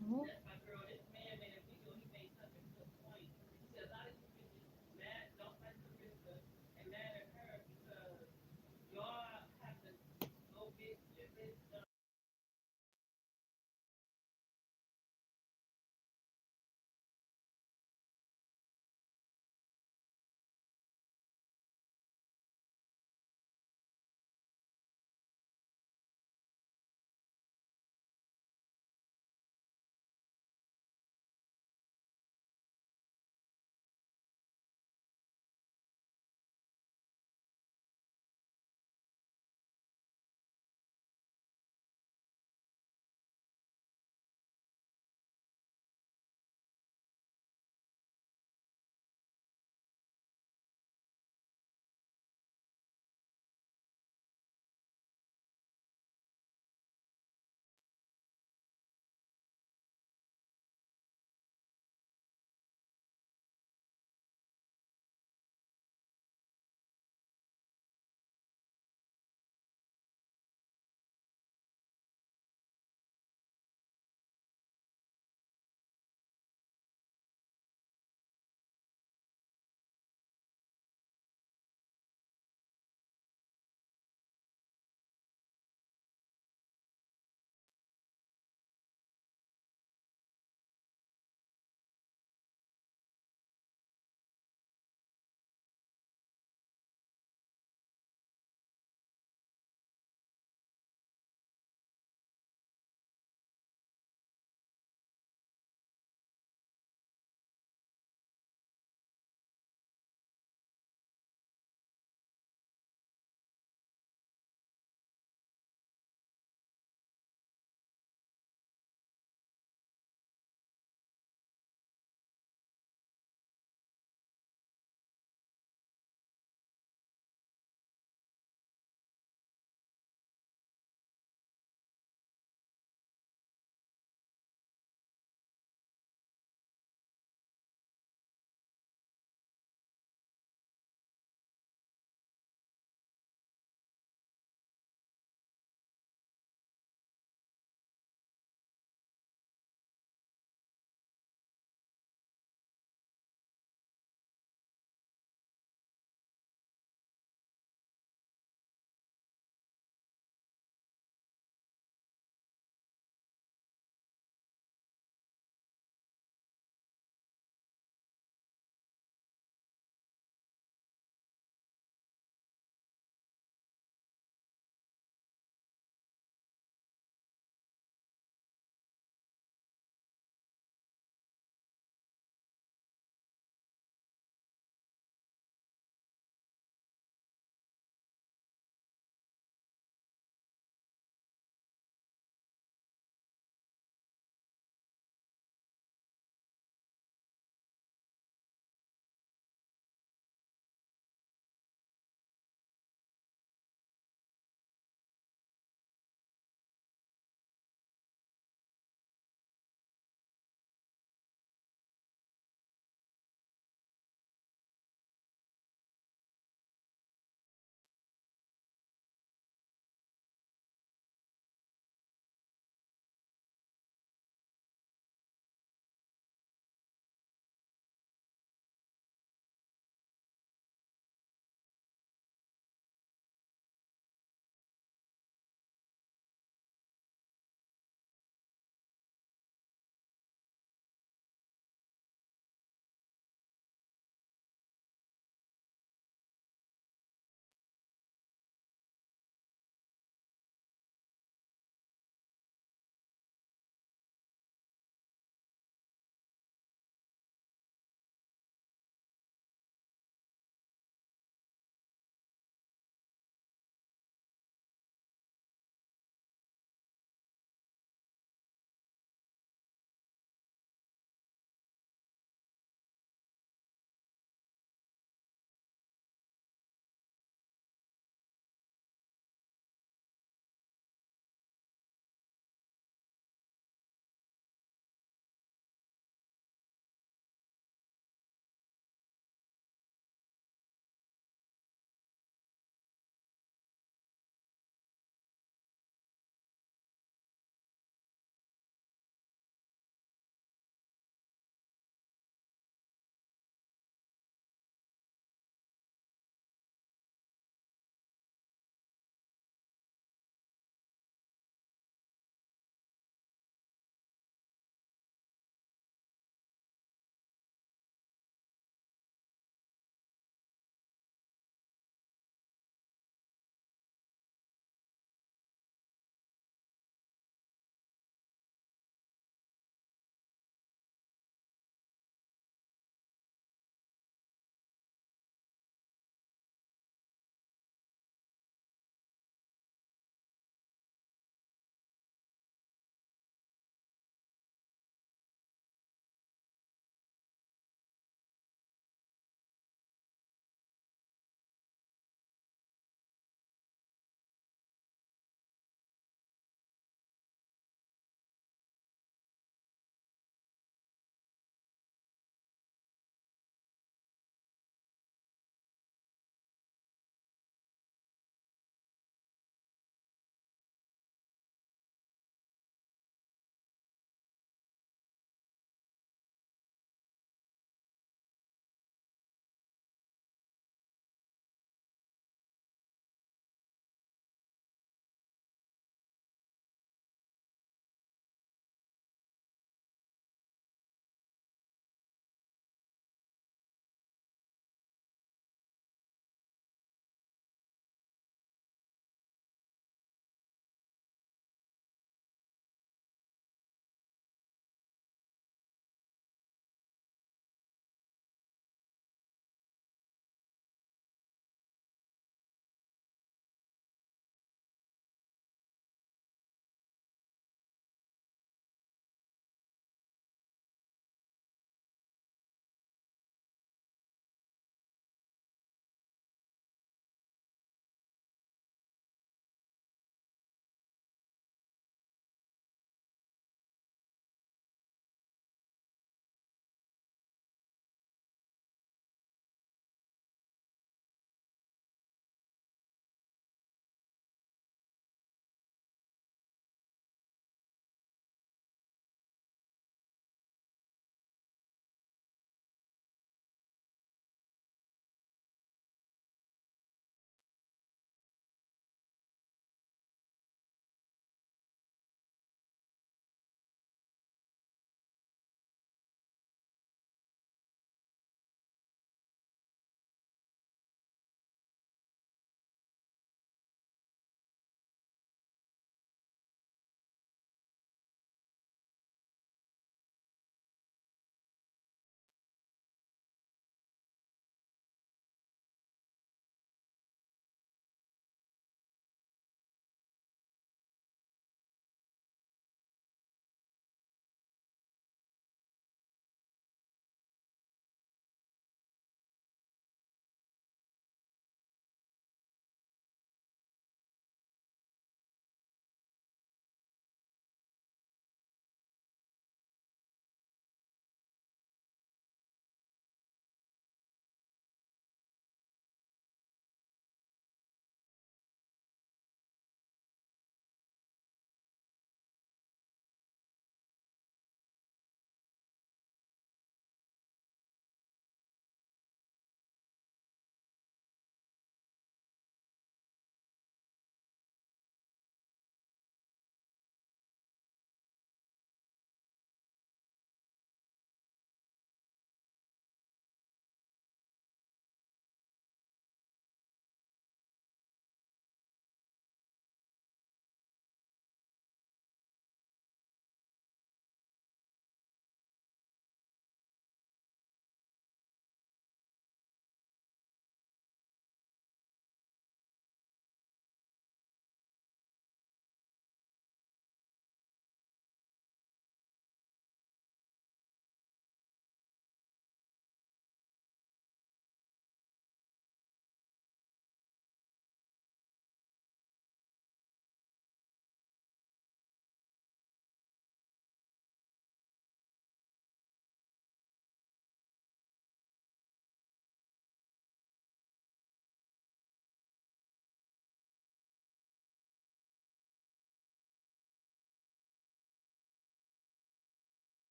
Mhm.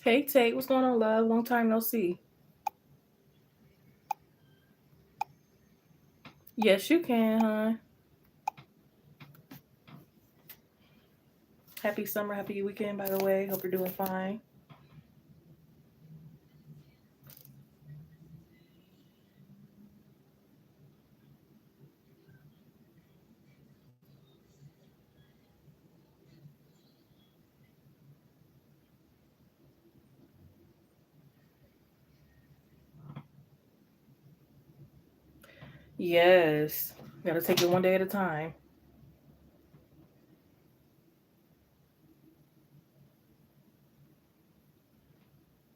Hey Tate, what's going on, love? Long time no see. Yes, you can, huh? Happy summer, happy weekend, by the way. Hope you're doing fine. Yes. Gotta take it one day at a time.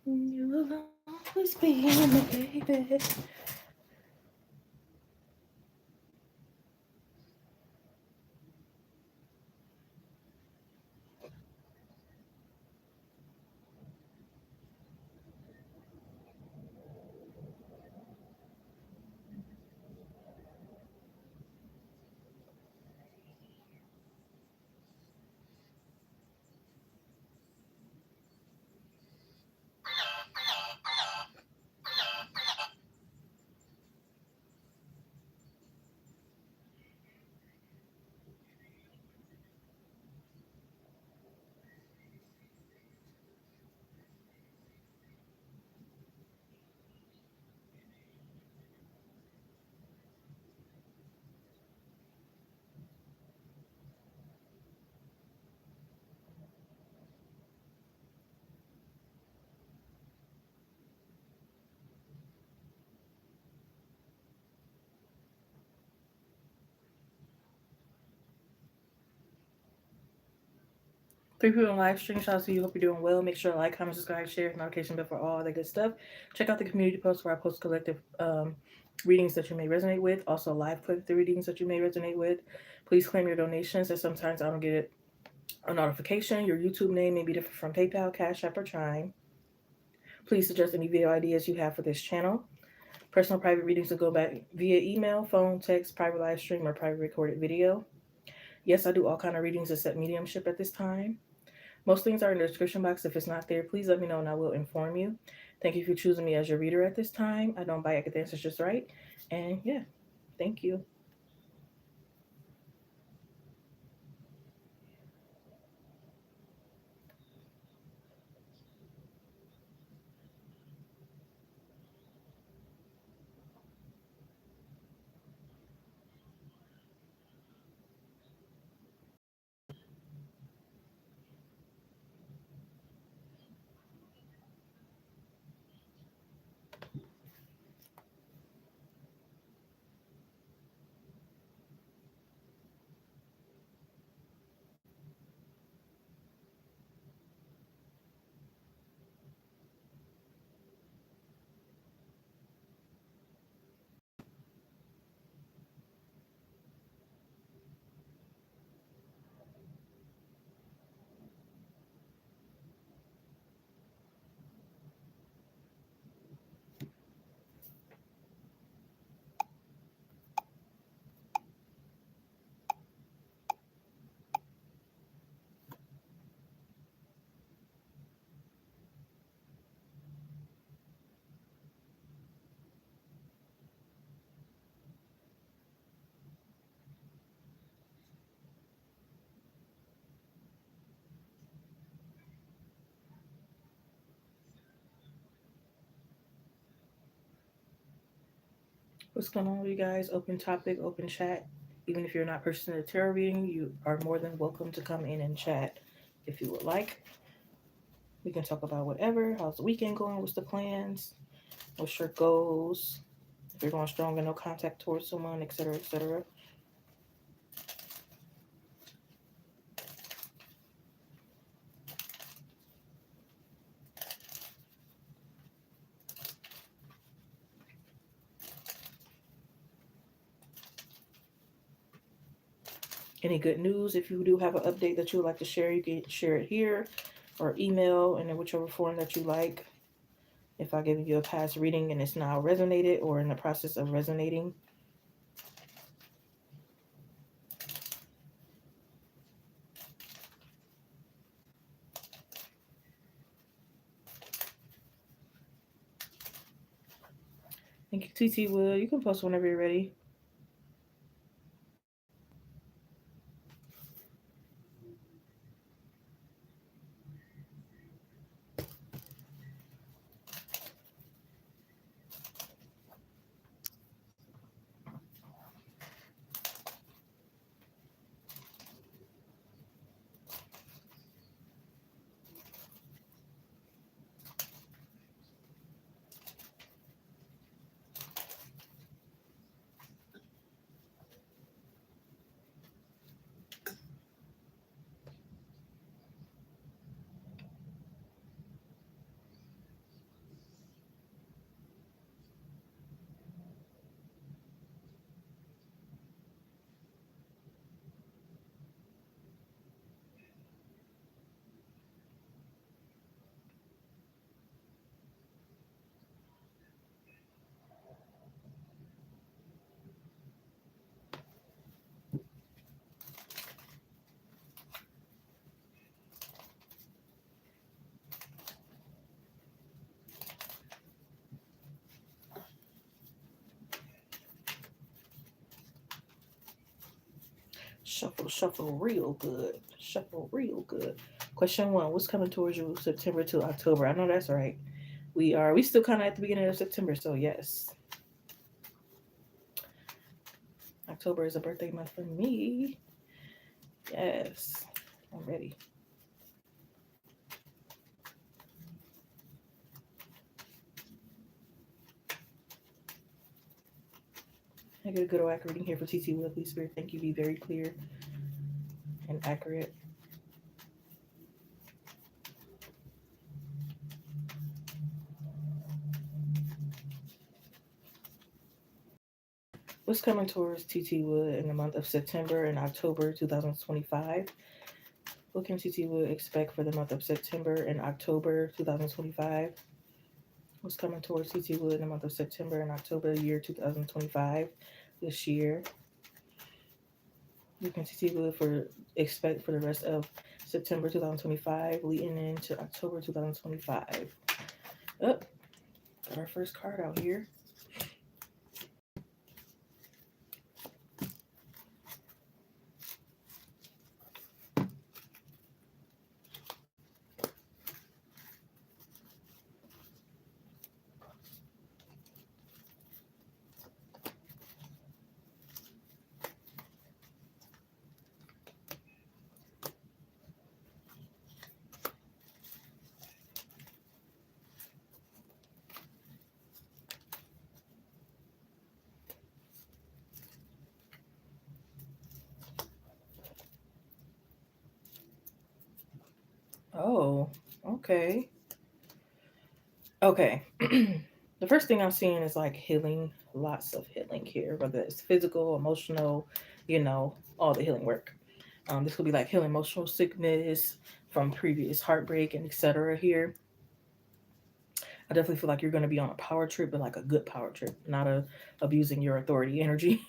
You will always be my baby. Three people on live stream. Shout out to you. Hope you're doing well. Make sure to like, comment, subscribe, share, notification bell for all that good stuff. Check out the community post where I post collective readings that you may resonate with. Also, live clip the readings that you may resonate with. Please claim your donations, as sometimes I don't get a notification. Your YouTube name may be different from PayPal, Cash App, or Chime. Please suggest any video ideas you have for this channel. Personal private readings will go back via email, phone, text, private live stream, or private recorded video. Yes, I do all kind of readings except mediumship at this time. Most things are in the description box. If it's not there, please let me know and I will inform you. Thank you for choosing me as your reader at this time. I don't buy academics, it's just right. And yeah, thank you. What's going on with you guys? Open topic, open chat. Even if you're not purchasing a tarot reading, you are more than welcome to come in and chat if you would like. We can talk about whatever. How's the weekend going? What's the plans? What's your goals? If you're going strong and no contact towards someone, etc., etc. Any good news? If you do have an update that you would like to share, you can share it here or email, and in whichever form that you like. If I give you a past reading and it's now resonated or in the process of resonating. Thank you, TT Wood. You can post whenever you're ready. Shuffle, shuffle real good. Shuffle real good. Question one, what's coming towards you September to October? I know that's right. We still kind of at the beginning of September, so yes. October is a birthday month for me. Yes. I'm ready. I get a good old accurate reading here for TT Wood. Please, Spirit, thank you. Be very clear and accurate. What's coming towards TT Wood in the month of September and October 2025? What can TT Wood expect for the month of September and October 2025? What's coming towards TT Wood in the month of September and October year 2025 this year? You can TT Wood for expect for the rest of September 2025 leading into October 2025. Oh, got our first card out here. Oh, okay. Okay. The first thing I'm seeing is like healing, lots of healing here, whether it's physical, emotional, all the healing work. This could be like healing emotional sickness from previous heartbreak and etc. here. I definitely feel like you're going to be on a power trip, but like a good power trip, not abusing your authority energy,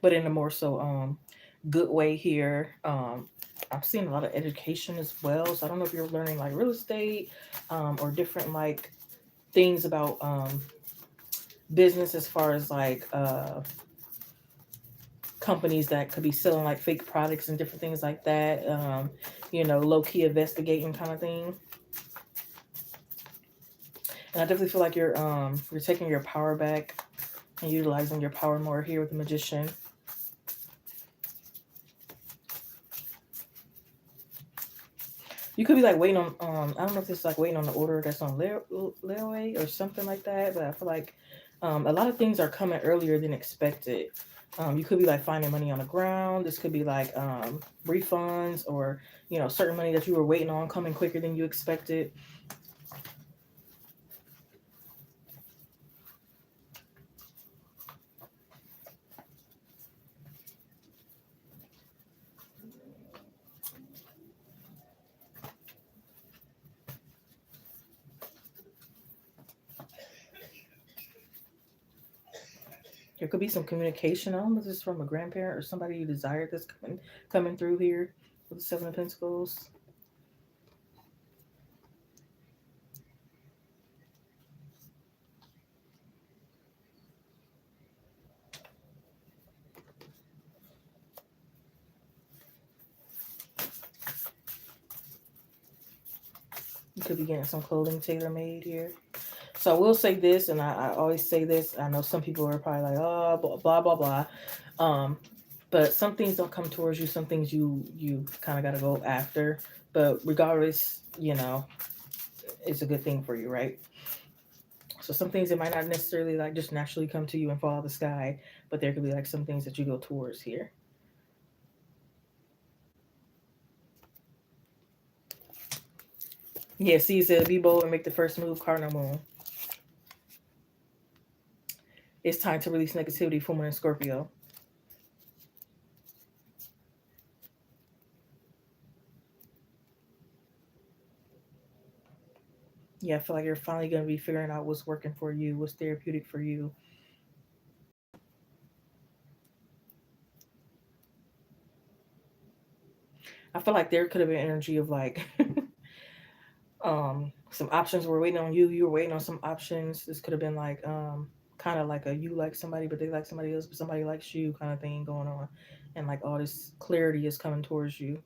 but in a more so good way here. I'm seeing a lot of education as well. So I don't know if you're learning like real estate or different like things about business as far as like companies that could be selling like fake products and different things like that. Low-key investigating kind of thing. And I definitely feel like you're taking your power back and utilizing your power more here with the Magician. You could be like waiting on I don't know if this is like waiting on the order that's on layaway or something like that, but I feel like a lot of things are coming earlier than expected. You could be like finding money on the ground. This could be like refunds or certain money that you were waiting on coming quicker than you expected. There could be some communication. I don't know if this is from a grandparent or somebody you desired that's coming through here with the Seven of Pentacles. You could be getting some clothing tailor made here. So I will say this, and I always say this. I know some people are probably like, oh, blah blah blah. Um, but some things don't come towards you. Some things you kind of got to go after. But regardless, it's a good thing for you, right? So some things that might not necessarily like just naturally come to you and fall out of the sky, but there could be like some things that you go towards here. Yeah, see, it said be bold and make the first move, Cardinal Moon. It's time to release negativity, Full Moon and Scorpio. Yeah, I feel like you're finally going to be figuring out what's working for you, what's therapeutic for you. I feel like there could have been energy of like some options were waiting on you. You were waiting on some options. This could have been like kind of like a you like somebody, but they like somebody else, but somebody likes you kind of thing going on, and like all this clarity is coming towards you.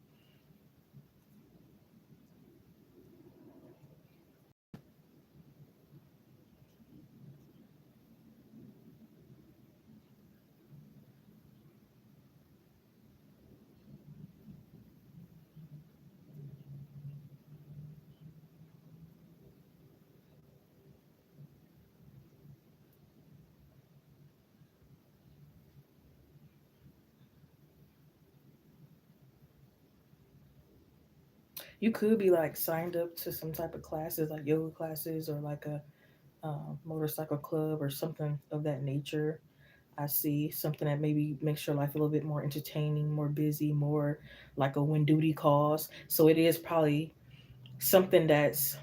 You could be like signed up to some type of classes, like yoga classes, or like a motorcycle club or something of that nature. I see something that maybe makes your life a little bit more entertaining, more busy, more like a when duty calls. So it is probably something that's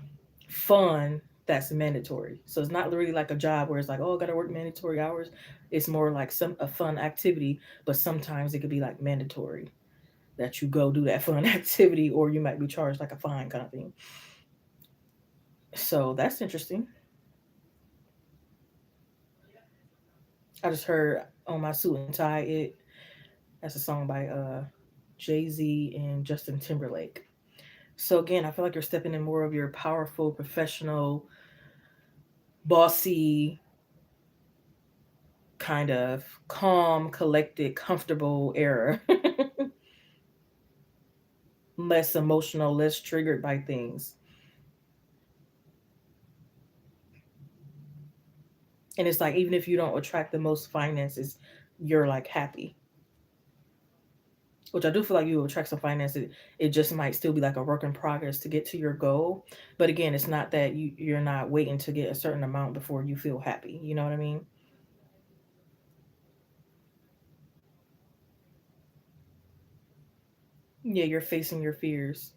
fun that's mandatory. So it's not really like a job where it's like, oh, I gotta work mandatory hours. It's more like some a fun activity, but sometimes it could be like mandatory that you go do that fun activity, or you might be charged like a fine kind of thing. So that's interesting. I just heard on my suit and tie it. That's a song by Jay-Z and Justin Timberlake. So again, I feel like you're stepping in more of your powerful, professional, bossy, kind of calm, collected, comfortable era. Less emotional, less triggered by things. And it's like even if you don't attract the most finances, you're like happy. Which I do feel like you will attract some finances. It just might still be like a work in progress to get to your goal. But again, it's not that you're not waiting to get a certain amount before you feel happy. You know what I mean? Yeah, you're facing your fears.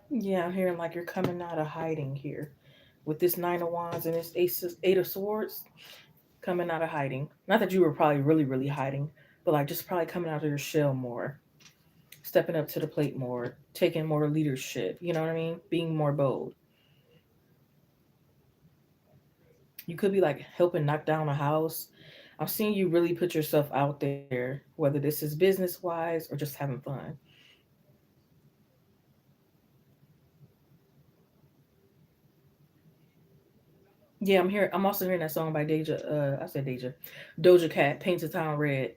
Yeah, I'm hearing like you're coming out of hiding here. With this Nine of Wands and this Eight of Swords, coming out of hiding. Not that you were probably really, really hiding, but like just probably coming out of your shell more, stepping up to the plate more, taking more leadership. You know what I mean? Being more bold. You could be like helping knock down a house. I'm seeing you really put yourself out there, whether this is business wise or just having fun. Yeah, I'm here. I'm also hearing that song by Deja. I said Deja, Doja Cat, "Paints the Town Red."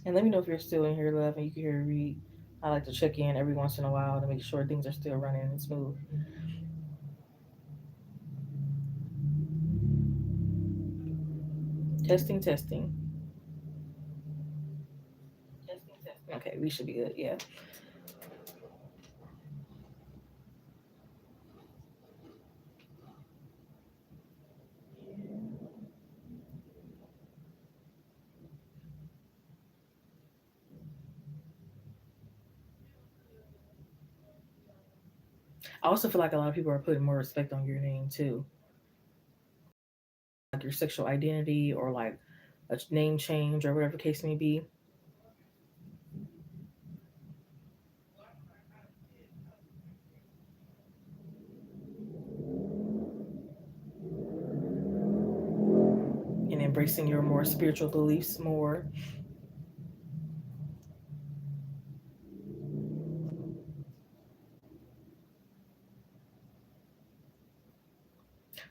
And let me know if you're still in here, love, and you can hear me read. I like to check in every once in a while to make sure things are still running and smooth. Testing, testing. Okay, we should be good. Yeah. I also feel like a lot of people are putting more respect on your name too, like your sexual identity or like a name change or whatever the case may be. And embracing your more spiritual beliefs more.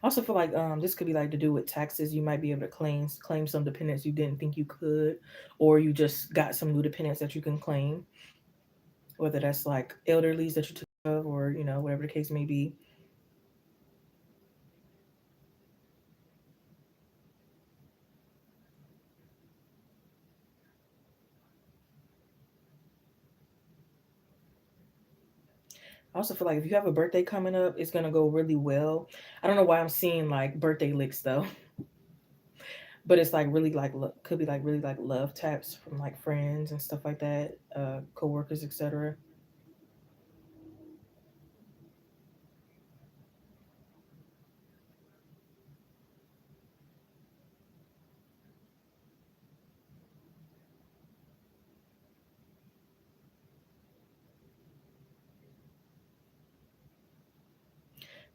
I also feel like this could be like to do with taxes. You might be able to claim some dependents you didn't think you could, or you just got some new dependents that you can claim, whether that's like elderlies that you took care of, or whatever the case may be. I also feel like if you have a birthday coming up, it's gonna go really well. I don't know why I'm seeing like birthday licks though, but it's like really like could be like really like love taps from like friends and stuff like that, coworkers, etc.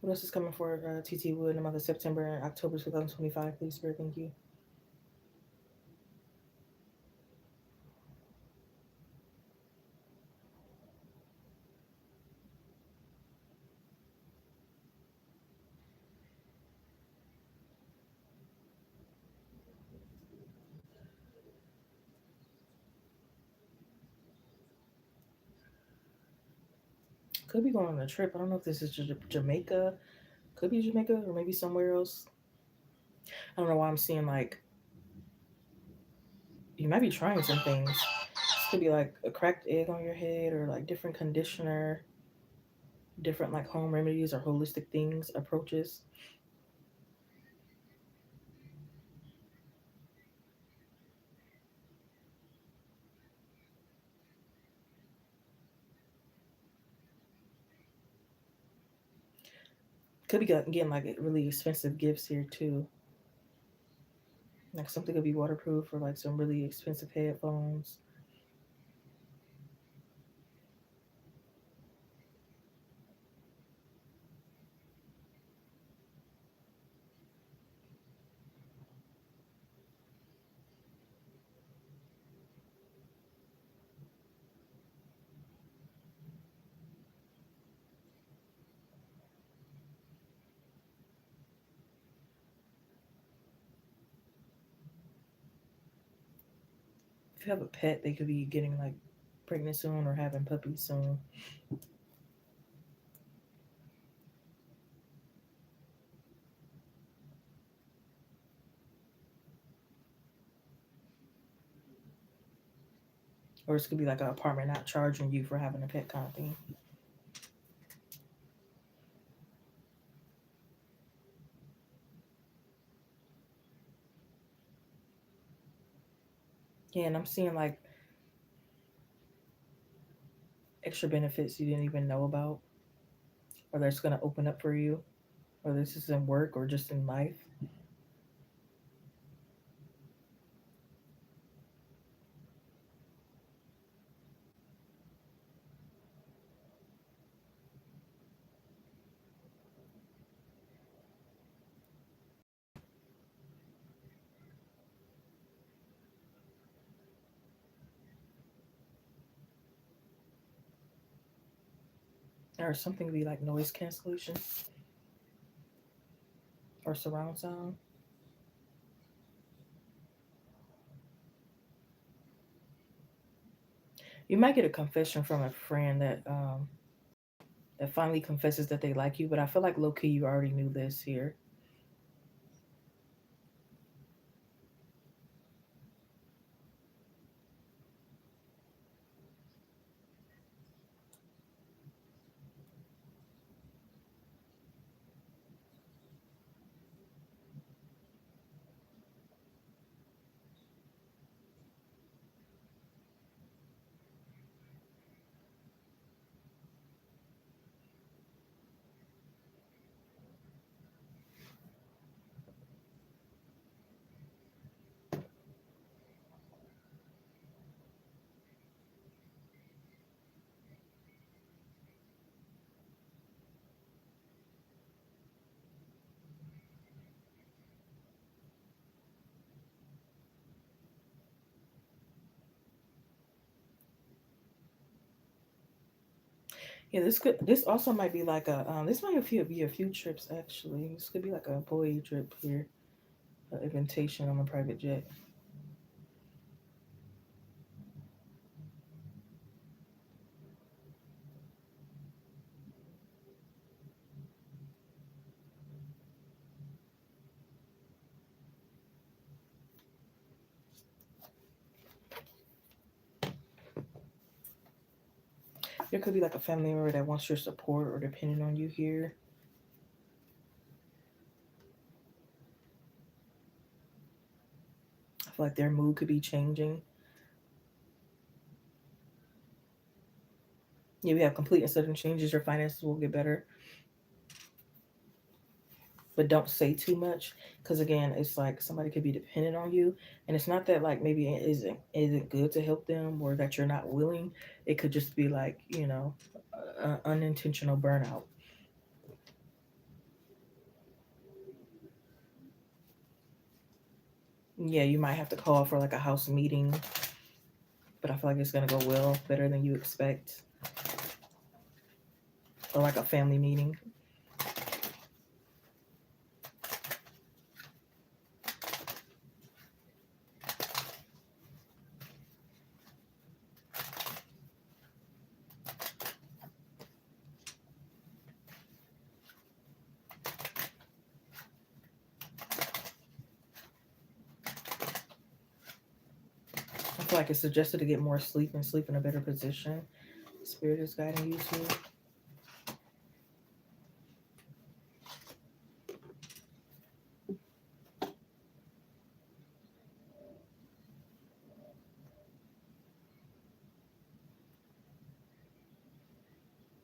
What else is coming for TT Wood in the month of September and October 2025? Please, Spirit, thank you. Could be going on a trip. I don't know if this is Jamaica. Could be Jamaica or maybe somewhere else. I don't know why I'm seeing like you might be trying some things. This could be like a cracked egg on your head or like different conditioner, different like home remedies or holistic things, approaches. Could be getting like really expensive gifts here too. Like something could be waterproof or like some really expensive headphones. If you have a pet, they could be getting like pregnant soon or having puppies soon. Or this could be like an apartment not charging you for having a pet kind of thing. Yeah, and I'm seeing like extra benefits you didn't even know about, or that's going to open up for you, whether this is in work or just in life. Or something to be like noise cancellation or surround sound. You might get a confession from a friend that finally confesses that they like you, but I feel like low key you already knew this here. Yeah, this also might be like this might be a few trips actually. This could be like a employee trip here, an invitation on a private jet. There could be like a family member that wants your support or depending on you here. I feel like their mood could be changing. Yeah, we have complete and sudden changes. Your finances will get better, but don't say too much because again, it's like somebody could be dependent on you, and it's not that like maybe it isn't good to help them or that you're not willing. It could just be like unintentional burnout. Yeah, you might have to call for like a house meeting, but I feel like it's gonna go well, better than you expect, or like a family meeting. I feel like it's suggested to get more sleep and sleep in a better position. Spirit is guiding you to.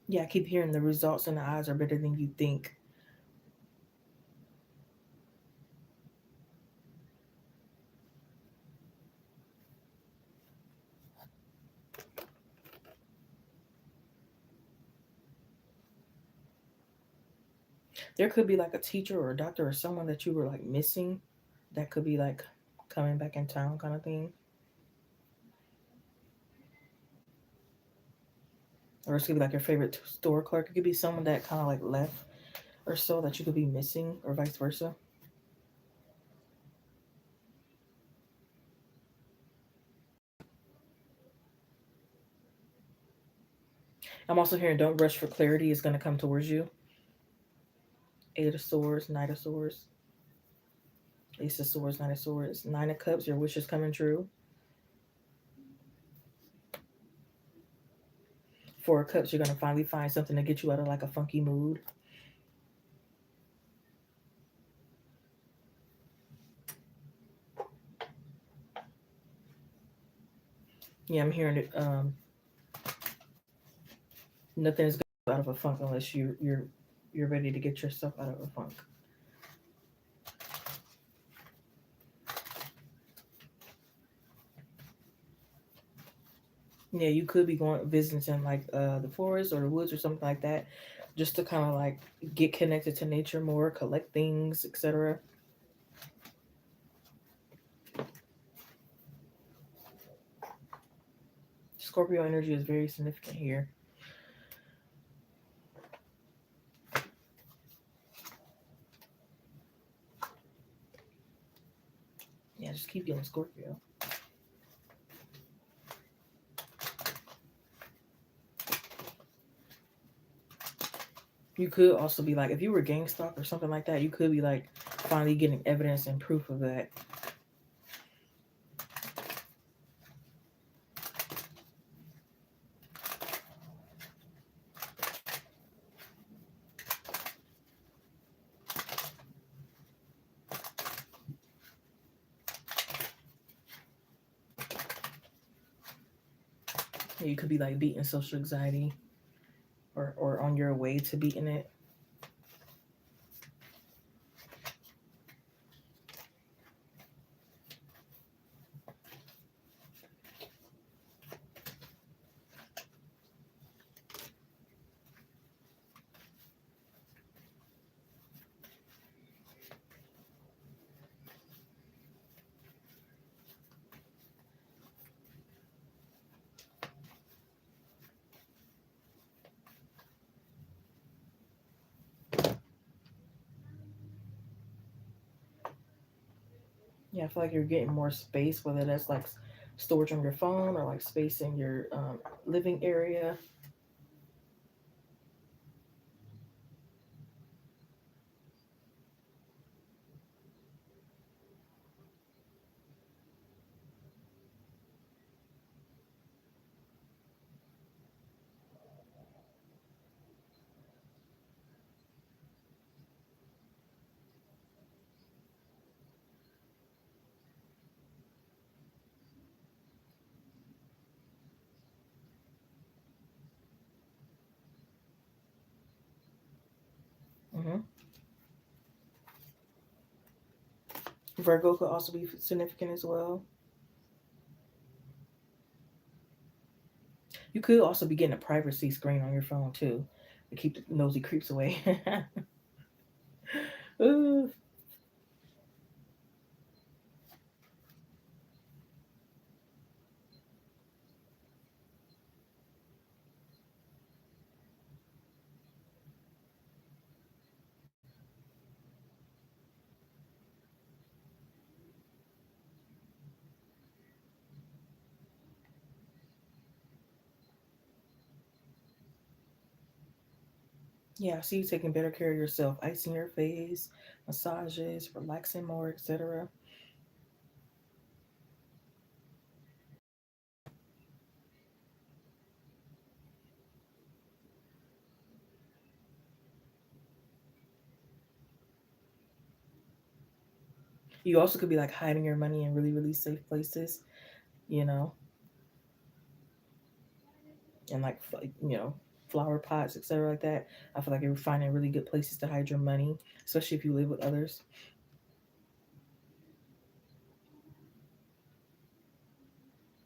Yeah, I keep hearing the results in the eyes are better than you think. There could be like a teacher or a doctor or someone that you were like missing that could be like coming back in town kind of thing. Or it could be like your favorite store clerk. It could be someone that kind of like left or so that you could be missing or vice versa. I'm also hearing don't rush for clarity is going to come towards you. Eight of Swords, Knight of Swords, Ace of Swords, Knight of Swords, Nine of Cups, your wish is coming true. Four of Cups, you're going to finally find something to get you out of like a funky mood. Yeah, I'm hearing it. Nothing is going to get out of a funk unless you're ready to get yourself out of a funk. Yeah, you could be going visiting like the forest or the woods or something like that, just to kind of like get connected to nature more, collect things, etc. Scorpio energy is very significant here. Yeah, just keep getting Scorpio. You could also be like, if you were gang stalk or something like that, you could be like finally getting evidence and proof of that. You could be like beating social anxiety or on your way to beating it. Yeah, I feel like you're getting more space, whether that's like storage on your phone or like space in your living area. Hmm. Virgo could also be significant as well. You could also be getting a privacy screen on your phone too to keep the nosy creeps away. Ooh. Yeah, I see you taking better care of yourself, icing your face, massages, relaxing more, etc. You also could be like hiding your money in really, really safe places, you know, and like flower pots, etc. like that. I feel like you're finding really good places to hide your money, especially if you live with others.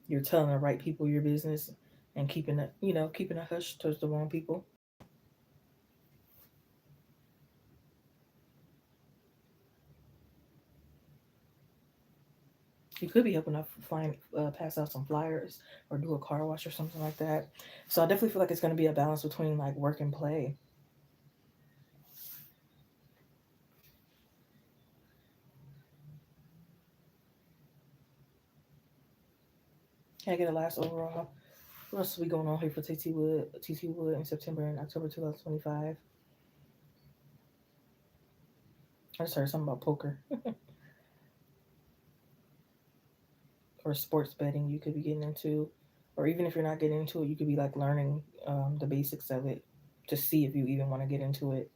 You're telling the right people your business and keeping a hush towards the wrong people. You could be helping out flying, pass out some flyers or do a car wash or something like that. So I definitely feel like it's going to be a balance between like work and play. Can I get a last overall? What else will be going on here for TT Wood in September and October 2025? I just heard something about poker or sports betting you could be getting into. Or even if you're not getting into it, you could be like learning the basics of it to see if you even want to get into it.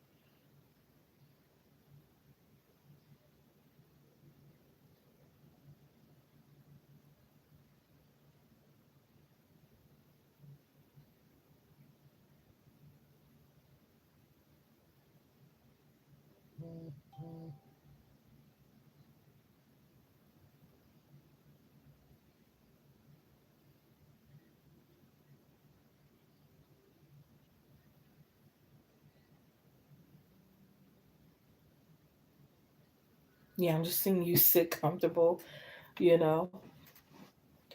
Yeah, I'm just seeing you sit comfortable, you know,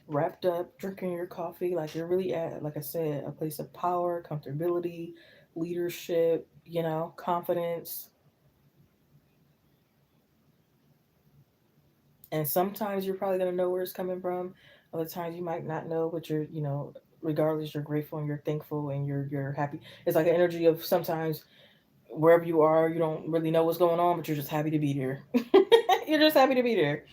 wrapped up, drinking your coffee. Like you're really at, like I said, a place of power, comfortability, leadership, confidence. And sometimes you're probably going to know where it's coming from. Other times you might not know, but regardless, you're grateful and you're thankful and you're happy. It's like an energy of sometimes wherever you are, you don't really know what's going on, but you're just happy to be there. You're just happy to be there.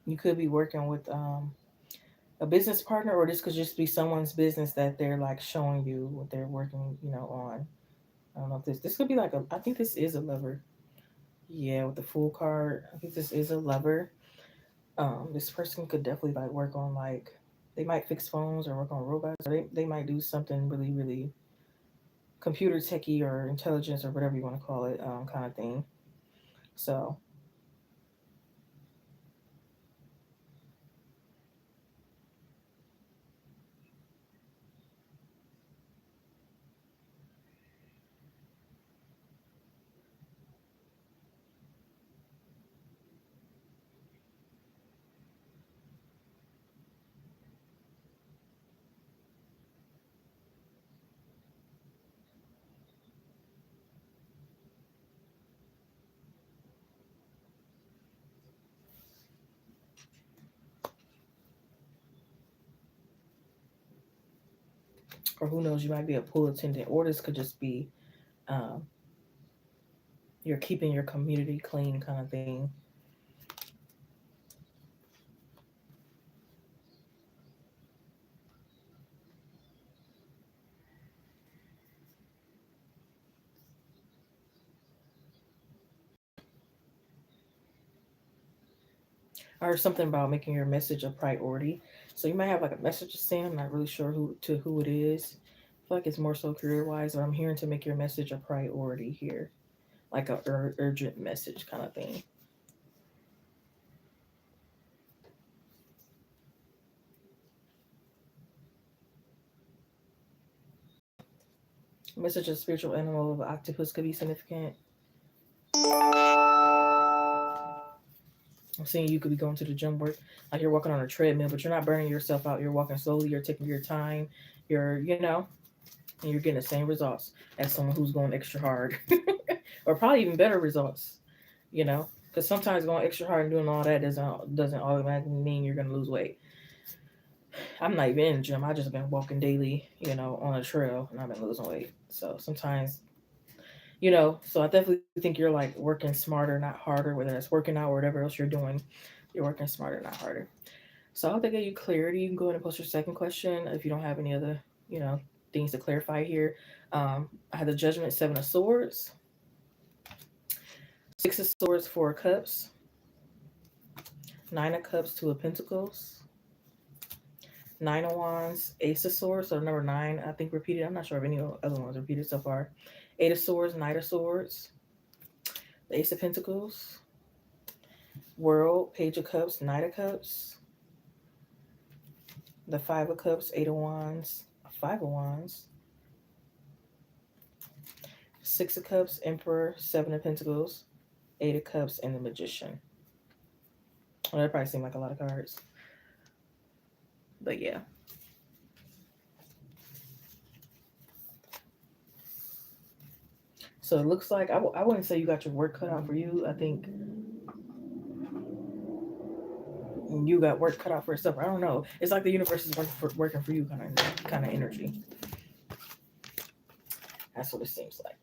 You could be working with a business partner, or this could just be someone's business that they're like showing you what they're working, on. I don't know if this could be like a. I think this is a lover. Yeah, with the full card, I think this is a lover. This person could definitely like work on like they might fix phones or work on robots, or they might do something really really computer techy or intelligence or whatever you want to call it, kind of thing. So Or who knows, you might be a pool attendant, or this could just be um, you're keeping your community clean kind of thing. Or something about making your message a priority. So you might have like a message to send. I'm not really sure who it is. I feel like it's more so career wise, but I'm hearing to make your message a priority here, like a urgent message kind of thing. Message of spiritual animal of octopus could be significant. I'm seeing you could be going to the gym work, like you're walking on a treadmill, but you're not burning yourself out. You're walking slowly. You're taking your time. And you're getting the same results as someone who's going extra hard, or probably even better results. Because sometimes going extra hard and doing all that doesn't automatically mean you're gonna lose weight. I'm not even in the gym. I just been walking daily, on a trail, and I've been losing weight. So sometimes, so I definitely think you're like working smarter, not harder. Whether that's working out or whatever else you're doing, you're working smarter, not harder. So I hope that gave you clarity. You can go ahead and post your second question if you don't have any other, things to clarify here. I had the Judgment, Seven of Swords, Six of Swords, Four of Cups, Nine of Cups, Two of Pentacles, Nine of Wands, Ace of Swords. So number nine, I think repeated. I'm not sure if any other ones repeated so far. Eight of Swords, Knight of Swords, the Ace of Pentacles, World, Page of Cups, Knight of Cups, the Five of Cups, Eight of Wands, Five of Wands, Six of Cups, Emperor, Seven of Pentacles, Eight of Cups, and the Magician. Well, that probably seemed like a lot of cards. But yeah. So it looks like, I wouldn't say you got your work cut out for you. I think you got work cut out for yourself. I don't know. It's like the universe is working for you kind of energy. That's what it seems like.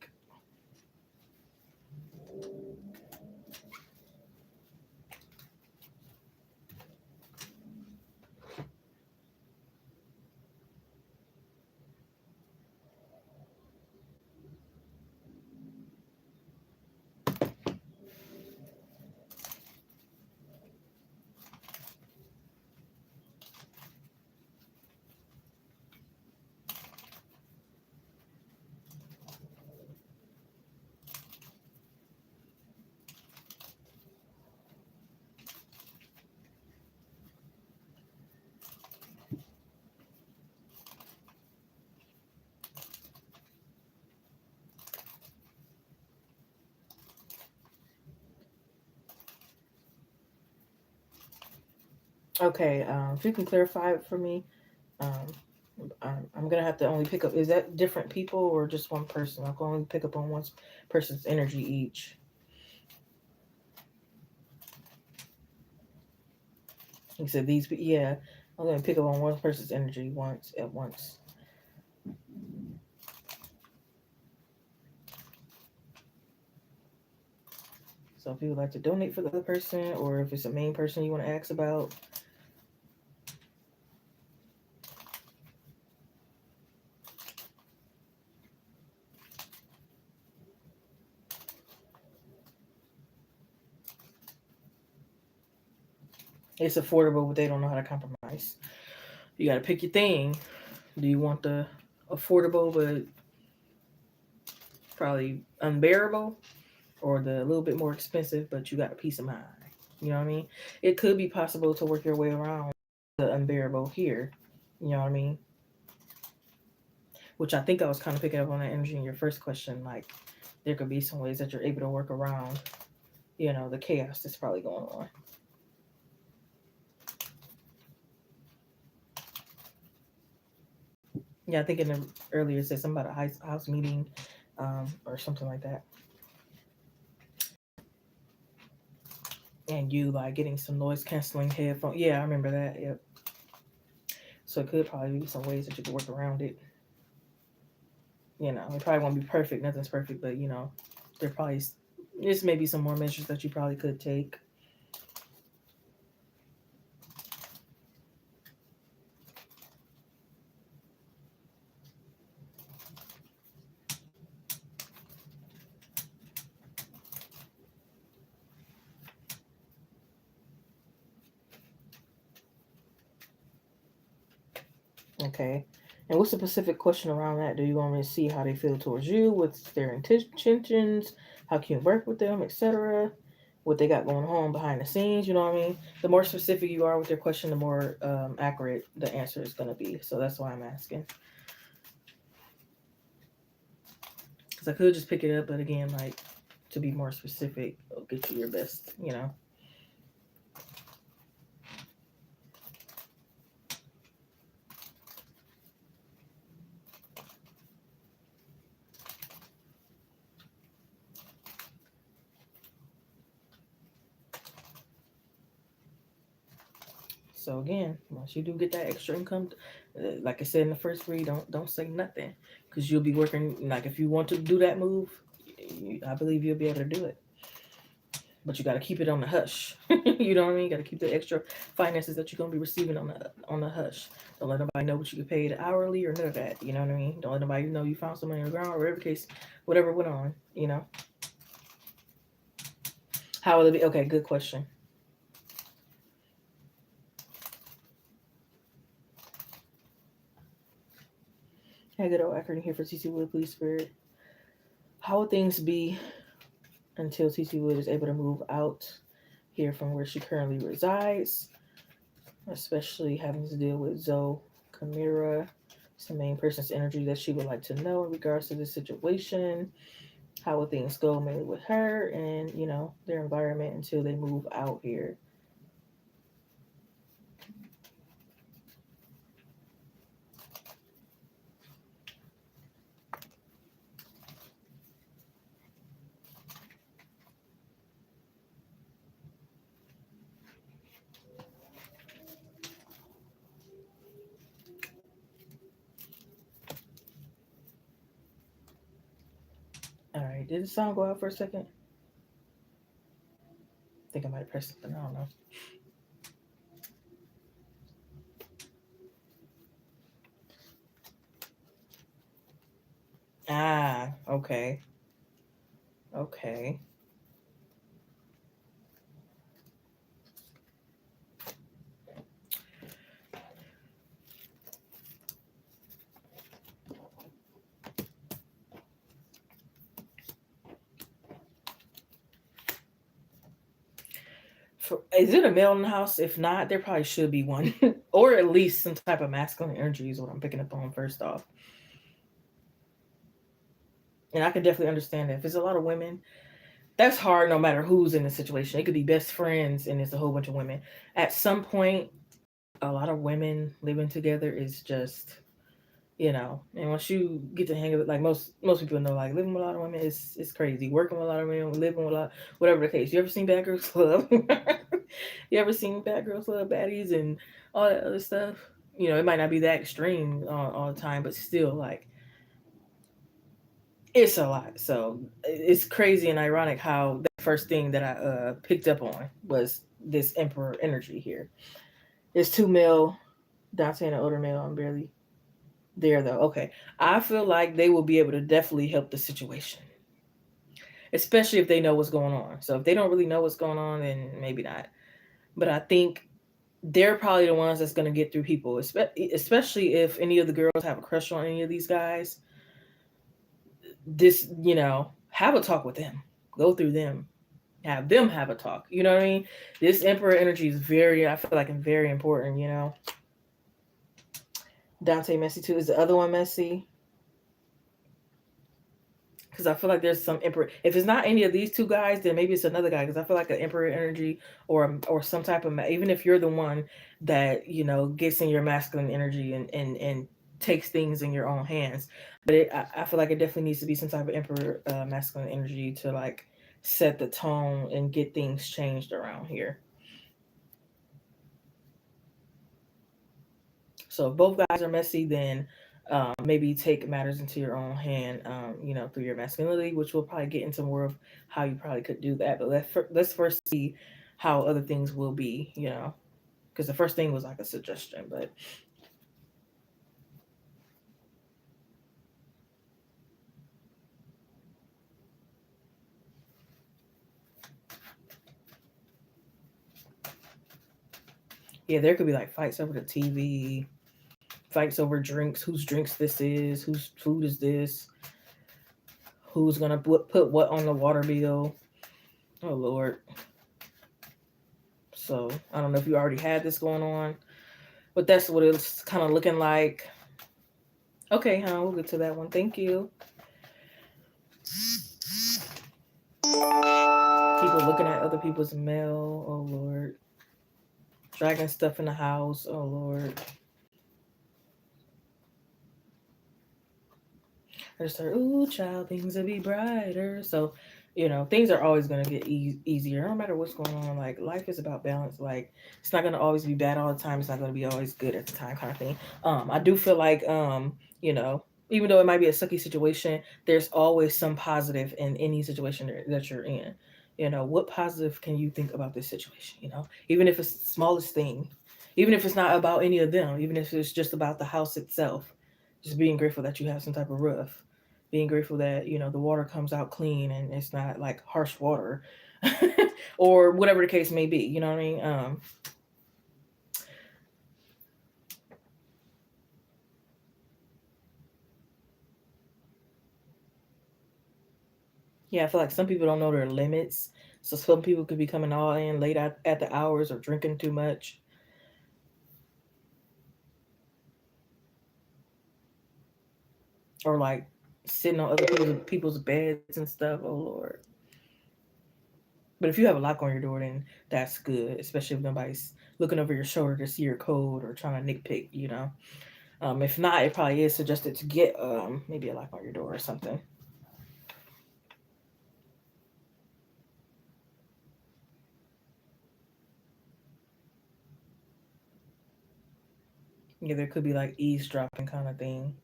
Okay, if you can clarify it for me, um, I'm gonna have to only pick up. Is that different people or just one person? I can only pick up on one person's energy each. You said these, yeah. I'm gonna pick up on one person's energy once at once. So if you would like to donate for the other person, or if it's a main person you want to ask about, it's affordable, but they don't know how to compromise. You got to pick your thing. Do you want the affordable but probably unbearable, or the little bit more expensive but you got a peace of mind? You know what I mean? It could be possible to work your way around the unbearable here. You know what I mean? Which I think I was kind of picking up on that energy in your first question. Like, there could be some ways that you're able to work around, the chaos that's probably going on. Yeah, I think in the earlier it said something about a house meeting, or something like that. And you like getting some noise canceling headphones. Yeah, I remember that. Yep. So it could probably be some ways that you could work around it. It probably won't be perfect. Nothing's perfect, but there probably this may be some more measures that you probably could take. Okay. And what's the specific question around that? Do you want me to see how they feel towards you? What's their intentions? How can you work with them, etc.? What they got going on behind the scenes? You know what I mean? The more specific you are with your question, the more accurate the answer is going to be. So that's why I'm asking. Because I could just pick it up, but again, like to be more specific, it'll get you your best. So again, once you do get that extra income, like I said in the first read, don't say nothing, because you'll be working. Like if you want to do that move, I believe you'll be able to do it. But you got to keep it on the hush. You know what I mean? You got to keep the extra finances that you're gonna be receiving on the hush. Don't let nobody know what you get paid hourly or none of that. You know what I mean? Don't let nobody know you found some money on the ground or whatever case, whatever went on. How will it be? Okay, good question. Hey, good old Akron here for CC Wood, please spirit. How will things be until TC Wood is able to move out here from where she currently resides, especially having to deal with Zoe Kamira? It's the main person's energy that she would like to know in regards to this situation. How will things go mainly with her and, their environment until they move out here? All right, did the sound go out for a second? I think I might have pressed something. I don't know. Ah, okay. Okay. Is it a male in the house? If not, there probably should be one, or at least some type of masculine energy is what I'm picking up on first off. And I can definitely understand that if it's a lot of women, that's hard no matter who's in the situation. It could be best friends and it's a whole bunch of women. At some point, a lot of women living together is just. And once you get to hang with, like most people know, like living with a lot of women is crazy. Working with a lot of women, living with a lot, whatever the case. You ever seen Bad Girls Club? You ever seen Bad Girls Club, baddies, and all that other stuff? It might not be that extreme all the time, but still, like it's a lot. So it's crazy and ironic how the first thing that I picked up on was this Emperor energy here. It's two male, Dante and an older male. I'm barely there though. Okay. I feel like they will be able to definitely help the situation, especially if they know what's going on. So if they don't really know what's going on, then maybe not. But I think they're probably the ones that's going to get through people, especially if any of the girls have a crush on any of these guys. Have a talk with them, go through them, have them have a talk. You know what I mean? This Emperor energy is I feel like, very important. Dante messy too. Is the other one messy? Because I feel like there's some emperor. If it's not any of these two guys, then maybe it's another guy. Because I feel like an emperor energy or some type of even if you're the one that gets in your masculine energy and takes things in your own hands, but I feel like it definitely needs to be some type of emperor masculine energy to like set the tone and get things changed around here. So if both guys are messy, then Maybe take matters into your own hand, through your masculinity, which we'll probably get into more of how you probably could do that. But let's first see how other things will be, because the first thing was like a suggestion. But yeah, there could be like fights over the TV, fights over drinks, whose drinks this is, whose food is this, who's gonna put what on the water bill. Oh Lord. So I don't know if you already had this going on, but that's what it's kind of looking like. Okay, huh? We'll get to that one. Thank you. People looking at other people's mail. Oh Lord. Dragging stuff in the house. Oh Lord. I just heard, ooh, child, things will be brighter. So, things are always going to get easier, no matter what's going on. Like, life is about balance. Like, it's not going to always be bad all the time. It's not going to be always good at the time, kind of thing. I do feel like, even though it might be a sucky situation, there's always some positive in any situation that you're in. What positive can you think about this situation? Even if it's the smallest thing, even if it's not about any of them, even if it's just about the house itself, just being grateful that you have some type of roof, being grateful that the water comes out clean and it's not like harsh water, or whatever the case may be. You know what I mean? Yeah, I feel like some people don't know their limits, so some people could be coming all in late at the hours or drinking too much, or like sitting on other people's beds and stuff. Oh Lord. But if you have a lock on your door, then that's good, especially if nobody's looking over your shoulder to see your code or trying to nitpick. If not, it probably is suggested to get maybe a lock on your door or something. Yeah, there could be like eavesdropping kind of thing.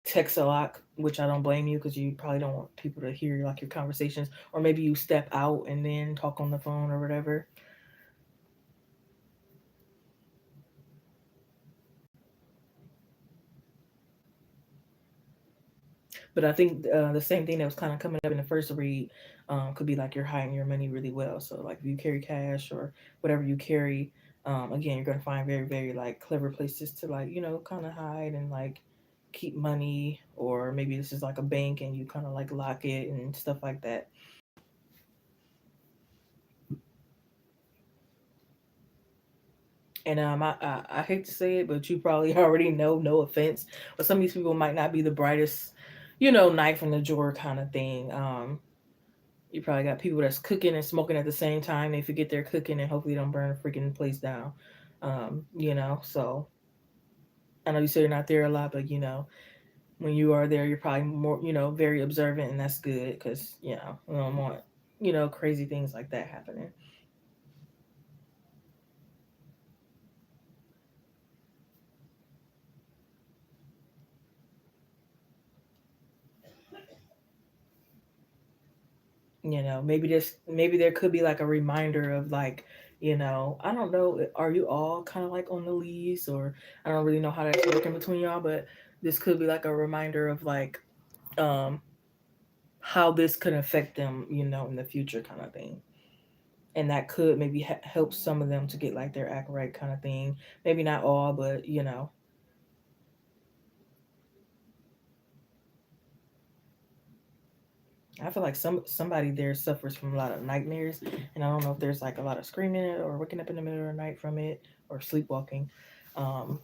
Text a lot, which I don't blame you because you probably don't want people to hear like your conversations, or maybe you step out and then talk on the phone or whatever. But I think the same thing that was kind of coming up in the first read could be like you're hiding your money really well. So like if you carry cash or whatever you carry, again, you're gonna find very very like clever places to like kind of hide and like keep money, or maybe this is like a bank and you kind of like lock it and stuff like that. And I hate to say it, but you probably already know. No offense, but some of these people might not be the brightest, knife in the drawer kind of thing. You probably got people that's cooking and smoking at the same time. They forget they're cooking and hopefully don't burn the freaking place down. So I know you say you're not there a lot, but when you are there, you're probably more, very observant, and that's good because we don't want crazy things like that happening. Maybe there could be like a reminder of like, I don't know, are you all kind of like on the lease, or I don't really know how that's working between y'all, but this could be like a reminder of like um how this could affect them, in the future kind of thing. And that could maybe help some of them to get like their act right kind of thing. Maybe not all, but I feel like somebody there suffers from a lot of nightmares, and I don't know if there's like a lot of screaming or waking up in the middle of the night from it or sleepwalking. Um,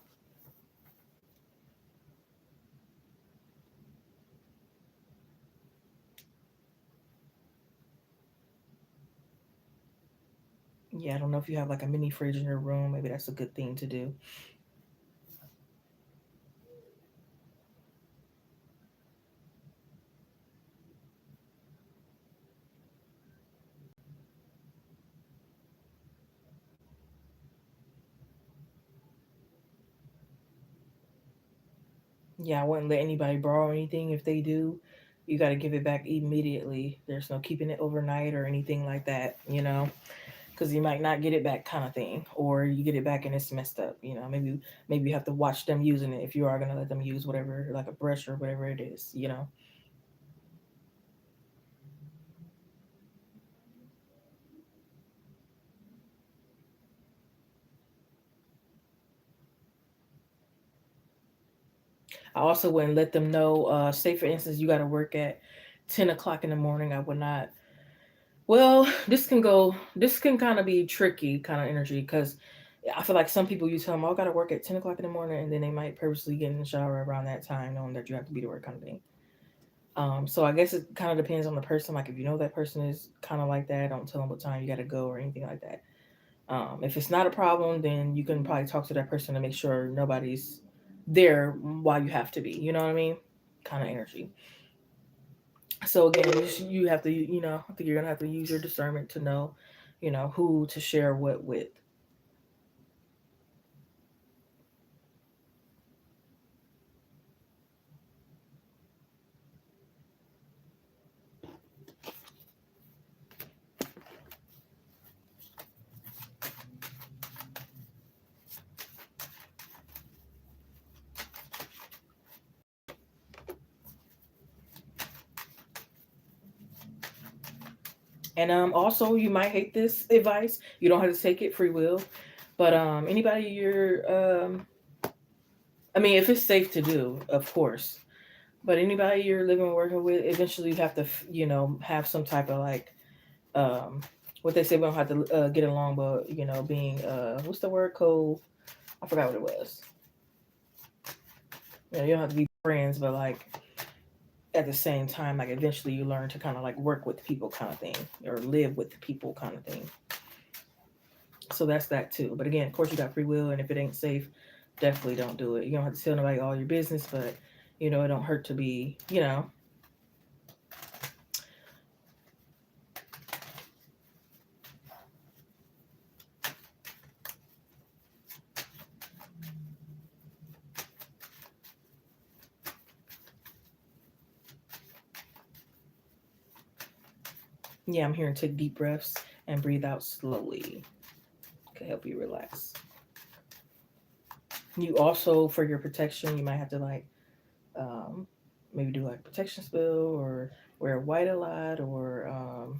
yeah, I don't know if you have like a mini fridge in your room. Maybe that's a good thing to do. Yeah, I wouldn't let anybody borrow anything. If they do, you got to give it back immediately. There's no keeping it overnight or anything like that, because you might not get it back kind of thing, or you get it back and it's messed up. Maybe you have to watch them using it if you are gonna let them use whatever, like a brush or whatever it is. I also wouldn't let them know. Say for instance, you got to work at 10 o'clock in the morning. I would not. Well, this can go. This can kind of be tricky, kind of energy, because I feel like some people you tell them, "Oh, I got to work at 10 o'clock in the morning," and then they might purposely get in the shower around that time, knowing that you have to be to work, kind of thing. So I guess it kind of depends on the person. Like if you know that person is kind of like that, don't tell them what time you got to go or anything like that. If it's not a problem, then you can probably talk to that person to make sure nobody's there while you have to be. You know what I mean? Kind of energy. So again, you have to, I think you're gonna have to use your discernment to know, who to share what with. And also you might hate this advice. You don't have to take it, free will. But anybody I mean, if it's safe to do, of course. But anybody you're living and working with, eventually you have to, have some type of like, um, what they say we don't have to get along, but being what's the word code? I forgot what it was. You don't have to be friends, but like at the same time, like eventually you learn to kind of like work with people, kind of thing, or live with people, kind of thing. So that's that too. But again, of course, you got free will, and if it ain't safe, definitely don't do it. You don't have to tell nobody all your business, but it don't hurt to be. Yeah, I'm here to take deep breaths and breathe out slowly. Can help you relax. You also, for your protection, you might have to like um, maybe do like protection spill or wear white a lot or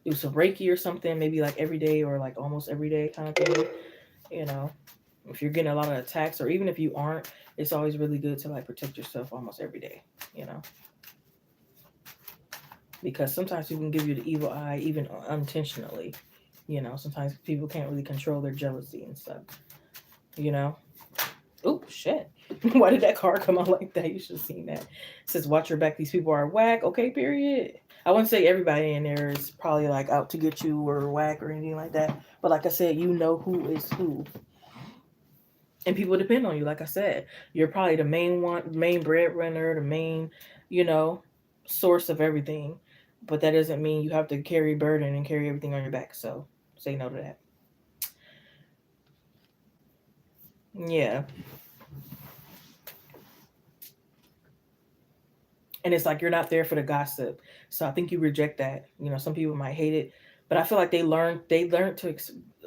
do some Reiki or something, maybe like every day or like almost every day kind of thing. You know, if you're getting a lot of attacks or even if you aren't, it's always really good to like protect yourself almost every day, you know, because sometimes people can give you the evil eye even unintentionally. Sometimes people can't really control their jealousy and stuff, you know. Oh shit. Why did that car come out like that? You should have seen that. It says watch your back, these people are whack. Okay, period. I wouldn't say everybody in there is probably like out to get you or whack or anything like that. But like I said, you know who is who. And people depend on you, like I said. You're probably the main one, main breadwinner, the main, you know, source of everything. But that doesn't mean you have to carry burden and carry everything on your back. So say no to that. Yeah. And it's like you're not there for the gossip. So I think you reject that. Some people might hate it, but I feel like they learn to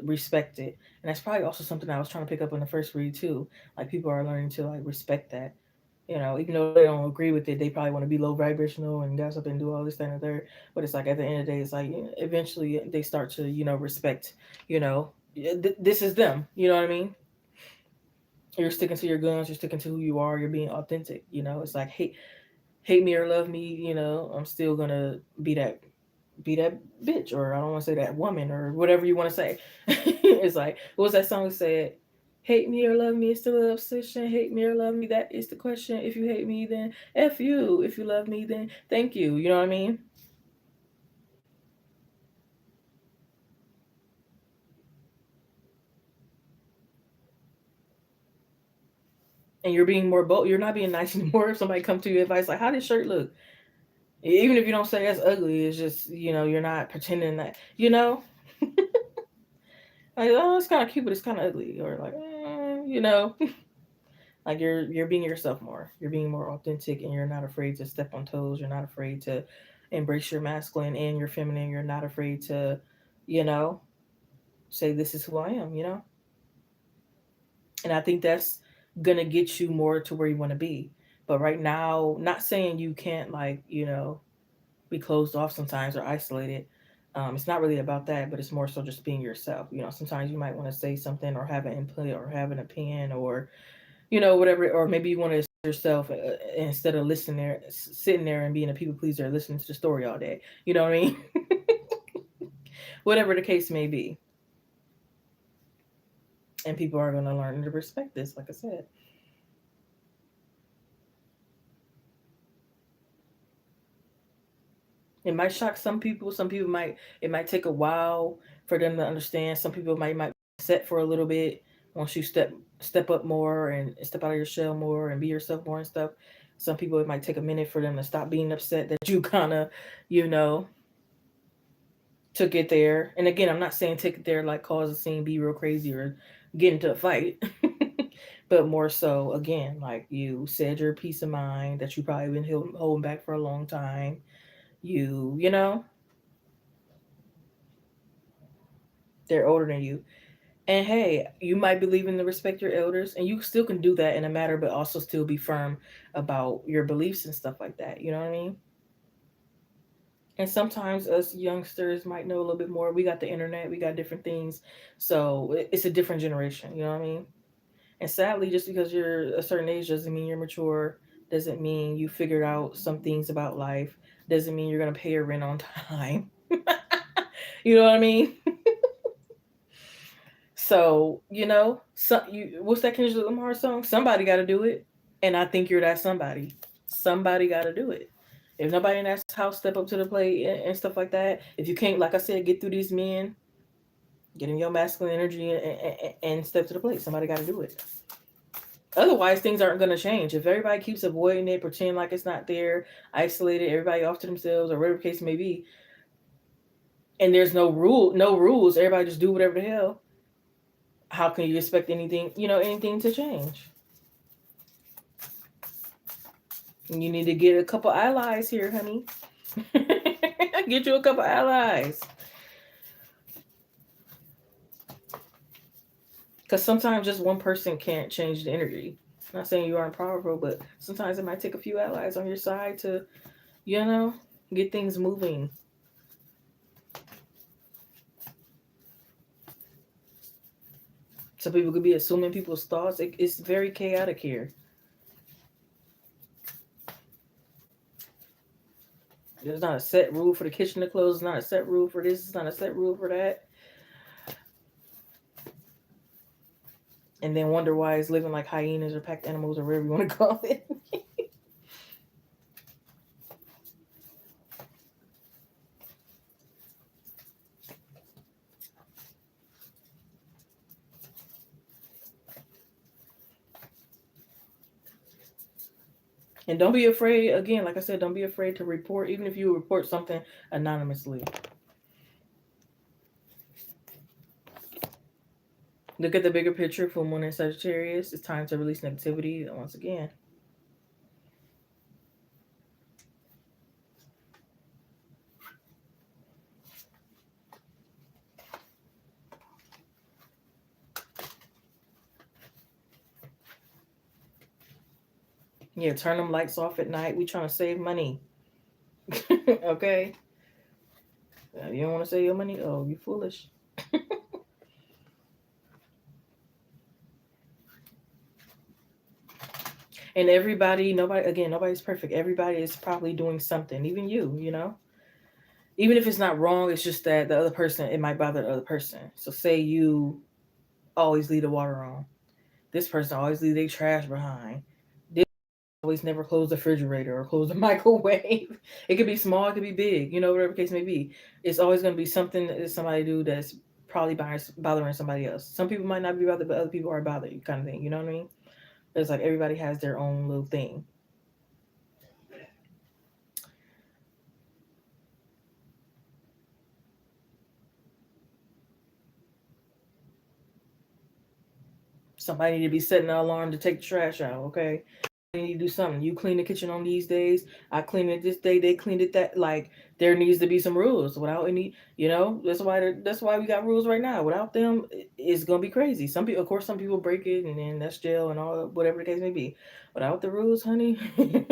respect it, and that's probably also something I was trying to pick up in the first read too. Like people are learning to like respect that. Even though they don't agree with it, they probably want to be low vibrational and gossip and do all this, that, and the third. But it's like at the end of the day, it's like eventually they start to respect. This is them. You know what I mean? You're sticking to your guns. You're sticking to who you are. You're being authentic. It's like hate me or love me, I'm still gonna be that bitch, or I don't want to say that woman, or whatever you want to say. It's like what was that song that said? Hate me or love me, it's still an obsession. Hate me or love me, that is the question. If you hate me, then f you. If you love me, then thank you. You know what I mean? And you're being more bold. You're not being nice anymore. If somebody come to you advice like, "How this shirt look?" Even if you don't say that's ugly, it's just you're not pretending that like, oh, it's kind of cute, but it's kind of ugly, or like, Like you're being yourself more. You're being more authentic, and you're not afraid to step on toes. You're not afraid to embrace your masculine and your feminine. You're not afraid to, you know, say this is who I am. And I think that's gonna get you more to where you want to be. But right now, not saying you can't like be closed off sometimes or isolated. It's not really about that, but it's more so just being yourself. Sometimes you might want to say something or have an input or have an opinion or whatever, or maybe you want to yourself instead of listening there, sitting there and being a people pleaser, listening to the story all day. You know what I mean? Whatever the case may be, and people are going to learn to respect this. Like I said, it might shock some people. Some people might. It might take a while for them to understand. Some people might be upset for a little bit once you step up more and step out of your shell more and be yourself more and stuff. Some people it might take a minute for them to stop being upset that you kind of, you know, took it there. And again, I'm not saying take it there like cause a scene, be real crazy, or get into a fight. But more so, again, like you said your peace of mind that you probably been holding back for a long time. You know, they're older than you. And hey, you might believe in to respect your elders, and you still can do that in a matter, but also still be firm about your beliefs and stuff like that. You know what I mean? And sometimes us youngsters might know a little bit more. We got the internet, we got different things. So it's a different generation. You know what I mean? And sadly, just because you're a certain age doesn't mean you're mature, doesn't mean you figured out some things about life, doesn't mean you're going to pay your rent on time. You know what I mean? So, what's that Kendrick Lamar song? Somebody got to do it. And I think you're that somebody. Somebody got to do it. If nobody in that house step up to the plate and stuff like that, if you can't, like I said, get through these men, get in your masculine energy and step to the plate, somebody got to do it. Otherwise, things aren't going to change. If everybody keeps avoiding it, pretend like it's not there, isolated, everybody off to themselves, or whatever the case may be, and there's no rules, everybody just do whatever the hell. How can you expect anything to change? You need to get a couple allies here, honey. Get you a couple allies. Because sometimes just one person can't change the energy. I'm not saying you aren't powerful, but sometimes it might take a few allies on your side to, get things moving. Some people could be assuming people's thoughts. It's very chaotic here. There's not a set rule for the kitchen to close. It's not a set rule for this. It's not a set rule for that. And then wonder why it's living like hyenas or packed animals or whatever you want to call it. And don't be afraid, again, like I said, don't be afraid to report, even if you report something anonymously. Look at the bigger picture. Full moon in Sagittarius. It's time to release negativity once again. Yeah, turn them lights off at night. We trying to save money. Okay? You don't want to save your money? Oh, you foolish. And everybody, nobody's perfect. Everybody is probably doing something. Even you. Even if it's not wrong, it's just that the other person, it might bother the other person. So say you always leave the water on. This person always leave their trash behind. This always never close the refrigerator or close the microwave. It could be small, it could be big, whatever the case may be. It's always going to be something that somebody do that's probably bothering somebody else. Some people might not be bothered, but other people are bothered, kind of thing. You know what I mean? It's like everybody has their own little thing. Somebody need to be setting an alarm to take the trash out, okay? You need to do something. You clean the kitchen on these days. I clean it this day. They cleaned it that. Like there needs to be some rules. Without any, that's why we got rules right now. Without them, it's gonna be crazy. Some people, of course, some people break it, and then that's jail and all whatever the case may be. Without the rules, honey, you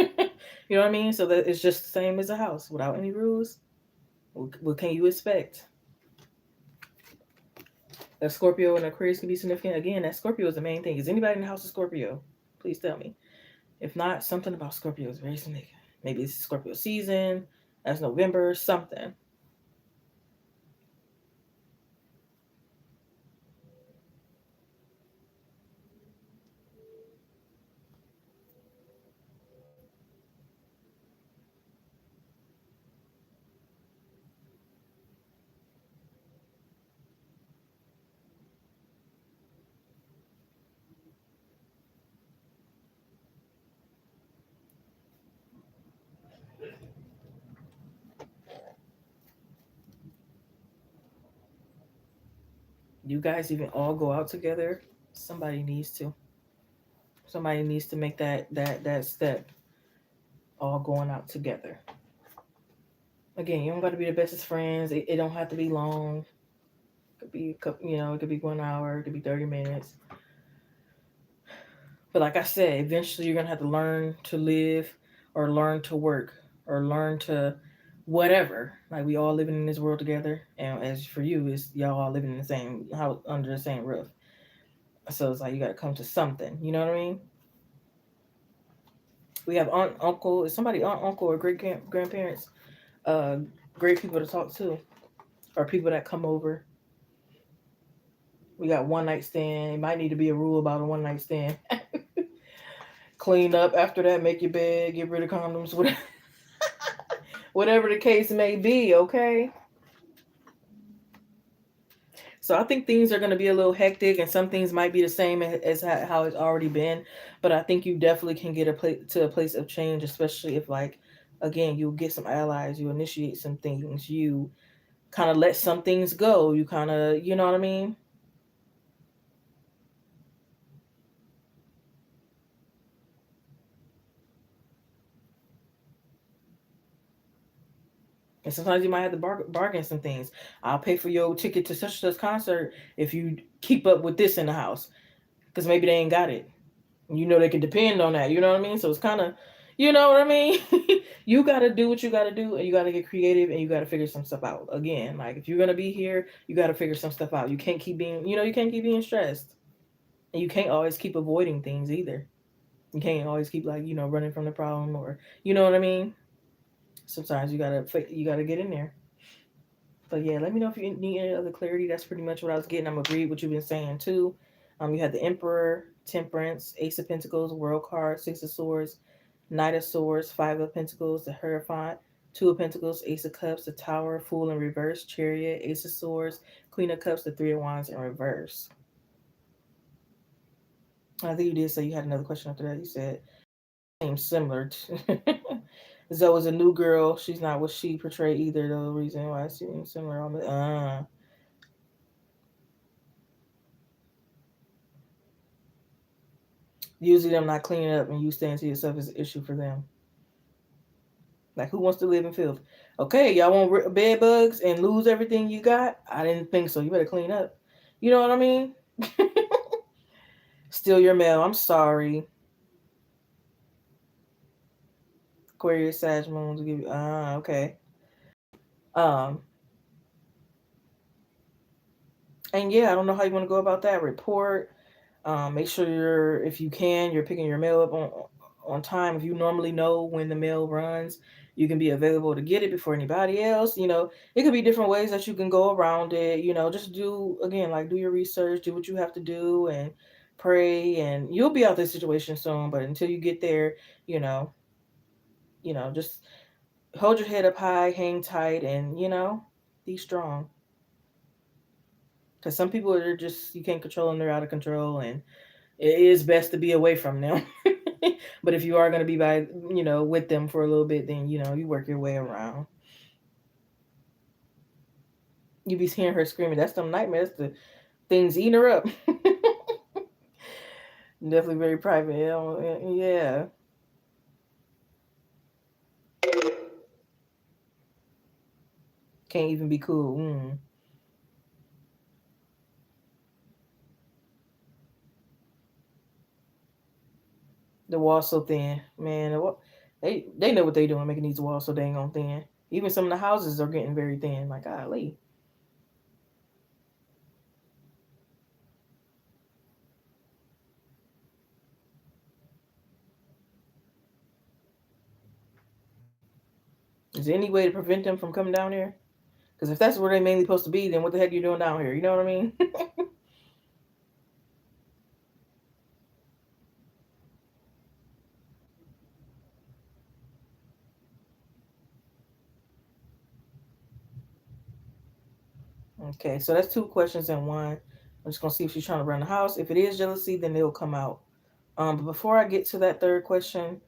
know what I mean. So that it's just the same as a house. Without any rules, what can you expect? A Scorpio and Aquarius can be significant. Again, that Scorpio is the main thing. Is anybody in the house a Scorpio? Please tell me. If not, something about Scorpio is very significant. Maybe it's Scorpio season. That's November. Something. You guys even all go out together. Somebody needs to. Somebody needs to make that step. All going out together. Again, you don't got to be the bestest friends. It don't have to be long. It could be a couple, it could be 1 hour. It could be 30 minutes. But like I said, eventually you're gonna have to learn to live, or learn to work, or learn to whatever. Like we all living in this world together, and as for you, is y'all all living in the same house under the same roof. So it's like you got to come to something. You know what I mean? We have aunt, uncle. Is somebody aunt, uncle, or great grandparents? Uh, Great people to talk to, or people that come over. We got one night stand. It might need to be a rule about a one night stand. Clean up after that. Make your bed. Get rid of condoms. Whatever, whatever the case may be. Okay. So I think things are going to be a little hectic, and some things might be the same as how it's already been. But I think you definitely can get to a place of change, especially if, like, again, you get some allies, you initiate some things, you kind of let some things go. You kind of, you know what I mean? And sometimes you might have to bargain some things. I'll pay for your ticket to such and such concert if you keep up with this in the house, because maybe they ain't got it. They can depend on that. You know what I mean? So it's kind of, you know what I mean? You got to do what you got to do, and you got to get creative, and you got to figure some stuff out. Again, like if you're going to be here, you got to figure some stuff out. You can't keep being, you can't keep being stressed. And you can't always keep avoiding things either. You can't always keep like, running from the problem, or, you know what I mean? Sometimes you got to get in there. But yeah, let me know if you need any other clarity. That's pretty much what I was getting. I'm agreed with what you've been saying too. You had the Emperor, Temperance, Ace of Pentacles, World card, Six of Swords, Knight of Swords, Five of Pentacles, the Hierophant, Two of Pentacles, Ace of Cups, the Tower, Fool in reverse, Chariot, Ace of Swords, Queen of Cups, the Three of Wands in reverse. I think you did say you had another question after that. You said seems similar to Zoe is a new girl. She's not what she portrayed either. The reason why it seems similar on the usually them not cleaning up and you staying to yourself is an issue for them. Like, who wants to live in filth? Okay, y'all want bed bugs and lose everything you got? I didn't think so. You better clean up. You know what I mean? Steal your mail. I'm sorry. Aquarius, Sag moons give you. Okay. Um, and yeah, I don't know how you want to go about that. Report. Make sure if you can, you're picking your mail up on time. If you normally know when the mail runs, you can be available to get it before anybody else. It could be different ways that you can go around it. Just do your research, do what you have to do, and pray, and you'll be out this situation soon. But until you get there, you know, just hold your head up high, hang tight, and be strong. Because some people are just, you can't control them; they're out of control, and it is best to be away from them. But if you are going to be with them for a little bit, then you work your way around. You be hearing her screaming. That's them nightmares. The things eating her up. Definitely very private. Yeah. Can't even be cool. The wall's so thin, man. They know what they doing, making these walls so dang on thin. Even some of the houses are getting very thin. Like, golly. Is there any way to prevent them from coming down here? Because if that's where they mainly supposed to be, then what the heck are you doing down here? You know what I mean? Okay, so that's two questions in one. I'm just gonna see if she's trying to run the house. If it is jealousy, then it'll come out. But before I get to that third question,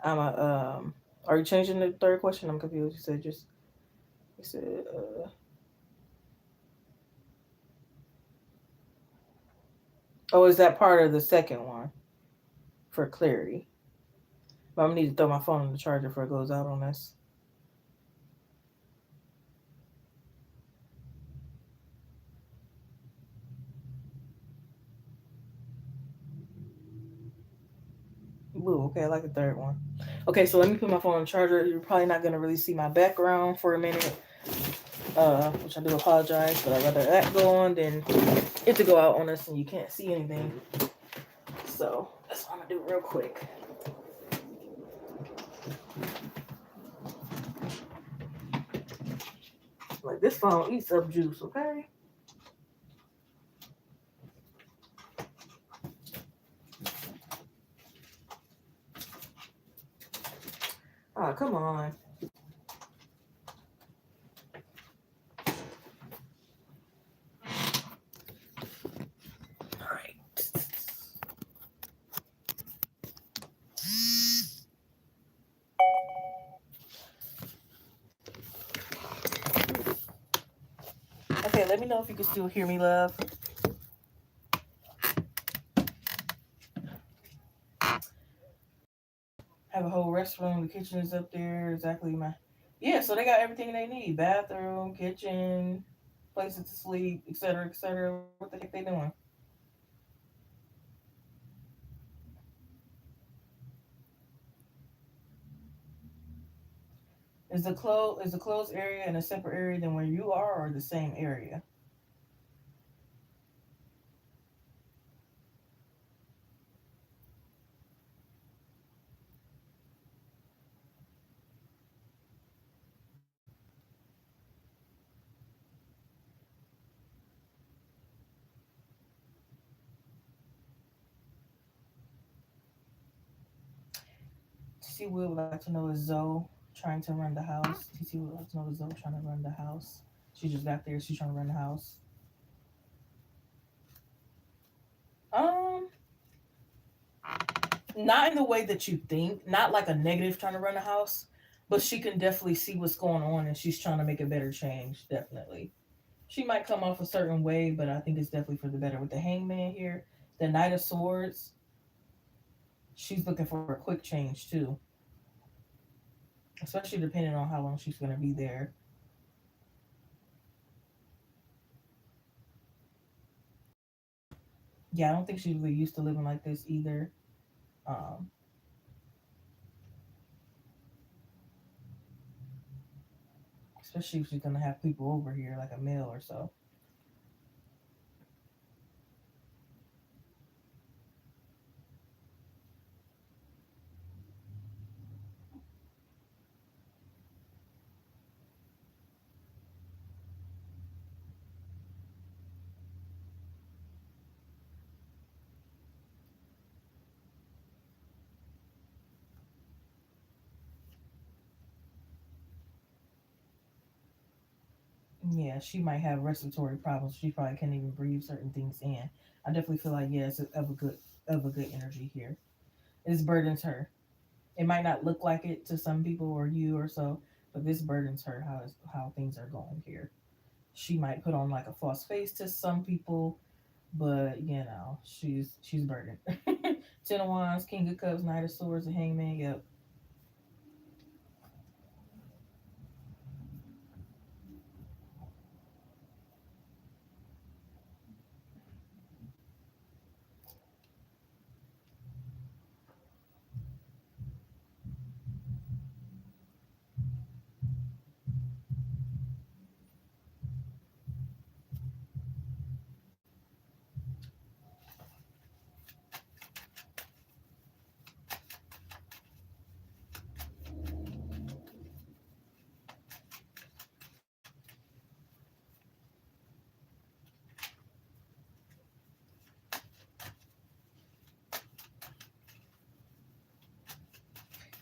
I'm a Are you changing the third question? I'm confused. You said oh, is that part of the second one for clarity? But I'm gonna need to throw my phone in the charger before it goes out on this. Ooh, okay, I like the third one. Okay, so let me put my phone on the charger. You're probably not gonna really see my background for a minute, which I do apologize, but I'd rather that go on than it to go out on us and you can't see anything. So that's what I'm gonna do real quick. Like this phone eats up juice, okay? Ah, come on. All right. Okay, let me know if you can still hear me, love. Have a whole restroom. The kitchen is up there. Exactly my. Yeah, so they got everything they need: bathroom, kitchen, places to sleep, etc., etc. What the heck they doing? Is the closed area in a separate area than where you are, or the same area? TC would like to know is Zoe trying to run the house. TC would like to know is Zoe trying to run the house. She just got there. She's trying to run the house. Um, Not in the way that you think. Not like a negative trying to run the house, but she can definitely see what's going on and she's trying to make a better change. Definitely, she might come off a certain way, but I think it's definitely for the better. With the Hangman here, the Knight of Swords, she's looking for a quick change too, especially depending on how long she's going to be there. Yeah, I don't think she's really used to living like this either. Um, Especially if she's gonna have people over here, like a male or so. Yeah, she might have respiratory problems. She probably can't even breathe certain things in. I definitely feel like yeah, it's of a good energy here. This burdens her. It might not look like it to some people or you or so, but this burdens her how things are going here. She might put on like a false face to some people, But she's burdened. Ten of Wands, King of Cups, Knight of Swords, and Hangman. Yep.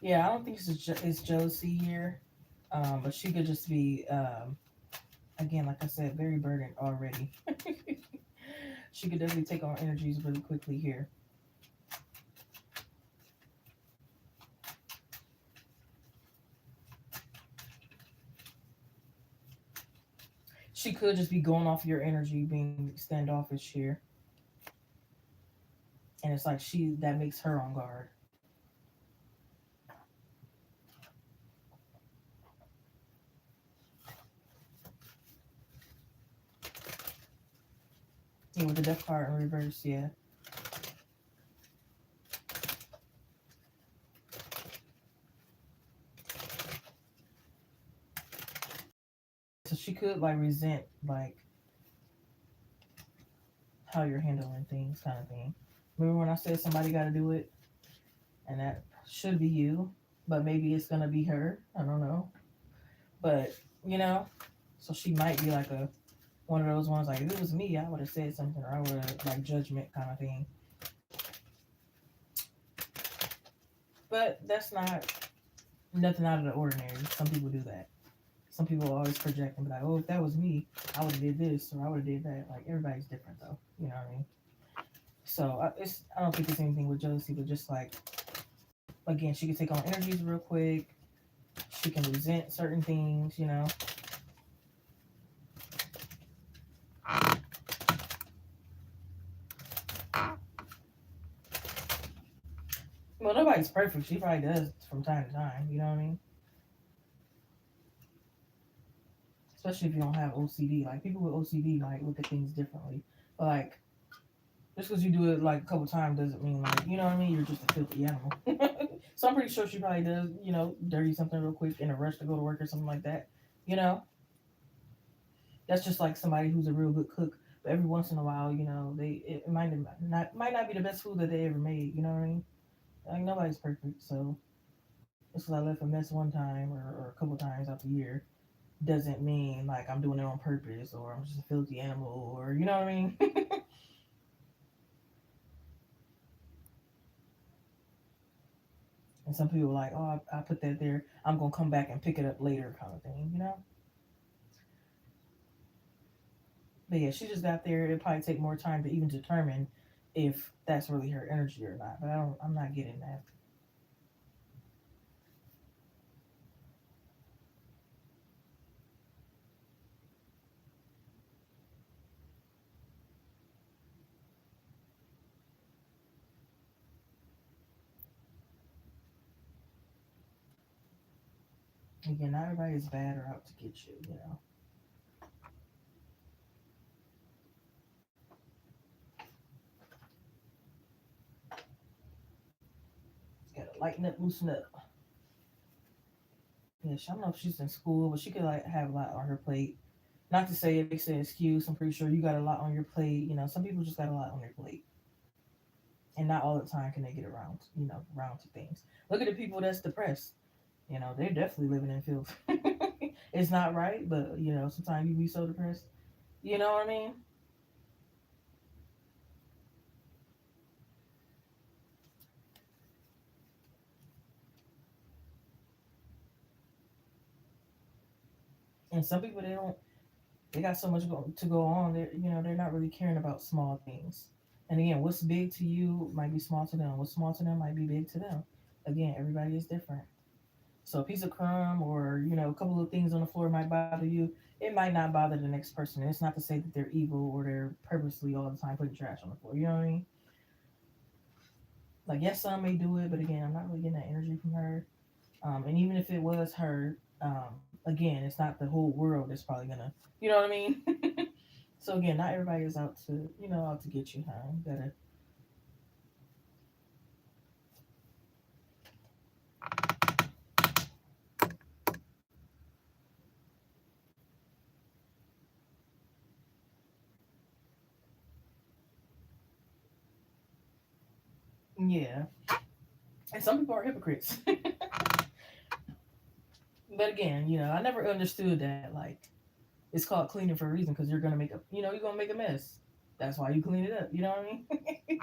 Yeah, I don't think it's jealousy here, but she could just be, again, like I said, very burdened already. She could definitely take on energies really quickly here. She could just be going off your energy, being standoffish here, and it's like she that makes her on guard. Yeah, with the death card in reverse, yeah. So she could like resent like how you're handling things, kind of thing. Remember when I said somebody got to do it, and that should be you, but maybe it's gonna be her. I don't know, but you know, so she might be like a one of those ones like if it was me, I would have said something, or I would have like judgment kind of thing. But that's not nothing out of the ordinary. Some people do that. Some people always project and be like, "Oh, if that was me, I would have did this or I would have did that." Like everybody's different, though. You know what I mean? So I don't think it's anything with jealousy, but just like again, she can take on energies real quick. She can resent certain things. You know. Well, nobody's perfect. She probably does from time to time. You know what I mean? Especially if you don't have OCD. Like people with OCD might look at things differently. But like just because you do it like a couple times doesn't mean like you know what I mean. You're just a filthy animal. So I'm pretty sure she probably does. You know, dirty something real quick in a rush to go to work or something like that. You know, that's just like somebody who's a real good cook. But every once in a while, you know, it might not be the best food that they ever made. You know what I mean? Like nobody's perfect. So just because I left a mess one time or a couple times out the year doesn't mean like I'm doing it on purpose or I'm just a filthy animal or you know what I mean. And some people are like, oh, I put that there. I'm gonna come back and pick it up later, kind of thing. You know. But yeah, she just got there. It'd probably take more time to even determine if that's really her energy or not. But I'm not getting that. Again, not everybody is bad or out to get you. You know, gotta lighten up, loosen up. Yeah, I don't know if she's in school, but she could like have a lot on her plate. Not to say it makes an excuse. I'm pretty sure you got a lot on your plate. You know, some people just got a lot on their plate, and not all the time can they get around. You know, around to things. Look at the people that's depressed. You know, they're definitely living in filth. It's not right, but you know, sometimes you be so depressed. You know what I mean? And some people they got so much to go on. They're not really caring about small things. And again, what's big to you might be small to them. What's small to them might be big to them. Again, everybody is different. So a piece of crumb or a couple of things on the floor might bother you. it might not bother the next person. It's not to say that they're evil or they're purposely all the time putting trash on the floor. You know what I mean? Like, yes, some may do it, but again, I'm not really getting that energy from her. And even if it was her, again, it's not the whole world that's probably gonna, you know what I mean? So again, not everybody is out to, out to get you, huh? You gotta, yeah. And some people are hypocrites. But again, I never understood that. Like, it's called cleaning for a reason because you're gonna you're gonna make a mess. That's why you clean it up. You know what I mean?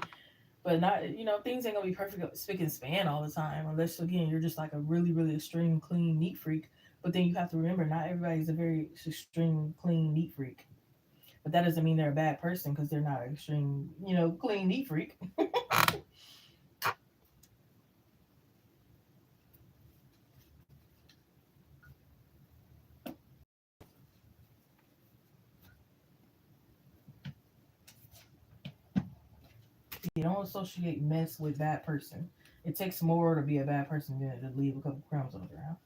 But not, things ain't gonna be perfect, spick and span all the time, unless again you're just like a really, really extreme clean neat freak. But then you have to remember, not everybody's a very extreme clean neat freak. But that doesn't mean they're a bad person because they're not an extreme, clean neat freak. You don't associate mess with bad person. It takes more to be a bad person than to leave a couple crumbs on the ground.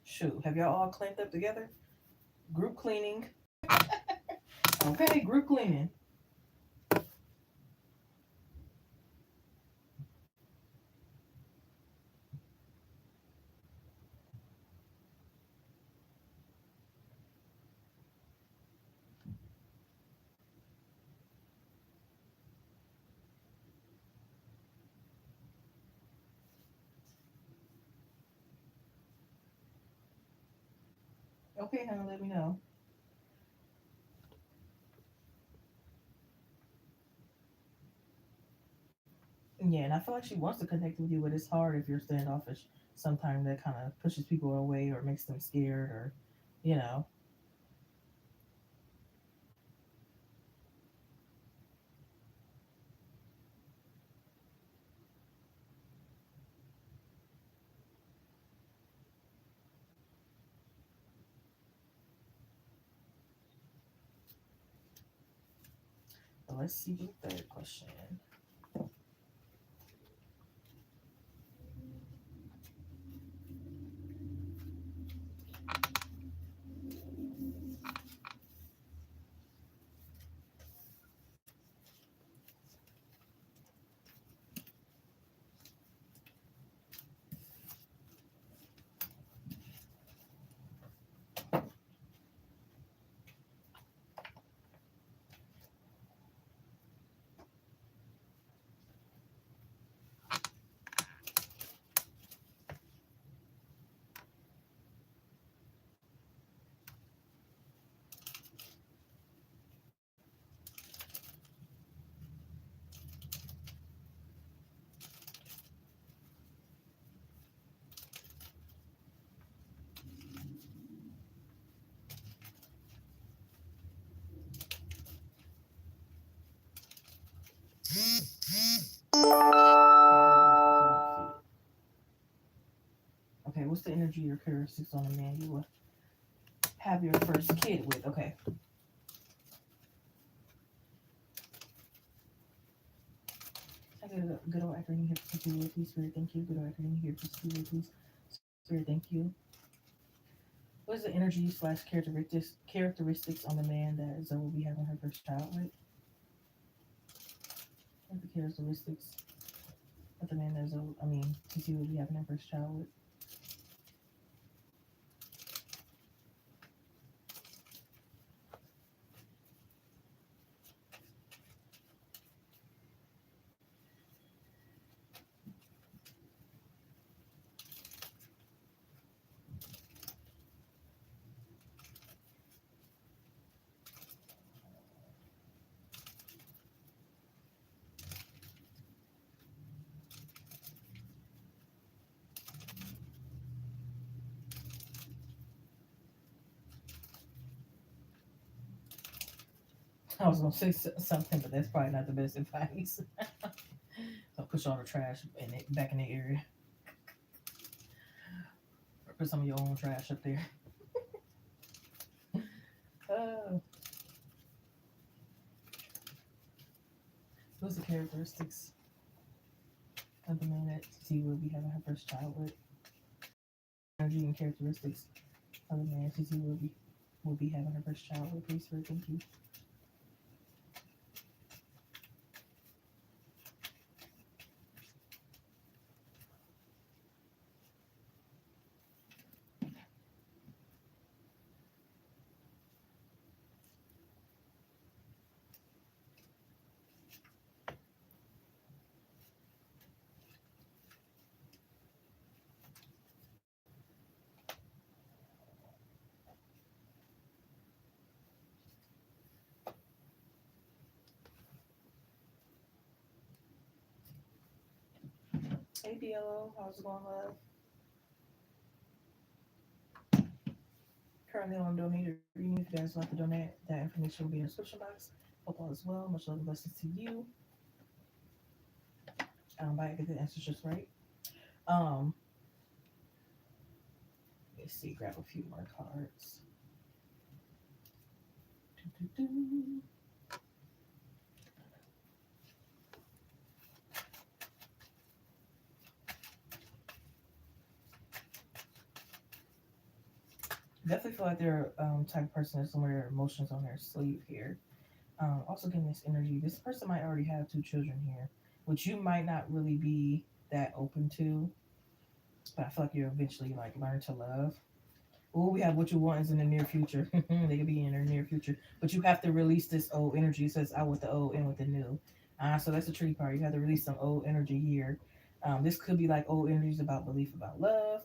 Shoot, have y'all all cleaned up together? Group cleaning. Okay, group cleaning. Okay, honey, let me know. Yeah, and I feel like she wants to connect with you, but it's hard if you're standoffish. Sometimes that kind of pushes people away or makes them scared, or, you know. But let's see the third question. Okay, what's the energy or characteristics on a man you will have your first kid with? Okay. I get a good old acronym here for people with please, Spirit, thank you. Good old acronym here for people please. Spirit, thank you. What is the energy slash characteristics on the man that Zoe will be having her first child with? What the characteristics of the man that TC will be having her first child with? I was gonna say something, but that's probably not the best advice. So push all the trash back in the area, or put some of your own trash up there. Uh, what's the characteristics of the man that T will be having her first child with? Energy and characteristics of the man T will be having her first child with. Please, sir, thank you. Hey, DLO, how's it going, love? Currently on donate reading. If you guys would like to donate, that information will be in the description box. Hope all is well. Much love and blessings to you. But I get the answers just right. Um, let's see, grab a few more cards. Doo-doo-doo. Definitely feel like they're type of person that's somewhere their emotions on their sleeve here. Also getting this energy. This person might already have two children here, which you might not really be that open to, but I feel like you eventually like learn to love. Oh, we have what you want is in the near future. They could be in their near future, but you have to release this old energy. It says out with the old, in with the new. So that's the tricky part. You have to release some old energy here. This could be like old energies about belief about love,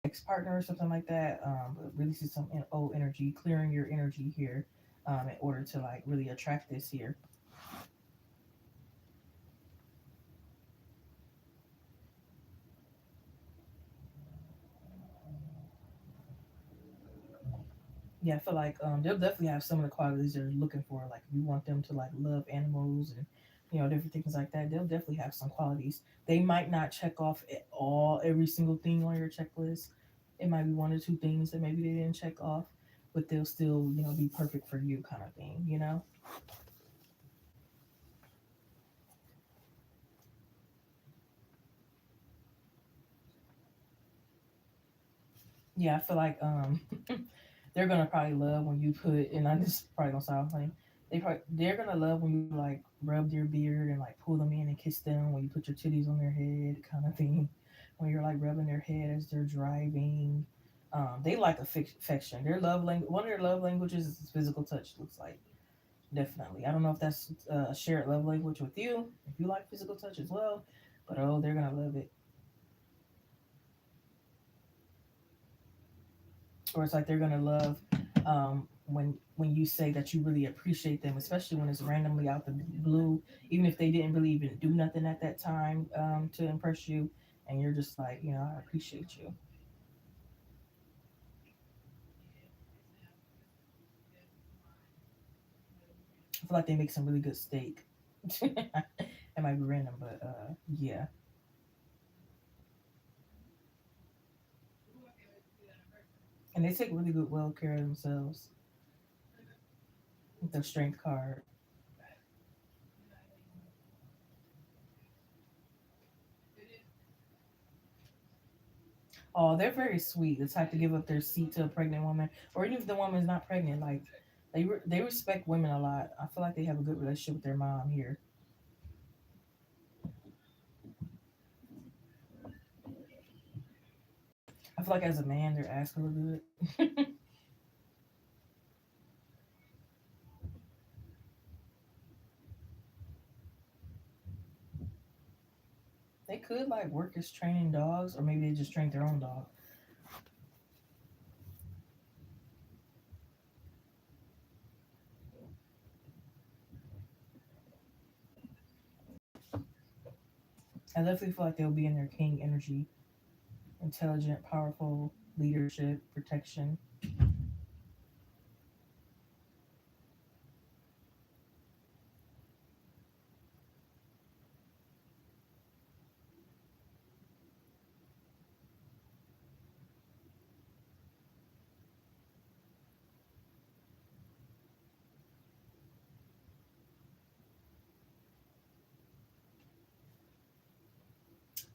ex partner or something like that. But releasing some old energy, clearing your energy here, in order to like really attract this here. Yeah, I feel like they'll definitely have some of the qualities they're looking for. Like if you want them to like love animals and different things like that, they'll definitely have some qualities. They might not check off every single thing on your checklist. It might be one or two things that maybe they didn't check off, but they'll still be perfect for you, kind of thing. Yeah, I feel like they're gonna probably love when you put, and I this probably gonna sound funny. They're gonna love when you like rub their beard and like pull them in and kiss them when you put your titties on their head, kind of thing. When you're like rubbing their head as they're driving, they like affection. Their love language, one of their love languages is physical touch. Looks like definitely. I don't know if that's a shared love language with you. If you like physical touch as well, but oh, they're gonna love it. Or it's like they're gonna love when you say that you really appreciate them, especially when it's randomly out the blue, even if they didn't really even do nothing at that time to impress you, and you're just like, I appreciate you. I feel like they make some really good steak. It might be random, but yeah, and they take really good well care of themselves. With their strength card. Oh, they're very sweet. The type to give up their seat to a pregnant woman, or even if the woman is not pregnant. Like they respect women a lot. I feel like they have a good relationship with their mom here. I feel like as a man, they're asking real good. They could like work as training dogs, or maybe they just train their own dog. I definitely feel like they'll be in their king energy, intelligent, powerful, leadership, protection.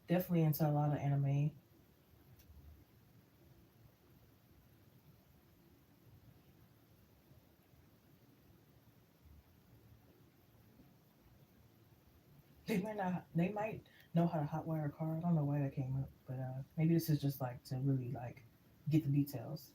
Definitely into a lot of anime. They might know how to hotwire a car. I don't know why that came up, but maybe this is just like to really like get the details.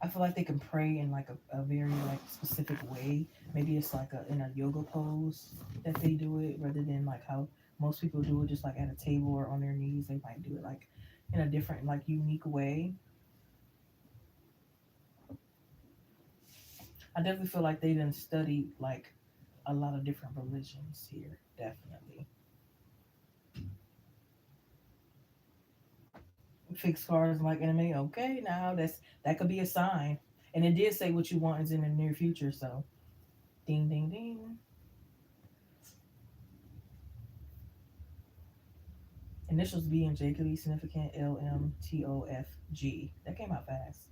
I feel like they can pray in like a very like specific way. Maybe it's like in a yoga pose that they do it rather than like how most people do it, just like at a table or on their knees. They might do it like in a different, like unique way. I definitely feel like they didn't study like a lot of different religions here. Definitely. Fix cars like anime. Okay, now that could be a sign. And it did say what you want is in the near future. So ding ding ding. Initials B and J could be significant. LMTOFG. That came out fast.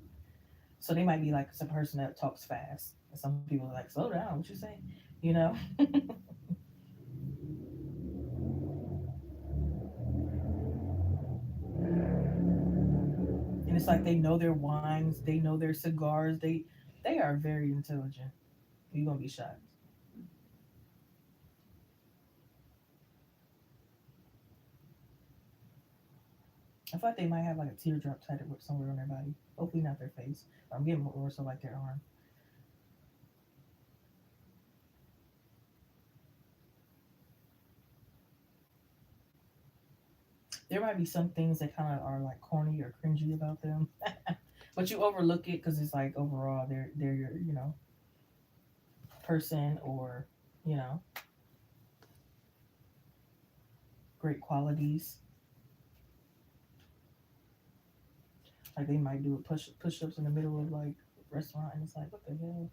So they might be like some person that talks fast. And some people are like, slow down, what you say? You know? And it's like they know their wines, they know their cigars. They are very intelligent. You're gonna be shocked. I feel like they might have like a teardrop tattooed somewhere on their body. Hopefully not their face. I'm getting more so like their arm. There might be some things that kind of are like corny or cringy about them, but you overlook it because it's like overall they're your person or you know great qualities. Like they might do push ups in the middle of like restaurant, and it's like what the hell.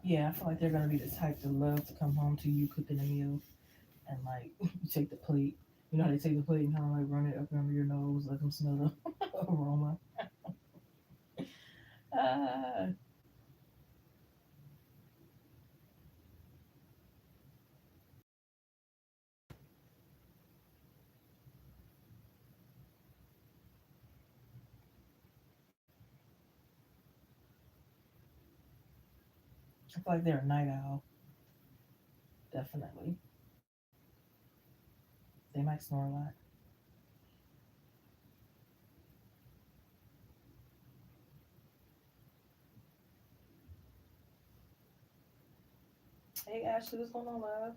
Yeah, I feel like they're gonna be the type to love to come home to you cooking a meal and like you take the plate. You know how they take the plate and kind of like run it up under your nose, let them smell the aroma. Uh, I feel like they're a night owl, definitely. They might snore a lot. Hey Ashley, what's going on, love?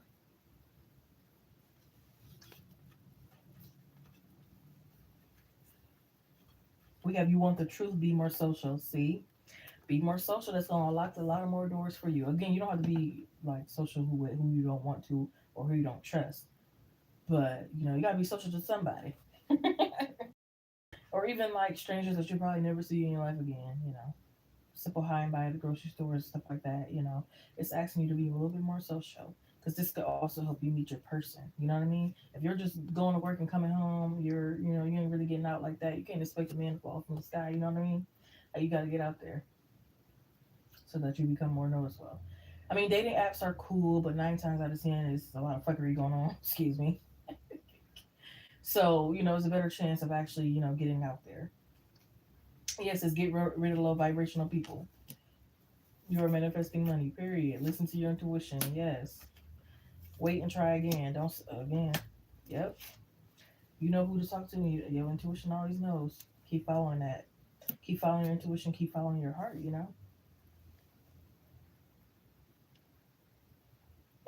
We have you want the truth, be more social. See, be more social. That's gonna unlock a lot of more doors for you. Again, you don't have to be like social who you don't want to or who you don't trust, but you gotta be social to somebody, or even like strangers that you probably never see in your life again. Simple hi and bye at the grocery store and stuff like that. It's asking you to be a little bit more social because this could also help you meet your person. You know what I mean? If you're just going to work and coming home, you ain't really getting out like that. You can't expect a man to fall from the sky. You know what I mean? You got to get out there so that you become more noticeable. I mean, dating apps are cool, but 9 times out of 10, is a lot of fuckery going on. Excuse me. So, it's a better chance of actually, getting out there. Yes, it's get rid of low vibrational people. You are manifesting money, period. Listen to your intuition. Yes. Wait and try again. Don't, again. Yep. You know who to talk to. Your intuition always knows. Keep following that. Keep following your intuition. Keep following your heart.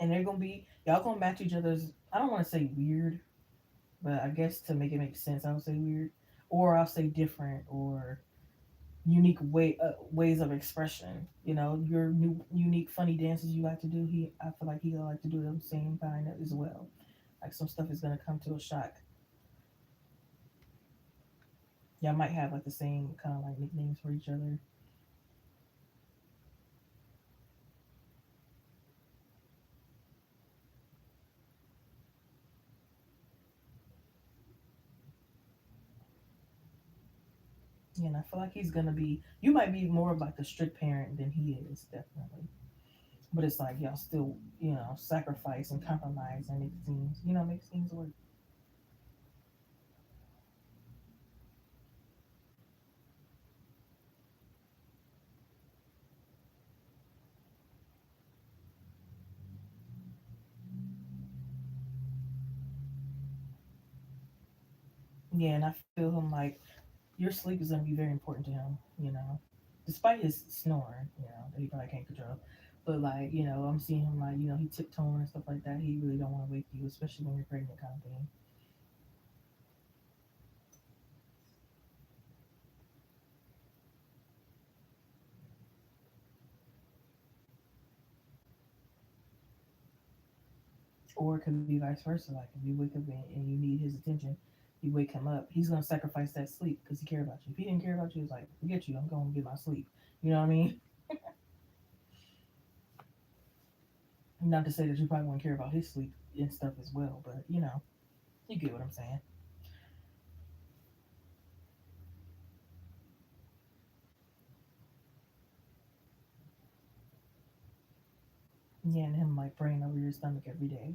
And they're going to be, y'all going to match each other's, I don't want to say weird, but I guess to make it make sense, I'll say weird. Or I'll say different or unique ways of expression. You know, your new unique funny dances you like to do. I feel like he'll like to do the same kind as well. Like some stuff is gonna come to a shock. Y'all might have like the same kind of like nicknames for each other. Yeah, and I feel like he's gonna be. You might be more of like the strict parent than he is, definitely. But it's like y'all still, sacrifice and compromise and make things work. Yeah, and I feel him like your sleep is gonna be very important to him. Despite his snoring, that he probably can't control. But like, I'm seeing him like, he tiptoeing and stuff like that. He really don't want to wake you, especially when you're pregnant, kind of thing. Or it could be vice versa. Like if you wake up and you need his attention, you wake him up. He's gonna sacrifice that sleep because he care about you. If he didn't care about you, it's like forget you. I'm going to get my sleep. You know what I mean? Not to say that you probably won't care about his sleep and stuff as well, but you get what I'm saying. Yeah, and him like praying over your stomach every day.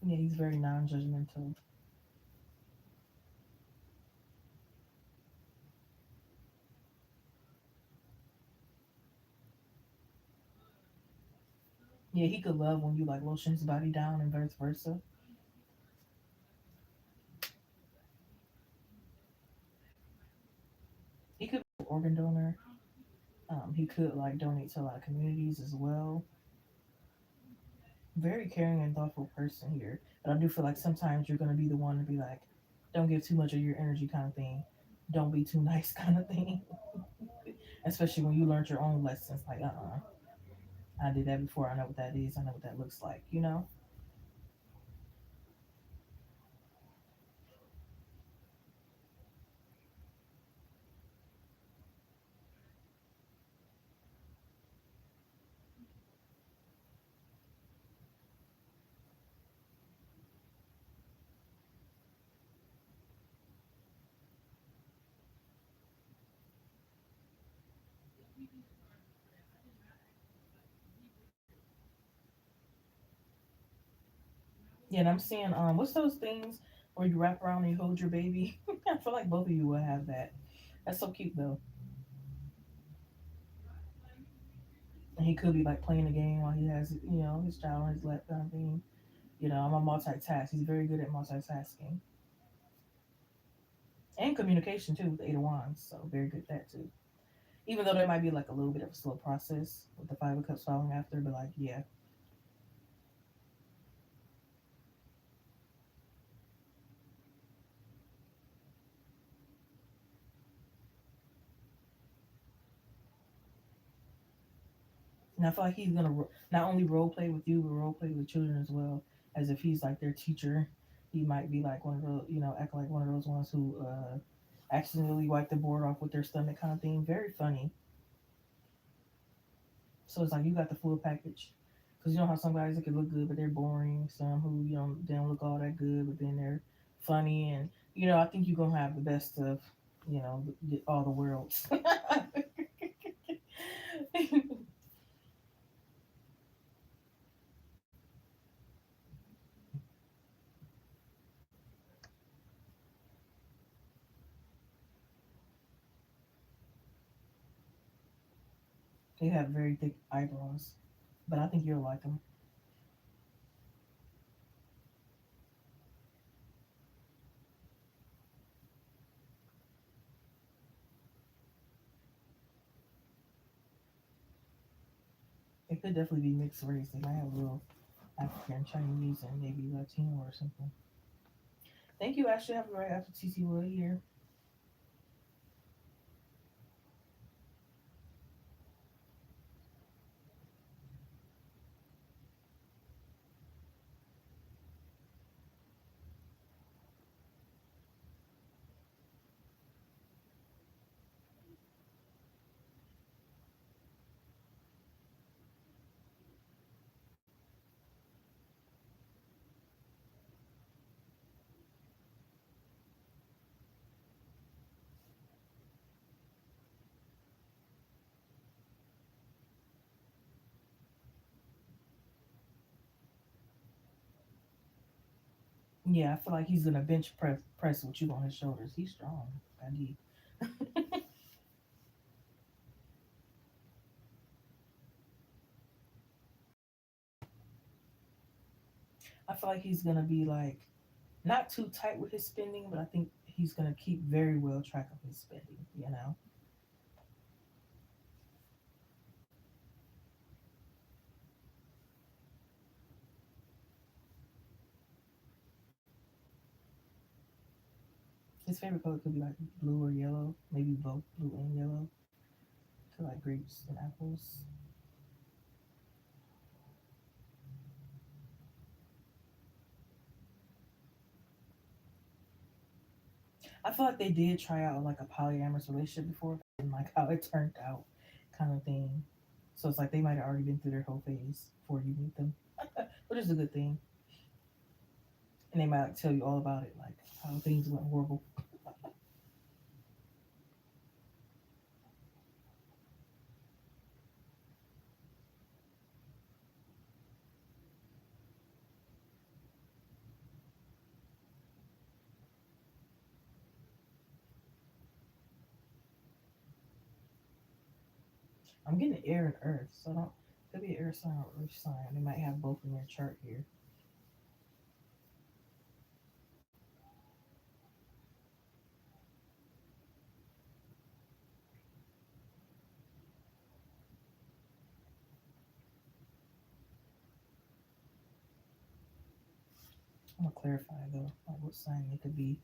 Yeah, he's very non-judgmental. Yeah, he could love when you like lotion his body down and vice versa. He could be an organ donor. He could like donate to a lot of communities as well. Very caring and thoughtful person here. But I do feel like sometimes you're gonna be the one to be like, don't give too much of your energy kind of thing. Don't be too nice kind of thing. Especially when you learned your own lessons. Like, I did that before. I know what that is. I know what that looks like. Yeah, and I'm seeing what's those things where you wrap around and you hold your baby? I feel like both of you will have that. That's so cute though. And he could be like playing a game while he has his child on his lap kind of thing. I'm a multitask. He's very good at multitasking and communication too with the Eight of Wands. So very good at that too. Even though there might be like a little bit of a slow process with the Five of Cups following after, but like yeah. And I feel like he's gonna not only role play with you, but role play with children as well, as if he's like their teacher. He might be like one of those, act like one of those ones who accidentally wipe the board off with their stomach kind of thing. Very funny. So it's like you got the full package. Because you know how some guys that can look good, but they're boring. Some who they don't look all that good, but then they're funny. And I think you're gonna have the best of all the worlds. They have very thick eyebrows, but I think you'll like them. could definitely be mixed race. They might have a little African, Chinese, and maybe Latino or something. Thank you, Ashley. Have a right after TC Wood here. Yeah, I feel like he's gonna bench press with you on his shoulders. He's strong. I need. I feel like he's gonna be like not too tight with his spending, but I think he's gonna keep very well track of his spending. You know. His favorite color could be like blue or yellow, maybe both blue and yellow. To like grapes and apples. I feel like they did try out like a polyamorous relationship before and like how it turned out kind of thing. So it's like they might have already been through their whole phase before you meet them. But it's a good thing. And they might like tell you all about it, like how things went horrible. I'm getting air and earth, so I don't could be an air sign or earth sign. They might have both in their chart here. I'm gonna clarify though, like what sign they could be.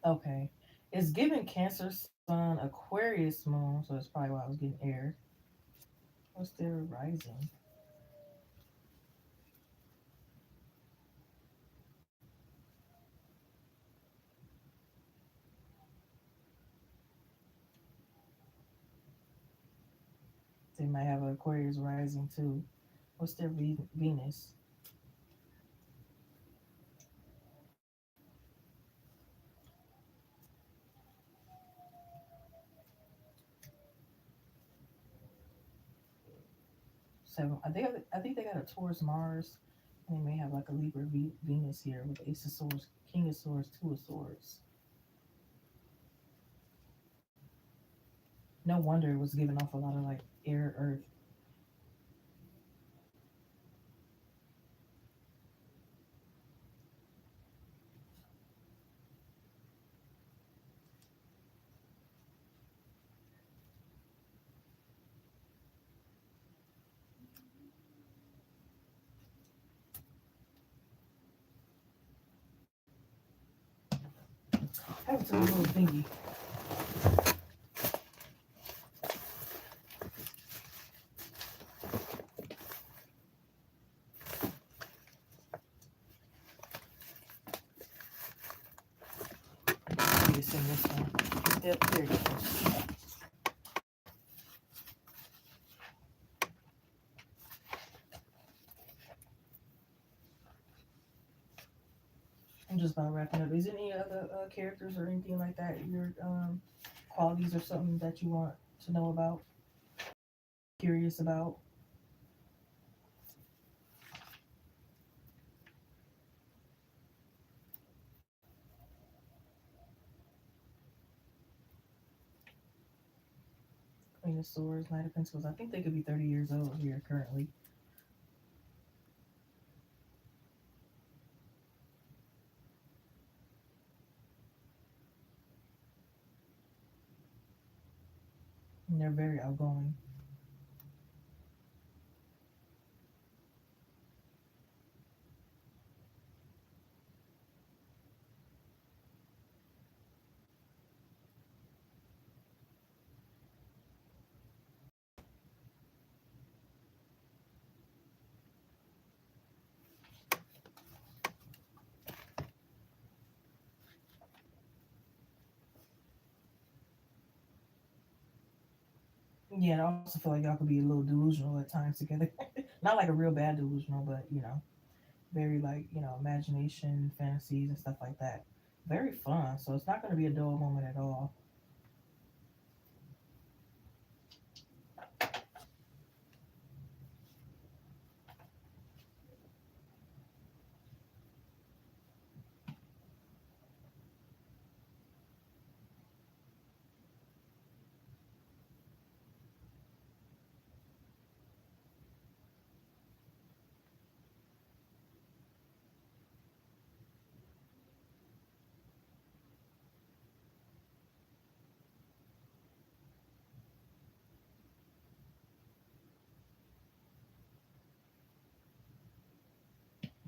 Okay. It's giving Cancer Sun, Aquarius Moon, so that's probably why I was getting air. What's their rising? They might have an Aquarius rising too. What's their Venus? Seven. I think they got a Taurus Mars, and they may have like a Libra Venus here with Ace of Swords, King of Swords, Two of Swords. No wonder it was giving off a lot of like air, earth. Have to a little thingy. You send this one. Yep, there you go. I'm just about wrapping up. Is there any other characters or anything like that, your qualities or something that you want to know about, curious about? Queen of Swords, Knight of Pentacles. I think they could be 30 years old here currently. And they're very outgoing. Yeah, and I also feel like y'all could be a little delusional at times together. Not like a real bad delusional, but very like, imagination, fantasies, and stuff like that. Very fun. So it's not going to be a dull moment at all.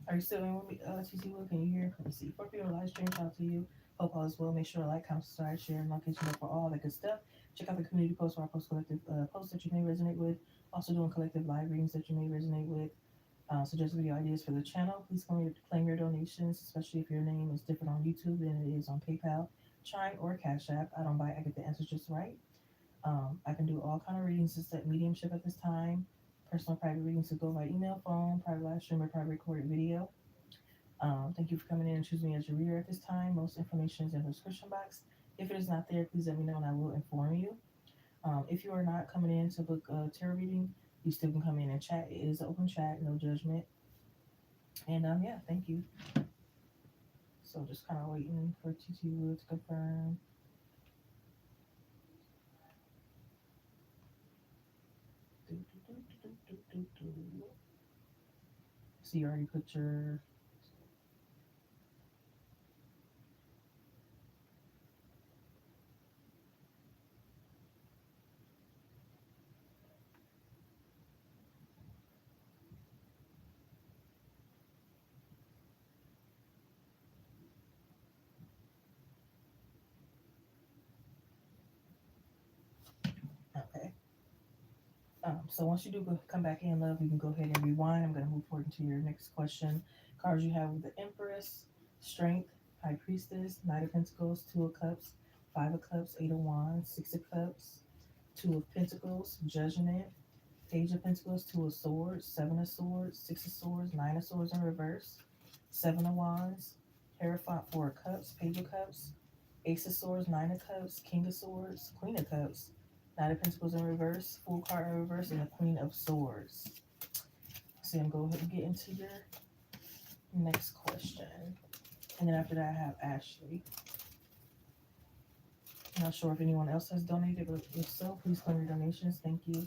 Are you still in with me, TC Will? Can you hear? Let me see. For people live stream, shout out to you. Hope all is well. Make sure to like, comment, subscribe, share, and location for all that good stuff. Check out the community post where I post collective posts that you may resonate with. Also doing collective live readings that you may resonate with. Suggest video ideas for the channel. Please claim your donations, especially if your name is different on YouTube than it is on PayPal, Chime, or Cash App. I don't bite. I get the answers just right. I can do all kind of readings at mediumship at this time. Personal private readings to go by email, phone, private live stream, or private recorded video. Thank you for coming in and choosing me as your reader at this time. Most information is in the description box. If it is not there, please let me know and I will inform you. If you are not coming in to book a tarot reading, you still can come in and chat. It is an open chat, no judgment. And yeah, thank you. So just kind of waiting for TT Wood to confirm. So you already put your okay. So once you do come back in, love, we can go ahead and rewind. I'm going to move forward into your next question. Cards you have with the Empress, Strength, High Priestess, Knight of Pentacles, Two of Cups, Five of Cups, Eight of Wands, Six of Cups, Two of Pentacles, Judgment, Page of Pentacles, Two of Swords, Seven of Swords, Six of Swords, Nine of Swords in reverse, Seven of Wands, Hierophant, Four of Cups, Page of Cups, Ace of Swords, Nine of Cups, King of Swords, Queen of Cups, Knight of Pentacles in reverse, Full card in reverse, and the Queen of Swords. So I'm going to go ahead and get into your next question. And then after that, I have Ashley. I'm not sure if anyone else has donated, but if so, please claim your donations. Thank you.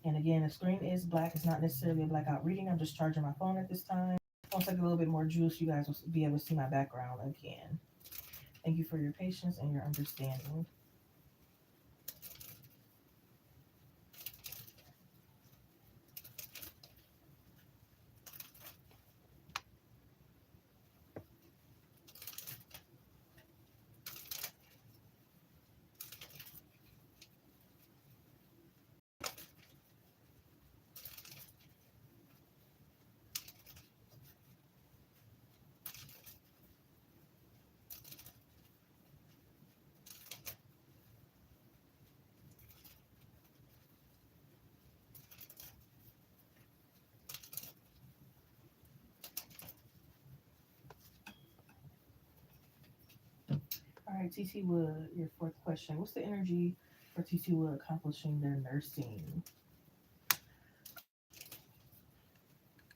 And again, the screen is black. It's not necessarily a blackout reading. I'm just charging my phone at this time. Once I get a little bit more juice, you guys will be able to see my background again. Thank you for your patience and your understanding. All right, TT Wood, your fourth question. What's the energy for TT Wood accomplishing their nursing?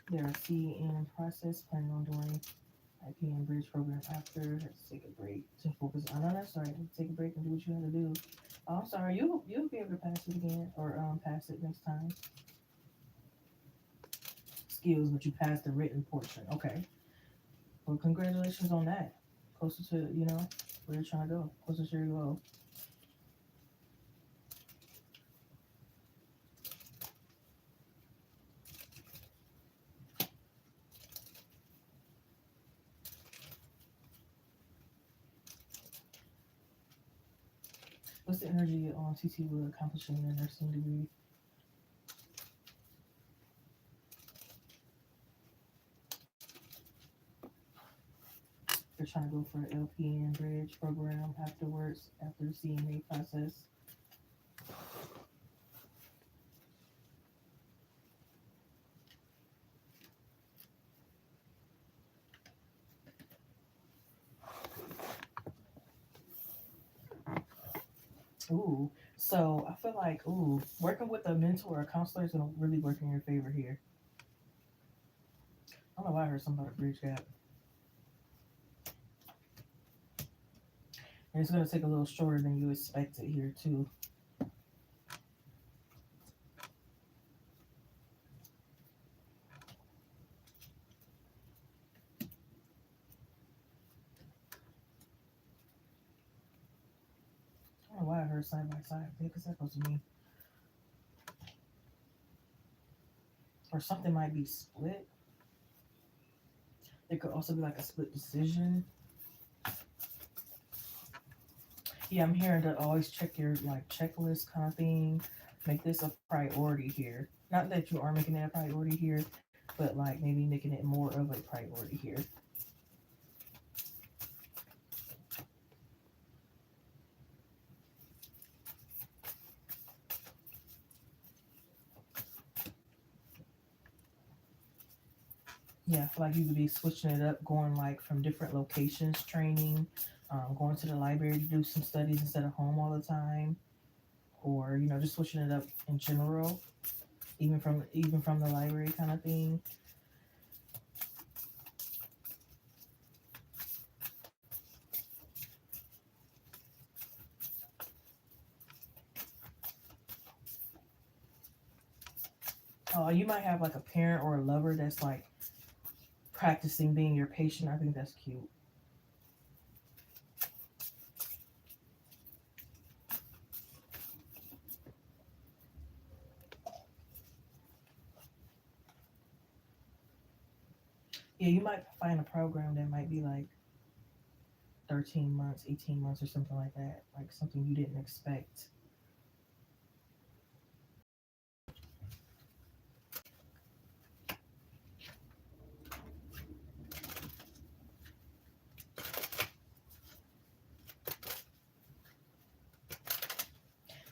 They're a CEN process, planning on doing IP and bridge program after. Have to take a break to focus on. No, that's all right. Take a break and do what you have to do. Oh, I'm sorry. You'll be able to pass it again or pass it next time. Skills, but you passed the written portion. Okay. Well, congratulations on that. Closer to where you're trying to go. Closer to your goal. What's the energy on TT with accomplishing their nursing degree? They're trying to go for an LPN bridge program afterwards, after the CMA process. Ooh, so I feel like working with a mentor or a counselor is gonna really work in your favor here. I don't know why I heard something about a bridge gap, and it's gonna take a little shorter than you expected here too. I don't know why I heard side by side. Because that supposed to mean, or something might be split. It could also be like a split decision. Yeah, I'm hearing to always check your like checklist kind of thing. Make this a priority here. Not that you are making it a priority here, but like maybe making it more of a priority here. Yeah, I feel like you could be switching it up, going like from different locations, training, going to the library to do some studies instead of home all the time, or just switching it up in general, even from the library kind of thing. You might have like a parent or a lover that's like practicing being your patient. I think that's cute. Yeah, you might find a program that might be like 13 months, 18 months, or something like that, like something you didn't expect.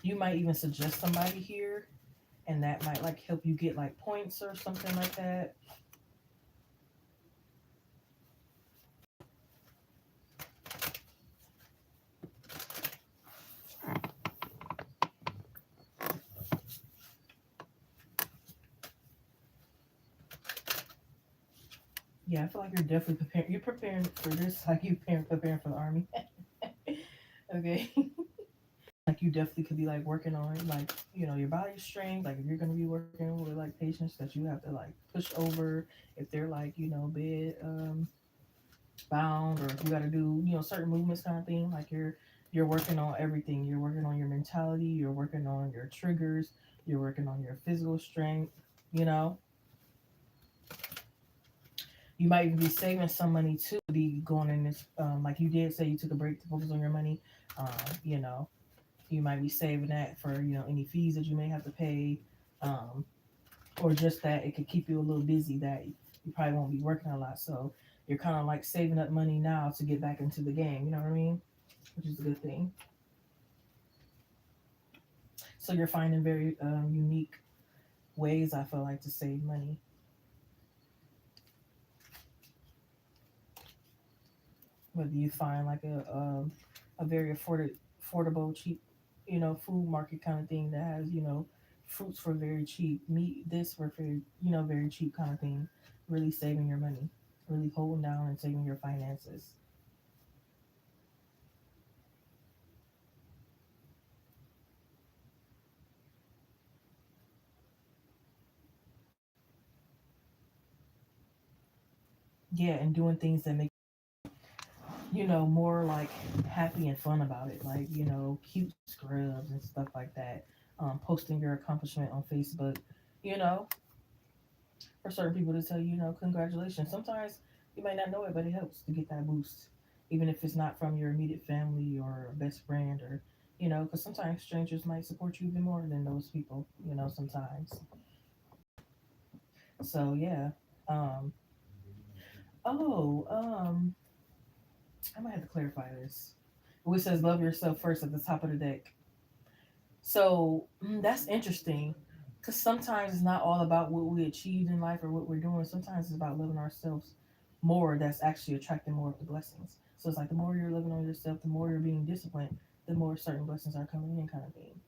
You might even suggest somebody here, and that might like help you get like points or something like that. Yeah, I feel like you're definitely preparing. You're preparing for this, like you preparing for the army. Okay. Like you definitely could be like working on like your body strength, like if you're going to be working with like patients that you have to like push over, if they're like bed bound, or if you got to do certain movements kind of thing, like you're working on everything. You're working on your mentality, you're working on your triggers, you're working on your physical strength. you know you might even be saving some money too, be going in this like you did say you took a break to focus on your money. um, you know you might be saving that for any fees that you may have to pay, um, or just that it could keep you a little busy, that you probably won't be working a lot, so you're kind of like saving up money now to get back into the game, you know what I mean, which is a good thing. So you're finding very unique ways, I feel like, to save money. Whether you find like a a very affordable, cheap, food market kind of thing that has, fruits for very cheap, meat this for very, very cheap kind of thing. Really saving your money, really holding down and saving your finances. Yeah, and doing things that make more like happy and fun about it, like cute scrubs and stuff like that. Posting your accomplishment on Facebook, you know, for certain people to tell you, congratulations. Sometimes you might not know it, but it helps to get that boost, even if it's not from your immediate family or best friend or, because sometimes strangers might support you even more than those people, sometimes. So yeah. Um, oh, I might have to clarify this. Which says love yourself first at the top of the deck. So that's interesting because sometimes it's not all about what we achieved in life or what we're doing. Sometimes it's about loving ourselves more that's actually attracting more of the blessings. So it's like the more you're loving on yourself, the more you're being disciplined, the more certain blessings are coming in, kind of thing.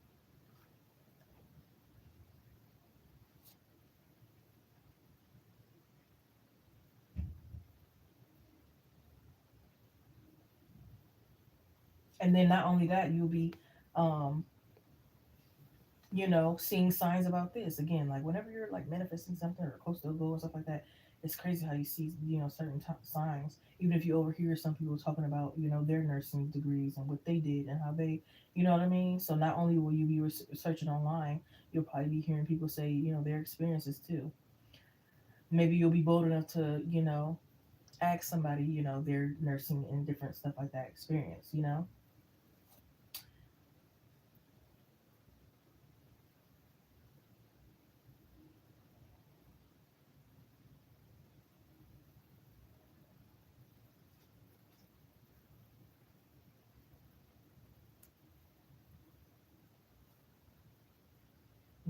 And then not only that, you'll be um, seeing signs about this again. Like whenever you're like manifesting something or close to a goal and stuff like that, it's crazy how you see, certain signs. Even if you overhear some people talking about, their nursing degrees and what they did and how they, you know what I mean? So not only will you be researching online, you'll probably be hearing people say, their experiences too. Maybe you'll be bold enough to, ask somebody, their nursing and different stuff like that experience.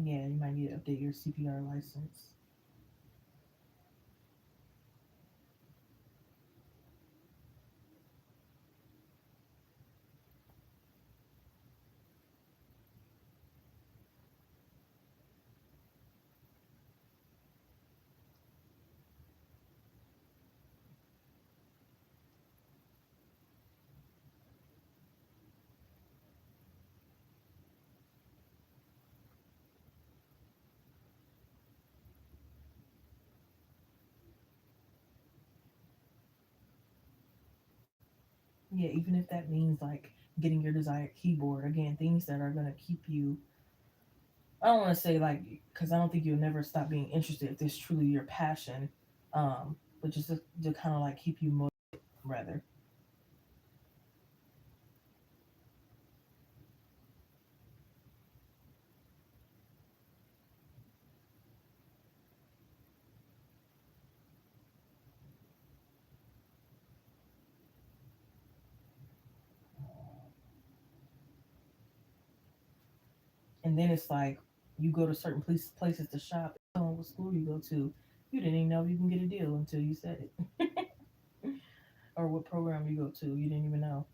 Yeah, you might need to update your CPR license. Yeah, even if that means like getting your desired keyboard, again, things that are going to keep you, I don't want to say like, because I don't think you'll never stop being interested if this truly your passion, but just to kind of like keep you motivated, rather. And then it's like you go to certain places to shop, tell them what school you go to. You didn't even know you can get a deal until you said it. Or what program you go to. You didn't even know.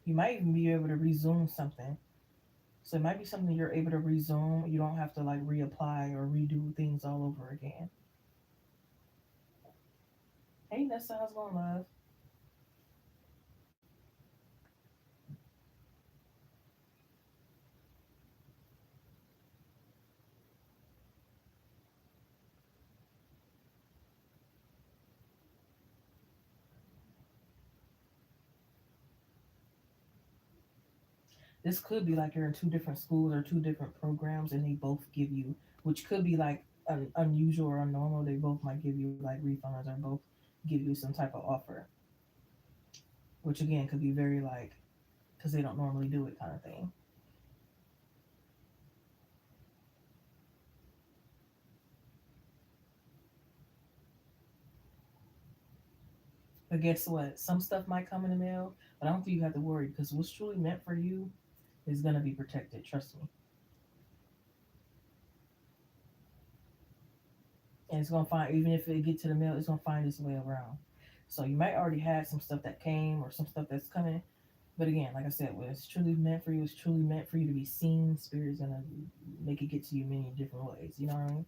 You might even be able to resume something. So it might be something you're able to resume. You don't have to like reapply or redo things all over again. Hey, Nessa, how's it going, love? This could be like you're in two different schools or two different programs, and they both give you, which could be like unusual or unnormal. They both might give you like refunds or both give you some type of offer, which again could be very like because they don't normally do it kind of thing. But guess what? Some stuff might come in the mail, but I don't think you have to worry because what's truly meant for you is gonna be protected. Trust me. And it's gonna find, even if it get to the mail, it's gonna find its way around. So you might already have some stuff that came or some stuff that's coming. But again, like I said, when it's truly meant for you, it's truly meant for you to be seen. Spirit's gonna make it get to you many different ways. You know what I mean?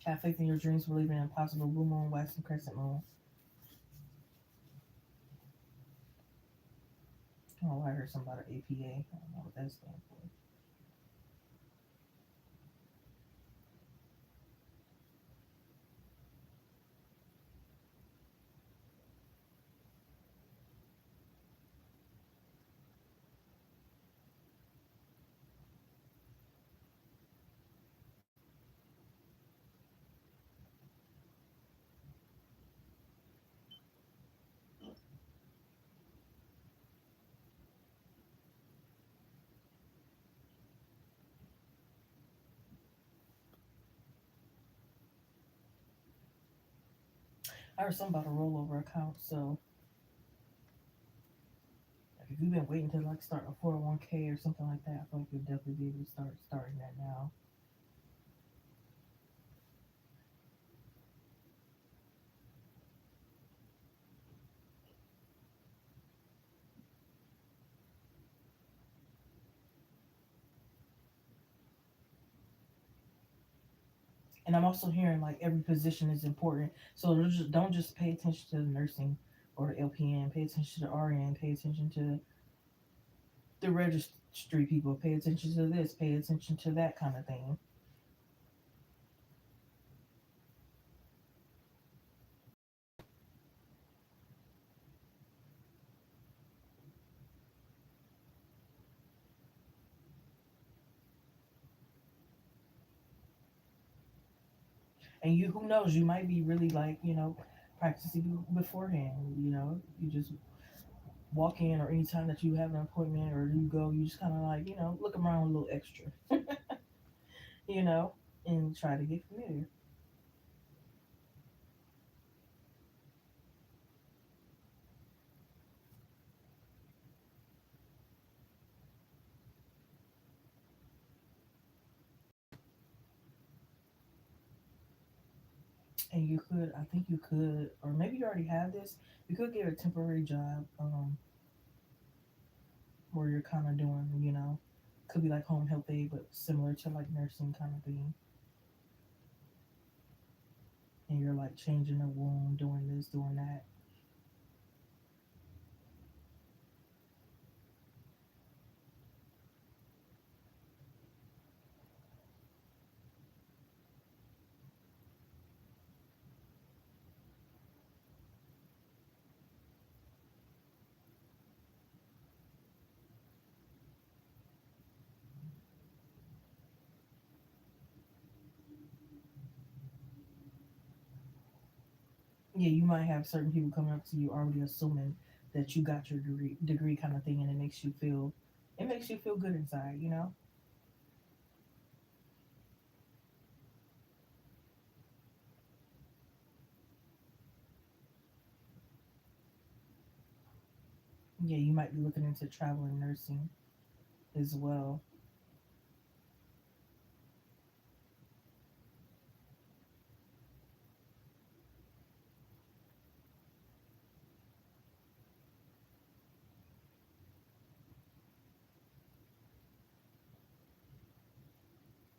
Have faith in your dreams, believe in impossible. Blue moon, waxing crescent moon. Oh, I heard something about an APA. I don't know what that stands for. I heard something about a rollover account. So like if you've been waiting to like start a 401k or something like that, I feel like you'll definitely be able to start starting that now. And I'm also hearing like every position is important. So don't just pay attention to the nursing or the LPN. Pay attention to the RN. Pay attention to the registry people. Pay attention to this. Pay attention to that kind of thing. And you, who knows, you might be really like practicing beforehand. You just walk in, or anytime that you have an appointment or you go, you just kind of like look around a little extra, you know, and try to get familiar. And you could, I think you could, or maybe you already have this. You could get a temporary job, where you're kind of doing, could be like home health aid, but similar to like nursing kind of thing. And you're like changing a wound, doing this, doing that. Yeah, you might have certain people coming up to you already assuming that you got your degree kind of thing, and it makes you feel good inside, you know. Yeah, you might be looking into traveling nursing as well.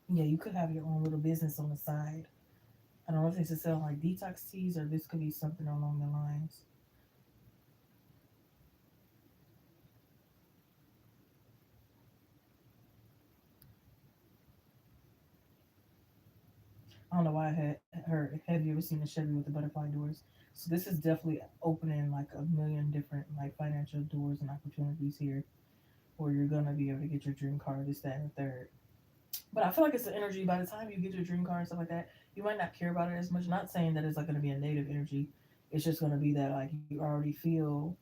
Yeah, you could have your own little business on the side. I don't know if it's to sell like detox teas or this could be something along the lines. I don't know why I had heard. Have you ever seen the Chevy with the butterfly doors? So this is definitely opening like a million different like financial doors and opportunities here, where you're gonna be able to get your dream car, this, that, and the third. But I feel like it's the energy. By the time you get your dream car and stuff like that, you might not care about it as much. Not saying that it's like going to be a negative energy. It's just going to be that like you already feel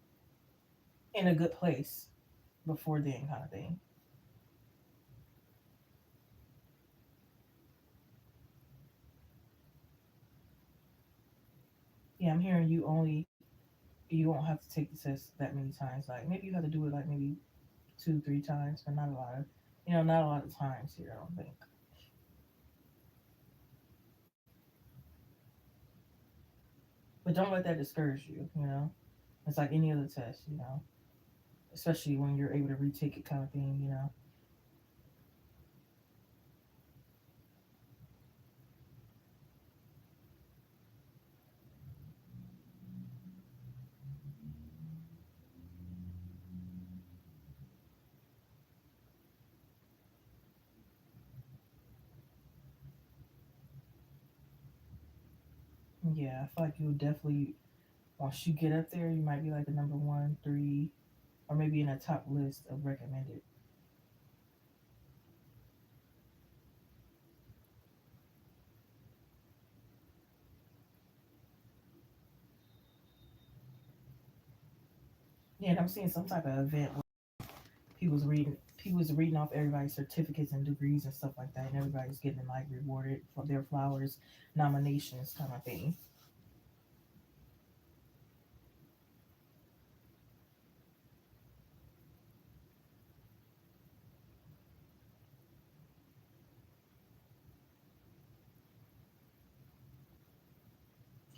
in a good place before then, kind of thing. Yeah, I'm hearing you won't have to take the test that many times. Like maybe you have to do it like maybe 2, 3 times, but not a lot of, not a lot of times here. I don't think. But don't let that discourage you. It's like any other test. Especially when you're able to retake it, kind of thing. Yeah, I feel like you'll definitely once you get up there, you might be like the number one, three, or maybe in a top list of recommended. Yeah, and I'm seeing some type of event where people was reading off everybody's certificates and degrees and stuff like that, and everybody's getting like rewarded for their flowers, nominations, kind of thing.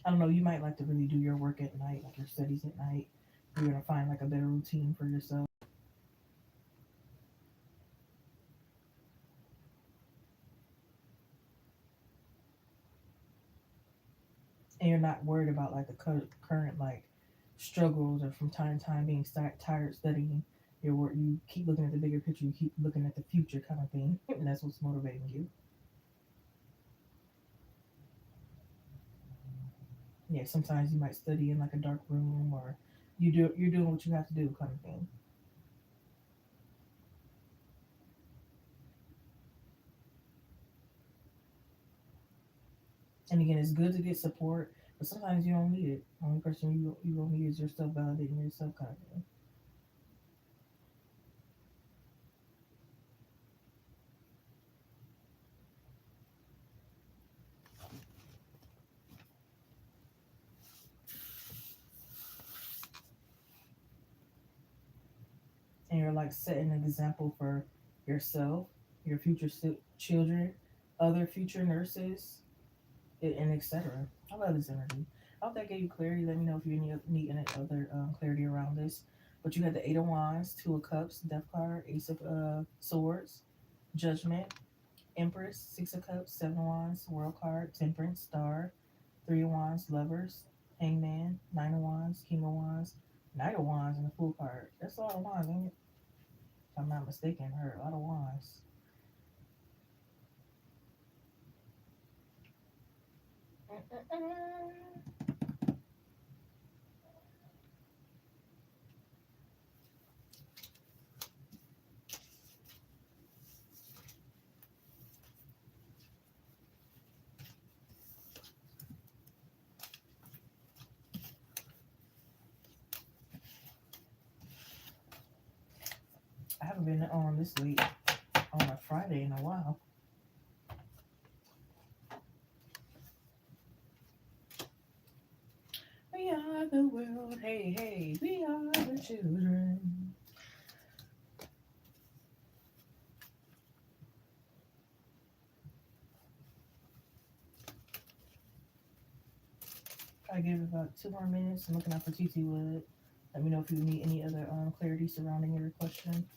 I don't know. You might like to really do your work at night, like your studies at night. You're gonna find like a better routine for yourself, and you're not worried about like the current like struggles or from time to time being tired studying. You keep looking at the bigger picture. You keep looking at the future, kind of thing, and that's what's motivating you. Yeah, sometimes you might study in like a dark room, or you're doing what you have to do, kind of thing. And again, it's good to get support, but sometimes you don't need it. The only person you don't need is yourself validating yourself, kind of thing. And you're like setting an example for yourself, your future children, other future nurses, and etc. I love this energy. I hope that gave you clarity. Let me know if you need any other clarity around this. But you had the Eight of Wands, Two of Cups, Death card, Ace of Swords, Judgment, Empress, Six of Cups, Seven of Wands, World card, Temperance, Star, Three of Wands, Lovers, Hangman, Nine of Wands, King of Wands, Knight of Wands, and the Fool card. That's a lot of wands, ain't it? If I'm not mistaken, I heard a lot of wands. I haven't been on this late on a Friday in a while. We are the world, hey, hey, we are the children. I give it about 2 more minutes. I'm looking out for TT Wood. Let me know if you need any other clarity surrounding your question.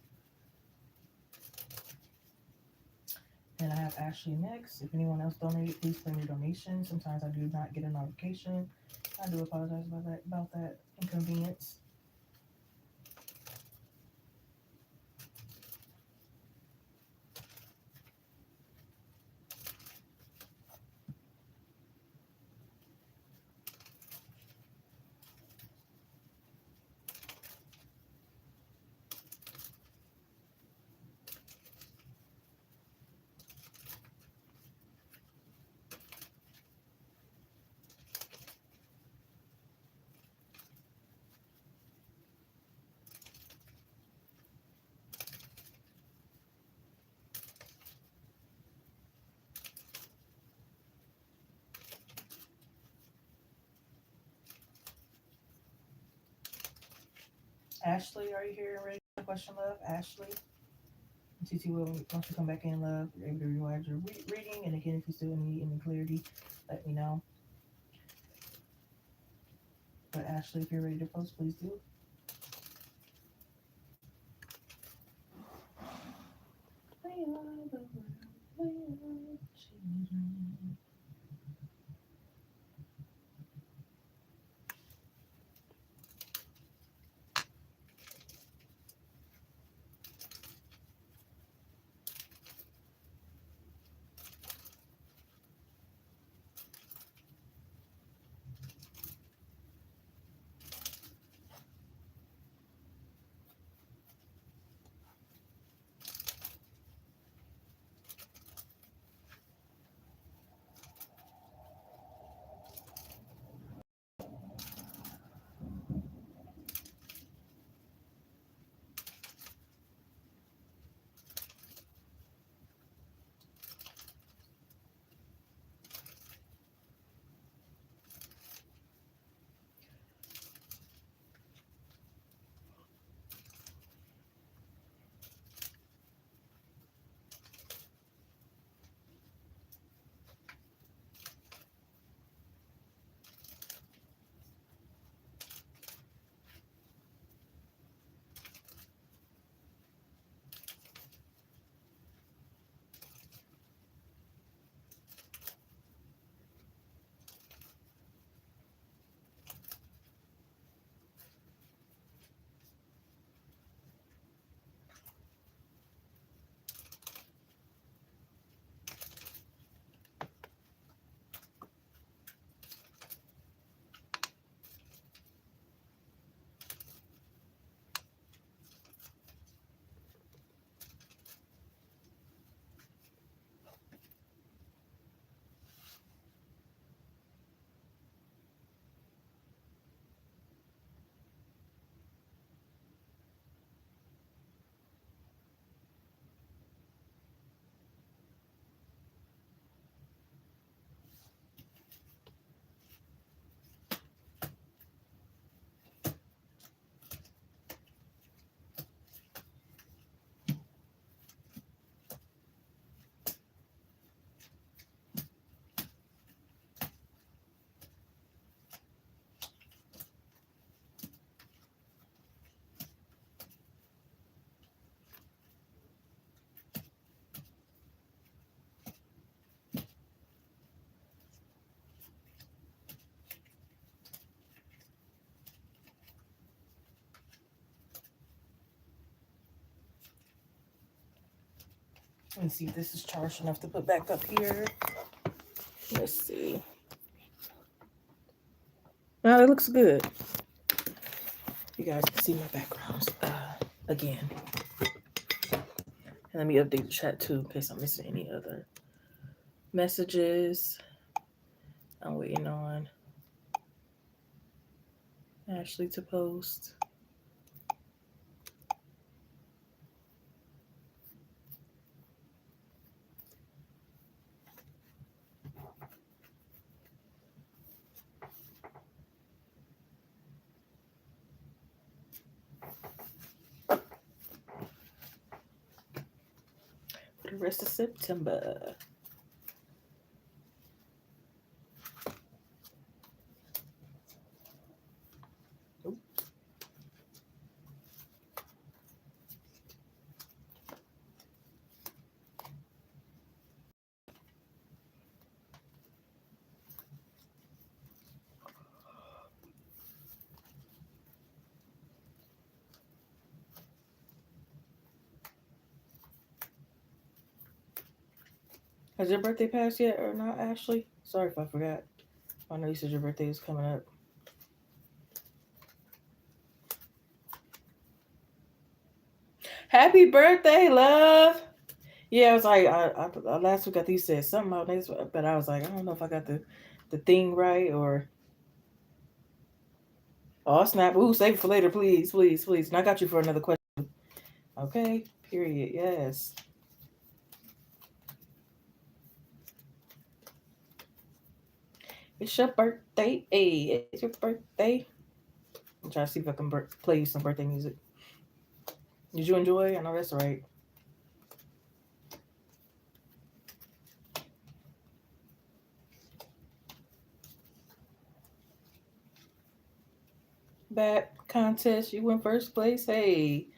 And I have Ashley next. If anyone else donated, please claim your donation. Sometimes I do not get a notification. I do apologize about that inconvenience. Ashley, are you here and ready to question love? Ashley? TT will, once you come back in, love, you're able to rewind your reading. And again, if you still need any clarity, let me know. But Ashley, if you're ready to post, please do. We are the world, we are children. Let me see if this is charged enough to put back up here. Let's see. Now it looks good. You guys can see my backgrounds again. And let me update the chat too in case I'm missing any other messages. I'm waiting on Ashley to post. For the rest of September. Has your birthday passed yet or not, Ashley? Sorry if I forgot. I know you said your birthday is coming up. Happy birthday, love! Yeah, I was like, I last week I think you said something about next, but I was like, I don't know if I got the thing right or. Oh snap! Ooh, save it for later, please, please, please. And I got you for another question. Okay. Period. Yes. It's your birthday. Hey, it's your birthday. I'm trying to see if I can play you some birthday music. Did you enjoy? I know that's right. Bad contest. You win first place. Hey.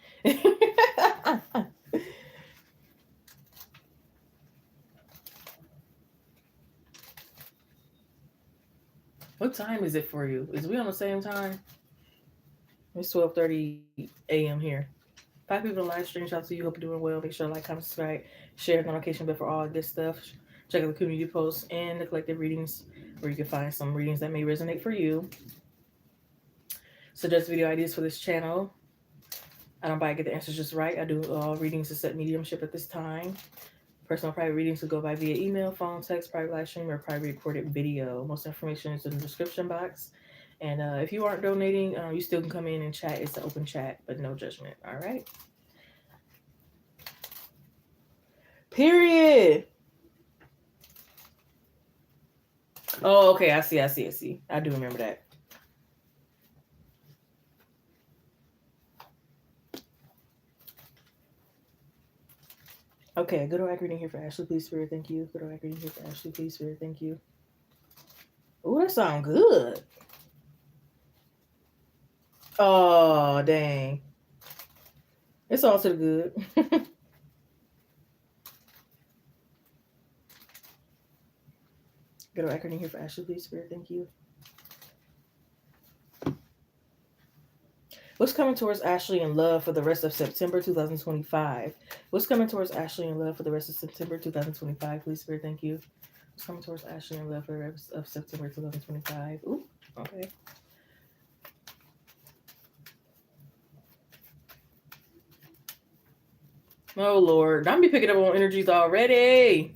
What time is it for you? Is we on the same time? It's 12:30 a.m. here. 5 people in live stream. Shout out to you. Hope you're doing well. Make sure to like, comment, subscribe, share the notification bell for all this stuff. Check out the community posts and the collective readings where you can find some readings that may resonate for you. Suggest video ideas for this channel. I don't buy I get the answers just right. I do all readings except mediumship at this time. Personal private readings will go by via email, phone, text, private live stream, or private recorded video. Most information is in the description box. And if you aren't donating, you still can come in and chat. It's an open chat, but no judgment. All right. Period. Oh, okay. I see. I do remember that. Okay, good old reading here for Ashley, please, Spirit, thank you. Good old reading here for Ashley, please, Spirit, thank you. Ooh, that sound good. Oh, dang. It's all to the good. Good old reading here for Ashley, please, Spirit, thank you. What's coming towards Ashley in love for the rest of September 2025? What's coming towards Ashley in love for the rest of September 2025? Please, Spirit, thank you. What's coming towards Ashley in love for the rest of September 2025? Ooh, okay. Oh, Lord. Don't be picking up on energies already.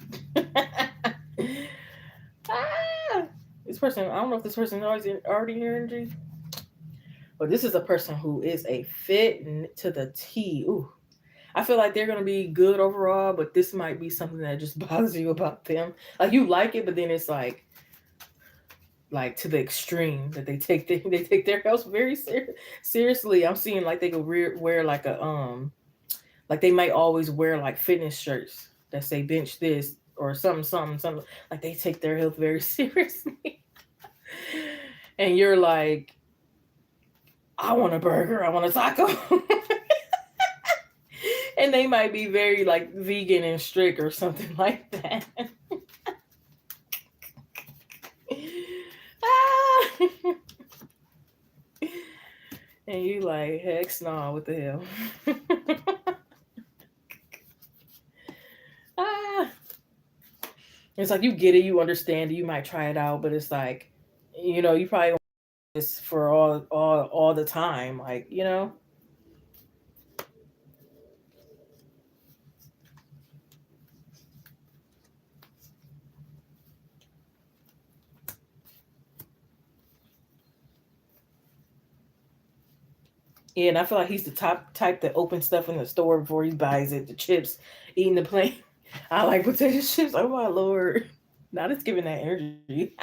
This person, I don't know if this person is already in your energy. But this is a person who is a fit to the T. Ooh. I feel like they're going to be good overall, but this might be something that just bothers you about them. Like, you like it, but then it's like to the extreme that they take their health very seriously. I'm seeing like they could wear like a like they might always wear like fitness shirts that say bench this or something. Like they take their health very seriously. And you're like, I want a burger, I want a taco. And they might be very like vegan and strict or something like that. And you like, heck no, what the hell? It's like you get it, you understand it, you might try it out, but it's like, you probably want this for all the time, like, Yeah, and I feel like he's the type that opens stuff in the store before he buys it. The chips, eating the plain. I like potato chips. Oh my Lord! Now it's giving that energy.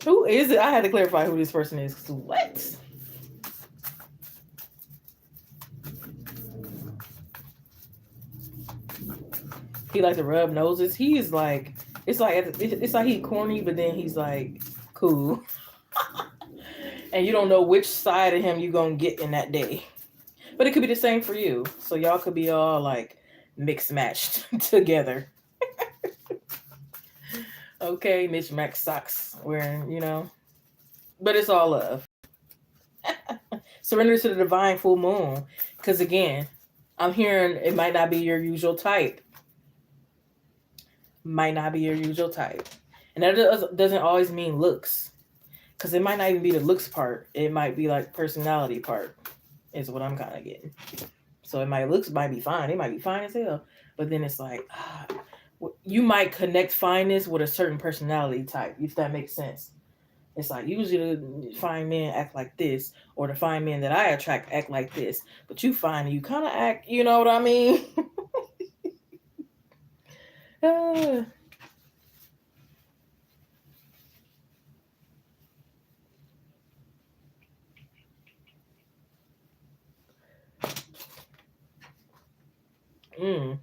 Who is it? I had to clarify who this person is. What? He like to rub noses. He is like, it's like he corny, but then he's like cool. And you don't know which side of him you're gonna get in that day. But it could be the same for you. So y'all could be all like mixed matched together. Okay, mismatched socks wearing, But it's all love. Surrender to the divine full moon. Because again, I'm hearing it might not be your usual type. Might not be your usual type. And that doesn't always mean looks. Because it might not even be the looks part. It might be like personality part. Is what I'm kind of getting. So looks might be fine. It might be fine as hell. But then it's like, you might connect fineness with a certain personality type, if that makes sense. It's like usually the fine men act like this, or the fine men that I attract act like this. But you find you kind of act, you know what I mean? Mm.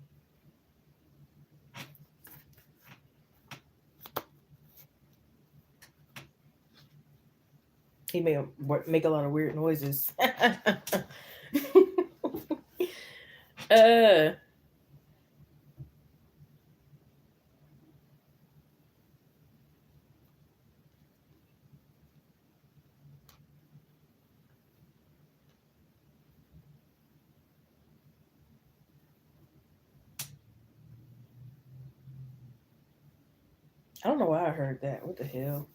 He make a lot of weird noises. uh, I don't know why I heard that. What the hell?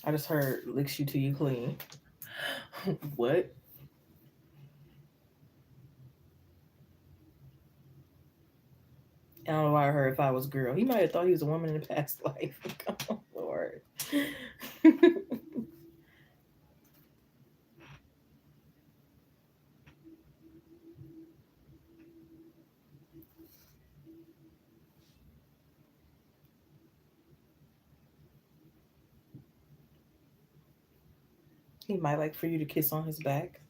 I just heard licks you till you clean. What? I don't know why I heard if I was a girl. He might have thought he was a woman in the past life. Oh, Lord. He might like for you to kiss on his back.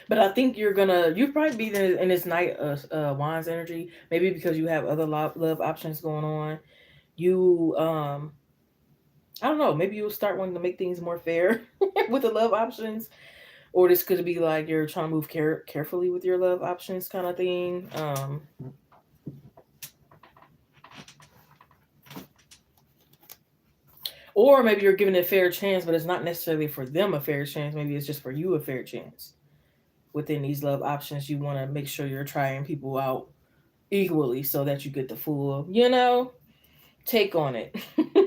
But I think you probably be in this night of Wands energy, maybe because you have other love options going on. You, I don't know, maybe you'll start wanting to make things more fair with the love options. Or this could be like you're trying to move carefully with your love options kind of thing. Or maybe you're giving it a fair chance, but it's not necessarily for them a fair chance. Maybe it's just for you a fair chance. Within these love options, you want to make sure you're trying people out equally so that you get the full, take on it.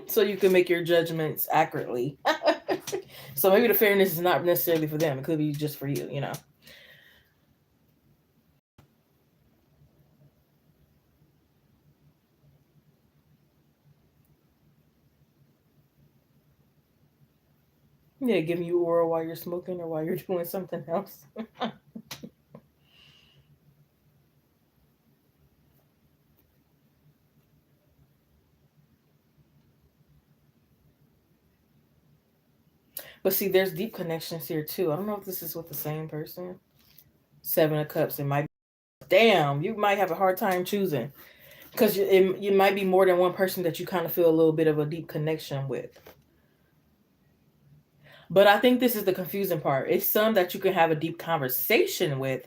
So you can make your judgments accurately. So maybe the fairness is not necessarily for them. It could be just for you. Yeah, giving you oral while you're smoking or while you're doing something else. But see, there's deep connections here too. I don't know if this is with the same person. Seven of Cups. It might. Damn, you might have a hard time choosing because it might be more than one person that you kind of feel a little bit of a deep connection with. But I think this is the confusing part. It's some that you can have a deep conversation with,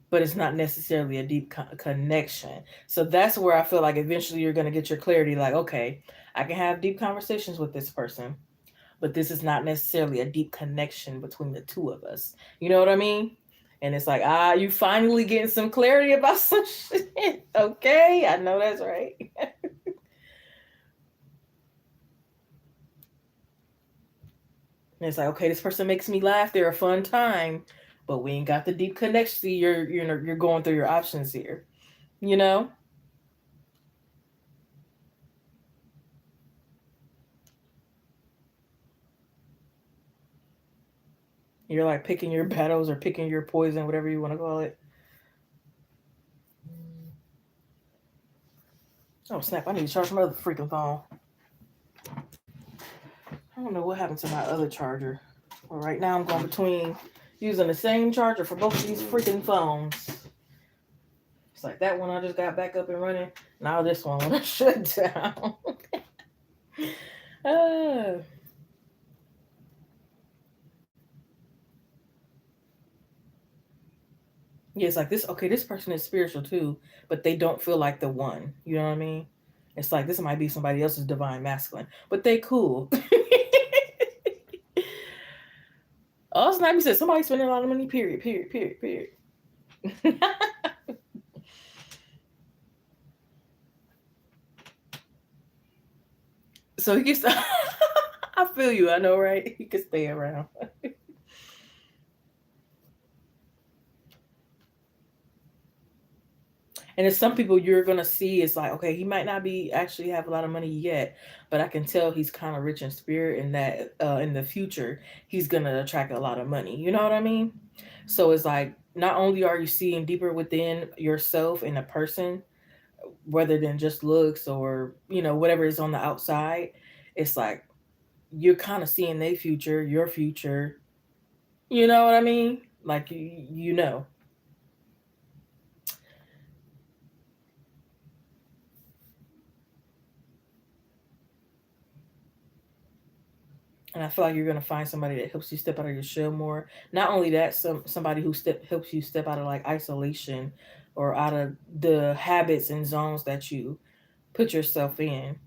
but it's not necessarily a deep connection. So that's where I feel like eventually you're going to get your clarity like, okay, I can have deep conversations with this person, but this is not necessarily a deep connection between the two of us. You know what I mean? And it's like, you finally getting some clarity about some shit. Okay, I know that's right. And it's like, okay, this person makes me laugh. They're a fun time, but we ain't got the deep connection. See, you're going through your options here. You know, you're like picking your battles or picking your poison, whatever you want to call it. Oh snap! I need to charge my other freaking phone. I don't know what happened to my other charger. Well, right now I'm going between using the same charger for both of these freaking phones. It's like that one I just got back up and running. Now this one when I shut down. uh, yeah, it's like this. Okay, this person is spiritual too, but they don't feel like the one. You know what I mean? It's like this might be somebody else's divine masculine, but they cool. Oh, Snipey said somebody spending a lot of money. Period. Period. Period. Period. So he gets. I feel you. I know, right? He can stay around. And it's some people you're gonna see. It's like, okay, he might not be actually have a lot of money yet, but I can tell he's kind of rich in spirit, and that in the future he's gonna attract a lot of money. You know what I mean? So it's like not only are you seeing deeper within yourself and a person, rather than just looks or whatever is on the outside. It's like you're kind of seeing their future, your future, You know what I mean? Like you know. And I feel like you're gonna find somebody that helps you step out of your shell more. Not only that, somebody who helps you step out of like isolation or out of the habits and zones that you put yourself in.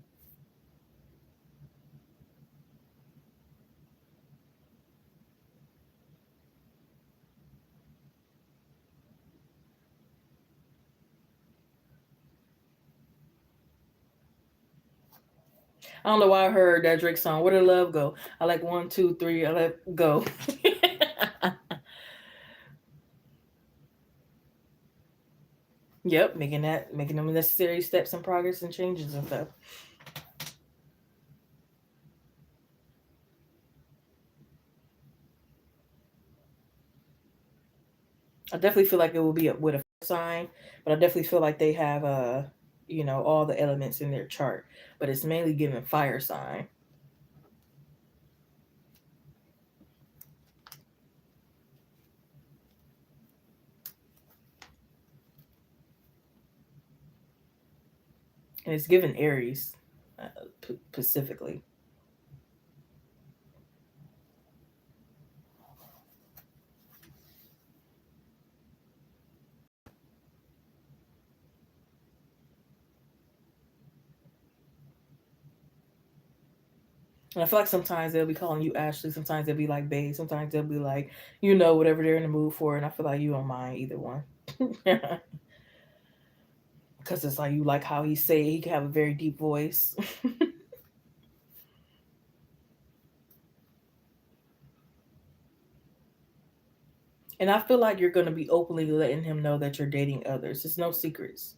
I don't know why I heard that Drake song. Where did love go? I like 1, 2, 3. I let go. Yep, making them necessary steps and progress and changes and stuff. I definitely feel like it will be with a sign, but I definitely feel like they have all the elements in their chart, but it's mainly given fire sign. And it's given Aries uh, specifically. And I feel like sometimes they'll be calling you Ashley, sometimes they'll be like Babe, sometimes they'll be like, whatever they're in the mood for. And I feel like you don't mind either one. Because it's like you like how he say he can have a very deep voice. And I feel like you're going to be openly letting him know that you're dating others. It's no secrets.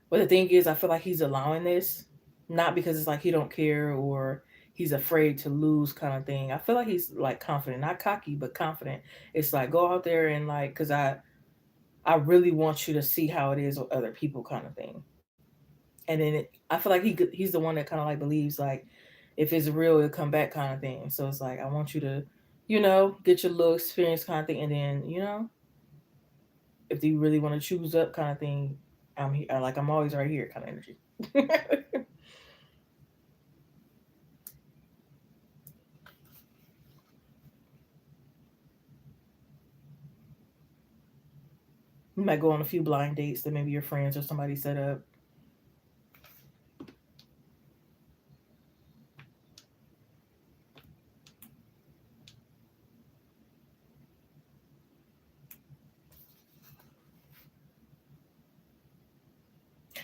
But the thing is, I feel like he's allowing this, not because it's like he don't care or he's afraid to lose kind of thing. I feel like he's like confident, not cocky, but confident. It's like go out there and like, cause I really want you to see how it is with other people kind of thing. And then I feel like he's the one that kind of like believes like if it's real, it'll come back kind of thing. So it's like I want you to, get your little experience kind of thing, and then if you really want to choose up kind of thing, I'm here. Like I'm always right here kind of energy. You might go on a few blind dates that maybe your friends or somebody set up.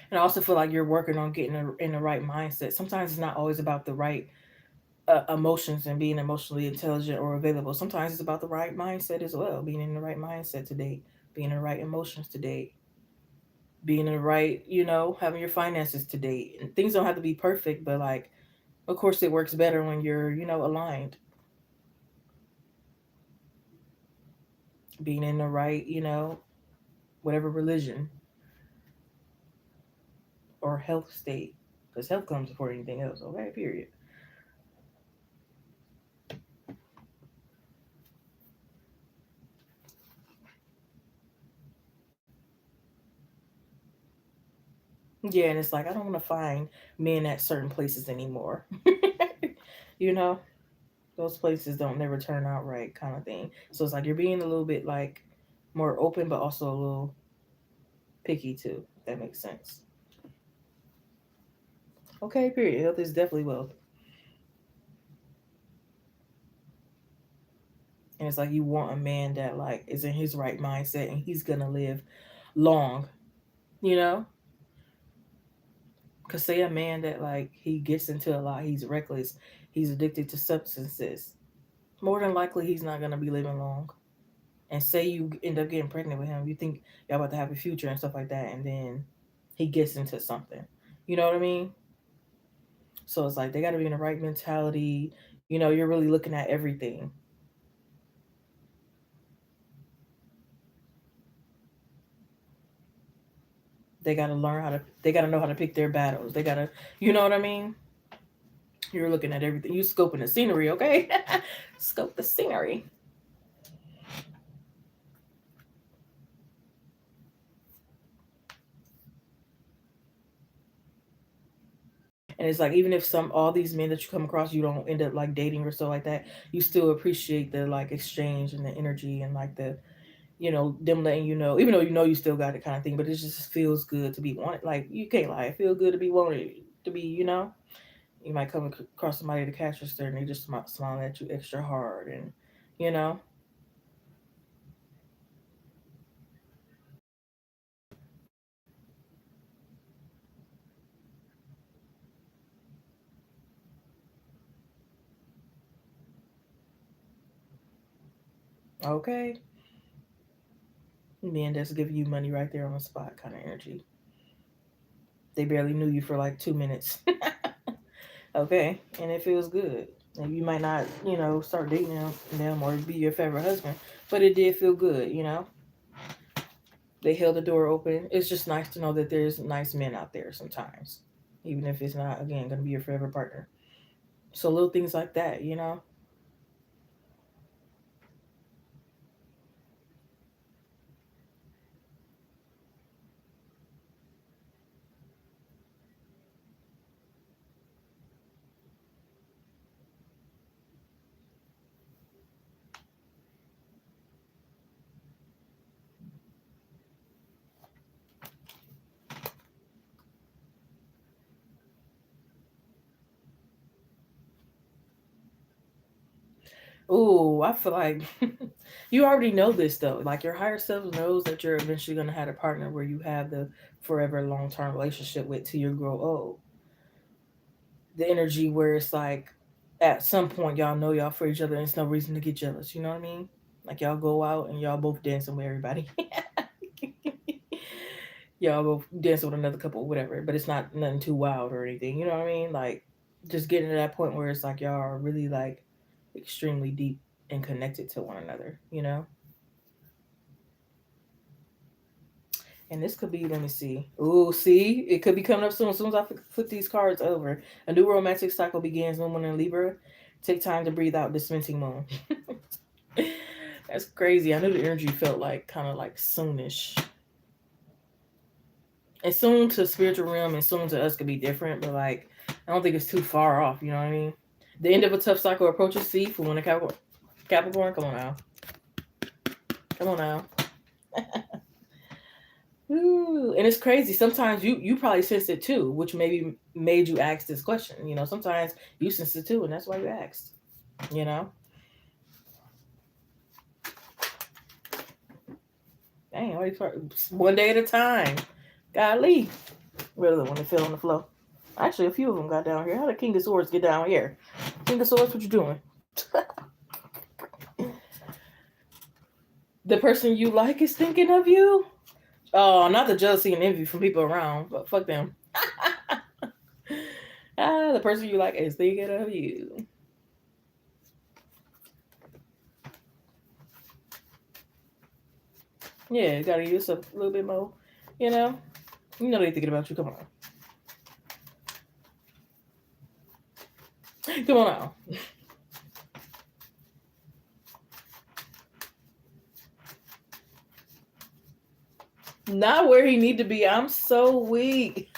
And I also feel like you're working on getting in the right mindset. Sometimes it's not always about the right emotions and being emotionally intelligent or available. Sometimes it's about the right mindset as well. Being in the right mindset to date, being in the right emotions to date, being in the right, having your finances to date. And things don't have to be perfect, but like, of course, it works better when you're, aligned. Being in the right, whatever religion or health state, because health comes before anything else. Okay, period. Yeah, and it's like I don't want to find men at certain places anymore. you know, those places don't never turn out right, kind of thing. So it's like you're being a little bit like more open, but also a little picky too. If that makes sense. Okay, period. Health is definitely wealth, and it's like you want a man that like is in his right mindset and he's gonna live long. You know, because say a man that like he gets into a lot, he's reckless, he's addicted to substances. More than likely, he's not gonna be living long. And say you end up getting pregnant with him, you think y'all about to have a future and stuff like that, and then he gets into something. You know what I mean? So it's like they got to be in the right mentality. You're really looking at everything. They got to learn how to. They got to know how to pick their battles. They got to. You know what I mean? You're looking at everything. You scoping the scenery, okay? Scope the scenery. And it's like, even if all these men that you come across, you don't end up like dating or so like that, you still appreciate the like exchange and the energy and like the, them letting you know, even though you still got it kind of thing, but it just feels good to be wanted. Like, you can't lie, it feels good to be wanted, to be, you might come across somebody at the cash register and they just smiling at you extra hard, and you know. Okay, men that's giving you money right there on the spot kind of energy. They barely knew you for like 2 minutes. Okay, and it feels good. And you might not, start dating them or be your favorite husband, but it did feel good. They held the door open. It's just nice to know that there's nice men out there sometimes, even if it's not, again, going to be your forever partner. So little things like that. Ooh, I feel like you already know this though. Like, your higher self knows that you're eventually gonna have a partner where you have the forever long term relationship with till you grow old. The energy where it's like, at some point y'all know y'all for each other and it's no reason to get jealous. You know what I mean? Like, y'all go out and y'all both dancing with everybody. Y'all both dancing with another couple, whatever. But it's not nothing too wild or anything. You know what I mean? Like, just getting to that point where it's like y'all are really like extremely deep and connected to one another. And this could be, let me see. Ooh, see? It could be coming up soon. As soon as I flip these cards over. A new romantic cycle begins, Moon in Libra. Take time to breathe out this minting moon. That's crazy. I knew the energy felt like kind of like soonish. And soon to spiritual realm and soon to us could be different, but like, I don't think it's too far off. You know what I mean? The end of a tough cycle approaches. See, for when a Capricorn, come on now. Come on now. Ooh, and it's crazy. Sometimes you probably sense it too, which maybe made you ask this question. Sometimes you sense it too, and that's why you asked. You know, dang, one day at a time. Golly, really the one that fell on the floor. Actually, a few of them got down here. How did King of Swords get down here? King of Swords, what you doing? The person you like is thinking of you. Oh, not the jealousy and envy from people around, but fuck them. The person you like is thinking of you. Yeah, you gotta use a little bit more. You know, they're thinking about you. Come on, come on now. Not where he need to be. I'm so weak.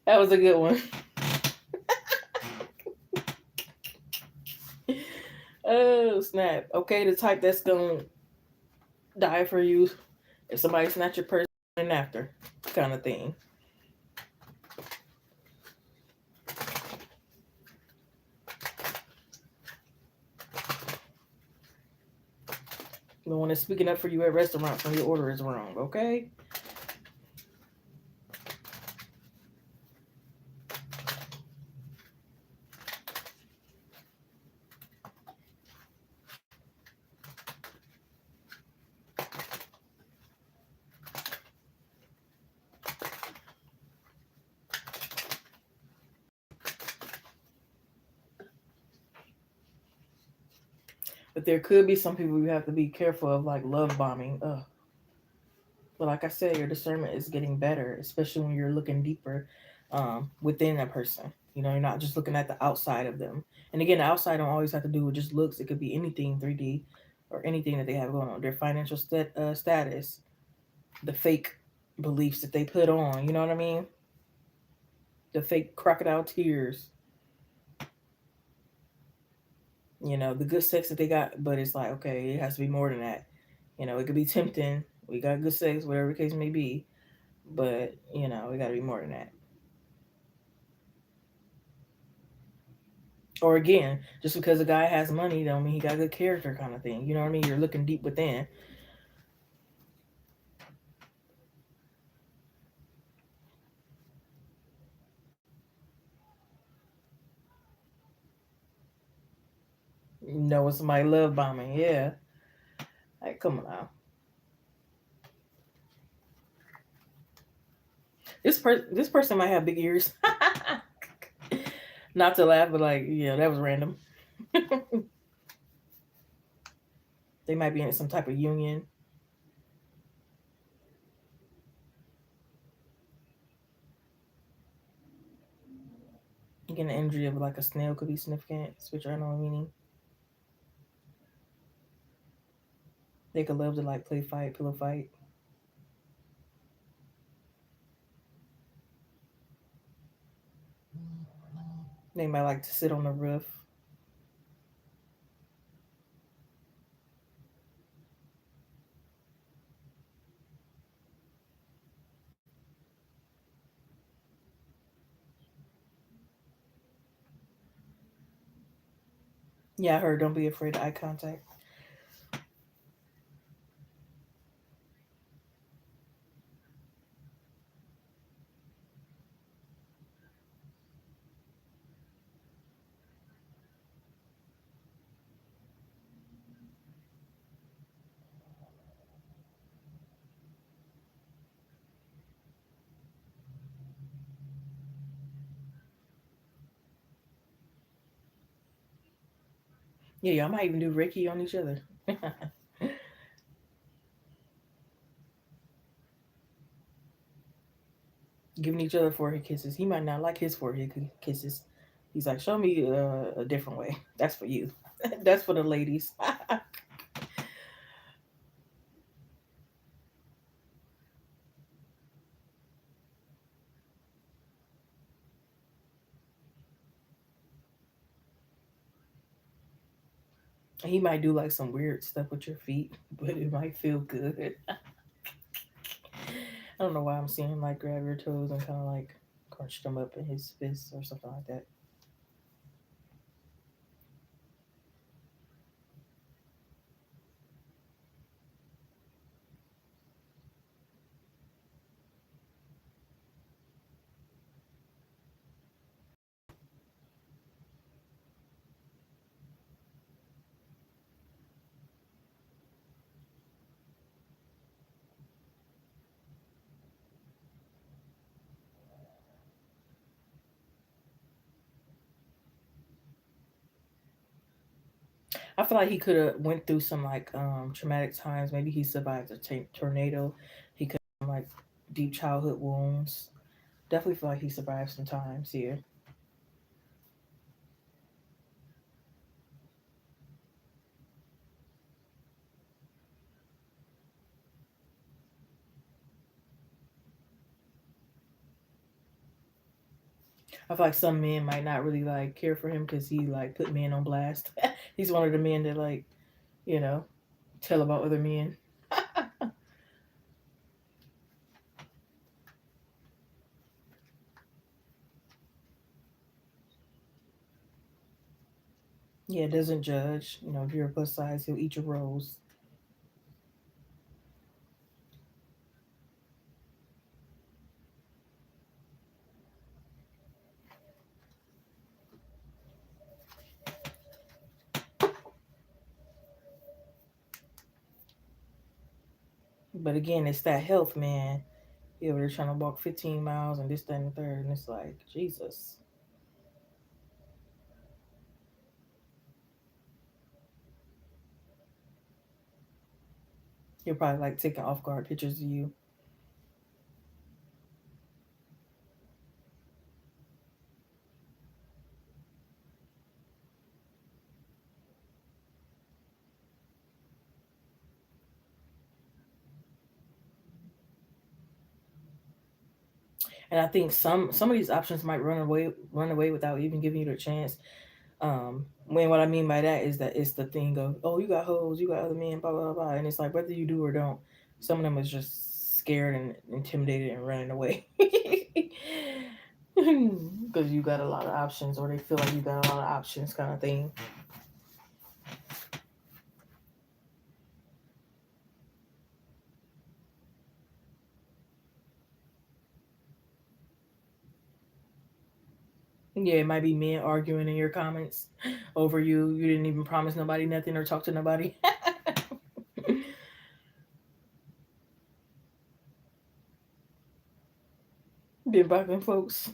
That was a good one. Oh snap! Okay, the type that's gonna die for you if somebody snatch your purse and after, kind of thing. The one that's speaking up for you at restaurants when your order is wrong. Okay. But there could be some people you have to be careful of, like love bombing. Ugh. But like I said, your discernment is getting better, especially when you're looking deeper within a person. You're not just looking at the outside of them. And again, the outside don't always have to do with just looks. It could be anything 3D or anything that they have going on. Their financial status, the fake. beliefs that they put on. You know what I mean? The fake crocodile tears. The good sex that they got, but it's like, okay, it has to be more than that. It could be tempting. We got good sex, whatever the case may be, but we got to be more than that. Or again, just because a guy has money don't mean he got good character, kind of thing. You know what I mean? You're looking deep within. When somebody love bombing, yeah. Like, come on now. This person might have big ears. Not to laugh, but like, yeah, that was random. They might be in some type of union. Again, the energy of like a snail could be significant, which I know meaning. They could love to like play fight, pillow fight. They might like to sit on the roof. Yeah, I heard. Don't be afraid of eye contact. Yeah, y'all might even do Reiki on each other. Giving each other forehead kisses. He might not like his forehead kisses. He's like, show me a different way. That's for you. That's for the ladies. He might do like some weird stuff with your feet, but it might feel good. I don't know why I'm seeing him like grab your toes and kind of like crunch them up in his fists or something like that. I feel like he could have went through some like traumatic times. Maybe he survived a tornado. He could have like deep childhood wounds. Definitely feel like he survived some times here. I feel like some men might not really like care for him because he like put men on blast. He's one of the men that like you know tell about other men. Yeah, doesn't judge. If you're a plus size, he'll eat your rolls. But again, it's that health, man. Yeah, they're trying to walk 15 miles and this, that, and the third, and it's like Jesus. You're probably like taking off guard pictures of you. And I think some of these options might run away without even giving you the chance. When what I mean by that is that it's the thing of, oh, you got hoes, you got other men, blah blah blah, and it's like whether you do or don't, some of them is just scared and intimidated and running away because you got a lot of options, or they feel like you got a lot of options, kind of thing. Yeah, it might be men arguing in your comments over you. You didn't even promise nobody nothing or talk to nobody. Been blocking folks.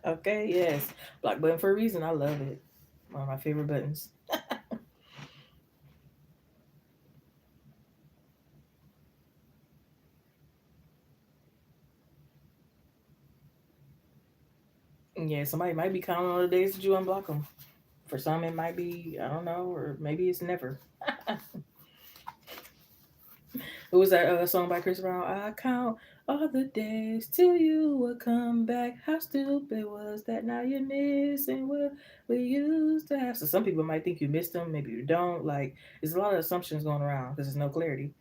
Okay, yes. Block button for a reason. I love it. One of my favorite buttons. Yeah, somebody might be counting on the days that you unblock them. For some, it might be, I don't know, or maybe it's never. Who was that song by Chris Brown? I count all the days till you would come back. How stupid was that? Now you're missing what we used to have. So some people might think you missed them, maybe you don't. Like, there's a lot of assumptions going around because there's no clarity.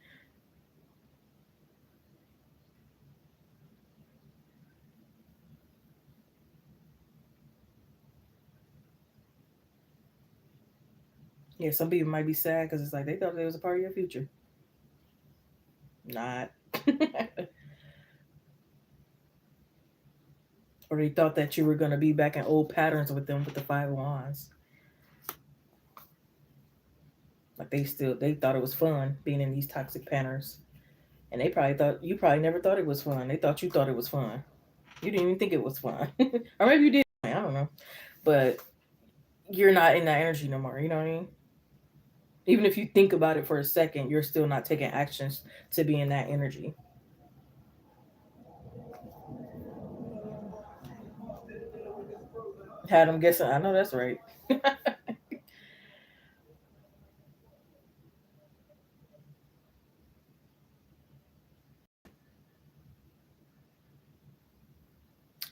Yeah, some people might be sad because it's like they thought they was a part of your future. Not. Or they thought that you were going to be back in old patterns with them with the five of wands. Like they thought it was fun being in these toxic patterns. And they probably thought you probably never thought it was fun. They thought you thought it was fun. You didn't even think it was fun. Or maybe you did. I don't know. But you're not in that energy no more. You know what I mean? Even if you think about it for a second, you're still not taking actions to be in that energy. Had them guessing. I know that's right.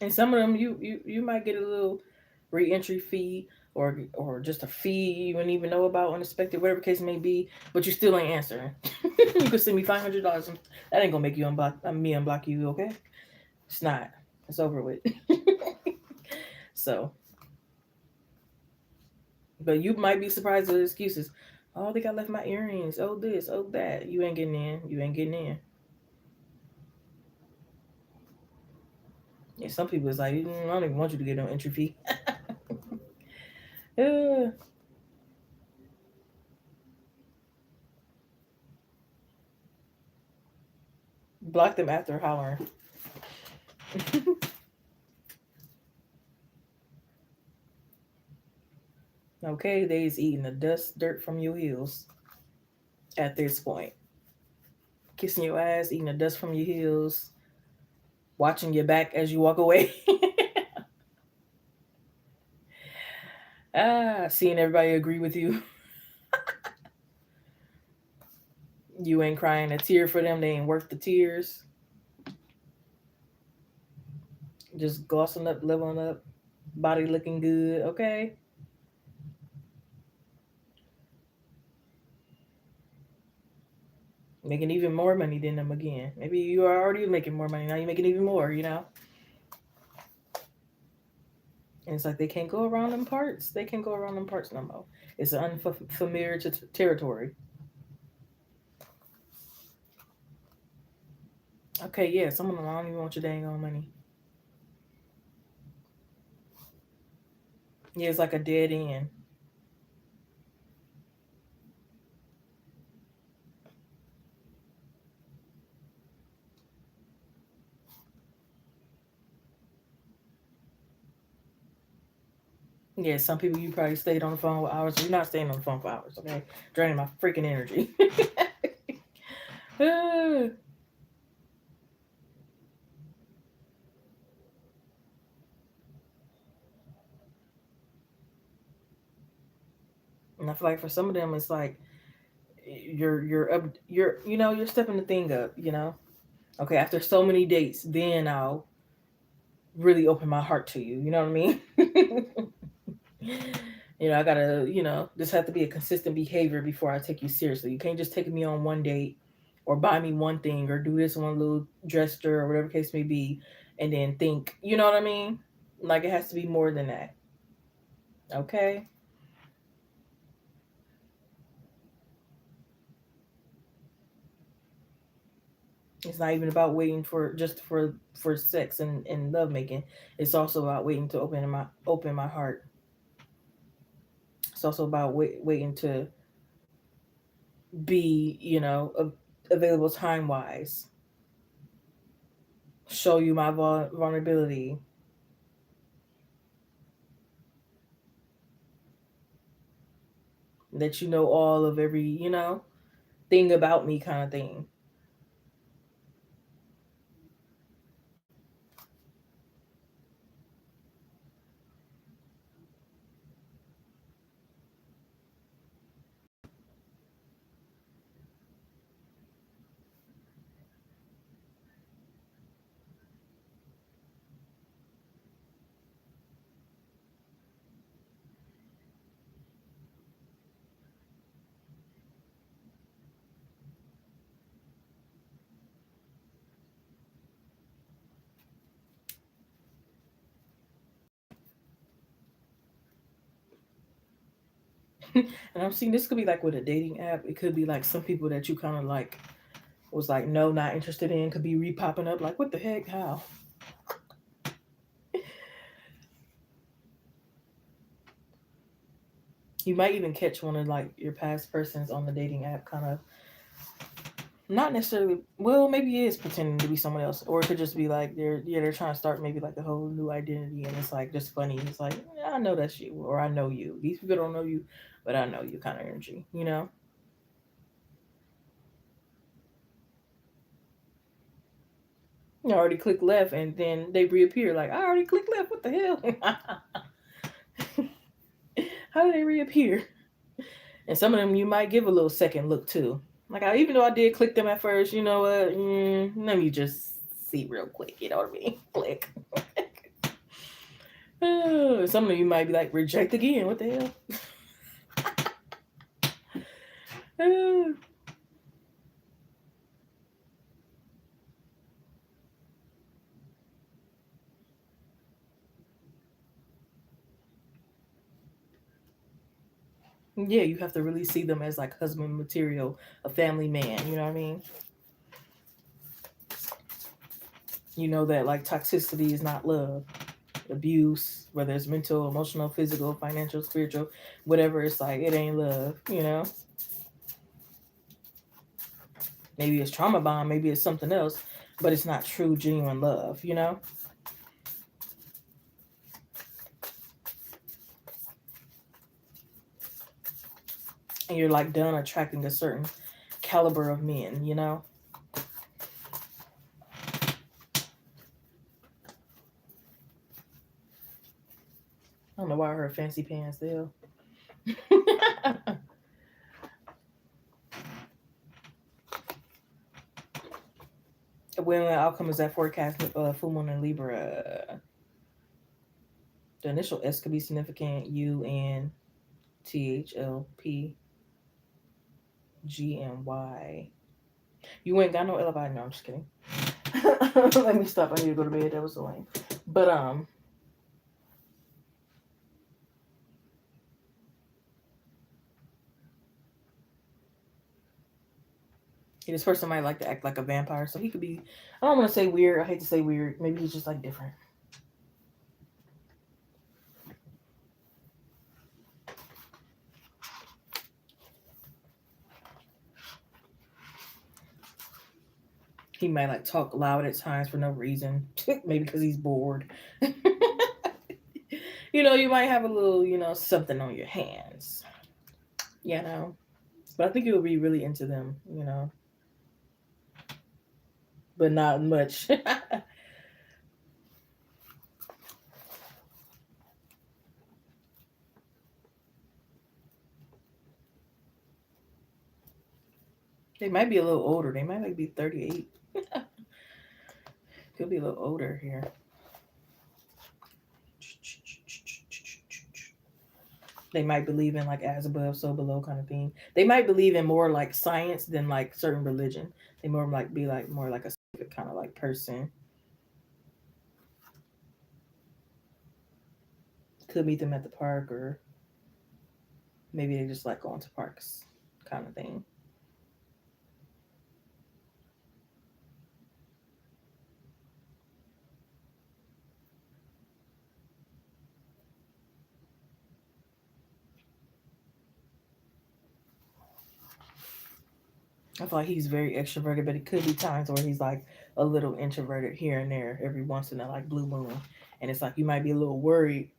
And some of them, you might get a little reentry fee, or just a fee you wouldn't even know about, unexpected, whatever case may be. But you still ain't answering. You could send me $500. That ain't gonna make you unblock you. Okay, it's not. It's over with. So, but you might be surprised at the excuses. Oh, I think I left my earrings. Oh, this. Oh, that. You ain't getting in. You ain't getting in. Yeah, some people is like, I don't even want you to get no entry fee. uh, Block them after hollering. Okay, they's eating the dirt from your heels at this point. Kissing your ass, eating the dust from your heels, watching your back as you walk away. Seeing everybody agree with you. You ain't crying a tear for them. They ain't worth the tears. Just glossing up, leveling up, body looking good. Okay. Making even more money than them again. Maybe you are already making more money. Now you're making even more. And it's like they can't go around them parts. They can't go around them parts no more. It's an unfamiliar territory. Okay, yeah, some of them, I don't even want your dang on money. Yeah, it's like a dead end. Yeah, some people you probably stayed on the phone for hours. You're not staying on the phone for hours, okay? Draining my freaking energy. And I feel like for some of them, it's like you're up, you're stepping the thing up. Okay, after so many dates, then I'll really open my heart to you. You know what I mean? I gotta, this have to be a consistent behavior before I take you seriously. You can't just take me on one date or buy me one thing or do this one little gesture or whatever case may be and then think, you know what I mean? Like it has to be more than that. Okay? It's not even about waiting for sex and love making. It's also about waiting to open my heart. It's also about waiting to be, available time wise, show you my vulnerability, that you know all of every, thing about me kind of thing. And I'm seeing this could be like with a dating app. It could be like some people that you kind of like was like, no, not interested in, could be re-popping up like, what the heck, how? You might even catch one of like your past persons on the dating app kind of not necessarily, well, maybe it is pretending to be someone else, or it could just be like they're trying to start maybe like a whole new identity, and it's like just funny. It's like, yeah, I know that's you, or I know you. These people don't know you, but I know you kind of energy. You already click left, and then they reappear like, I already clicked left. What the hell? How did they reappear? And some of them you might give a little second look too. Like even though I did click them at first, you know what? Let me just see real quick. You know what I mean? Click. Some of you might be like, reject again. What the hell? Yeah, you have to really see them as like husband material, a family man. You know what I mean? You know that like toxicity is not love. Abuse, whether it's mental, emotional, physical, financial, spiritual, whatever, it's like it ain't love. Maybe it's trauma bond, maybe it's something else, but it's not true, genuine love. And you're like done attracting a certain caliber of men. I don't know why I heard fancy pants there. When the outcome is that forecast full moon in Libra, the initial S could be significant. UNTHLPGNY. You ain't got no alibi. No, I'm just kidding. Let me stop. I need to go to bed. That was so lame. But this person might like to act like a vampire, so he could be. I don't want to say weird. I hate to say weird. Maybe he's just like different. He might like talk loud at times for no reason. Maybe because he's bored. You might have a little, something on your hands. You know. But I think you'll be really into them. But not much. They might be a little older. They might like be 38. Could be a little older here. They might believe in like as above, so below kind of thing. They might believe in more like science than like certain religion. They more like be like more like a specific kind of like person. Could meet them at the park, or maybe they just like going to parks kind of thing. I feel like he's very extroverted, but it could be times where he's like a little introverted here and there every once in a like blue moon. And it's like you might be a little worried,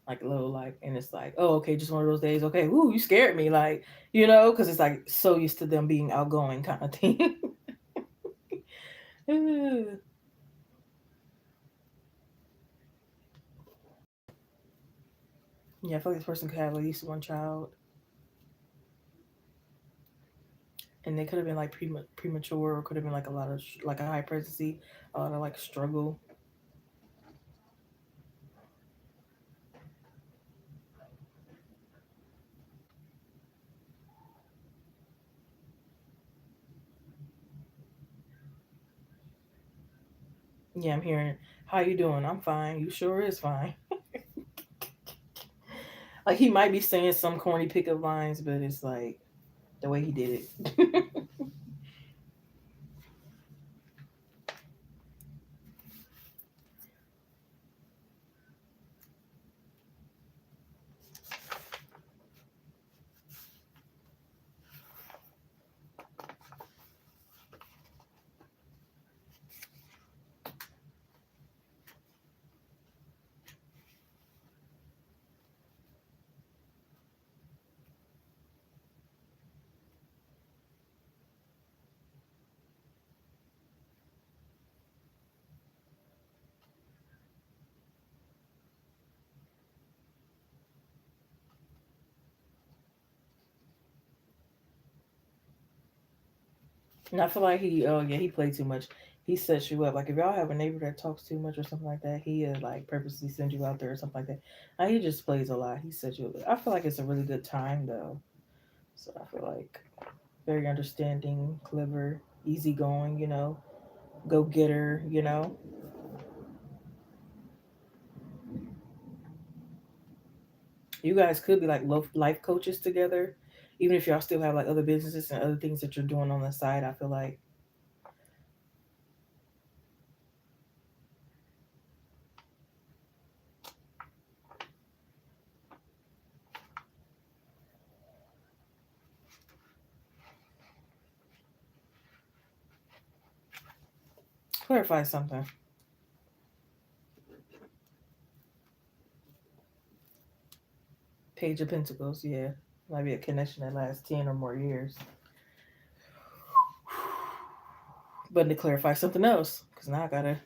like a little like, and it's like, oh, okay, just one of those days. Okay, woo, you scared me, like, because it's like so used to them being outgoing kind of thing. Yeah, I feel like this person could have at least one child, and they could have been like premature, or could have been like a lot of like a high pregnancy, a lot of like struggle. Yeah, I'm hearing, how you doing? I'm fine. You sure is fine. Like he might be saying some corny pickup lines, but it's like the way he did it. And I feel like oh yeah, he played too much. He sets you up. Like if y'all have a neighbor that talks too much or something like that, he like purposely send you out there or something like that. He just plays a lot. He sets you up. I feel like it's a really good time though. So I feel like very understanding, clever, easygoing. Go getter. You guys could be like life coaches together, even if y'all still have like other businesses and other things that you're doing on the side. I feel like clarify something. Page of Pentacles, yeah. Might be a connection that lasts 10 or more years. But to clarify something else, because now I gotta.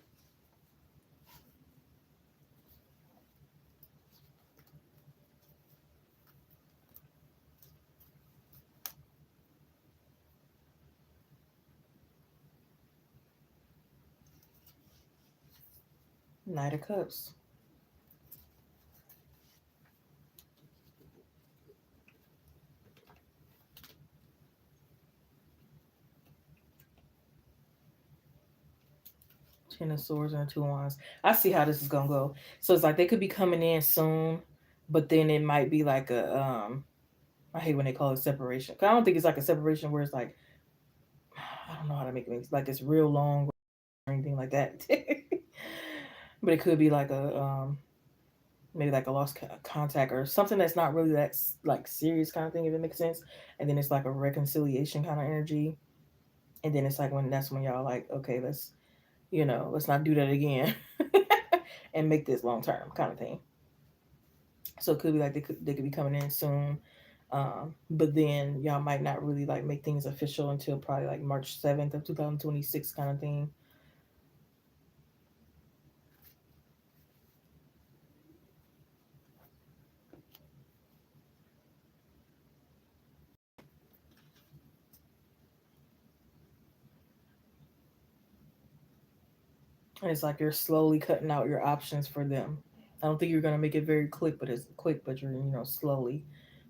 Knight of Cups. 10 of Swords and 2 of Wands. I see how this is gonna go. So it's like they could be coming in soon, but then it might be like a I hate when they call it separation. 'Cause I don't think it's like a separation where it's like I don't know how to make it like it's real long or anything like that. But it could be like a maybe like a lost contact or something that's not really that like serious kind of thing, if it makes sense. And then it's like a reconciliation kind of energy. And then it's like that's when y'all like, okay, let's not do that again, and make this long term kind of thing. So it could be like they could be coming in soon, but then y'all might not really like make things official until probably like March 7th of 2026 kind of thing. And it's like you're slowly cutting out your options for them. I don't think you're gonna make it very quick, but you're, slowly,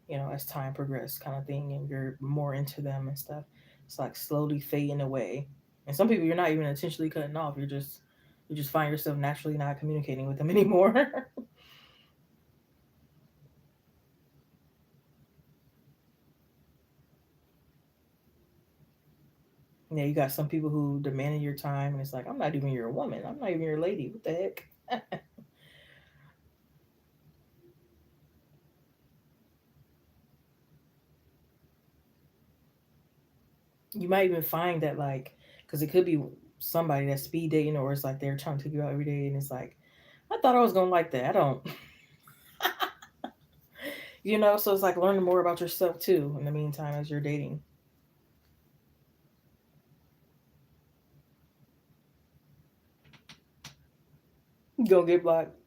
as time progresses, kind of thing, and you're more into them and stuff. It's like slowly fading away. And some people you're not even intentionally cutting off. You just find yourself naturally not communicating with them anymore. Yeah, you got some people who demanding your time, and it's like, I'm not even your woman. I'm not even your lady. What the heck? You might even find that, like, because it could be somebody that's speed dating, or it's like they're trying to take you out every day, and it's like, I thought I was gonna like that. I don't, So it's like learning more about yourself too. In the meantime, as you're dating, you gonna get blocked.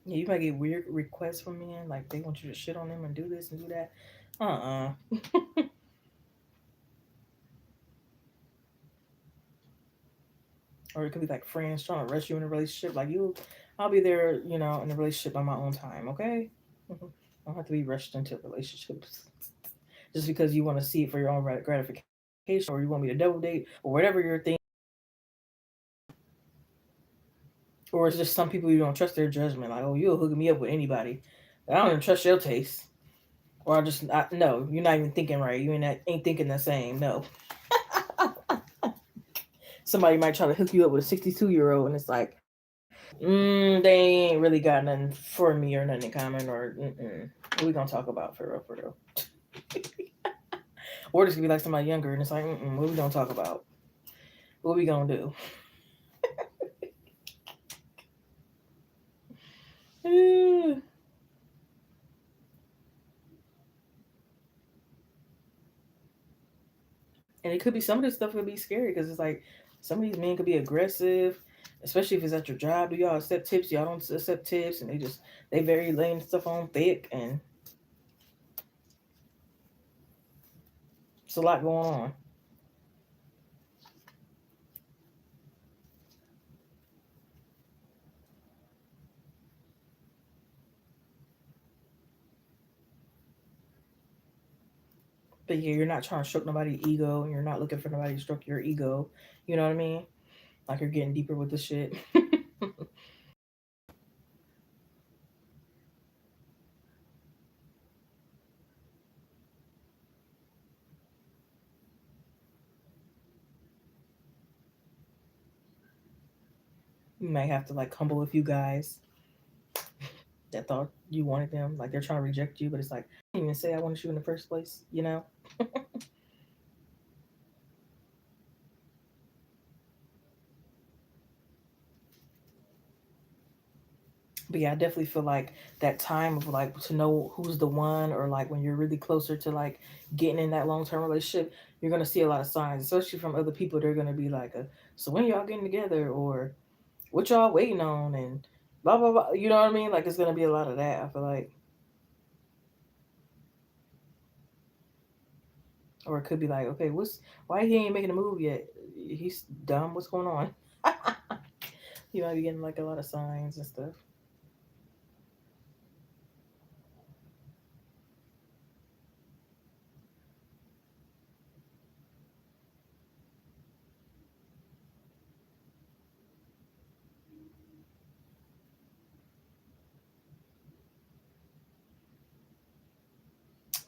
Yeah, you might get weird requests from men, like they want you to shit on them and do this and do that. Or it could be like friends trying to rush you in a relationship. Like I'll be there, in a relationship on my own time. Okay, I don't have to be rushed into relationships just because you want to see it for your own gratification, or you want me to double date, or whatever your thing. Or it's just some people you don't trust their judgment. Like, oh, you'll hook me up with anybody. I don't even trust your taste. Or no, you're not even thinking right. You ain't thinking the same. No. Somebody might try to hook you up with a 62-year-old, and it's like, they ain't really got nothing for me or nothing in common, or what we gonna talk about for real, for real. Or this could be like somebody younger, and it's like, what we gonna talk about? What we gonna do? And it could be, some of this stuff could be scary because it's like some of these men could be aggressive, especially if it's at your job. Do y'all accept tips? Y'all don't accept tips, and they very laying stuff on thick, and it's a lot going on. But yeah, you're not trying to stroke nobody's ego, and you're not looking for nobody to stroke your ego. You know what I mean? Like you're getting deeper with the shit. You might have to like humble a few guys that thought you wanted them. Like they're trying to reject you, but it's like, I didn't even say I wanted you in the first place. But yeah, I definitely feel like that time of like to know who's the one, or like when you're really closer to like getting in that long term relationship, you're gonna see a lot of signs, especially from other people. They're gonna be like, "So when y'all getting together?" or "What y'all waiting on?" and blah blah blah. You know what I mean? Like it's gonna be a lot of that. I feel like, or it could be like, "Okay, why he ain't making a move yet? He's dumb. What's going on?" You might be getting like a lot of signs and stuff.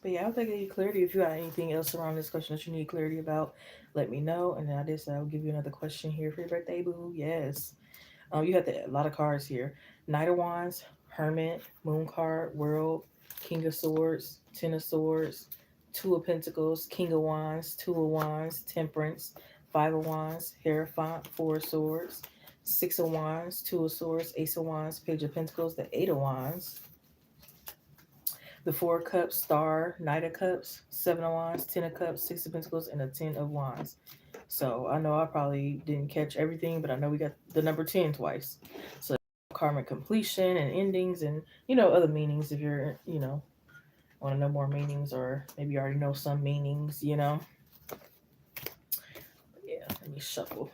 But yeah, I'll take any clarity. If you got anything else around this question that you need clarity about, let me know. And then I'll give you another question here for your birthday, boo. Yes. You have a lot of cards here. Knight of Wands, Hermit, Moon card, World, King of Swords, Ten of Swords, Two of Pentacles, King of Wands, Two of Wands, Temperance, Five of Wands, Hierophant, Four of Swords, Six of Wands, Two of Swords, Ace of Wands, Page of Pentacles, the Eight of Wands, The Four of Cups, Star, Knight of Cups, Seven of Wands, Ten of Cups, Six of Pentacles, and a Ten of Wands. So I know I probably didn't catch everything, but I know we got the number 10 twice. So karmic completion and endings and, other meanings if you're, want to know more meanings, or maybe you already know some meanings. But yeah, let me shuffle.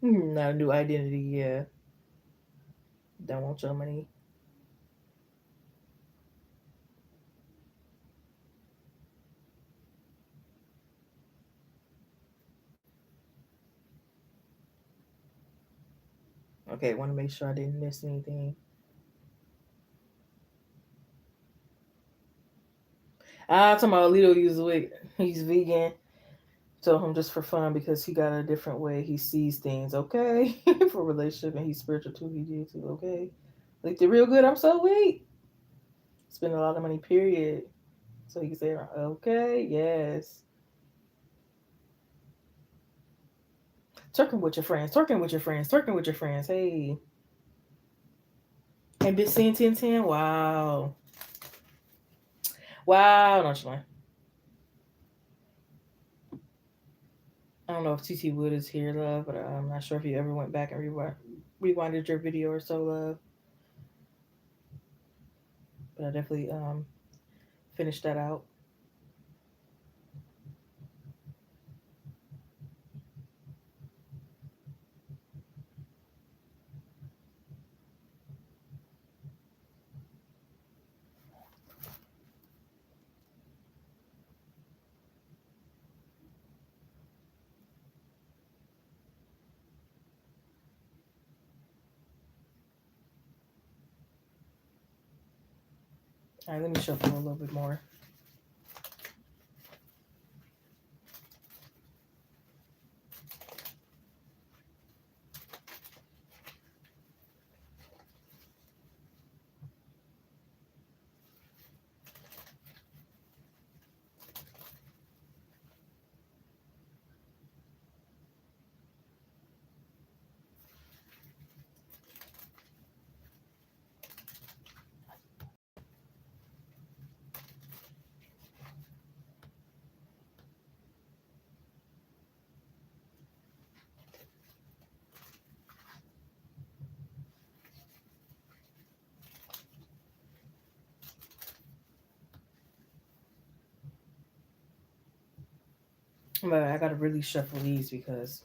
Not a new identity, yeah. Don't want your money. Okay, want to make sure I didn't miss anything. I'm talking about Lito. He's vegan. Told him just for fun because he got a different way he sees things. Okay, for relationship, and he's spiritual too. He did too. Okay, like the real good. I'm so weak. Spend a lot of money. Period. So he can say, okay, yes. Twerking with your friends. Twerking with your friends. Twerking with your friends. Hey. And been seeing 1010. Wow. Wow. Don't you mind? I don't know if TT Wood is here, love, but I'm not sure if you ever went back and rewinded your video or so, love. But I definitely finished that out. All right, let me shuffle a little bit more. But I gotta really shuffle these because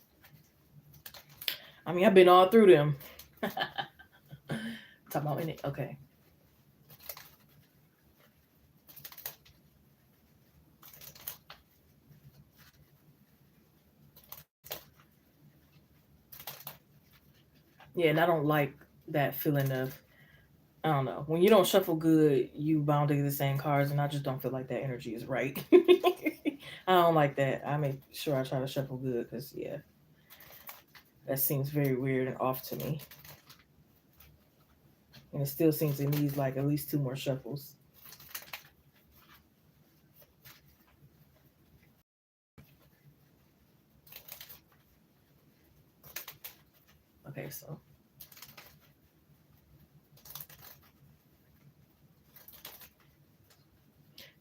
I've been all through them. Talking about in it. Okay. Yeah, and I don't like that feeling of, I don't know, when you don't shuffle good, you bound to get the same cards, and I just don't feel like that energy is right. I don't like that. I make sure I try to shuffle good because, yeah, that seems very weird and off to me. And it still seems it needs like at least 2 more shuffles. Okay, so.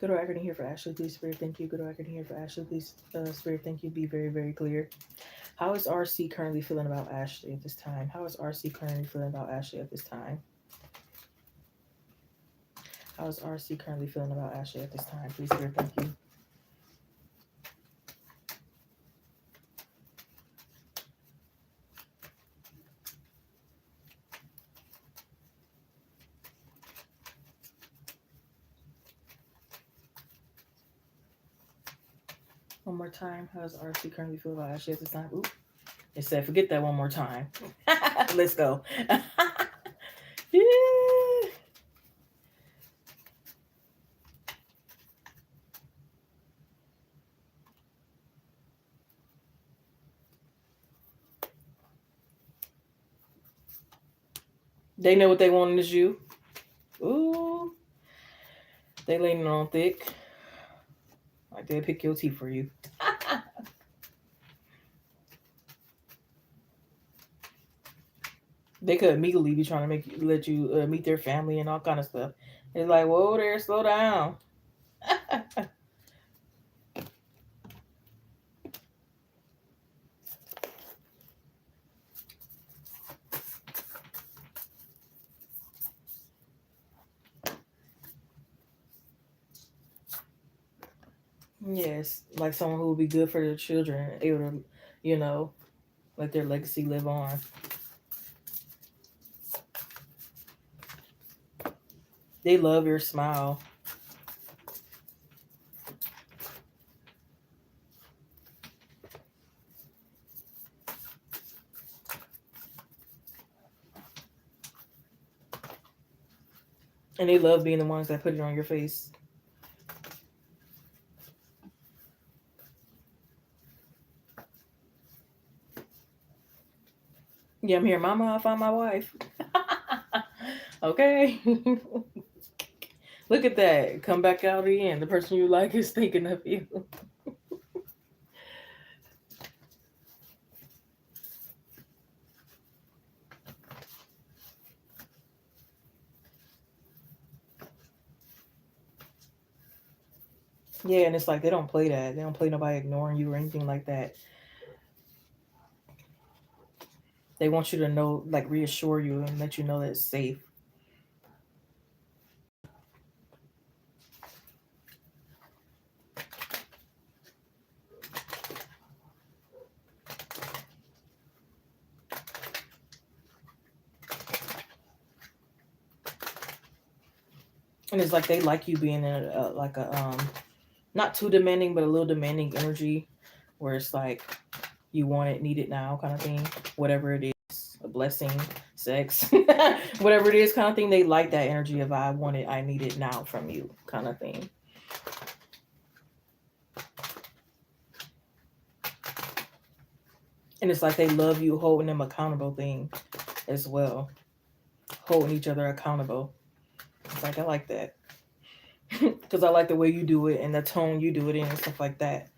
Good record in here for Ashley, please, Spirit, thank you. Good record in here for Ashley, please, Spirit, thank you. Be very, very clear. How is RC currently feeling about Ashley at this time? How is RC currently feeling about Ashley at this time? How is RC currently feeling about Ashley at this time? Please, Spirit, thank you. One more time. How does RC currently feel about Ashley at this time? Oop. It said, forget that one more time. Let's go. Yeah. They know what they want is you. Ooh. They leaning on thick. Like they'll pick your teeth for you. They could immediately be trying to make you let you meet their family and all kind of stuff. It's like, whoa there, slow down. Yes, like someone who will be good for their children, able to, you know, let their legacy live on. They love your smile. And they love being the ones that put it on your face. Yeah, I'm here, Mama. I found my wife. Okay. Look at that. Come back out again. The person you like is thinking of you. Yeah, and it's like they don't play that. They don't play nobody ignoring you or anything like that. They want you to know, like, reassure you and let you know that it's safe. And it's like they like you being in like a not too demanding, but a little demanding energy, where it's like you want it, need it now, kind of thing. Whatever it is, a blessing, sex, whatever it is, kind of thing. They like that energy of I want it, I need it now from you, kind of thing. And it's like they love you holding them accountable thing as well, holding each other accountable. It's like I like that because I like the way you do it and the tone you do it in and stuff like that.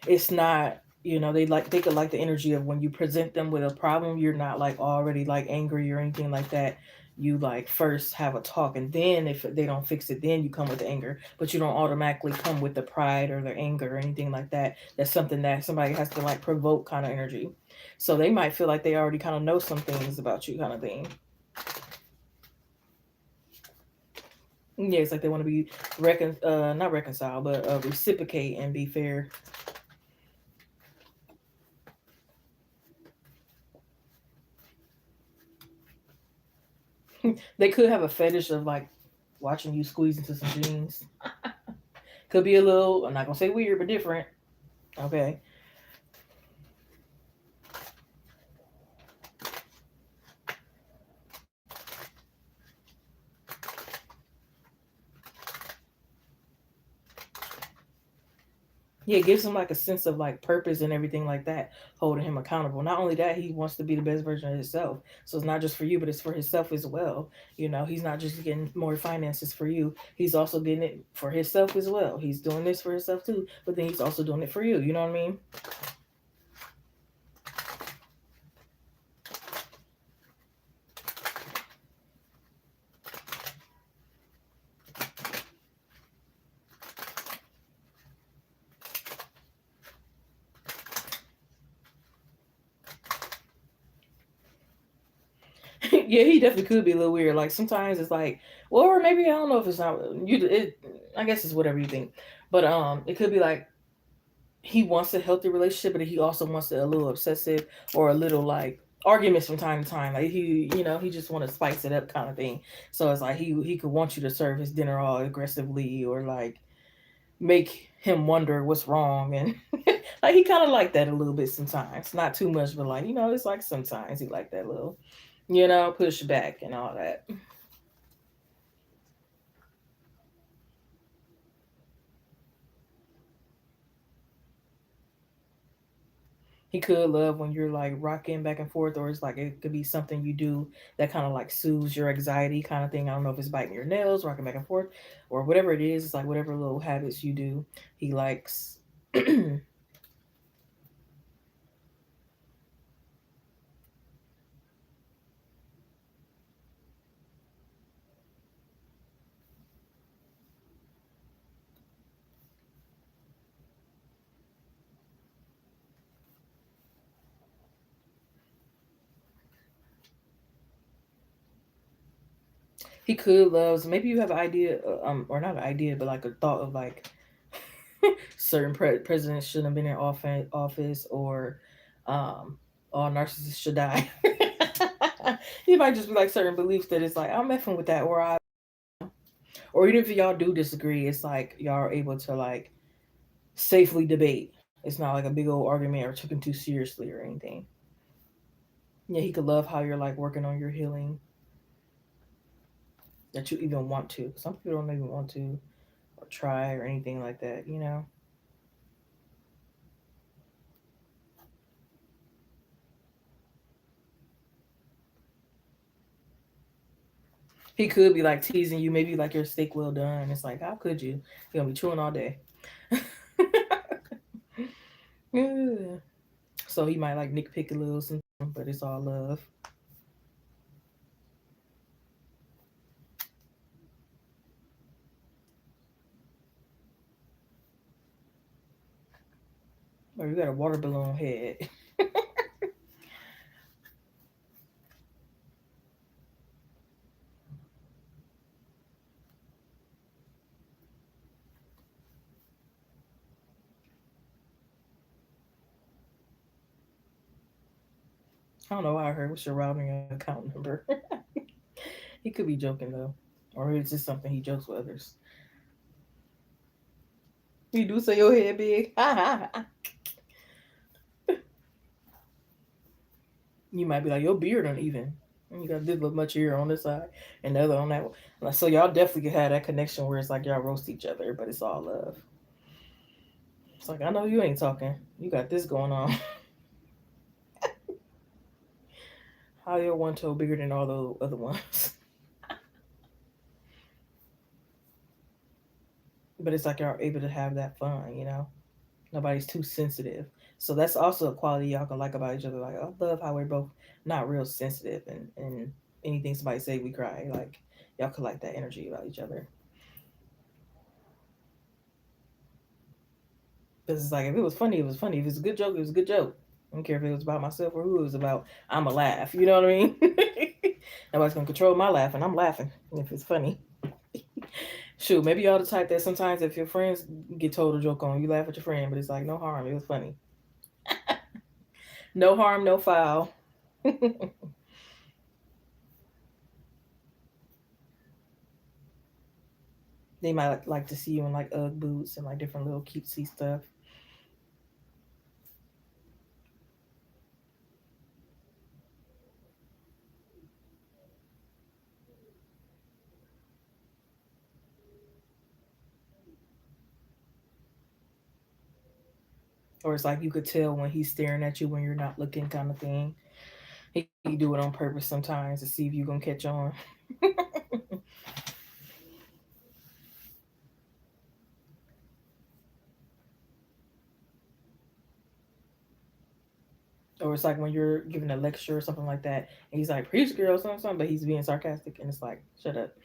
It's not, they could like the energy of when you present them with a problem, you're not like already like angry or anything like that. You like first have a talk, and then if they don't fix it, then you come with the anger, but you don't automatically come with the pride or the anger or anything like that. That's something that somebody has to like provoke, kind of energy. So they might feel like they already kind of know some things about you, kind of thing. Yeah, it's like they want to be not reconcile, but reciprocate and be fair. They could have a fetish of like watching you squeeze into some jeans. Could be a little, I'm not gonna say weird, but different. Okay. Yeah, it gives him like a sense of like purpose and everything like that, holding him accountable. Not only that, he wants to be the best version of himself. So it's not just for you, but it's for himself as well. He's not just getting more finances for you. He's also getting it for himself as well. He's doing this for himself too, but then he's also doing it for you. You know what I mean? Yeah, he definitely could be a little weird. Like sometimes it's like, well, or maybe I don't know if it's not you. I guess it's whatever you think, but it could be like he wants a healthy relationship, but he also wants a little obsessive or a little like arguments from time to time. Like he just want to spice it up, kind of thing. So it's like he could want you to serve his dinner all aggressively or like make him wonder what's wrong and like he kind of like that a little bit sometimes. Not too much, but like it's like sometimes he like that little push back and all that. He could love when you're like rocking back and forth, or it's like it could be something you do that kind of like soothes your anxiety, kind of thing. I don't know if it's biting your nails, rocking back and forth, or whatever it is. It's like whatever little habits you do, he likes. He could loves. Maybe you have an idea, or not an idea, but like a thought of like certain presidents shouldn't have been in office, or um, all narcissists should die. You might just be like certain beliefs that it's like I'm effing with that, or even if y'all do disagree, it's like y'all are able to like safely debate. It's not like a big old argument or taken too seriously or anything. Yeah, he could love how you're like working on your healing, that you even want to. Some people don't even want to or try or anything like that, you know? He could be like teasing you, maybe like your steak well done. It's like, how could you? You're gonna be chewing all day. Yeah. So he might like nitpick a little something, but it's all love. Or you got a water balloon head. I don't know why I heard what's your routing account number. He could be joking though. Or it's just something he jokes with others. You do say your head big. You might be like, your beard uneven. And you got this much hair on this side and the other on that one. Like, so y'all definitely could have that connection where it's like y'all roast each other, but it's all love. It's like, I know you ain't talking. You got this going on. How your one toe bigger than all the other ones? But it's like y'all able to have that fun, you know? Nobody's too sensitive. So that's also a quality y'all can like about each other. Like, I love how we're both not real sensitive, and anything somebody say, we cry. Like, y'all could like that energy about each other. Because it's like, if it was funny, it was funny. If it's a good joke, it was a good joke. I don't care if it was about myself or who it was about. I'm a laugh. You know what I mean? Nobody's gonna control my laugh, and I'm laughing if it's funny. Shoot, maybe y'all the type that sometimes if your friends get told a joke on, you laugh at your friend, but it's like no harm. It was funny. No harm, no foul. They might like to see you in like UGG boots and like different little cutesy stuff. Or it's like you could tell when he's staring at you when you're not looking, kind of thing. He do it on purpose sometimes to see if you're gonna catch on. Or it's like when you're giving a lecture or something like that, and he's like, "Preach, girl," something, something, but he's being sarcastic, and it's like, "Shut up."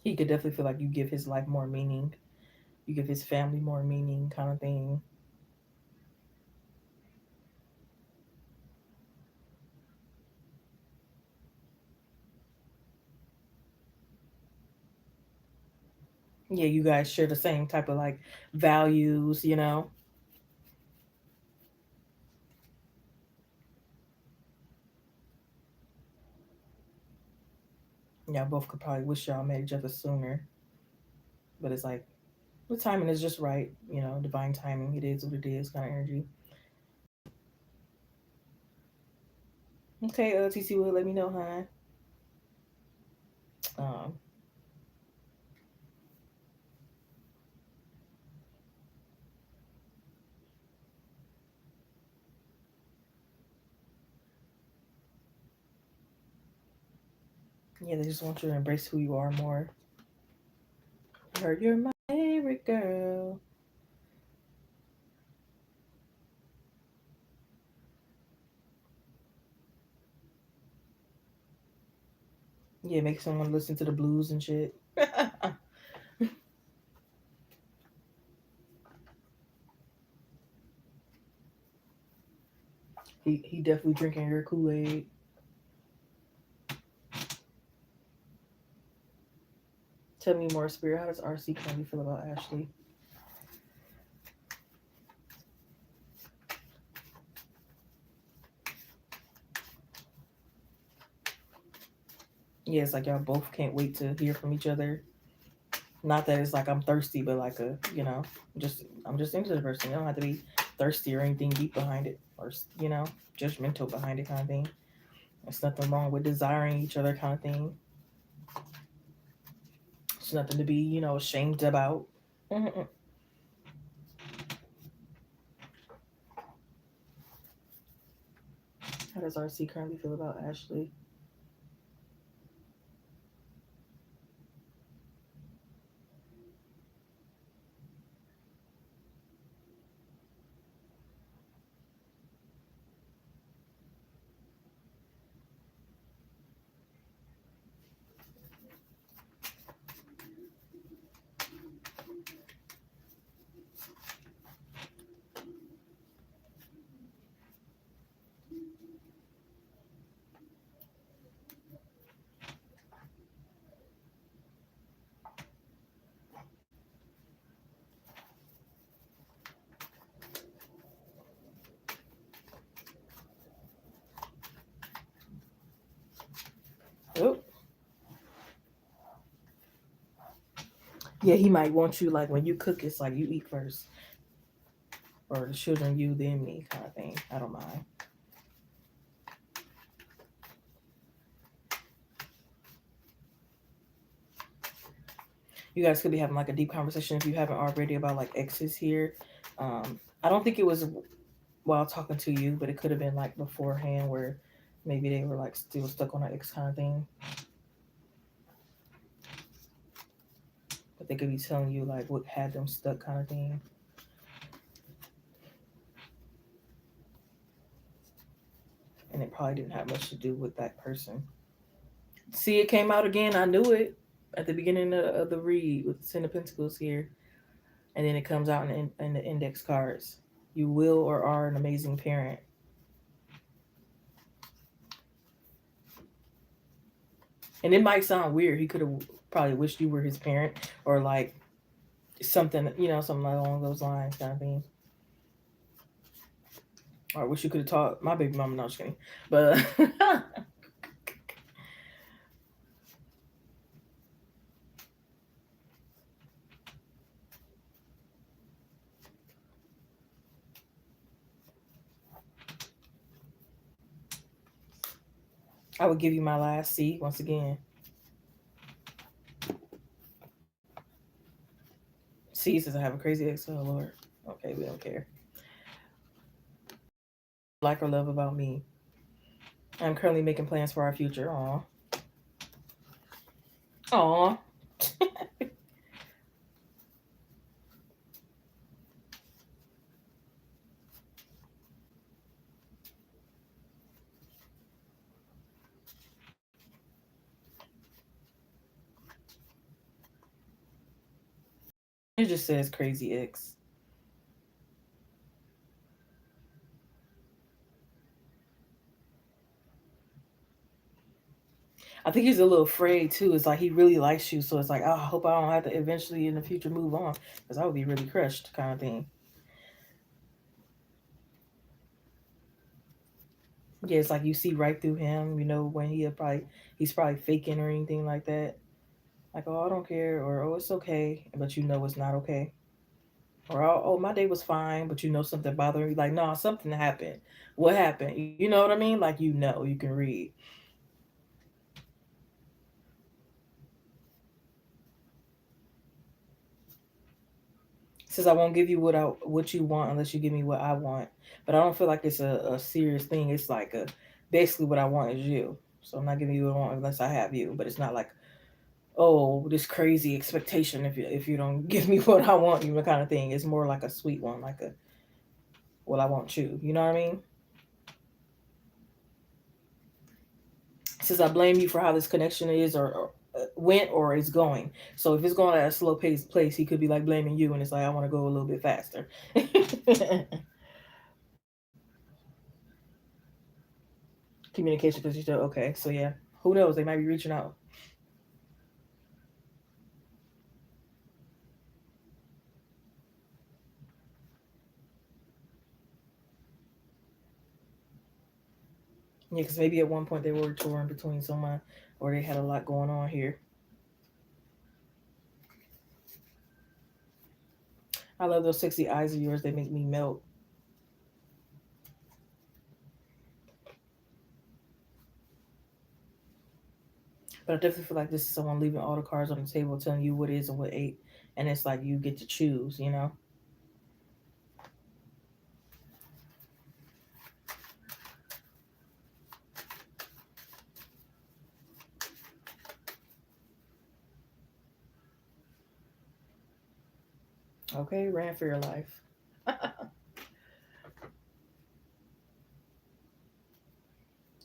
He could definitely feel like you give his life more meaning. You give his family more meaning, kind of thing. Yeah, you guys share the same type of like values, you know. Y'all both could probably wish y'all met each other sooner, but it's like the timing is just right, you know, divine timing. It is what it is, kind of energy. Okay, TC will let me know, huh? Um, yeah, they just want you to embrace who you are more. I heard you're my favorite girl. Yeah, make someone listen to the blues and shit. He definitely drinking your Kool-Aid. Tell me more, Spirit. How does RC currently feel about Ashley? Yeah, it's like y'all both can't wait to hear from each other. Not that it's like I'm thirsty, but like just I'm just into the person. You don't have to be thirsty or anything deep behind it, or judgmental behind it kind of thing. There's nothing wrong with desiring each other kind of thing. It's nothing to be ashamed about. Mm-mm. How does RC currently feel about Ashley? Oh, yeah, he might want you like when you cook. It's like you eat first, or the children you then me kind of thing. I don't mind. You guys could be having like a deep conversation if you haven't already about like exes here. I don't think it was while talking to you, but it could have been like beforehand where maybe they were like still stuck on an ex kind of thing. But they could be telling you like what had them stuck kind of thing. And it probably didn't have much to do with that person. See, it came out again. I knew it at the beginning of the read with the Ten of Pentacles here. And then it comes out in the index cards. You will or are an amazing parent. And it might sound weird. He could have probably wished you were his parent or like something, something along those lines kind of thing. Or I wish you could have taught my baby mama. No, just kidding. But I would give you my last C once again. C says I have a crazy ex. Oh Lord. Okay, we don't care. Like or love about me. I'm currently making plans for our future. Aw. Aw. It just says crazy ex. I think he's a little afraid too. It's like he really likes you, so it's like, oh, I hope I don't have to eventually in the future move on because I would be really crushed, kind of thing. Yeah, it's like you see right through him. When he's probably faking or anything like that. Like, oh, I don't care, or oh, it's okay, but it's not okay. Or oh, my day was fine, but something bothering you. Like, no, something happened. What happened? You know what I mean? Like, you can read. Says I won't give you what you want unless you give me what I want. But I don't feel like it's a serious thing. It's like basically what I want is you. So I'm not giving you what I want unless I have you. But it's not like, oh, this crazy expectation if you don't give me what I want, kind of thing. It's more like a sweet one, like a well, I want you. You know what I mean? Says I blame you for how this connection is or went or is going. So if it's going at a slow paced place, he could be like blaming you, and it's like I want to go a little bit faster. communication because you said okay. So yeah, who knows? They might be reaching out. Yeah, because maybe at one point they were torn between someone, or they had a lot going on here. I love those sexy eyes of yours. They make me melt. But I definitely feel like this is someone leaving all the cards on the table, telling you what is and what ain't, and it's like you get to choose. You know. Okay, ran for your life. I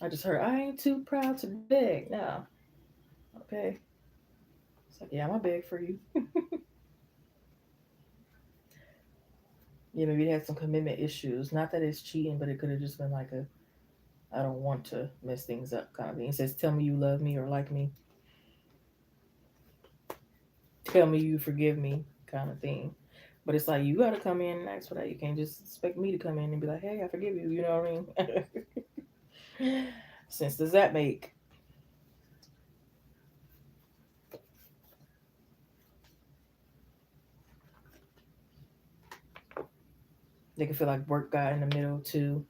just heard I ain't too proud to beg. No. Okay. It's like, yeah, I'm gonna beg for you. Yeah, maybe they had some commitment issues. Not that it's cheating, but it could have just been like a I don't want to mess things up kind of thing. It says, tell me you love me or like me. Tell me you forgive me kind of thing. But it's like, you got to come in and ask for that. You can't just expect me to come in and be like, hey, I forgive you. You know what I mean? Sense does that make? They can feel like work got in the middle too.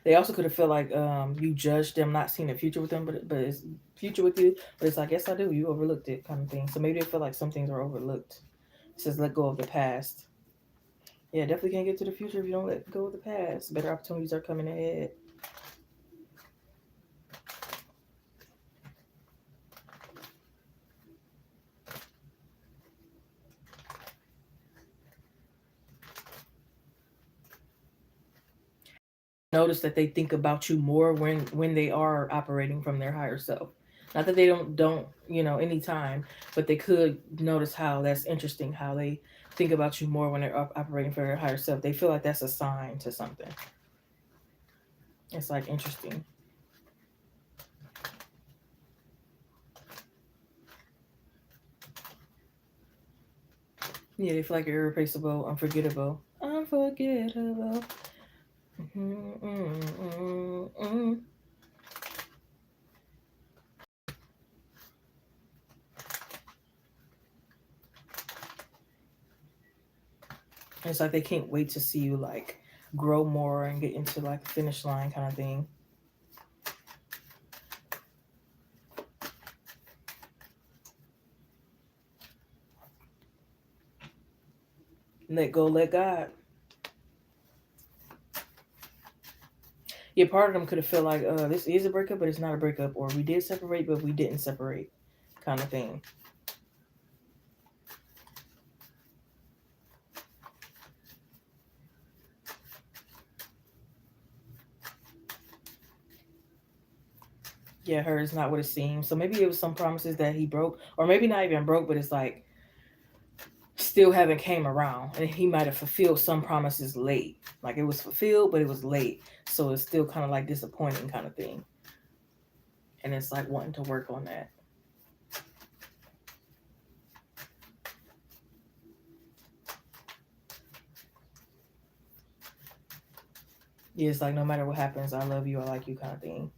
They also could have felt like you judged them not seeing a future with them, but it's future with you. But it's like, yes, I do. You overlooked it, kind of thing. So maybe they feel like some things are overlooked. It says let go of the past. Yeah, definitely can't get to the future if you don't let go of the past. Better opportunities are coming ahead. Notice that they think about you more when they are operating from their higher self. Not that they don't anytime, but they could notice how that's interesting. How they think about you more when they're operating for their higher self. They feel like that's a sign to something. It's like interesting. Yeah, they feel like you're irreplaceable, unforgettable, unforgettable. Mm-hmm, mm-hmm, mm-hmm. It's like they can't wait to see you like grow more and get into like the finish line kind of thing. Let go, let God. Yeah, part of them could have felt like, this is a breakup, but it's not a breakup, or we did separate, but we didn't separate, kind of thing. Yeah, her is not what it seems. So maybe it was some promises that he broke, or maybe not even broke, but it's like still haven't came around, and he might have fulfilled some promises late. Like it was fulfilled, but it was late, so it's still kind of like disappointing, kind of thing. And it's like wanting to work on that. Yeah, it's like no matter what happens, I love you, I like you, kind of thing.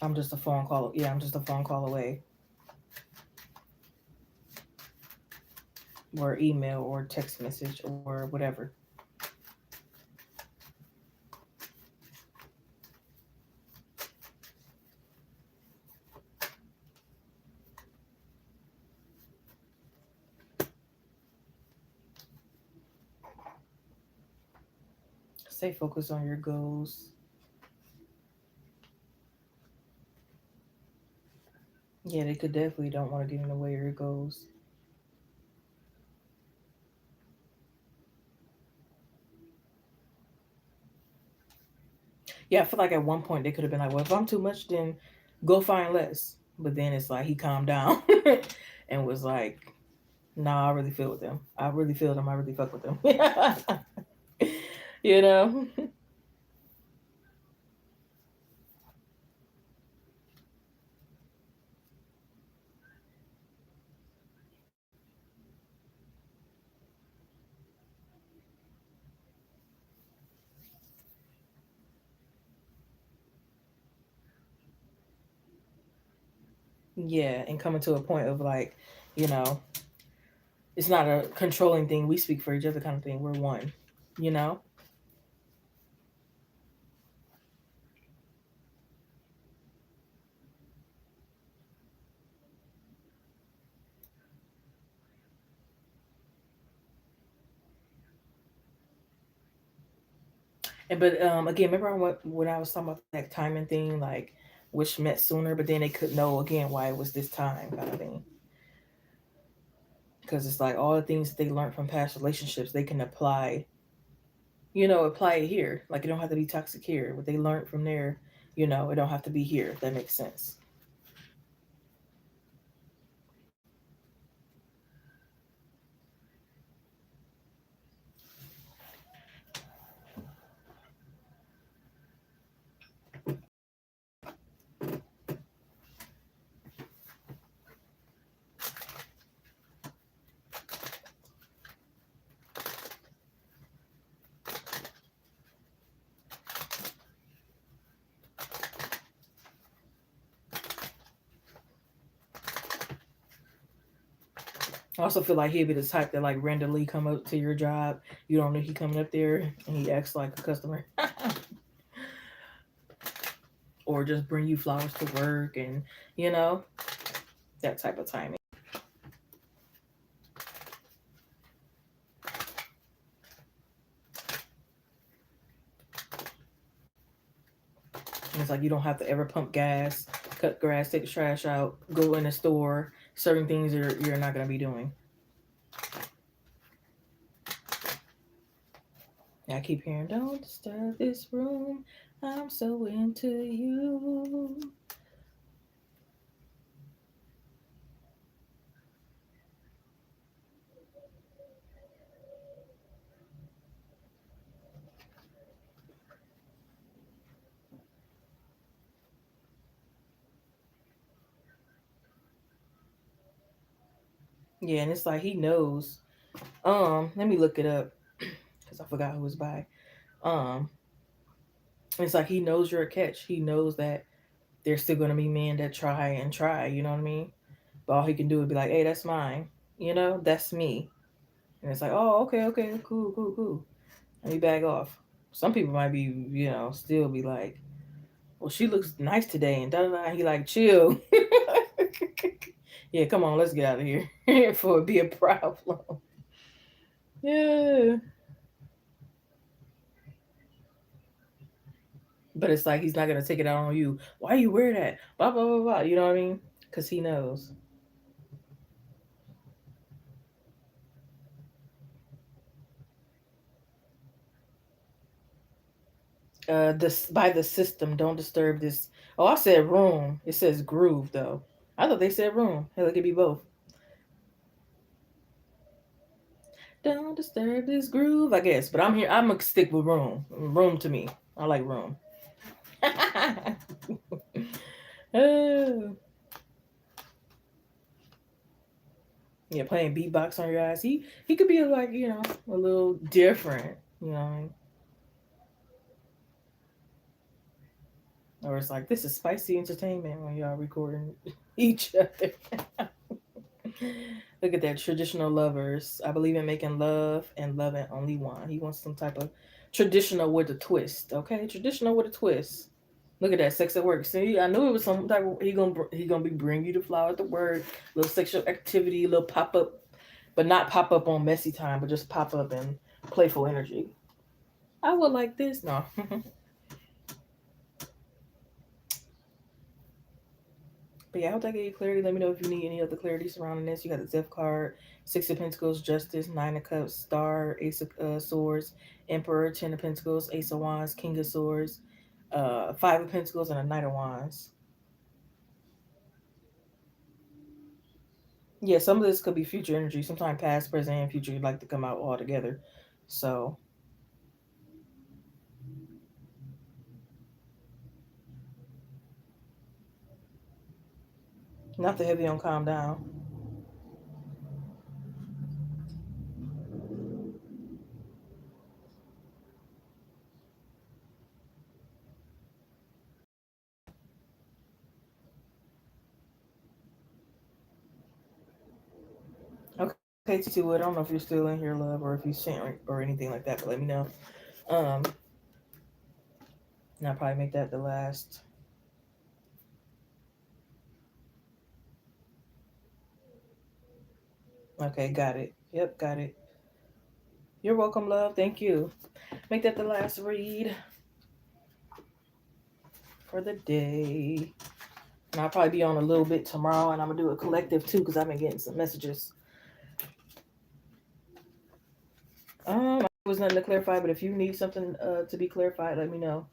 I'm just a phone call. Yeah, I'm just a phone call away, or email, or text message, or whatever. Stay focused on your goals. Yeah, they could definitely don't want to get in the way of your goals. Yeah, I feel like at one point they could have been like, well, if I'm too much, then go find less. But then it's like he calmed down and was like, Nah, I really feel with them. I really feel them. I really fuck with them. you know? Yeah, and coming to a point of like, you know, it's not a controlling thing. We speak for each other kind of thing. We're one, you know? And but again, remember when I was talking about that timing thing, like which met sooner, but then they could know again why it was this time kind of thing. Because it's like all the things that they learned from past relationships, they can apply, apply it here. Like it don't have to be toxic here. What they learned from there, it don't have to be here. If that makes sense. I also feel like he'd be the type that like randomly come up to your job. You don't know he coming up there and he acts like a customer, or just bring you flowers to work and you know that type of timing. And it's like you don't have to ever pump gas, cut grass, take the trash out, go in the store. Certain things you're not gonna be doing. I keep hearing, "Don't disturb this room. I'm so into you." Yeah, and it's like he knows. Let me look it up because I forgot who was by. Um, it's like he knows you're a catch. He knows that there's still gonna be men that try and try. You know what I mean? But all he can do is be like, "Hey, that's mine. That's me." And it's like, "Oh, okay, okay, cool, cool, cool." Let me back off. Some people might be, still be like, "Well, she looks nice today," and da da da. He like, chill. Yeah, come on, let's get out of here before it be a problem. Yeah, but it's like he's not gonna take it out on you. Why you wear that? Blah blah blah blah. You know what I mean? Because he knows. This by the system. Don't disturb this. Oh, I said room. It says groove though. I thought they said room. Hell, it could be both. Don't disturb this groove, I guess. But I'm here. I'm gonna stick with room. Room to me. I like room. Oh, yeah, playing beatbox on your ass. He could be like a little different. You know, what I mean? Or it's like this is spicy entertainment when y'all recording each other. Look at that traditional lovers. I believe in making love and loving only one. He wants some type of traditional with a twist. Okay, traditional with a twist. Look at that sex at work. See, I knew it was some type of he gonna be bring you the flowers to work, little sexual activity, little pop up, but not pop up on messy time, but just pop up in playful energy. I would like this. No. But yeah, I hope that gave you clarity. Let me know if you need any other clarity surrounding this. You got the Death card, Six of Pentacles, Justice, Nine of Cups, Star, Ace of Swords, Emperor, Ten of Pentacles, Ace of Wands, King of Swords, Five of Pentacles, and a Knight of Wands. Yeah, some of this could be future energy. Sometimes past, present, and future like to come out all together. So not the heavy on calm down. Okay, T Wood, I don't know if you're still in here, love, or if you sent or anything like that, but let me know. Um, and I'll probably make that the last. Okay, got it. Yep, got it. You're welcome, love. Thank you. Make that the last read for the day. And I'll probably be on a little bit tomorrow, and I'm gonna do a collective too because I've been getting some messages. I was nothing to clarify, but if you need something to be clarified, let me know.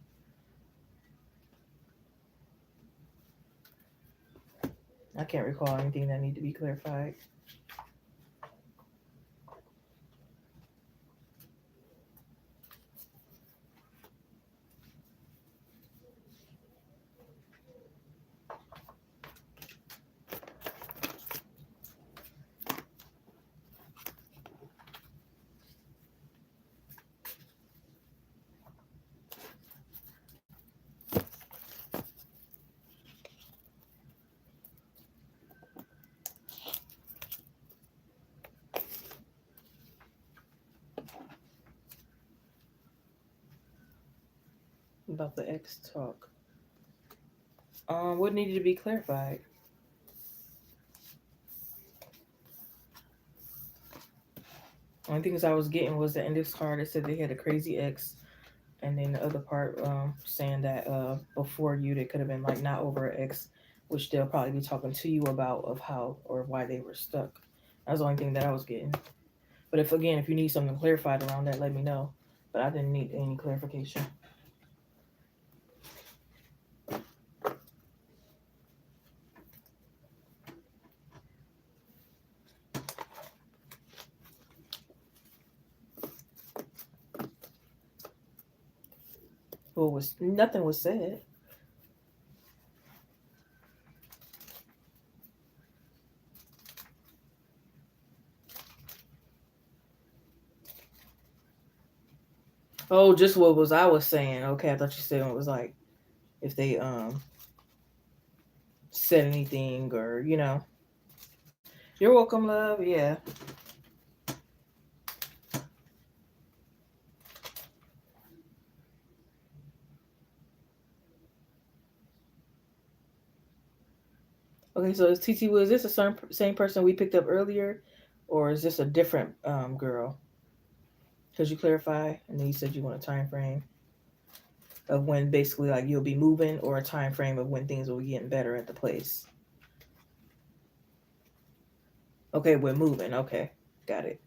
I can't recall anything that need to be clarified. About the X talk. What needed to be clarified? Only things I was getting was the index card that said they had a crazy ex, and then the other part saying that before you they could have been like not over an ex, which they'll probably be talking to you about of how or why they were stuck. That's the only thing that I was getting. But if you need something clarified around that, let me know. But I didn't need any clarification. Well, was nothing was said. Oh, just what was I was saying. Okay, I thought you said it was like if they said anything or You're welcome, love. Yeah. Okay, so is TT was this the same person we picked up earlier, or is this a different girl? Could you clarify? And then you said you want a time frame of when basically like you'll be moving, or a time frame of when things will be getting better at the place. Okay, we're moving. Okay, got it.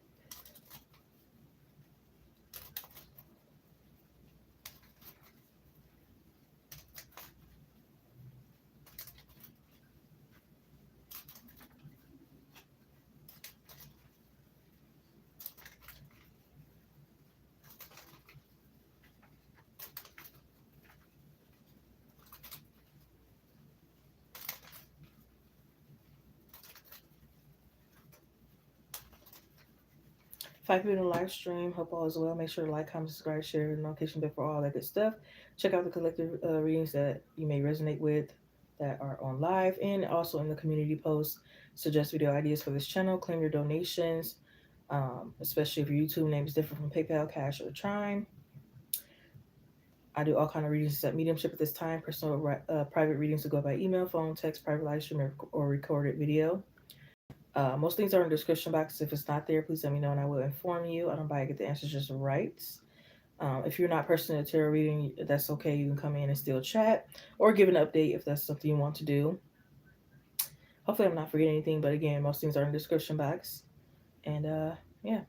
5 people in the live stream. Hope all is well. Make sure to like, comment, subscribe, share, the notification bell for all that good stuff. Check out the collective readings that you may resonate with that are on live and also in the community post. Suggest video ideas for this channel. Claim your donations, especially if your YouTube name is different from PayPal, Cash, or Chime. I do all kind of readings at mediumship at this time. Personal, private readings to go by email, phone, text, private live stream, or recorded video. Most things are in the description box. If it's not there, please let me know and I will inform you. I don't buy get the answers just right. If you're not personal tarot reading, that's okay. You can come in and still chat or give an update if that's something you want to do. Hopefully, I'm not forgetting anything, but again, most things are in the description box. And yeah.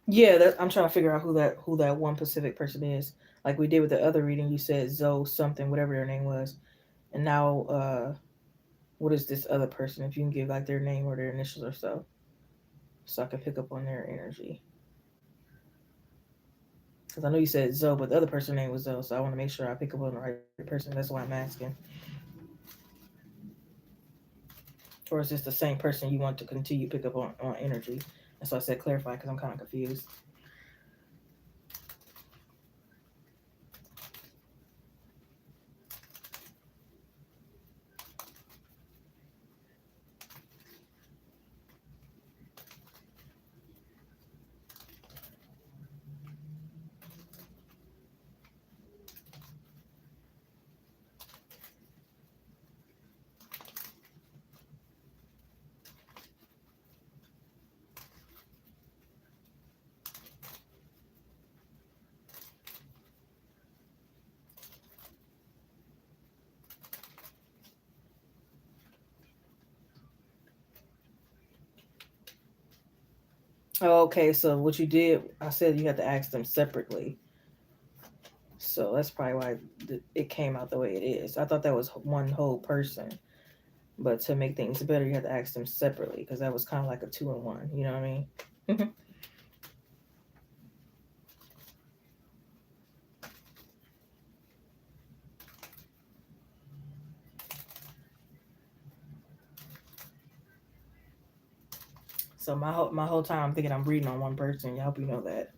Yeah, I'm trying to figure out who that one specific person is. Like we did with the other reading, you said Zoe something, whatever their name was, and now what is this other person? If you can give like their name or their initials or so I can pick up on their energy. Because I know you said Zoe, but the other person's name was Zoe, so I want to make sure I pick up on the right person. That's why I'm asking. Or is this the same person you want to continue pick up on energy? And so I said clarify because I'm kind of confused. Oh, okay, so what you did, I said you had to ask them separately. So that's probably why it came out the way it is. I thought that was one whole person. But to make things better, you have to ask them separately because that was kind of like a two in one. You know what I mean? So my whole time I'm thinking I'm reading on one person. I hope you know that.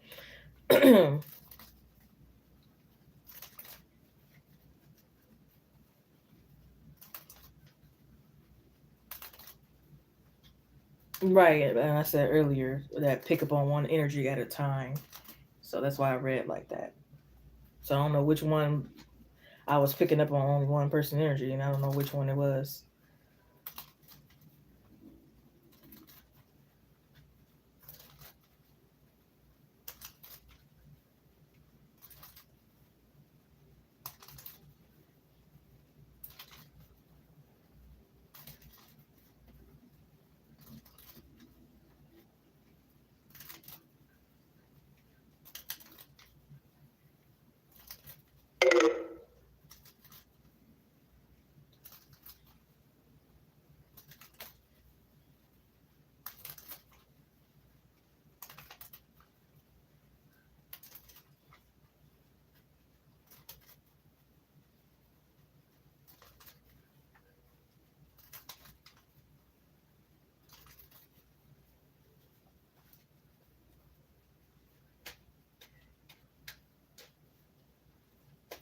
Right, and I said earlier that pick up on one energy at a time. So that's why I read like that. So I don't know which one I was picking up on only one person energy, and I don't know which one it was.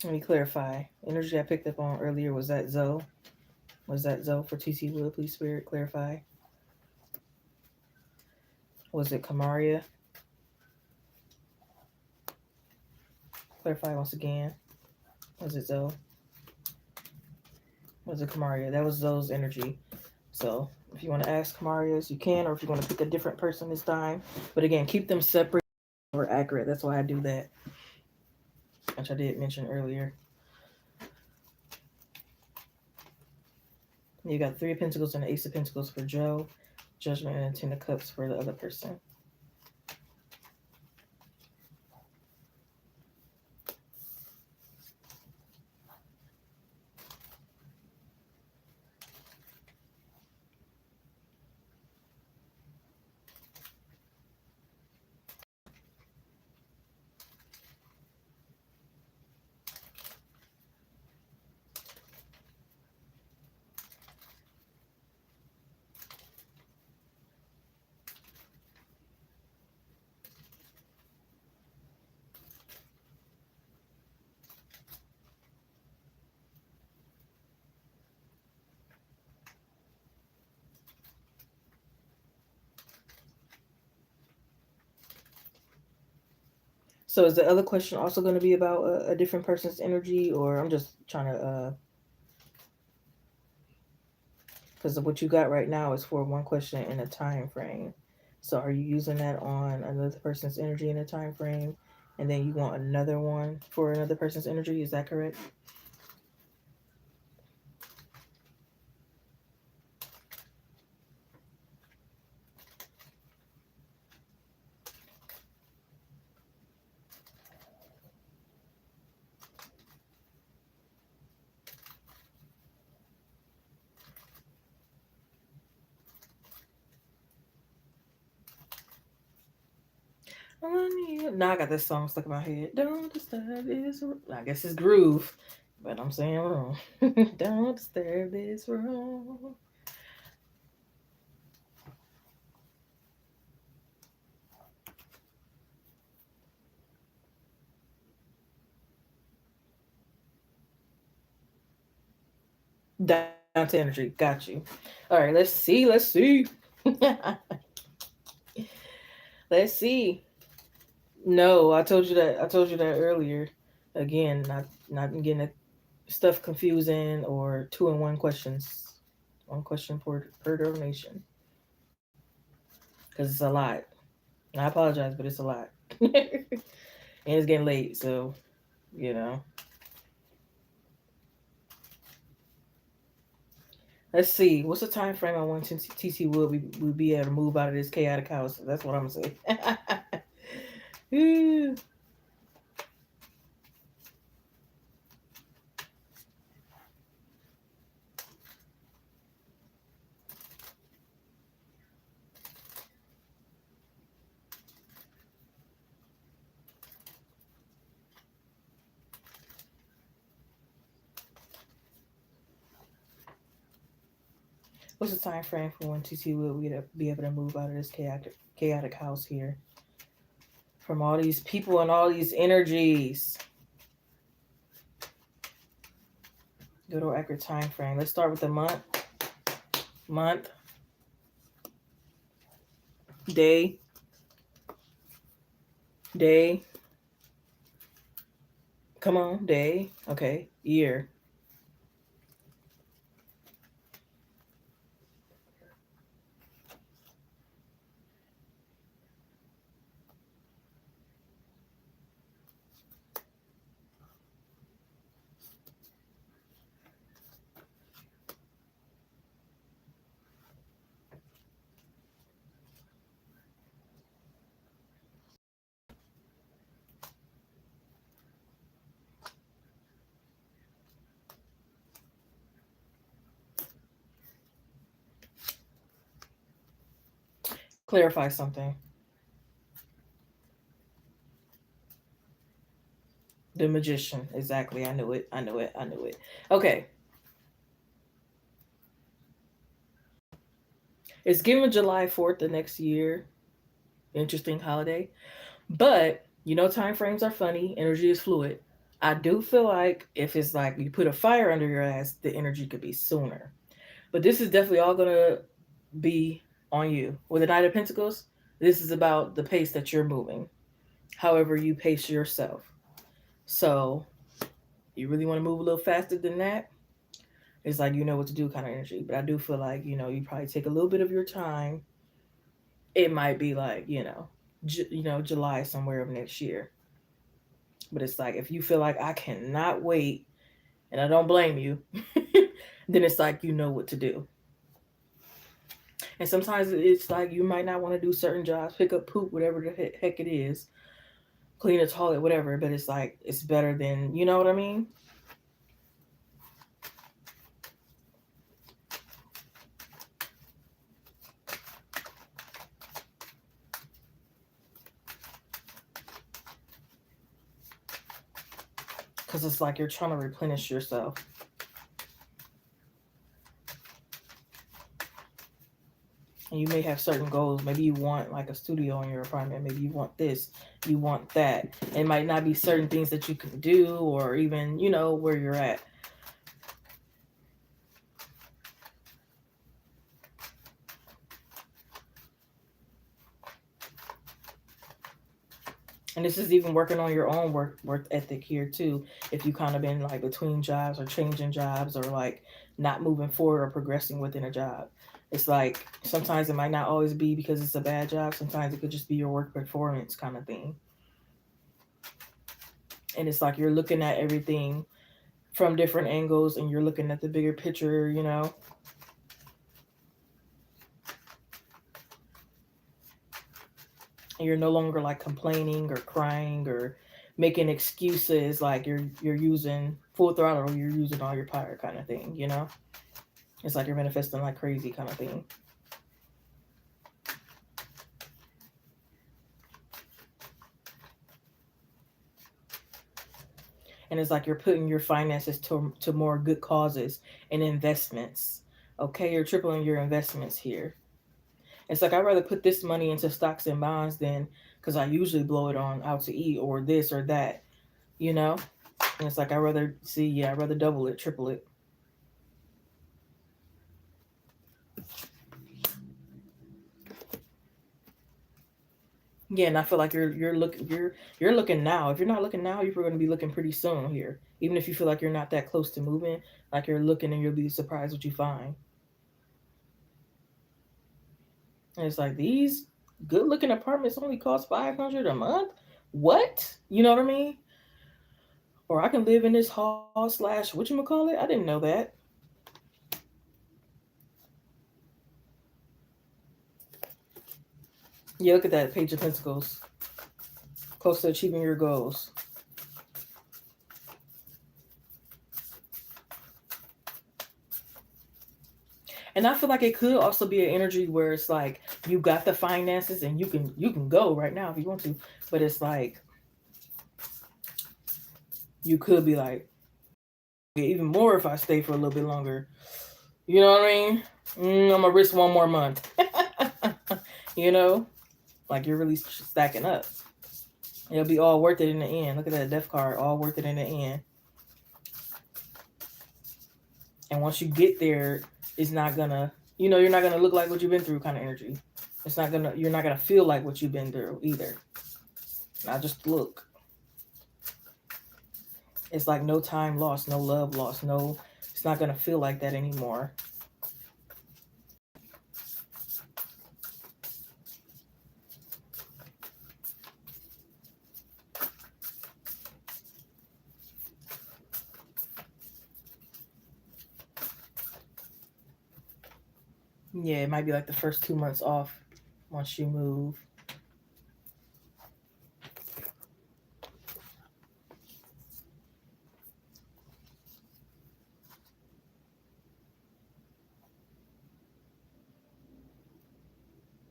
Let me clarify. Energy I picked up on earlier was that Zoe. Was that Zoe for TC Wood? Please, Spirit, clarify. Was it Kamaria? Clarify once again. Was it Zoe? Was it Kamaria? That was Zoe's energy. So if you want to ask Kamaria's, you can, or if you want to pick a different person this time. But again, keep them separate or accurate. That's why I do that, which I did mention earlier. You got Three of Pentacles and the Ace of Pentacles for Joe, Judgment and Ten of Cups for the other person. So is the other question also going to be about a different person's energy, or I'm just trying to, because what you got right now is for one question in a time frame. So are you using that on another person's energy in a time frame, and then you want another one for another person's energy? Is that correct? Now I got this song stuck in my head. Don't disturb this. I guess it's groove, but I'm saying wrong. Don't disturb this wrong. Down to energy. Got you. All right, let's see. Let's see. Let's see. No, I told you that. I told you that earlier. Again, not getting stuff confusing or two in one questions. One question per donation because it's a lot. I apologize, but it's a lot, and it's getting late. So you know. Let's see. What's the time frame on when TC will be able to move out of this chaotic house? That's what I'm gonna say. What's the time frame for when TC will be able to move out of this chaotic house here? From all these people and all these energies. Good or accurate time frame. Let's start with the month. Month. Day. Day. Come on, day. Okay. Year. Clarify something. The magician. Exactly. I knew it. I knew it. I knew it. Okay. It's given July 4th the next year. Interesting holiday. But you know time frames are funny. Energy is fluid. I do feel like if it's like you put a fire under your ass, the energy could be sooner. But this is definitely all gonna be on you. With the Knight of Pentacles, this is about the pace that you're moving. However you pace yourself. So you really want to move a little faster than that? It's like you know what to do kind of energy. But I do feel like, you probably take a little bit of your time. It might be like, July somewhere of next year. But it's like if you feel like I cannot wait, and I don't blame you, then it's like you know what to do. And sometimes it's like you might not want to do certain jobs, pick up poop, whatever the heck it is, clean a toilet, whatever. But it's like it's better than, you know what I mean? Because it's like you're trying to replenish yourself. And you may have certain goals. Maybe you want like a studio in your apartment. Maybe you want this, you want that. It might not be certain things that you can do or even, where you're at. And this is even working on your own work ethic here too. If you kind of been like between jobs or changing jobs or like not moving forward or progressing within a job. It's like sometimes it might not always be because it's a bad job. Sometimes it could just be your work performance kind of thing. And it's like you're looking at everything from different angles and you're looking at the bigger picture. And you're no longer like complaining or crying or making excuses like you're using full throttle or you're using all your power kind of thing. It's like you're manifesting like crazy kind of thing. And it's like you're putting your finances to more good causes and investments. Okay, you're tripling your investments here. It's like I'd rather put this money into stocks and bonds than because I usually blow it on out to eat or this or that, you know? And it's like I'd rather see, yeah, I'd rather double it, triple it. Yeah, and I feel like you're looking now. If you're not looking now, you're going to be looking pretty soon here. Even if you feel like you're not that close to moving, like you're looking and you'll be surprised what you find. And it's like these good looking apartments only cost 500 a month. What? You know what I mean? Or I can live in this hall slash what you call it. I didn't know that. Yeah, look at that page of pentacles. Close to achieving your goals. And I feel like it could also be an energy where it's like you got the finances and you can go right now if you want to, but it's like you could be like get even more if I stay for a little bit longer. You know what I mean? I'm gonna risk one more month. you know, like you're really stacking up. It'll be all worth it in the end. Look at that death card, all worth it in the end. And once you get there, it's not gonna, you're not gonna look like what you've been through kind of energy. You're not gonna feel like what you've been through either. Not just look. It's like no time lost, no love lost, no, it's not gonna feel like that anymore. Yeah, it might be like the first 2 months off once you move.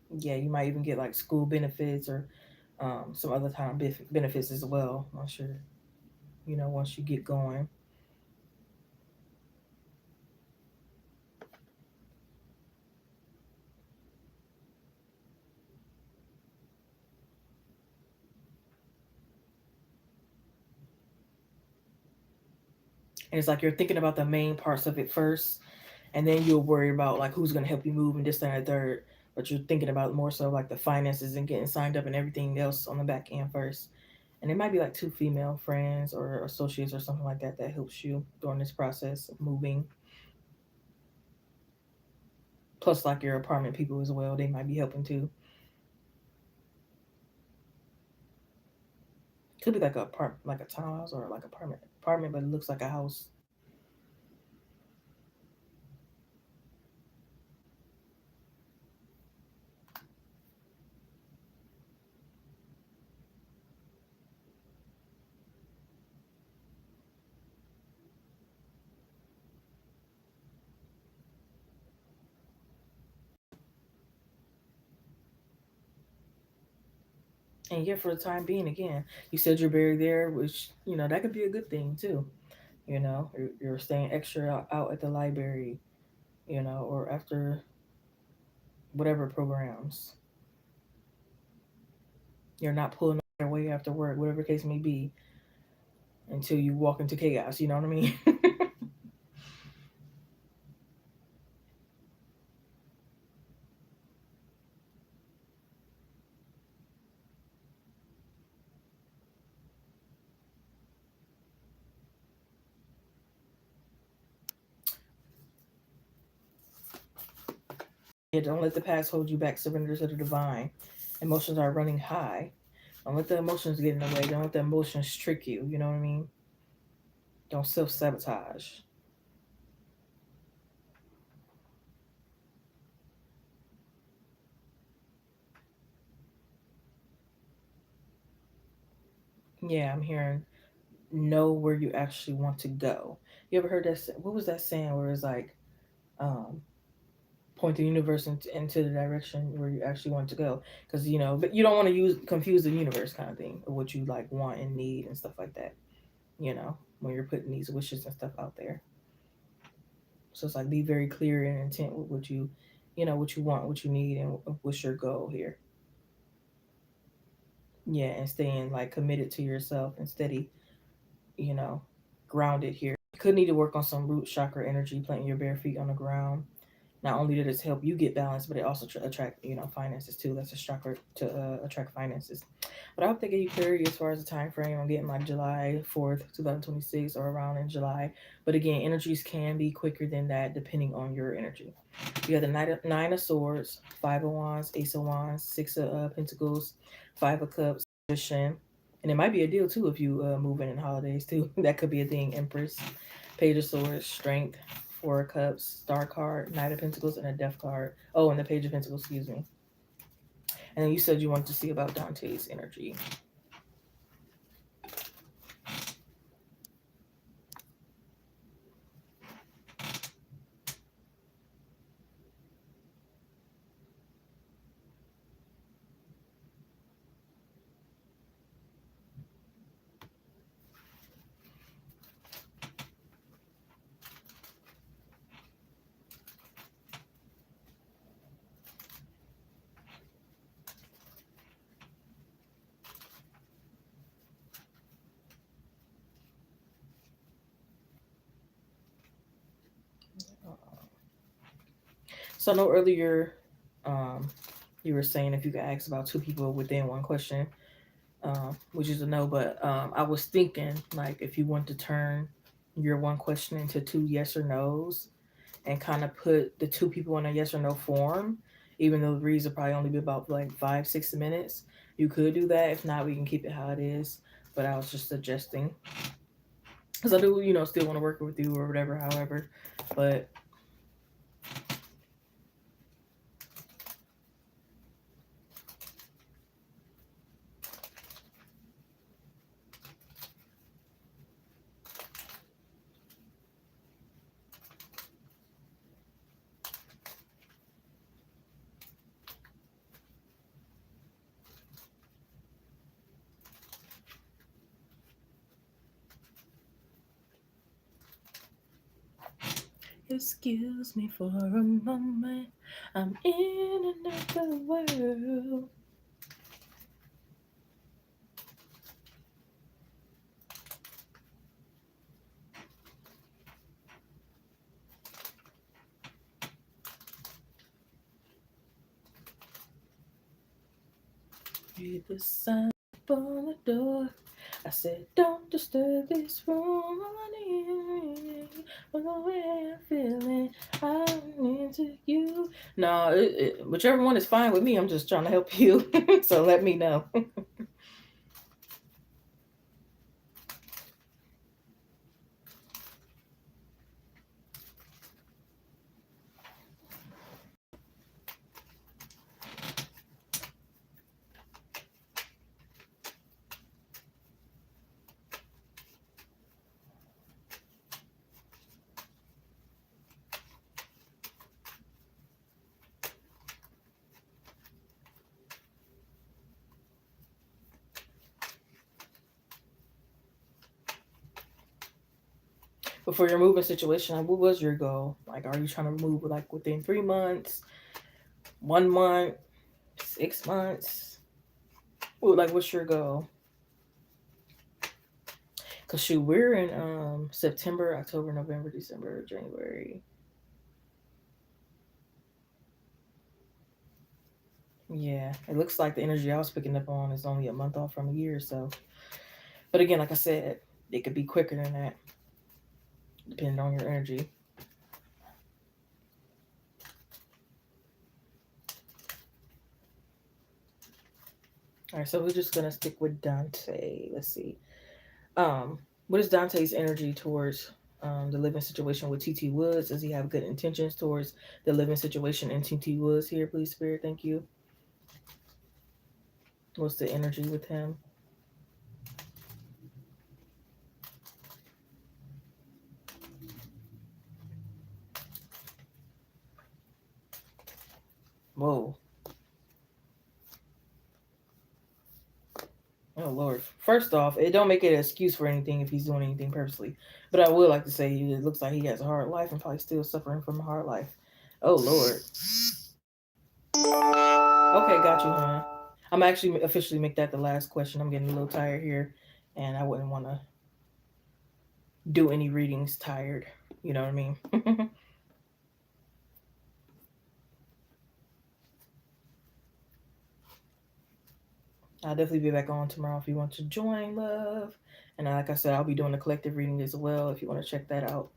Yeah, you might even get like school benefits or some other time benefits as well once once you get going. And it's like you're thinking about the main parts of it first, and then you'll worry about like who's gonna help you move and this that, and the third. But you're thinking about more so like the finances and getting signed up and everything else on the back end first. And it might be like two female friends or associates or something like that that helps you during this process of moving. Plus, like your apartment people as well, they might be helping too. Could be like like a townhouse or like apartment, but it looks like a house. And yeah, for the time being, again, you said you're buried there, which that could be a good thing too. You're staying extra out at the library, or after whatever programs. You're not pulling your way after work, whatever the case may be, until you walk into chaos. You know what I mean? Yeah, don't let the past hold you back. Surrender to the divine. Emotions are running high. Don't let the emotions get in the way. Don't let the emotions trick you. You know what I mean? Don't self sabotage. Yeah, I'm hearing know where you actually want to go. You ever heard that? What was that saying where it's like, um, point the universe into the direction where you actually want to go? Because but you don't want to confuse the universe kind of thing, or what you like want and need and stuff like that. when you're putting these wishes and stuff out there. So it's like be very clear and intent with what you want, what you need, and what's your goal here. Yeah, and staying like committed to yourself and steady, you know, grounded here. You could need to work on some root chakra energy, planting your bare feet on the ground. Not only did it help you get balance, but it also attract finances too. That's a chakra to attract finances. But I hope they give you clarity as far as the time frame. I'm getting like July 4th, 2026, or around in July. But again, energies can be quicker than that depending on your energy. You got the Nine of Swords, Five of Wands, Ace of Wands, Six of Pentacles, Five of Cups, Magician. And it might be a deal too if you move in holidays too. That could be a thing. Empress, Page of Swords, Strength, Four of Cups, Star card, Knight of Pentacles, and a Death card. Oh, and the Page of Pentacles, excuse me. And then you said you wanted to see about Dante's energy. So I know earlier you were saying if you could ask about two people within one question, which is a no, but I was thinking like if you want to turn your one question into two yes or no's and kind of put the two people in a yes or no form, even though the reads will probably only be about like 5-6 minutes, you could do that. If not, we can keep it how it is. But I was just suggesting because I do, still want to work with you or whatever, however. But excuse me for a moment, I'm in another world. Read the sign on the door. I said, don't disturb this room. When the way I'm feeling, I'm into you. No, whichever one is fine with me. I'm just trying to help you. So let me know. But for your moving situation, what was your goal? Like, are you trying to move like within 3 months, 1 month, 6 months? Well, like, what's your goal? Cause shoot, we're in September, October, November, December, January. Yeah, it looks like the energy I was picking up on is only a month off from a year. So, but again, like I said, it could be quicker than that, depending on your energy. All right, so we're just gonna stick with Dante. Let's see. What is Dante's energy towards the living situation with TT Woods? Does he have good intentions towards the living situation in TT Woods here, please, Spirit? Thank you. What's the energy with him? Whoa. Oh, Lord. First off, it don't make it an excuse for anything if he's doing anything purposely. But I would like to say it looks like he has a hard life and probably still suffering from a hard life. Oh Lord. Okay, got you, huh? I'm actually officially make that the last question. I'm getting a little tired here, and I wouldn't want to do any readings tired. You know what I mean? I'll definitely be back on tomorrow if you want to join, love. And like I said, I'll be doing a collective reading as well if you want to check that out.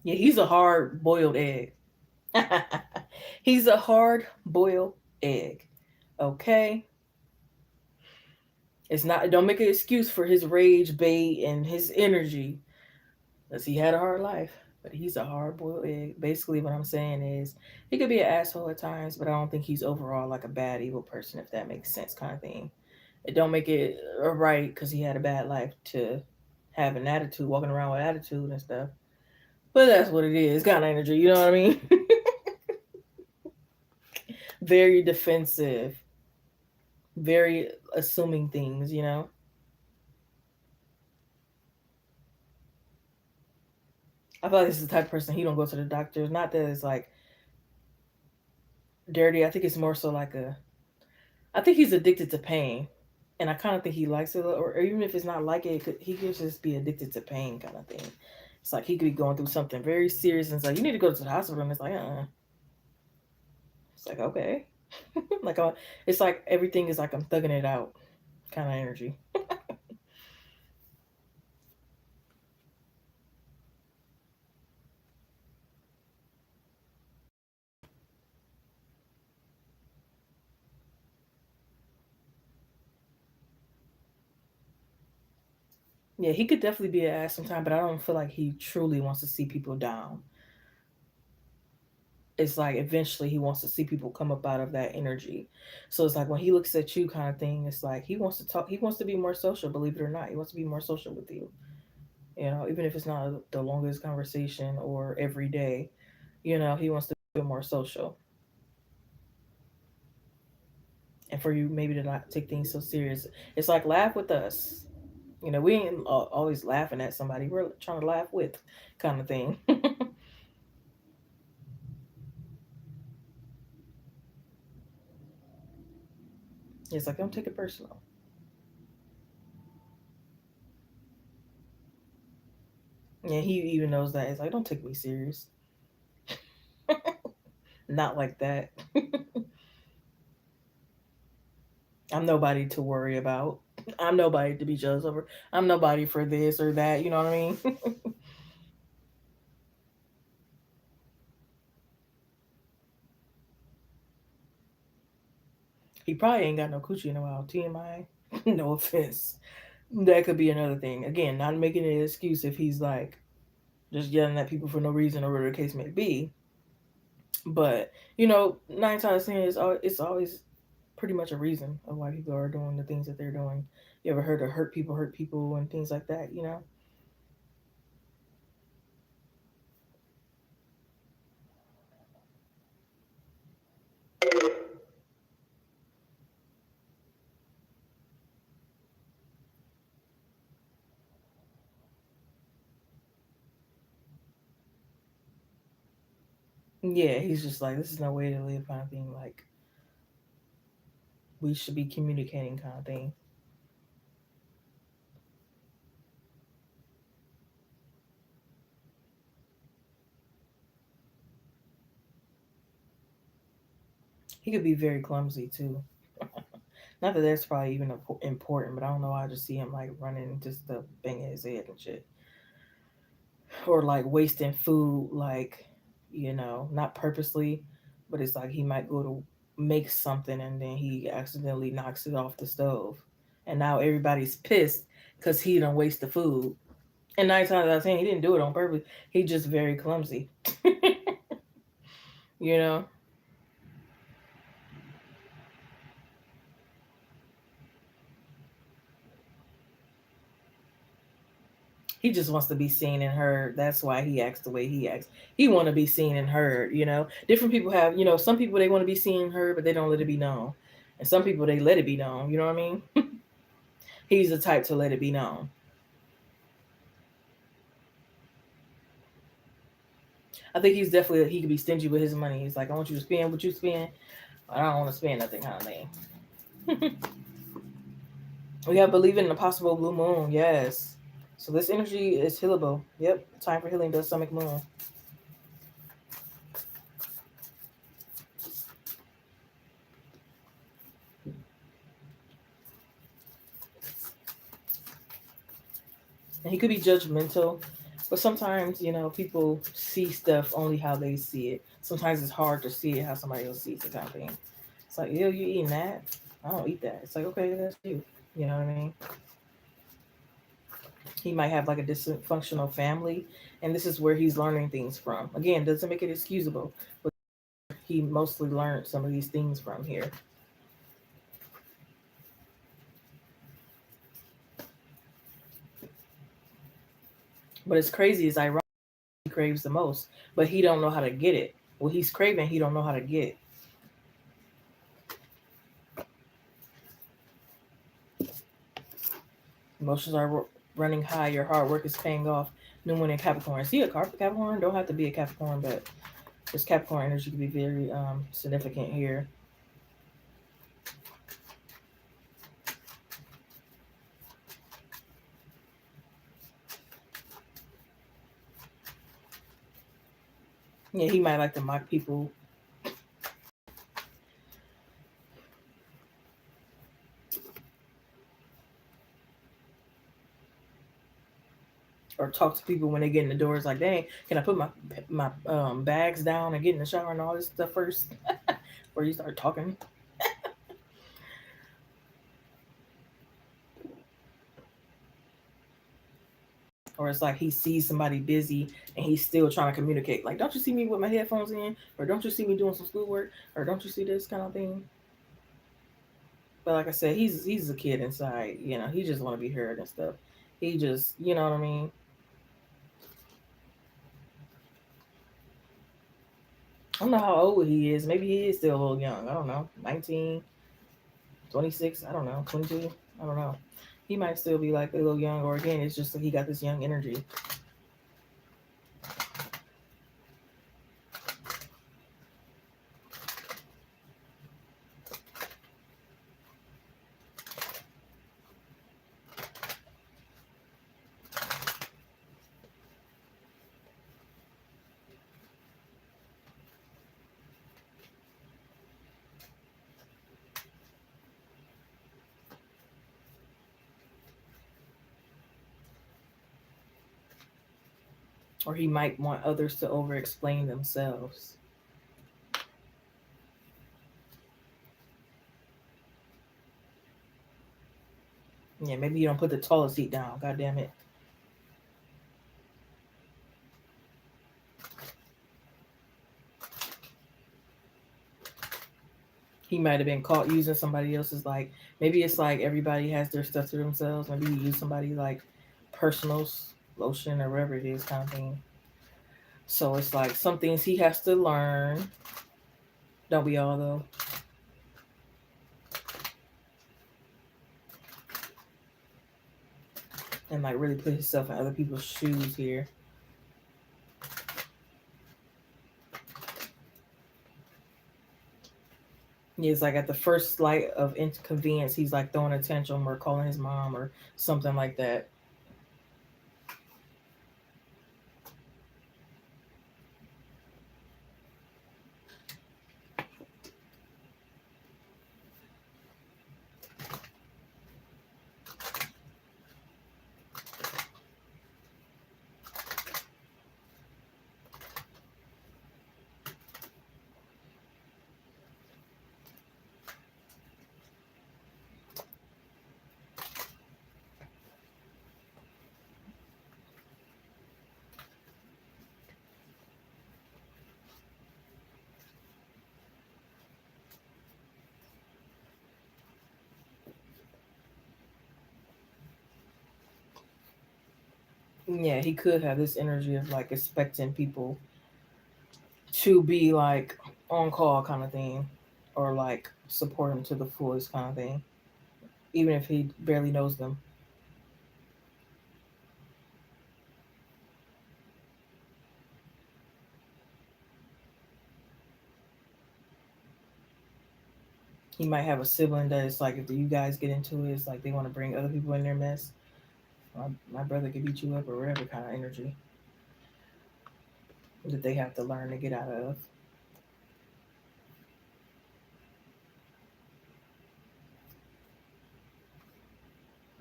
Yeah, he's a hard boiled egg. He's a hard boiled egg. Okay? It's not, don't make an excuse for his rage bait and his energy. Because he had a hard life. But he's a hard boiled egg. Basically, what I'm saying is he could be an asshole at times, but I don't think he's overall like a bad, evil person, if that makes sense, kind of thing. It don't make it right because he had a bad life to have an attitude, walking around with attitude and stuff. But that's what it is, kind of energy. You know what I mean? Very defensive, very assuming things. You know. I feel like this is the type of person he don't go to the doctor. Not that it's like dirty. I think it's more so like a. I think he's addicted to pain, and I kind of think he likes it, or even if it's not like it, he could just be addicted to pain, kind of thing. It's like he could be going through something very serious, and it's like you need to go to the hospital, and it's like, It's like okay, like it's like everything is like I'm thugging it out, kind of energy. Yeah, he could definitely be an ass sometime, but I don't feel like he truly wants to see people down. It's like eventually he wants to see people come up out of that energy. So it's like when he looks at you, kind of thing. It's like he wants to talk. He wants to be more social. Believe it or not, he wants to be more social with you. You know, even if it's not the longest conversation or every day. You know, he wants to be more social. And for you, maybe to not take things so serious. It's like laugh with us. You know, we ain't always laughing at somebody. We're trying to laugh with, kind of thing. It's like don't take it personal. Yeah, he even knows that. It's like don't take me serious. Not like that. I'm nobody to worry about. I'm nobody to be jealous over. I'm nobody for this or that. You know what I mean? He probably ain't got no coochie in a while. TMI. No offense. That could be another thing. Again, not making an excuse if he's like just yelling at people for no reason or whatever the case may be. But you know, 9 times out of 10, it's always pretty much a reason of why people are doing the things that they're doing. You ever heard of hurt people, and things like that? You know. Yeah, he's just like this is no way to live, kind of thing. Like we should be communicating, kind of thing. He could be very clumsy too. Not that that's probably even important, but I don't know. I just see him like running just the banging his head and shit, or like wasting food, like not purposely, but it's like he might go to make something and then he accidentally knocks it off the stove, and now everybody's pissed because he don't waste the food. And 9 times out of 10, he didn't do it on purpose. He just very clumsy. you know. He just wants to be seen and heard. That's why he acts the way he acts. He want to be seen and heard. Different people have. Some people they want to be seen and heard, but they don't let it be known. And some people they let it be known. You know what I mean? He's the type to let it be known. I think he's definitely he could be stingy with his money. He's like, I want you to spend what you spend. I don't want to spend nothing, kind of thing. We have believe in a possible blue moon. Yes. So this energy is healable. Yep. Time for healing the stomach moon. And he could be judgmental, but sometimes people see stuff only how they see it. Sometimes it's hard to see it how somebody else sees it, kind of thing. It's like, yo, you eating that? I don't eat that. It's like, okay, that's you. You know what I mean? He might have like a dysfunctional family, and this is where he's learning things from. Again, doesn't make it excusable, but he mostly learned some of these things from here. But it's crazy, it's ironic he craves the most, but he don't know how to get it. What he's craving, he don't know how to get. Emotions are running high. Your hard work is paying off. New Moon in Capricorn. See a Capricorn? Don't have to be a Capricorn, but this Capricorn energy can be very significant here. Yeah, he might like to mock people or talk to people when they get in the doors. Like, dang, can I put my bags down and get in the shower and all this stuff first, before you start talking? Or it's like he sees somebody busy and he's still trying to communicate. Like, don't you see me with my headphones in? Or don't you see me doing some schoolwork? Or don't you see this kind of thing? But like I said, he's a kid inside. He just want to be heard and stuff. He just, you know what I mean. I don't know how old he is. Maybe he is still a little young. I don't know. 19, 26. I don't know. 22. I don't know. He might still be like a little young, or again, it's just that he got this young energy. Or he might want others to over explain themselves. Yeah, maybe you don't put the toilet seat down. God damn it. He might have been caught using somebody else's, like, maybe it's like everybody has their stuff to themselves. Maybe he used somebody like personal lotion or whatever it is, kind of thing. So it's like some things he has to learn. Don't we all though? And like really put himself in other people's shoes here. It's like at the first slight of inconvenience, he's like throwing a tantrum or calling his mom or something like that. Yeah, he could have this energy of like expecting people to be like on call kind of thing, or like support him to the fullest kind of thing, even if he barely knows them. He might have a sibling that is like, if you guys get into it, it's like they want to bring other people in their mess. My brother could beat you up or whatever kind of energy that they have to learn to get out of.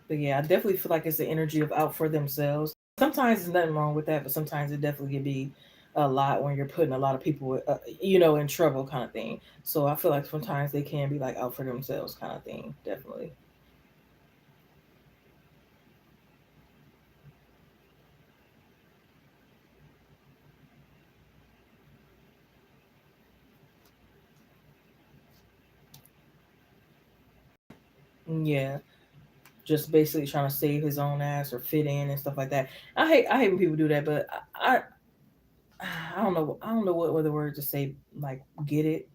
But yeah, I definitely feel like it's the energy of out for themselves. Sometimes there's nothing wrong with that, but sometimes it definitely can be a lot when you're putting a lot of people, in trouble kind of thing. So I feel like sometimes they can be like out for themselves kind of thing. Definitely. Yeah, just basically trying to save his own ass or fit in and stuff like that. I hate when people do that, but I don't know what other word to say. Like, get it.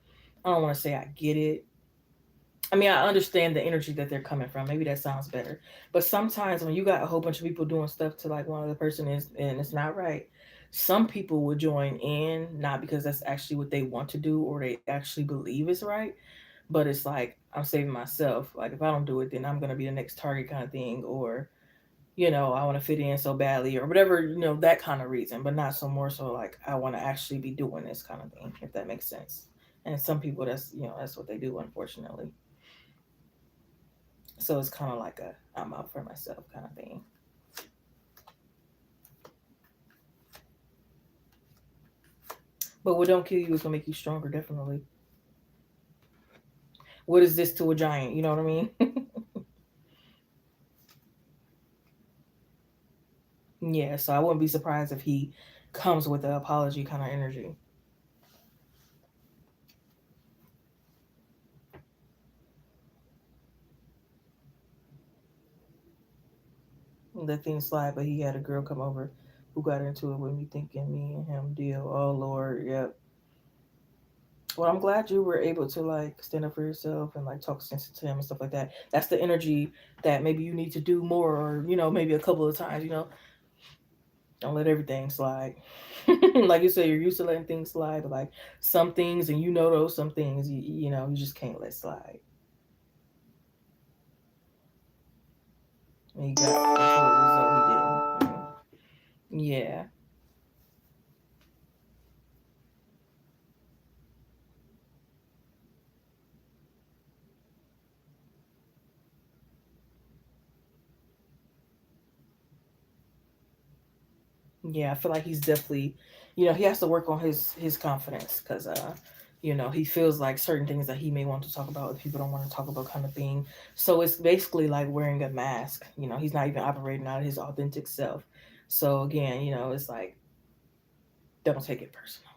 I don't want to say I get it. I mean, I understand the energy that they're coming from. Maybe that sounds better. But sometimes when you got a whole bunch of people doing stuff to like one other person is and it's not right, some people will join in not because that's actually what they want to do or they actually believe is right, but it's like I'm saving myself. Like if I don't do it, then I'm gonna be the next target kind of thing, or I want to fit in so badly, or whatever, that kind of reason, but not so more so like I want to actually be doing this kind of thing, if that makes sense. And some people, that's what they do, unfortunately. So it's kind of like a I'm out for myself kind of thing. But what don't kill you is gonna make you stronger, definitely. What is this to a giant? You know what I mean? Yeah. So I wouldn't be surprised if he comes with an apology kind of energy. Let things slide. But he had a girl come over who got into it with me, thinking me and him deal. Oh Lord, yep. Well, I'm glad you were able to like stand up for yourself and like talk sense to him and stuff like that. That's the energy that maybe you need to do more, or maybe a couple of times. Don't let everything slide. Like you said, you're used to letting things slide, but like some things, and those some things, you just can't let slide. And you got into it as though he didn't. Yeah, yeah. I feel like he's definitely, he has to work on his confidence because he feels like certain things that he may want to talk about, that people don't want to talk about, kind of thing. So it's basically like wearing a mask. He's not even operating out of his authentic self. So again, it's like, don't take it personal.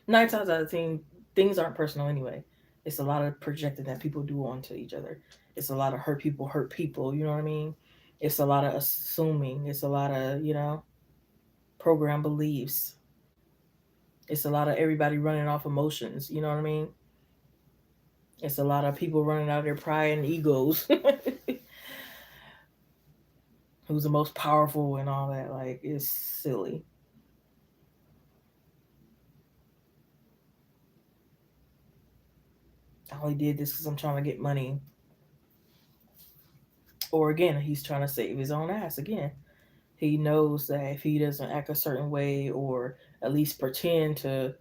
9 times out of 10, things aren't personal anyway. It's a lot of projecting that people do onto each other. It's a lot of hurt people. You know what I mean? It's a lot of assuming. It's a lot of program beliefs. It's a lot of everybody running off emotions. You know what I mean? It's a lot of people running out of their pride and egos. Who's the most powerful and all that? Like, it's silly. I only did this because I'm trying to get money. Or again, he's trying to save his own ass again. He knows that if he doesn't act a certain way, or at least pretend to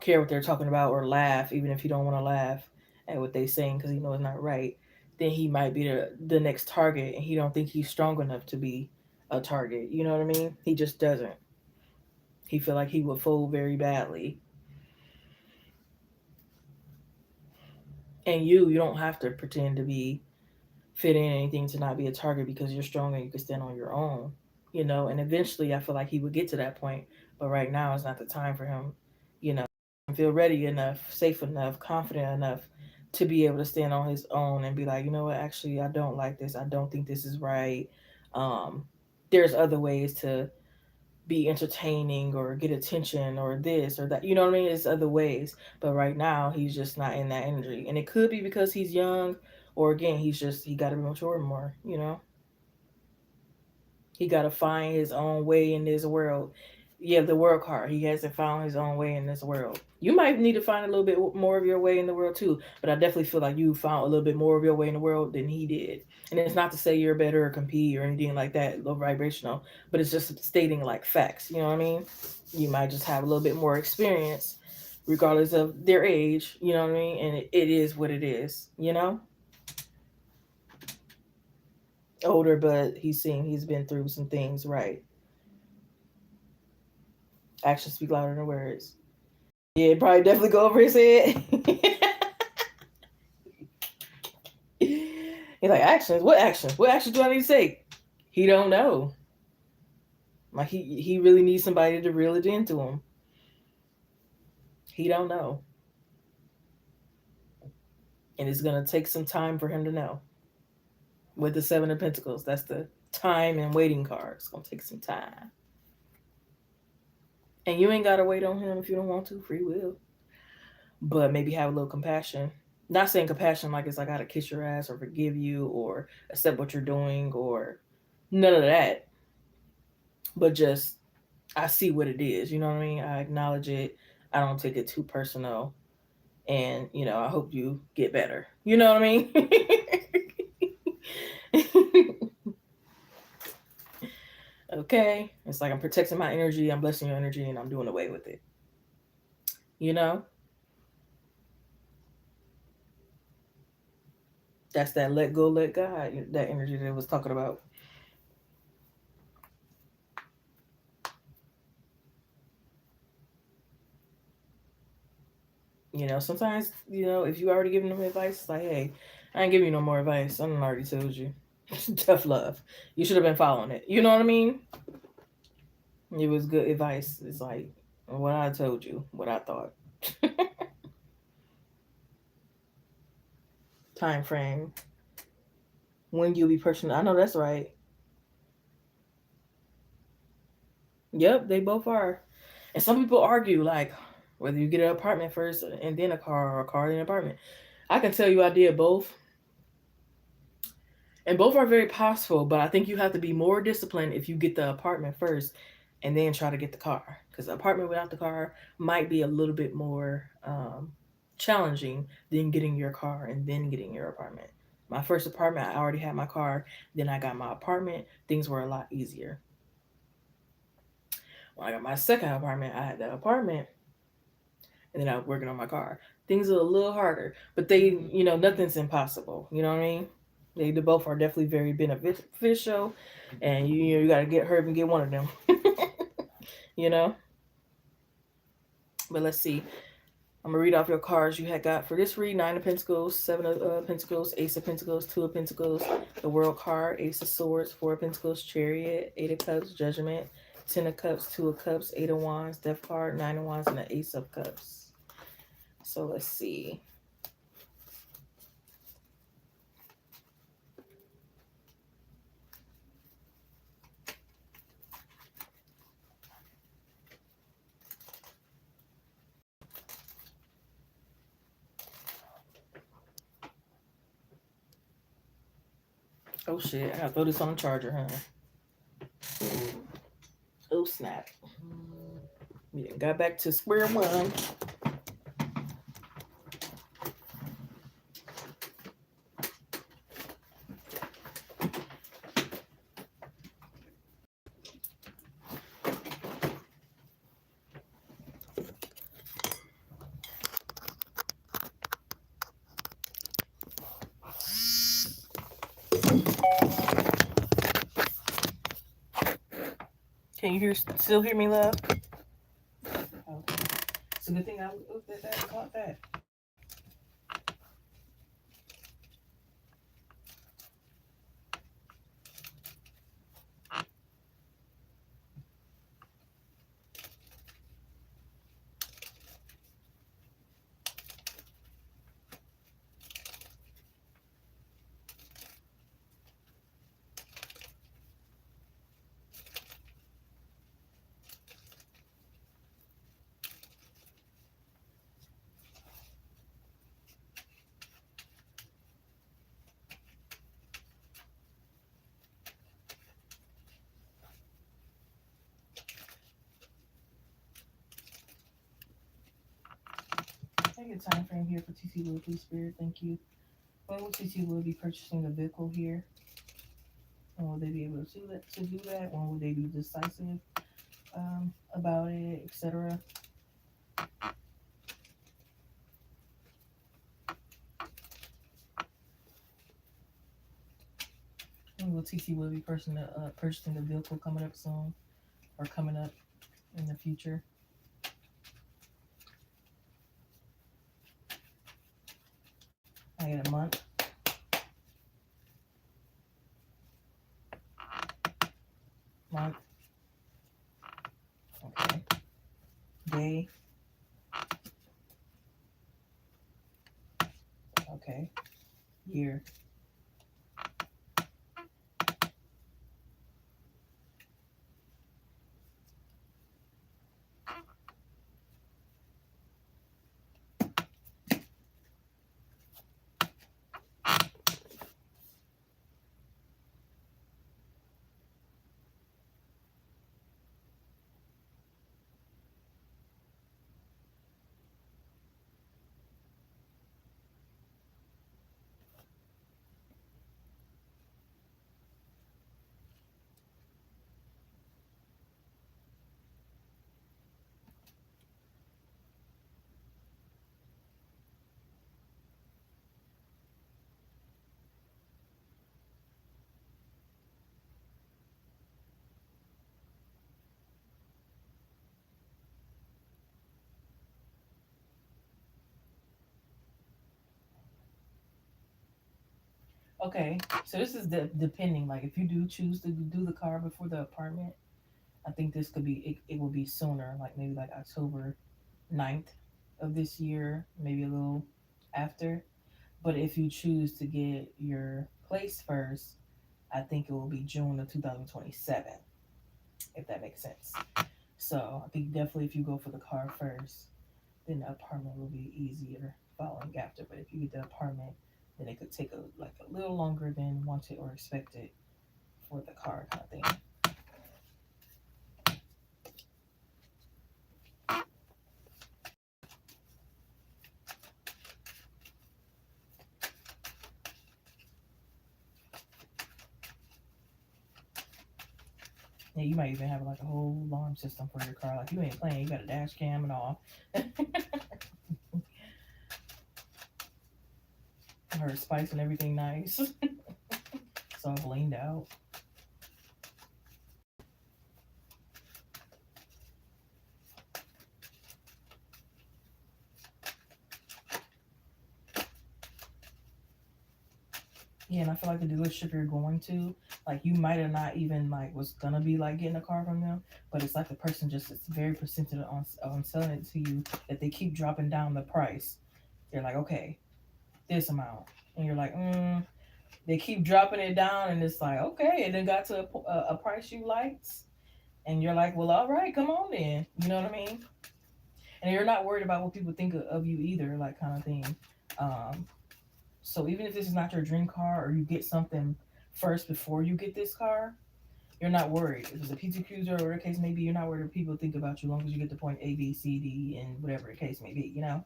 care what they're talking about, or laugh even if he don't want to laugh at what they're saying because he knows it's not right, then he might be the next target, and he don't think he's strong enough to be a target. You know what I mean? He just doesn't. He feel like he would fold very badly. And you don't have to pretend to be fit in anything to not be a target, because you're strong and you can stand on your own. And eventually I feel like he would get to that point, but right now is not the time for him. You know, feel ready enough, safe enough, confident enough to be able to stand on his own and be like, you know what, actually I don't like this. I don't think this is right. Um, there's other ways to be entertaining or get attention or this or that. You know what I mean? It's other ways. But right now, he's just not in that energy. And it could be because he's young, or again, he got to mature more, you know? He got to find his own way in this world. Yeah, the world card. He hasn't found his own way in this world. You might need to find a little bit more of your way in the world too, but I definitely feel like you found a little bit more of your way in the world than he did. And it's not to say you're better or compete or anything like that, low vibrational, but it's just stating like facts. You know what I mean? You might just have a little bit more experience, regardless of their age. You know what I mean? And it is what it is. You know, older, but he's been through some things, right? Actions speak louder than words. Yeah, probably definitely go over his head. He's like, actions? What actions? What actions do I need to take? He don't know. Like he really needs somebody to reel it into him. He don't know. And it's gonna take some time for him to know. With the Seven of Pentacles, that's the time and waiting card. It's gonna take some time. And you ain't gotta wait on him if you don't want to. Free will. But maybe have a little compassion. Not saying compassion like it's like I gotta kiss your ass or forgive you or accept what you're doing or none of that. But just I see what it is. You know what I mean? I acknowledge it. I don't take it too personal. And, you know, I hope you get better. You know what I mean? Okay? It's like I'm protecting my energy, I'm blessing your energy, and I'm doing away with it. You know? That's that let go, let God, that energy that I was talking about. You know, sometimes, you know, if you already giving them advice, it's like, hey, I ain't giving you no more advice. I done already told you. Tough love. You should have been following it. You know what I mean? It was good advice. It's like what I told you, what I thought. Time frame. When you'll be personal. I know that's right. Yep, they both are. And some people argue like whether you get an apartment first and then a car or a car and an apartment. I can tell you I did both. And both are very possible, but I think you have to be more disciplined if you get the apartment first and then try to get the car. Because the apartment without the car might be a little bit more challenging than getting your car and then getting your apartment. My first apartment, I already had my car. Then I got my apartment. Things were a lot easier. When I got my second apartment, I had that apartment and then I was working on my car. Things are a little harder, but they, you know, nothing's impossible. You know what I mean? They both are definitely very beneficial, and you got to get hurt and get one of them. You know. But let's see. I'm gonna read off your cards you had got for this read: Nine of Pentacles, Seven of Pentacles, Ace of Pentacles, Two of Pentacles, the World card, Ace of Swords, Four of Pentacles, Chariot, Eight of Cups, Judgment, Ten of Cups, Two of Cups, Eight of Wands, Death card, Nine of Wands, and the Ace of Cups. So let's see. Oh shit, I gotta throw this on the charger, huh? Oh snap. We got back to square one. Can you still hear me, love? Okay. It's a good thing I looked at that and caught that. me a time frame here for TC Wood, please, Spirit. Thank you. When will TC Wood be purchasing a vehicle here? When will they be able to do that? When will they be decisive about it, etc.? When will TC Wood be purchasing a vehicle coming up soon or coming up in the future? I get a month. Month. Okay. Day. Okay. Year. Okay, so this is depending. Like, if you do choose to do the car before the apartment, I think this could be it will be sooner, like maybe like October 9th of this year, maybe a little after. But if you choose to get your place first, I think it will be June of 2027, if that makes sense. So I think definitely if you go for the car first, then the apartment will be easier following after. But if you get the apartment, then it could take a little longer than wanted or expected for the car kind of thing. Yeah, you might even have like a whole alarm system for your car. Like you ain't playing, you got a dash cam and all. Her spice and everything nice. It's all blinged out. Yeah, and I feel like the dealership you're going to, like you might have not even like was gonna be like getting a car from them, but it's like the person just is very persistent on selling it to you that they keep dropping down the price. They're like, okay, this amount, and you're like, they keep dropping it down, and it's like, okay, and then got to a price you liked, and you're like, well, all right, come on then, you know what I mean? And you're not worried about what people think of you either, like kind of thing. Um, so even if this is not your dream car, or you get something first before you get this car, you're not worried. If it's a PT Cruiser or whatever the case may be, you're not worried what people think about you, as long as you get to point A, B, C, D, and whatever the case may be, you know?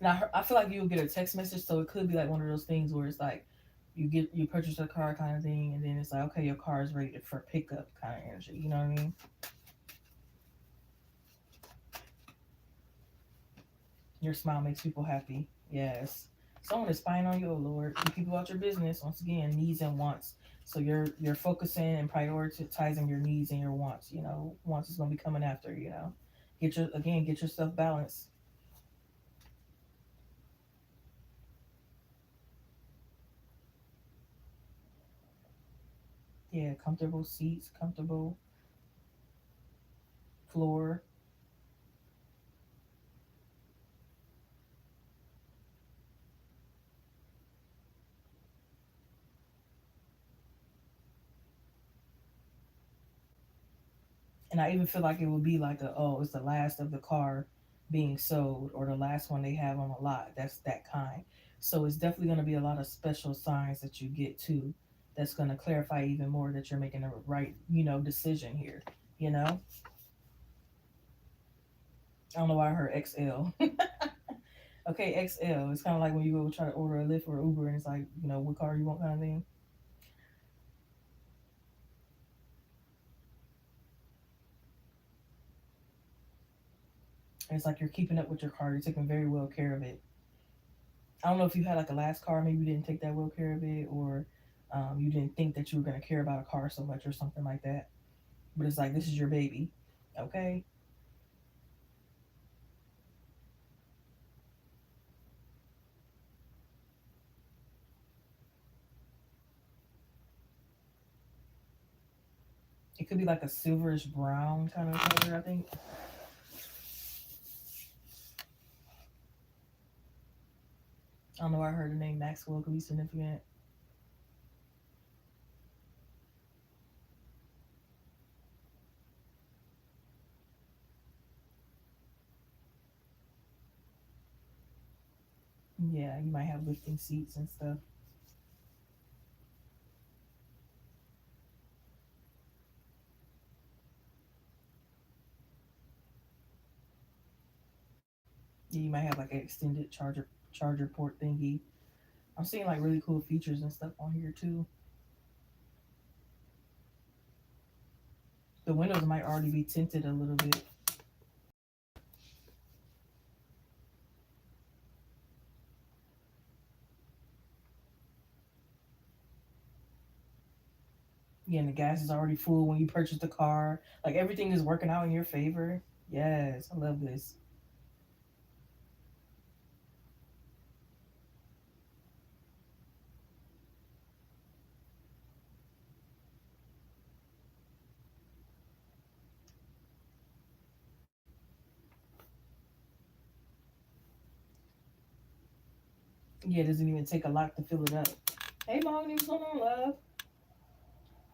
Now I feel like you'll get a text message, so it could be like one of those things where it's like you purchase a car kind of thing, and then it's like, okay, your car is ready for pickup kind of energy. You know what I mean? Your smile makes people happy. Yes. Someone is spying on you, oh Lord. You keep about your business. Once again, needs and wants. So you're focusing and prioritizing your needs and your wants. You know, wants is gonna be coming after. You know, get yourself balanced. Yeah, comfortable seats, comfortable floor. And I even feel like it would be like it's the last of the car being sold or the last one they have on the lot. That's that kind. So it's definitely going to be a lot of special signs that you get to that's going to clarify even more that you're making the right, decision here, you know? I don't know why I heard XL. Okay, XL. It's kind of like when you go try to order a Lyft or Uber, and it's like, what car you want, kind of thing. And it's like you're keeping up with your car. You're taking very well care of it. I don't know if you had like a last car, maybe you didn't take that well care of it, or you didn't think that you were going to care about a car so much or something like that. But it's like, this is your baby. Okay. It could be like a silverish brown kind of color, I think. I don't know why I heard the name Maxwell could be significant. Yeah, you might have lifting seats and stuff. Yeah, you might have like an extended charger port thingy. I'm seeing like really cool features and stuff on here too. The windows might already be tinted a little bit. Yeah, and the gas is already full when you purchase the car. Like everything is working out in your favor. Yes, I love this. Yeah, it doesn't even take a lot to fill it up. Hey, Mom, what's going on, love?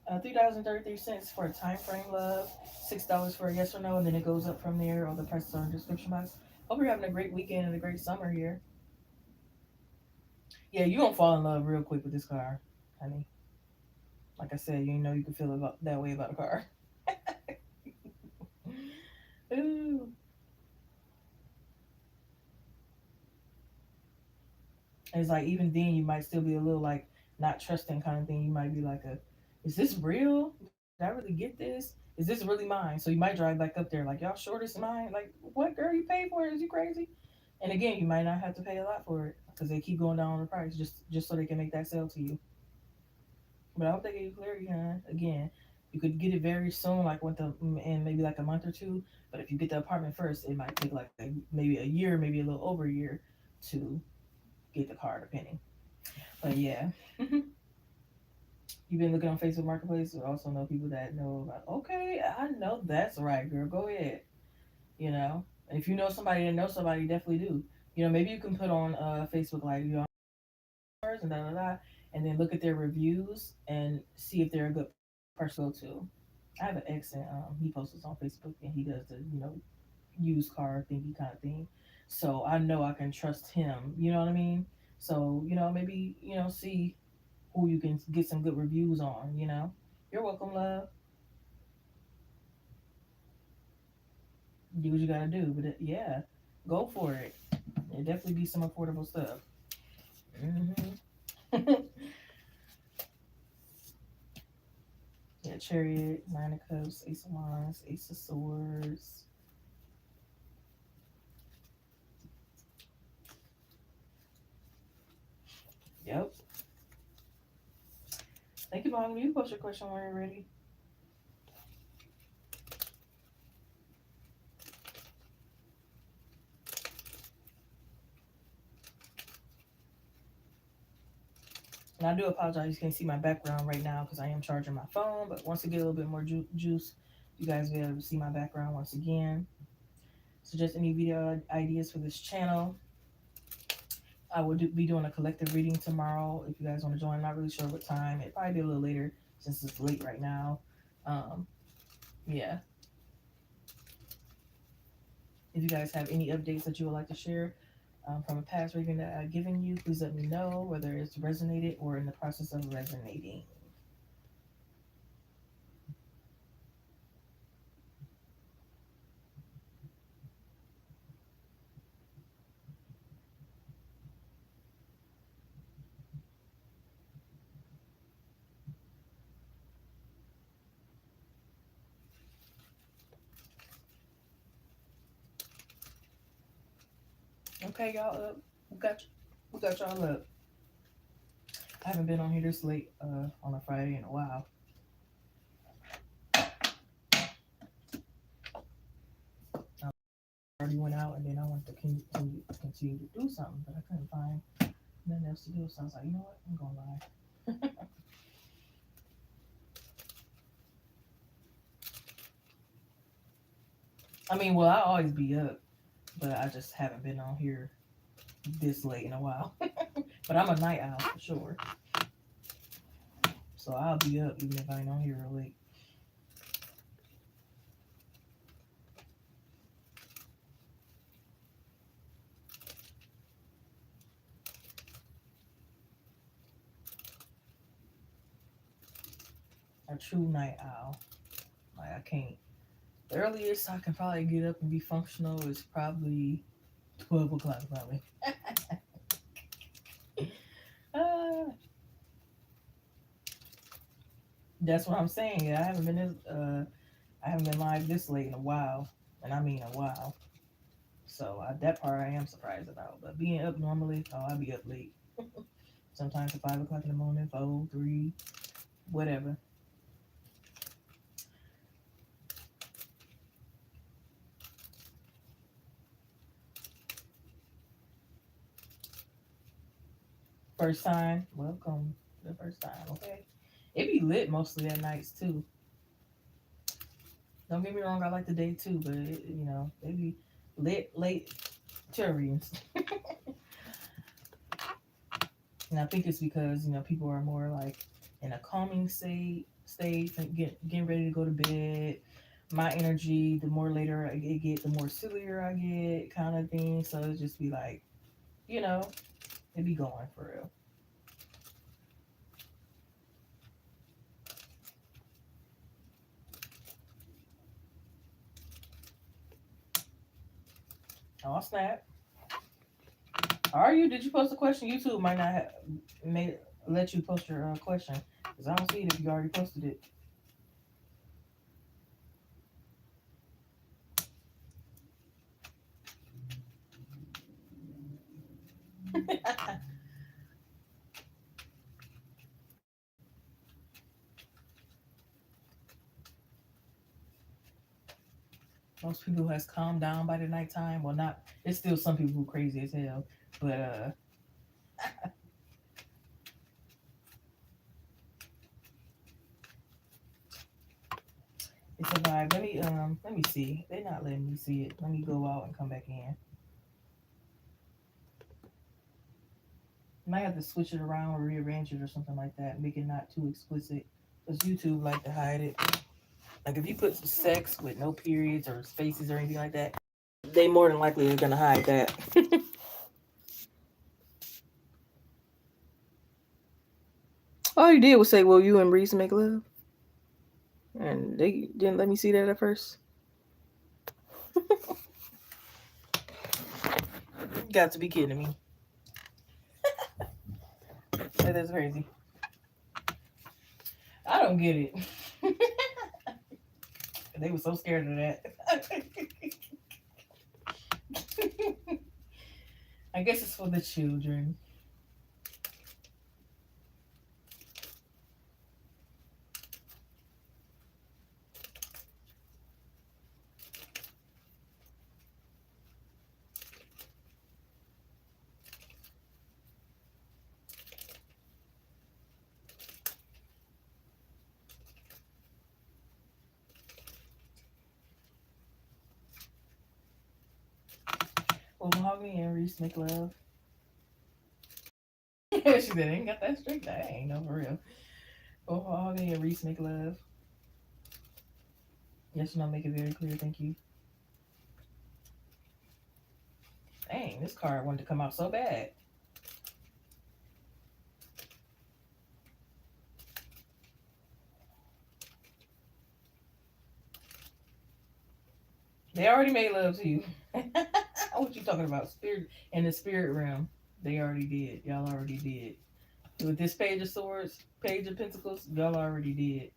$3.33 for a time frame, love. $6 for a yes or no, and then it goes up from there. All the prices are in the description box. Hope you're having a great weekend and a great summer here. Yeah, you gonna fall in love real quick with this car, honey. Like I said, you know you can feel about that way about a car. Ooh. And it's like even then you might still be a little like not trusting kind of thing. You might be like is this real? Did I really get this? Is this really mine? So you might drive back up there like, y'all sure this is mine? Like, what, girl, you paid for it? Is you crazy? And again, you might not have to pay a lot for it because they keep going down on the price just so they can make that sale to you. But I hope they get you clarity, huh? Again, you could get it very soon, like in maybe like a month or two. But if you get the apartment first, it might take like maybe a year, maybe a little over a year to get the car, depending. But yeah, you've been looking on Facebook Marketplace. We also know people that know about. Okay, I know that's right, girl. Go ahead. And if you know somebody that knows somebody, definitely do. Maybe you can put on Facebook like and da da da, and then look at their reviews and see if they're a good person to go to. I have an ex and he posts on Facebook and he does the used car thingy kind of thing. So I know I can trust him. You know what I mean? So maybe see who you can get some good reviews on. You're welcome, love. Do what you gotta do, but yeah, go for it. There definitely be some affordable stuff. Yeah, Chariot, Nine of Cups, Ace of Wands, Ace of Swords. Yep. Thank you, Mom. You post your question when you're ready. And I do apologize. You can't see my background right now because I am charging my phone. But once I get a little bit more juice, you guys will be able to see my background once again. Suggest any video ideas for this channel. I will be doing a collective reading tomorrow. If you guys want to join, I'm not really sure what time. It probably be a little later since it's late right now. Um, yeah. If you guys have any updates that you would like to share from a past reading that I've given you, please let me know whether it's resonated or in the process of resonating. Okay, y'all up. We got y'all up. I haven't been on here this late on a Friday in a while. I already went out and then I wanted to continue to do something, but I couldn't find nothing else to do. So I was like, you know what? I'm gonna lie. I mean, well, I always be up, but I just haven't been on here this late in a while. But I'm a night owl for sure. So I'll be up even if I ain't on here real late. A true night owl. Like I can't. The earliest I can probably get up and be functional is probably 12 o'clock probably. uh, that's what I'm saying. Yeah, I haven't been live this late in a while, and I mean a while. So that part I am surprised about. But being up normally, oh, I'll be up late. Sometimes at 5 o'clock in the morning, 4, 3, whatever. First time, welcome. The first time, okay. It be lit mostly at nights too. Don't get me wrong, I like the day too, but they be lit late Tyrians. And I think it's because people are more like in a calming state and getting ready to go to bed. My energy, the more later I get, the more sillier I get, kind of thing. So it just be like, you know, it be going for real. Oh snap! Are you? Did you post a question? YouTube might not have may let you post your question because I don't see it if you already posted it. Most people has calmed down by the nighttime. Well, not. It's still some people who crazy as hell, but it's a vibe. Let me see. They're not letting me see it. Let me go out and come back in. Might have to switch it around or rearrange it or something like that. Make it not too explicit. Because YouTube like to hide it. Like if you put some sex with no periods or spaces or anything like that, they more than likely are gonna hide that. All you did was say, "Well, you and Reese make love," and they didn't let me see that at first. Got to be kidding me. That is crazy. I don't get it. They were so scared of that. I guess it's for the children. Well, Mahogany and Reese make love. She said, ain't got that straight. That ain't no for real. Well, Mahogany and Reese make love. Yes, no, make it very clear. Thank you. Dang, this card wanted to come out so bad. They already made love to you. What you talking about? Spirit in the spirit realm. They already did. Y'all already did. With this page of swords, page of pentacles, y'all already did.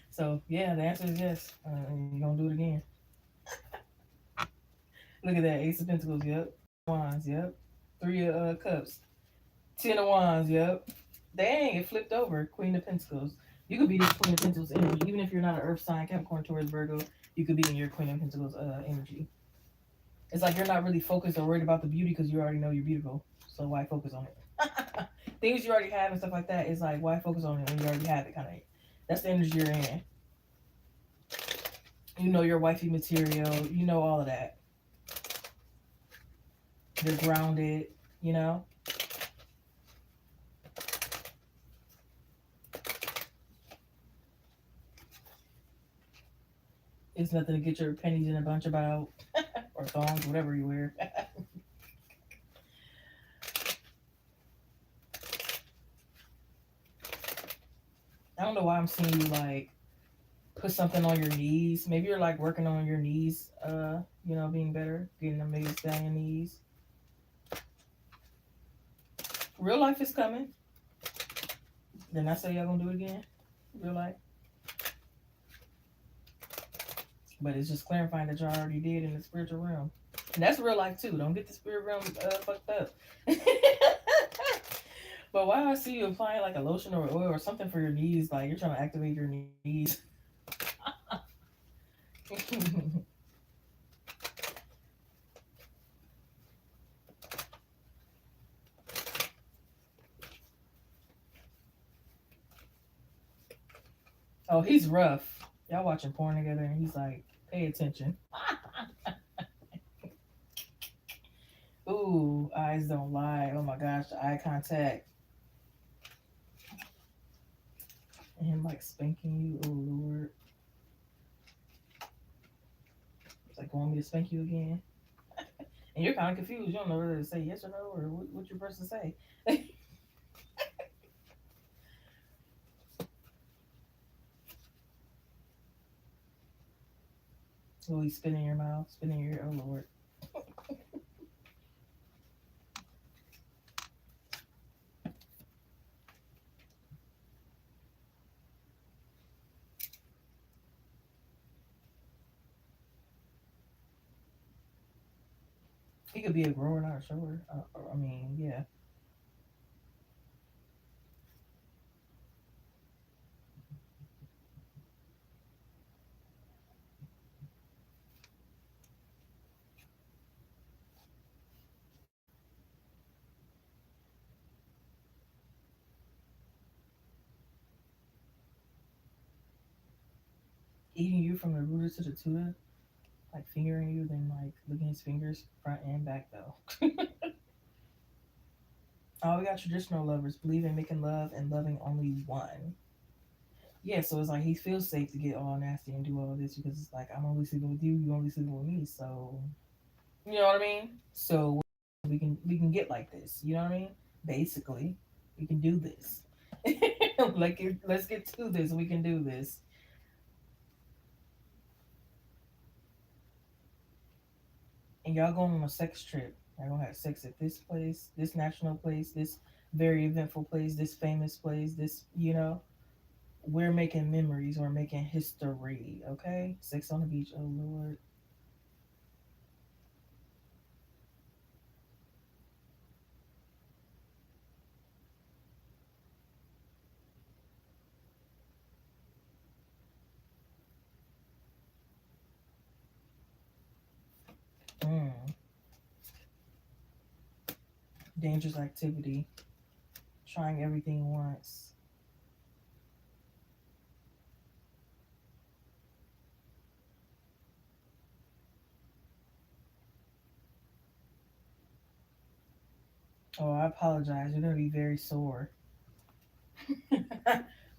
So yeah, the answer is yes. You're gonna do it again. Look at that. Ace of Pentacles. Yep. Wands. Yep. Three of Cups. Ten of Wands. Yep. Dang, it flipped over. Queen of Pentacles. You could be this Queen of Pentacles energy. Even if you're not an Earth sign, Capricorn, Taurus, Virgo, you could be in your Queen of Pentacles energy. It's like you're not really focused or worried about the beauty because you already know you're beautiful. So why focus on it? Things you already have and stuff like that is like, why focus on it when you already have it, kind of. That's the energy you're in. You know your wifey material. You know all of that. You're grounded, you know? It's nothing to get your pennies in a bunch about, or thongs, whatever you wear. I don't know why I'm seeing you like put something on your knees. Maybe you're like working on your knees, being better, getting them maybe down your knees. Real life is coming. Didn't I say y'all gonna do it again? Real life. But it's just clarifying that y'all already did in the spiritual realm. And that's real life too. Don't get the spirit realm fucked up. But why do I see you applying like a lotion or oil or something for your knees? Like you're trying to activate your knees. Oh, he's rough. Y'all watching porn together and he's like, pay attention. Ooh, eyes don't lie. Oh my gosh, the eye contact. And him like spanking you. Oh Lord. It's like, want me to spank you again? And you're kind of confused. You don't know whether to say yes or no or what you're supposed to say. Oh, he's spinning your mouth, spinning your ear. Oh Lord. He could be a grower, not a shower. I mean, yeah. Eating you from the rooter to the tutor, like fingering you, then like licking his fingers front and back though. Oh, we got traditional lovers, believe in making love and loving only one. Yeah, so it's like he feels safe to get all nasty and do all of this because it's like I'm only sleeping with you, you only sleeping with me, so you know what I mean? So we can get like this, you know what I mean? Basically, we can do this. Like let's get to this. We can do this. And y'all going on a sex trip. Y'all gonna have sex at this place, this national place, this very eventful place, this famous place, this, we're making memories, we're making history, okay? Sex on the beach, oh Lord. Mm. Dangerous activity, trying everything once. Oh, I apologize. You're gonna be very sore.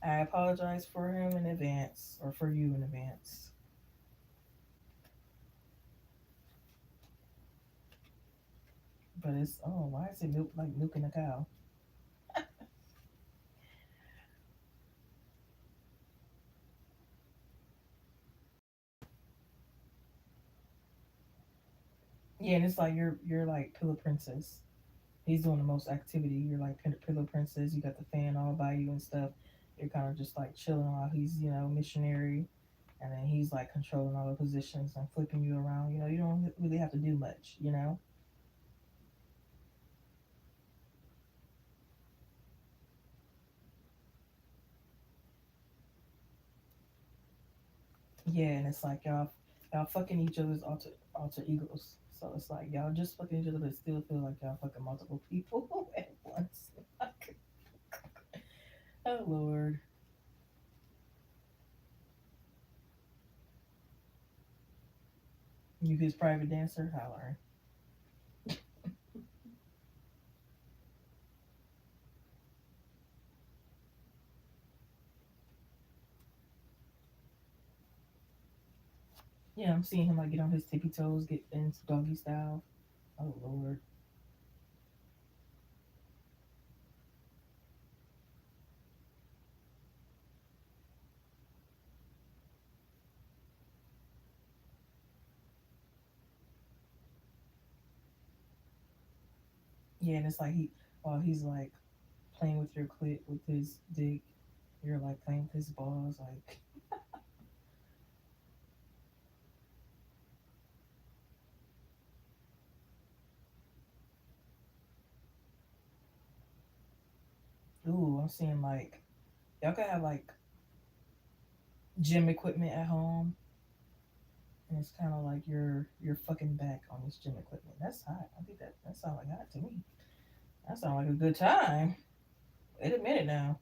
I apologize for him in advance, or for you in advance. But it's, oh, why is it milk like milking a cow? Yeah, and it's like you're like pillow princess. He's doing the most activity. You're like pillow princess. You got the fan all by you and stuff. You're kind of just like chilling while he's missionary. and then he's like controlling all the positions and flipping you around. You know, you don't really have to do much. You know. Yeah, and it's like y'all fucking each other's alter egos. So it's like y'all just fucking each other, but still feel like y'all fucking multiple people at once. Oh Lord, you his private dancer, holler. Yeah, I'm seeing him like get on his tippy toes, get in doggy style. Oh Lord. Yeah, and it's like while he's like playing with your clit with his dick, you're like playing with his balls, like, ooh, I'm seeing like y'all could have like gym equipment at home, and it's kind of like you're fucking back on this gym equipment. That's hot. I think that sounds like hot to me. That sounds like a good time. Wait a minute now.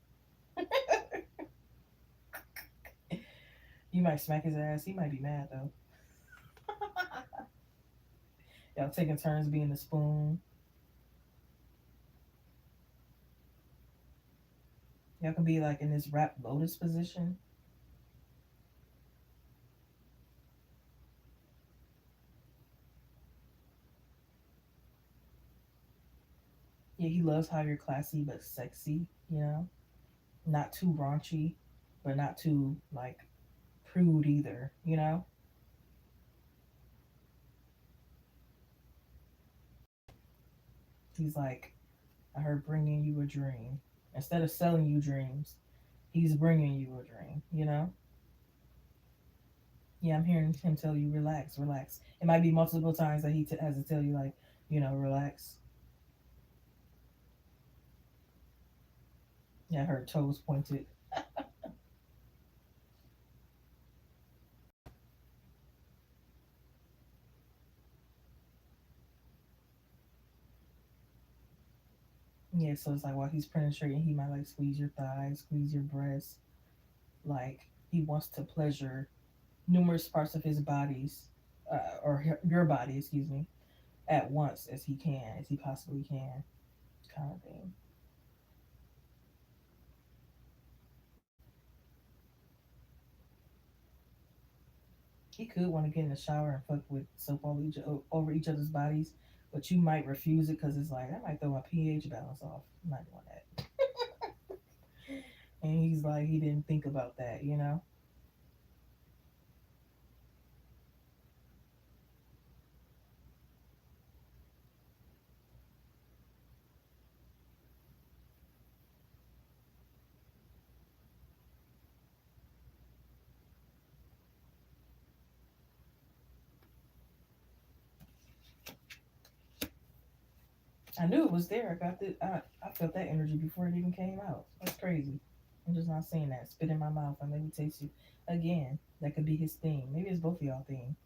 You might smack his ass. He might be mad though. Y'all taking turns being the spoon. Y'all can be like in this wrapped lotus position. Yeah, he loves how you're classy but sexy. You know, not too raunchy, but not too like prude either. You know, he's like, I heard bringing you a dream. Instead of selling you dreams, he's bringing you a dream. You know. Yeah, I'm hearing him tell you relax, relax. It might be multiple times that he has to tell you like, relax. Yeah, her toes pointed. Yeah, so it's like while he's penetrating, he might like squeeze your thighs, squeeze your breasts. Like he wants to pleasure numerous parts of his bodies, or your body, excuse me, at once as he can, as he possibly can, kind of thing. He could want to get in the shower and fuck with soap over each other's bodies, but you might refuse it because it's like that might throw my pH balance off. I'm not doing that. And he's like, he didn't think about that, you know? I knew it was there. I felt that energy before it even came out. That's crazy. I'm just not saying that. Spit in my mouth and let me taste you again. That could be his thing. Maybe it's both of y'all thing.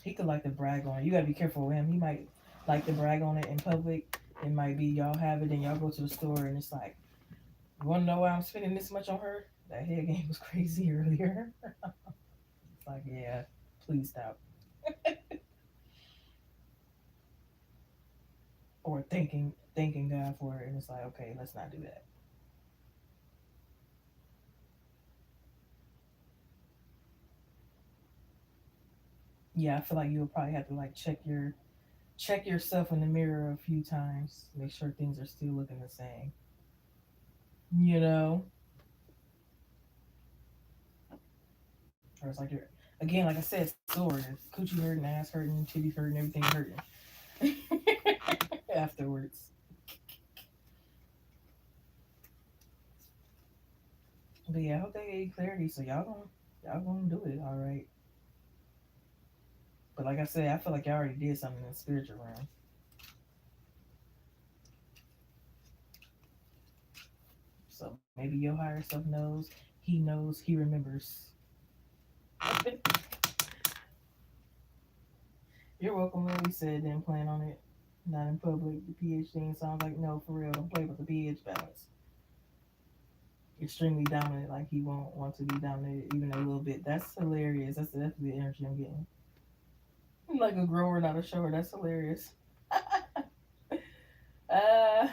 He could like to brag on it. You gotta be careful with him. He might like to brag on it in public. It might be y'all have it and y'all go to the store and it's like, you wanna know why I'm spending this much on her? That head game was crazy earlier. It's like, yeah, please stop. Or thanking God for it and it's like, okay, let's not do that. Yeah, I feel like you'll probably have to like check yourself in the mirror a few times, make sure things are still looking the same. You know? Or it's like you're again, like I said, sore. Coochie hurting, ass hurting, titties hurting, everything hurting. afterwards. But yeah, I hope they gave you clarity. So y'all gonna do it, all right. But like I said, I feel like y'all already did something in the spiritual realm. So maybe your higher self knows, he knows, he remembers. You're welcome. When we said didn't plan on it, not in public. The pH thing sounds like no, for real. Don't play with the pH balance. Extremely dominant, like he won't want to be dominated even a little bit. That's hilarious. That's definitely the energy I'm getting. Like a grower, not a shower. That's hilarious. uh,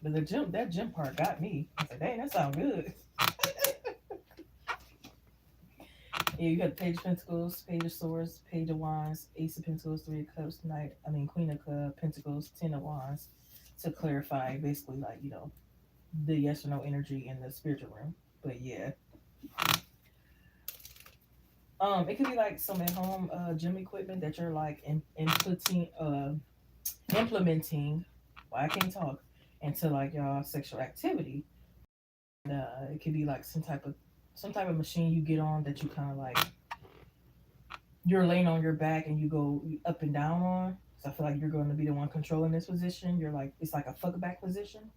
but that gym part got me. I said, dang, that sounds good. Yeah, you got Page of Pentacles, Page of Swords, Page of Wands, Ace of Pentacles, Three of Cups, Queen of Pentacles, Ten of Wands. To clarify, basically, like, the yes or no energy in the spiritual realm. But yeah, it could be like some at home gym equipment that you're like implementing. Well, I can't talk into like y'all sexual activity. It could be like some type of machine you get on that you kind of like you're laying on your back and you go up and down on. So I feel like you're going to be the one controlling this position. You're like it's like a fuck back position,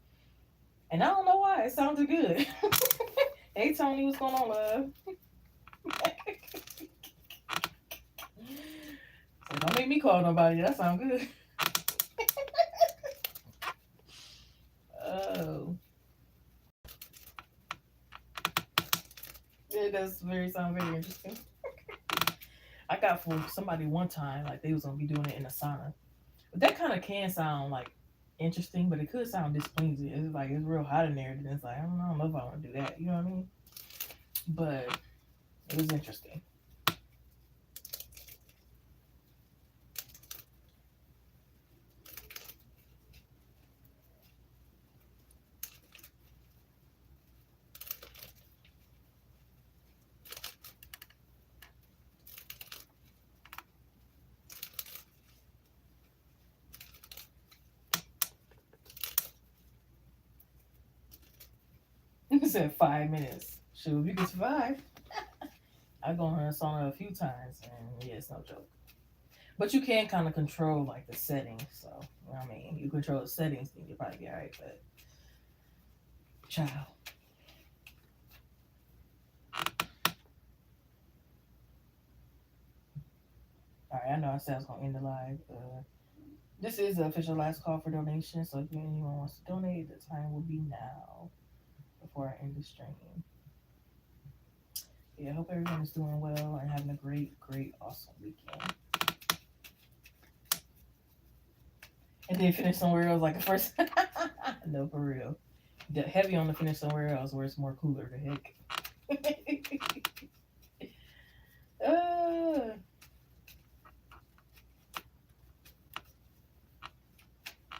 and I don't know why it sounded good. Hey Tony, what's going on, love? So don't make me call nobody. That sounds good. Oh, it does sound very interesting. I got for somebody one time like they was gonna be doing it in a sauna, but that kind of can sound like interesting, but it could sound displeasing. It's like it's real hot in there, and it's like I don't know if I want to do that. You know what I mean? But it was interesting. You said 5 minutes. Shoot, if you can survive. I've gone on a sauna a few times, and yeah, it's no joke. But you can kind of control like the settings. So I mean, you control the settings, then you'll probably be alright. But child, all right. I know I said I was gonna end the live. This is the official last call for donation. So if anyone wants to donate, the time will be now before I end the stream. Yeah, I hope everyone is doing well and having a great, great, awesome weekend. And then finish somewhere else like the first. No, for real. Heavy on the finish somewhere else where it's more cooler. The heck. uh,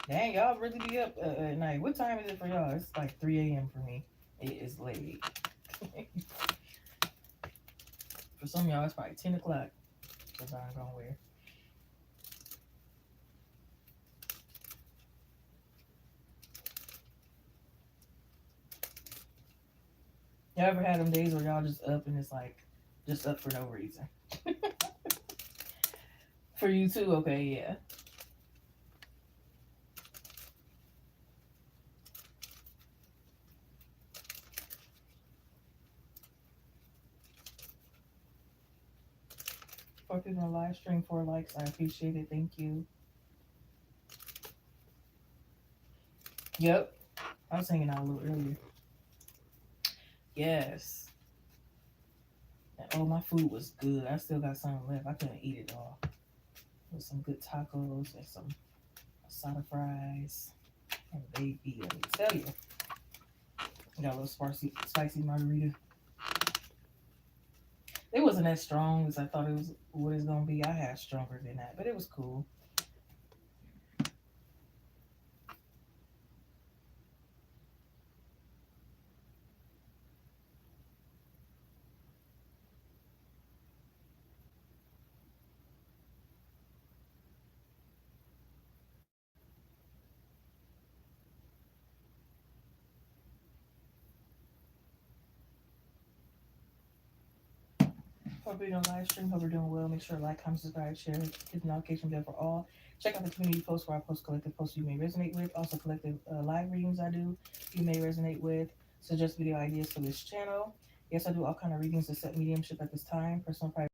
Dang, y'all really be up at night. What time is it for y'all? It's like 3 a.m. for me. It is late. For some of y'all, it's probably 10 o'clock. That's I'm going to wear. Y'all ever had them days where y'all just up and it's like, just up for no reason? For you too? Okay, yeah. For people on live stream, 4 likes. I appreciate it. Thank you. Yep. I was hanging out a little earlier. Yes. And, oh, my food was good. I still got some left. I couldn't eat it all. With some good tacos and some asada fries. And baby, let me tell you. Got a little spicy margarita. It wasn't as strong as I thought it was what it's gonna be. I had stronger than that, but it was cool. Hope you're doing live stream. Hope you're doing well. Make sure to like, comment, subscribe, share, hit the notification bell for all. Check out the community post where I post collective posts you may resonate with. Also, collective live readings I do you may resonate with. Suggest video ideas for this channel. Yes, I do all kind of readings to set mediumship at this time. Personal private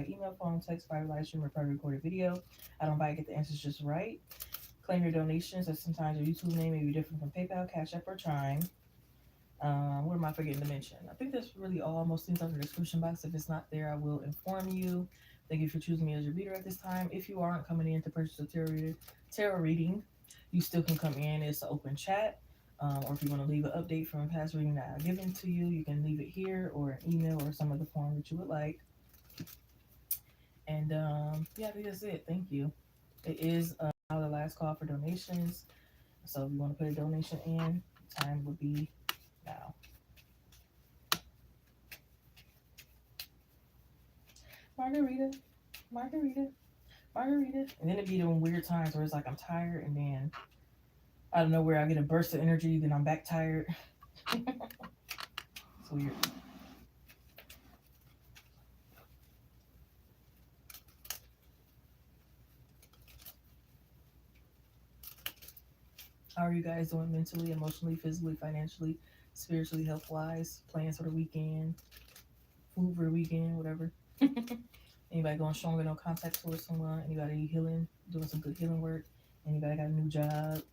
email, phone, text, private live stream, or private recorded video. I don't buy it, get the answers just right. Claim your donations, as sometimes your YouTube name may be different from PayPal, Cash App, or Chime. What am I forgetting to mention? I think that's really all. Most things are in the description box. If it's not there, I will inform you. Thank you for choosing me as your reader at this time. If you aren't coming in to purchase a tarot reading, you still can come in. It's an open chat. Or if you want to leave an update from a past reading that I've given to you, you can leave it here or an email or some other form that you would like. And yeah, I think that's it. Thank you. It is now the last call for donations. So if you want to put a donation in, time would be now. Margarita, margarita, margarita. And then it'd be them weird times where it's like I'm tired and then I don't know where I get a burst of energy, then I'm back tired. It's weird. How are you guys doing mentally, emotionally, physically, financially, spiritually, health wise? Plans for the weekend, food for the weekend, whatever. Anybody going stronger, no contact towards someone? Anybody healing, doing some good healing work? Anybody got a new job?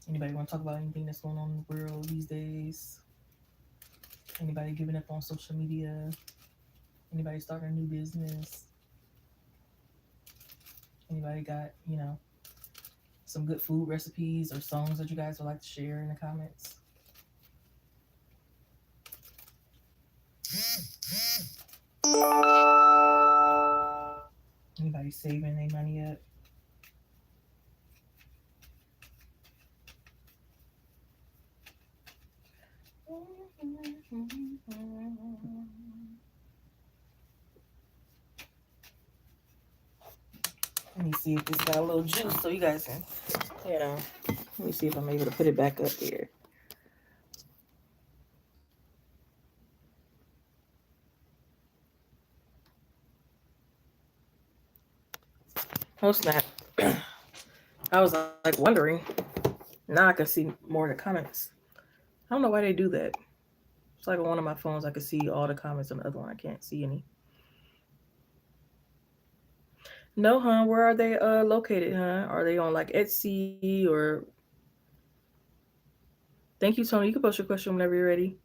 Anybody want to talk about anything that's going on in the world these days? Anybody giving up on social media? Anybody starting a new business? Anybody got, some good food recipes or songs that you guys would like to share in the comments? Anybody saving their money up? Let me see if this got a little juice so you guys can, let me see if I'm able to put it back up here. Oh, snap. I was like wondering. Now I can see more of the comments. I don't know why they do that. It's like on one of my phones, I can see all the comments. On the other one, I can't see any. No, huh? Where are they located, huh? Are they on like Etsy or? Thank you, Tony. You can post your question whenever you're ready.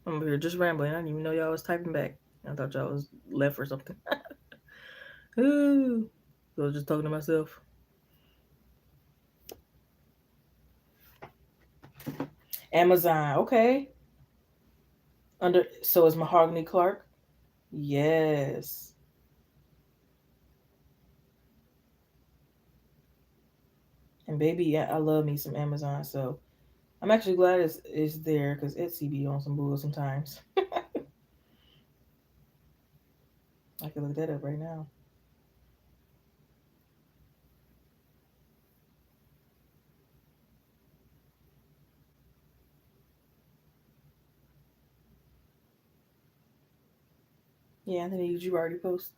I'm over here just rambling. I didn't even know y'all was typing back. I thought y'all was left or something. Ooh. So I was just talking to myself. Amazon, okay. So is Mahogany Clark? Yes. And baby, yeah, I love me some Amazon. So I'm actually glad it's there because Etsy be on some bull sometimes. I can look that up right now. Yeah, Anthony, did you already post?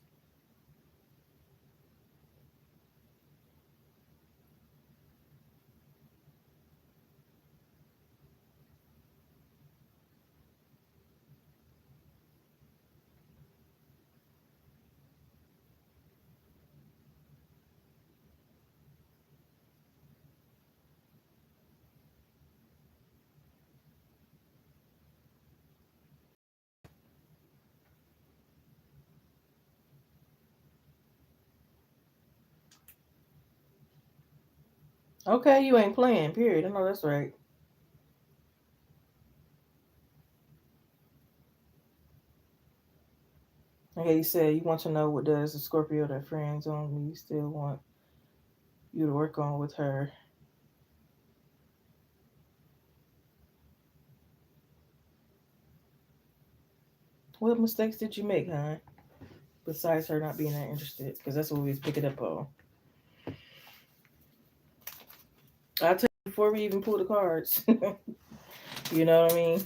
Okay, you ain't playing, period. I know that's right. Okay, you said you want to know what does the Scorpio that friends on me still want you to work on with her. What mistakes did you make, huh? Besides her not being that interested, because that's what we was picking up on. I'll tell you before we even pull the cards. You know what I mean?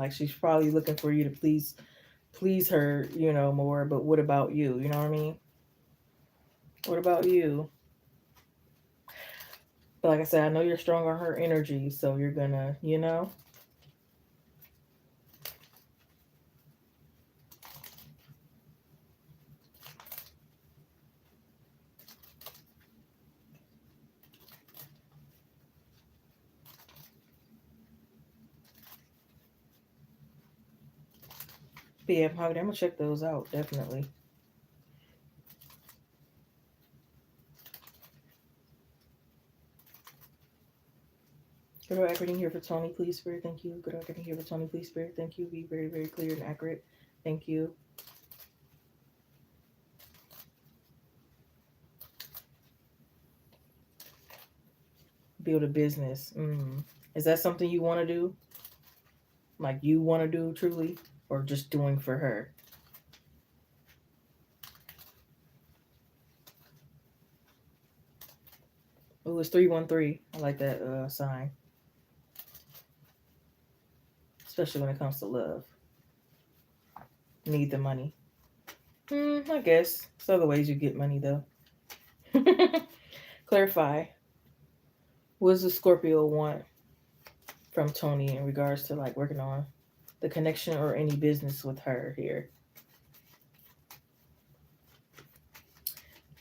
Like she's probably looking for you to please her, more. But what about you? You know what I mean? What about you? But like I said, I know you're strong on her energy, so you're gonna, But yeah, I'm gonna check those out definitely. Good old accurate here for Tony, please, Spirit. Thank you. Good old accurate here for Tony, please, Spirit. Thank you. Be very, very clear and accurate. Thank you. Build a business. Is that something you want to do? Like you want to do truly, or just doing for her? Oh, it's 313. I like that sign, especially when it comes to love. Need the money. I guess there's other ways you get money though. Clarify. What does the Scorpio want from Tony in regards to like working on the connection or any business with her here?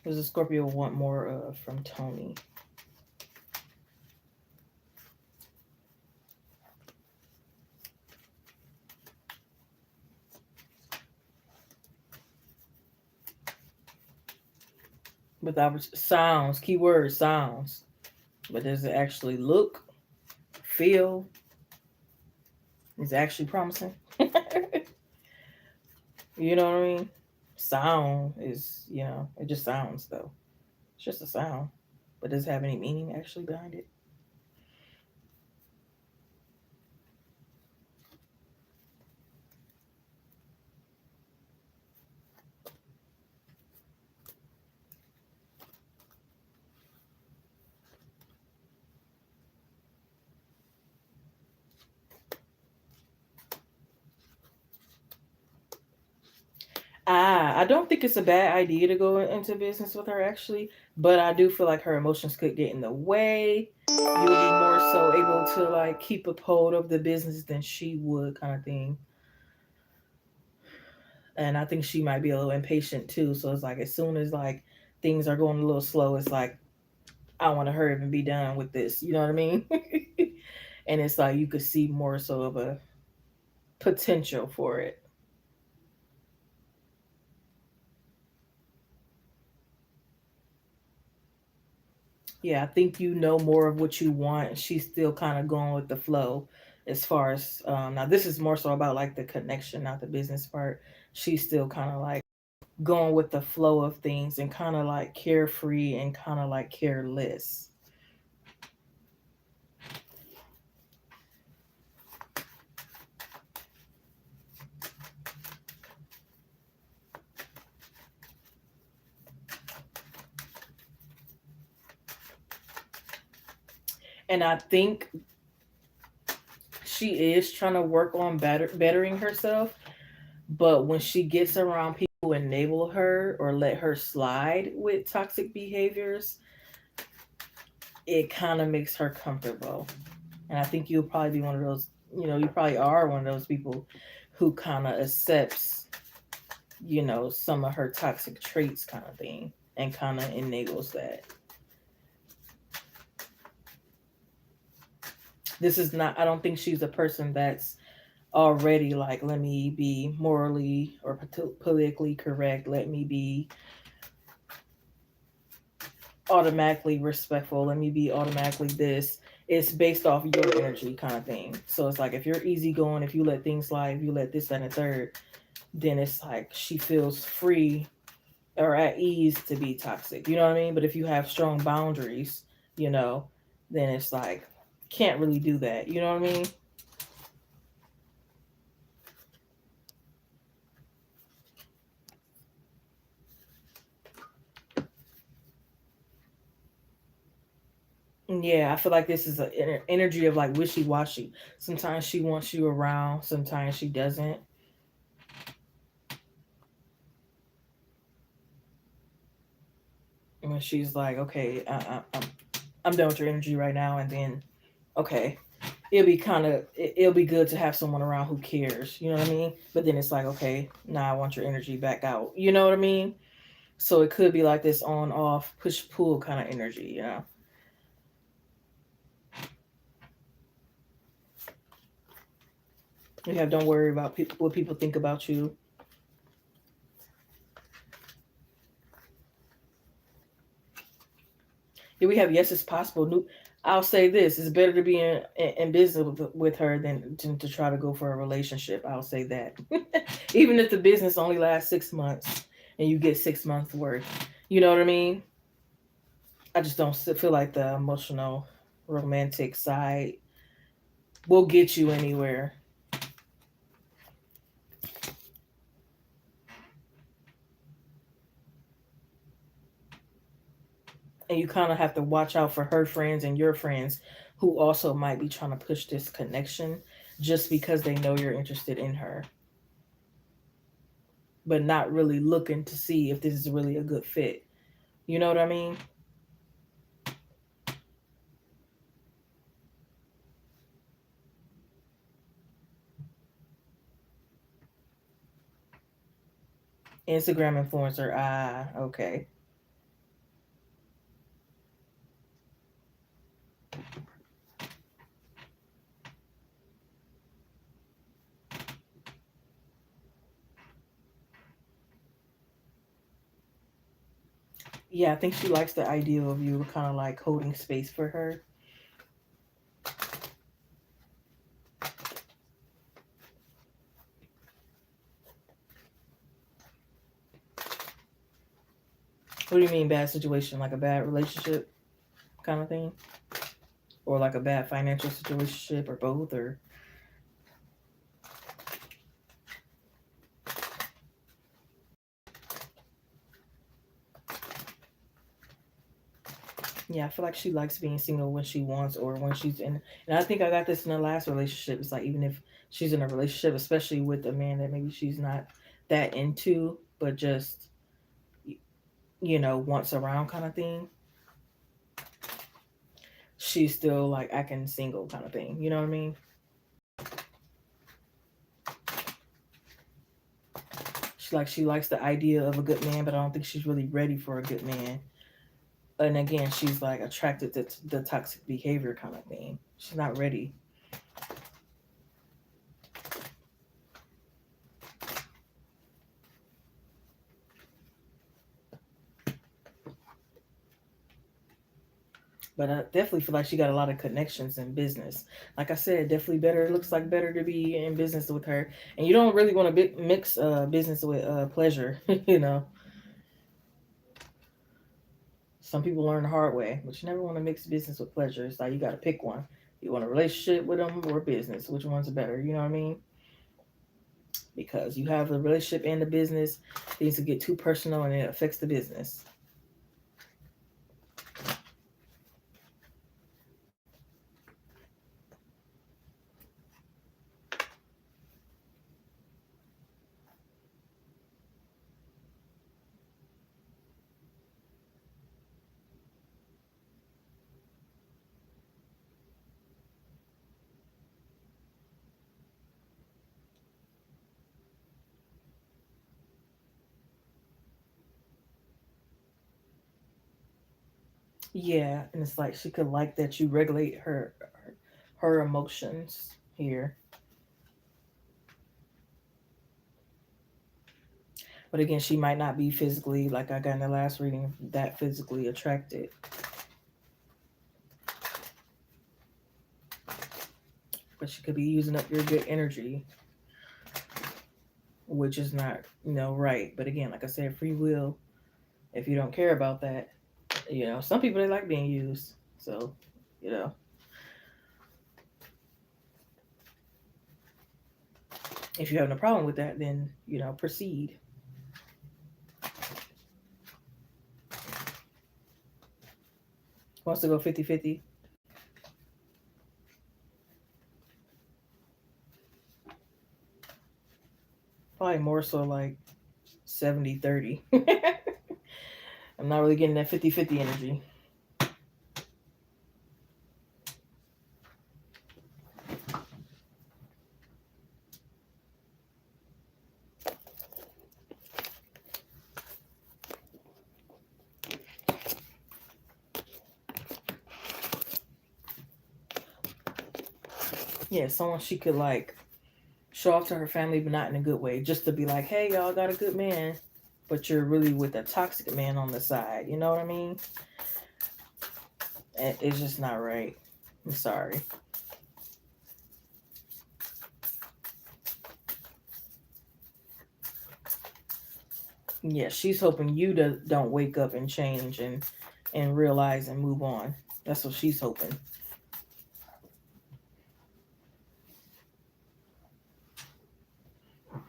Does the Scorpio want more from Tony? Without sounds, keyword sounds. But does it actually look, feel, is actually promising? You know what I mean? Sound is, it just sounds though. It's just a sound. But does it have any meaning actually behind it? I don't think it's a bad idea to go into business with her actually, but I do feel like her emotions could get in the way. You'll be more so able to like keep a hold of the business than she would, kind of thing. And I think she might be a little impatient too. So it's like as soon as like things are going a little slow, it's like I want to hurry up and be done with this. You know what I mean? And it's like you could see more so of a potential for it. Yeah, I think you know more of what you want. She's still kind of going with the flow as far as now this is more so about like the connection, not the business part. She's still kind of like going with the flow of things and kind of like carefree and kind of like careless. And I think she is trying to work on bettering herself, but when she gets around people who enable her or let her slide with toxic behaviors, it kind of makes her comfortable. And I think you'll probably be one of those, you probably are one of those people who kind of accepts, some of her toxic traits kind of thing and kind of enables that. This is not, I don't think she's a person that's already like, let me be morally or politically correct. Let me be automatically respectful. Let me be automatically this. It's based off your energy kind of thing. So it's like if you're easygoing, if you let things slide, if you let this, that, and the third, then it's like she feels free or at ease to be toxic. You know what I mean? But if you have strong boundaries, then it's like can't really do that. You know what I mean? Yeah, I feel like this is an energy of like wishy-washy. Sometimes she wants you around, sometimes she doesn't. And she's like, okay, I'm done with your energy right now, and then, okay, it'll be good to have someone around who cares. You know what I mean? But then it's like, okay, now I want your energy back out. You know what I mean? So it could be like this on off push pull kind of energy. You know? You have don't worry about what people think about you. Yeah, we have yes, it's possible. I'll say this: it's better to be in business with her than to try to go for a relationship. I'll say that, even if the business only lasts 6 months and you get 6 months worth. You know what I mean? I just don't feel like the emotional, romantic side will get you anywhere. And you kind of have to watch out for her friends and your friends who also might be trying to push this connection just because they know you're interested in her, but not really looking to see if this is really a good fit. You know what I mean? Instagram influencer. Ah, okay. Yeah, I think she likes the idea of you kind of like holding space for her. What do you mean bad situation? Like a bad relationship kind of thing? Or like a bad financial situation or both? Or yeah, I feel like she likes being single when she wants or when she's in. And I think I got this in the last relationship. It's like even if she's in a relationship, especially with a man that maybe she's not that into, but just wants around kind of thing, she's still like acting single kind of thing. You know what I mean? She likes the idea of a good man, but I don't think she's really ready for a good man. And again, she's like attracted to the toxic behavior kind of thing. She's not ready. But I definitely feel like she got a lot of connections in business. Like I said, definitely better. It looks like better to be in business with her. And you don't really want to mix business with pleasure. Some people learn the hard way, but you never want to mix business with pleasure. It's like you got to pick one. You want a relationship with them or business? Which one's better? You know what I mean? Because you have the relationship and the business, things can get too personal and it affects the business. Yeah, and it's like she could like that you regulate her emotions here. But again, she might not be physically, like I got in the last reading, that physically attracted. But she could be using up your good energy, which is not, right. But again, like I said, free will. If you don't care about that, some people they like being used. So, you know, if you're having a problem with that, then proceed. Wants to go 50-50. Probably more so like 70-30. I'm not really getting that 50-50 energy. Yeah, someone she could like show off to her family, but not in a good way. Just to be like, hey, y'all got a good man, but you're really with a toxic man on the side. You know what I mean? And it's just not right. I'm sorry. Yeah, she's hoping you don't wake up and change and realize and move on. That's what she's hoping.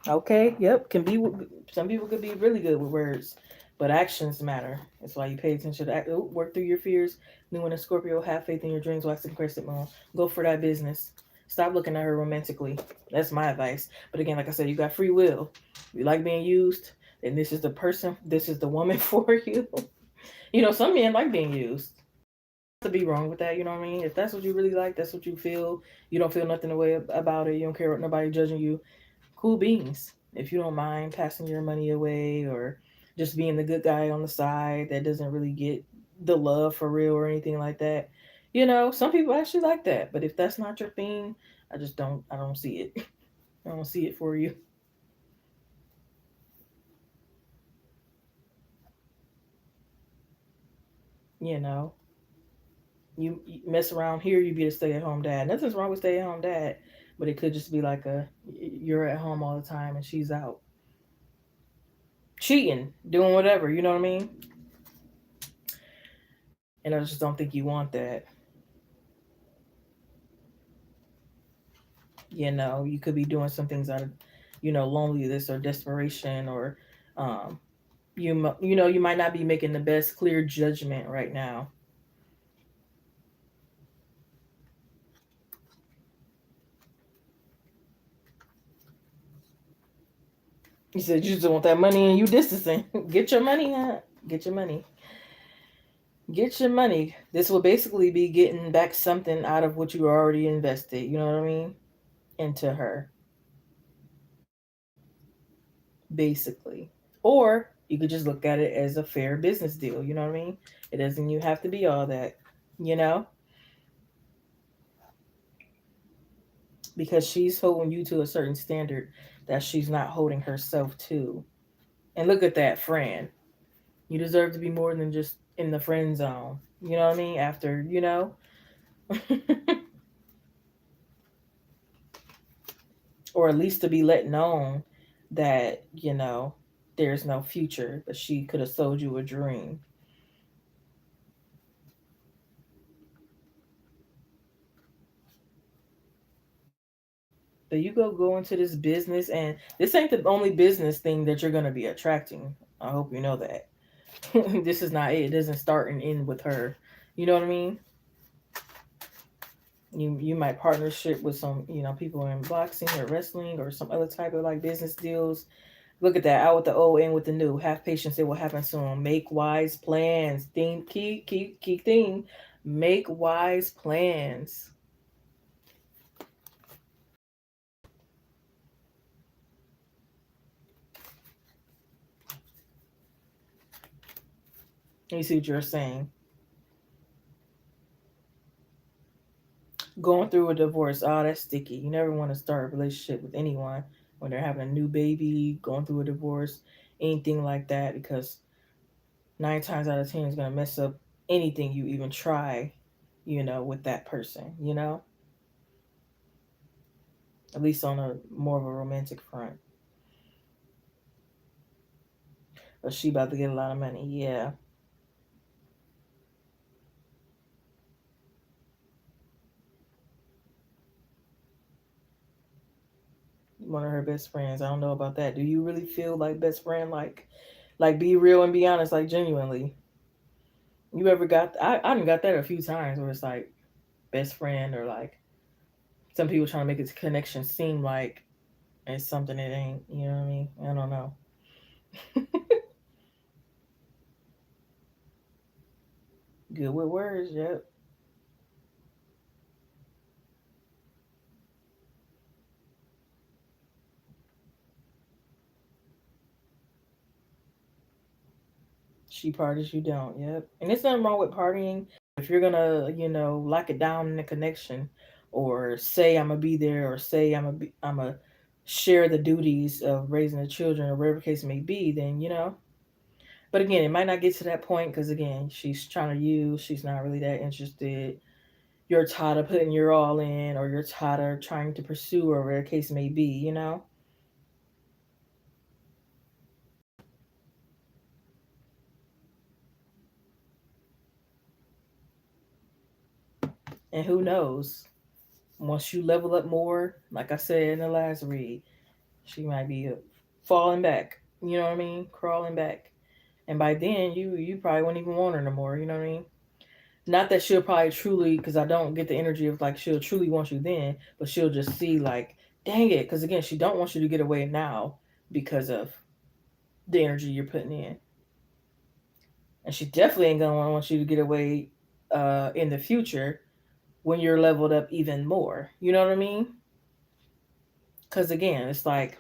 Okay, yep, can be. Some people could be really good with words, but actions matter. That's why you pay attention to act. Work through your fears. New in a Scorpio, have faith in your dreams, waxing crescent moon. Go for that business. Stop looking at her romantically. That's my advice. But again, like I said, you got free will. You like being used, and this is the person. This is the woman for you. You know, some men like being used. To be wrong with that, you know what I mean? If that's what you really like, that's what you feel. You don't feel nothing away about it. You don't care what nobody judging you. Cool beans. If you don't mind passing your money away or just being the good guy on the side that doesn't really get the love for real or anything like that. You know, some people actually like that. But if that's not your thing, I don't see it. I don't see it for you. You know, you mess around here, you be a stay at home dad. Nothing's wrong with stay at home dad, but it could just be like you're at home all the time and she's out cheating, doing whatever. You know what I mean? And I just don't think you want that. You know, you could be doing some things out of, loneliness or desperation, or um, you might not be making the best clear judgment right now. You said you just want that money and you distancing. Get your money, huh? Get your money. Get your money. This will basically be getting back something out of what you already invested. You know what I mean? Into her, basically. Or you could just look at it as a fair business deal. You know what I mean? It doesn't you have to be all that. You know, because she's holding you to a certain standard that she's not holding herself to. And look at that, friend. You deserve to be more than just in the friend zone. You know what I mean? After, or at least to be let known that, there's no future, but she could have sold you a dream. But you go into this business, and this ain't the only business thing that you're going to be attracting. I hope you know that. This is not it. It doesn't start and end with her. You know what I mean? You might partnership with some people in boxing or wrestling or some other type of like business deals. Look at that, out with the old, in with the new. Have patience, it will happen soon. Make wise plans. Theme, key theme. Make wise plans. Let me see what you're saying. Going through a divorce, oh, that's sticky. You never want to start a relationship with anyone when they're having a new baby, going through a divorce, anything like that, because 9 times out of 10 is going to mess up anything you even try, with that person, at least on a more of a romantic front. But she about to get a lot of money. Yeah. One of her best friends. I don't know about that. Do you really feel like best friend? Like be real and be honest, like genuinely. You ever got? I done got that a few times where it's like best friend, or like some people trying to make this connection seem like It's something it ain't. You know what I mean? I don't know. Good with words, yep. She parties, you don't, yep. And there's nothing wrong with partying. If you're gonna, lock it down in a connection, or say I'm gonna be there, or say I'm gonna share the duties of raising the children, or whatever case may be, then But again, it might not get to that point because again, she's trying to use. She's not really that interested. You're tired of putting your all in, or you're tired of trying to pursue, or whatever case may be. And who knows? Once you level up more, like I said in the last read, she might be falling back. You know what I mean? Crawling back. And by then, you probably won't even want her no more. You know what I mean? Not that she'll probably truly, because I don't get the energy of like she'll truly want you then, but she'll just see like, dang it, because again, she don't want you to get away now because of the energy you're putting in, and she definitely ain't gonna want you to get away in the future when you're leveled up even more. You know what I mean? Because again, it's like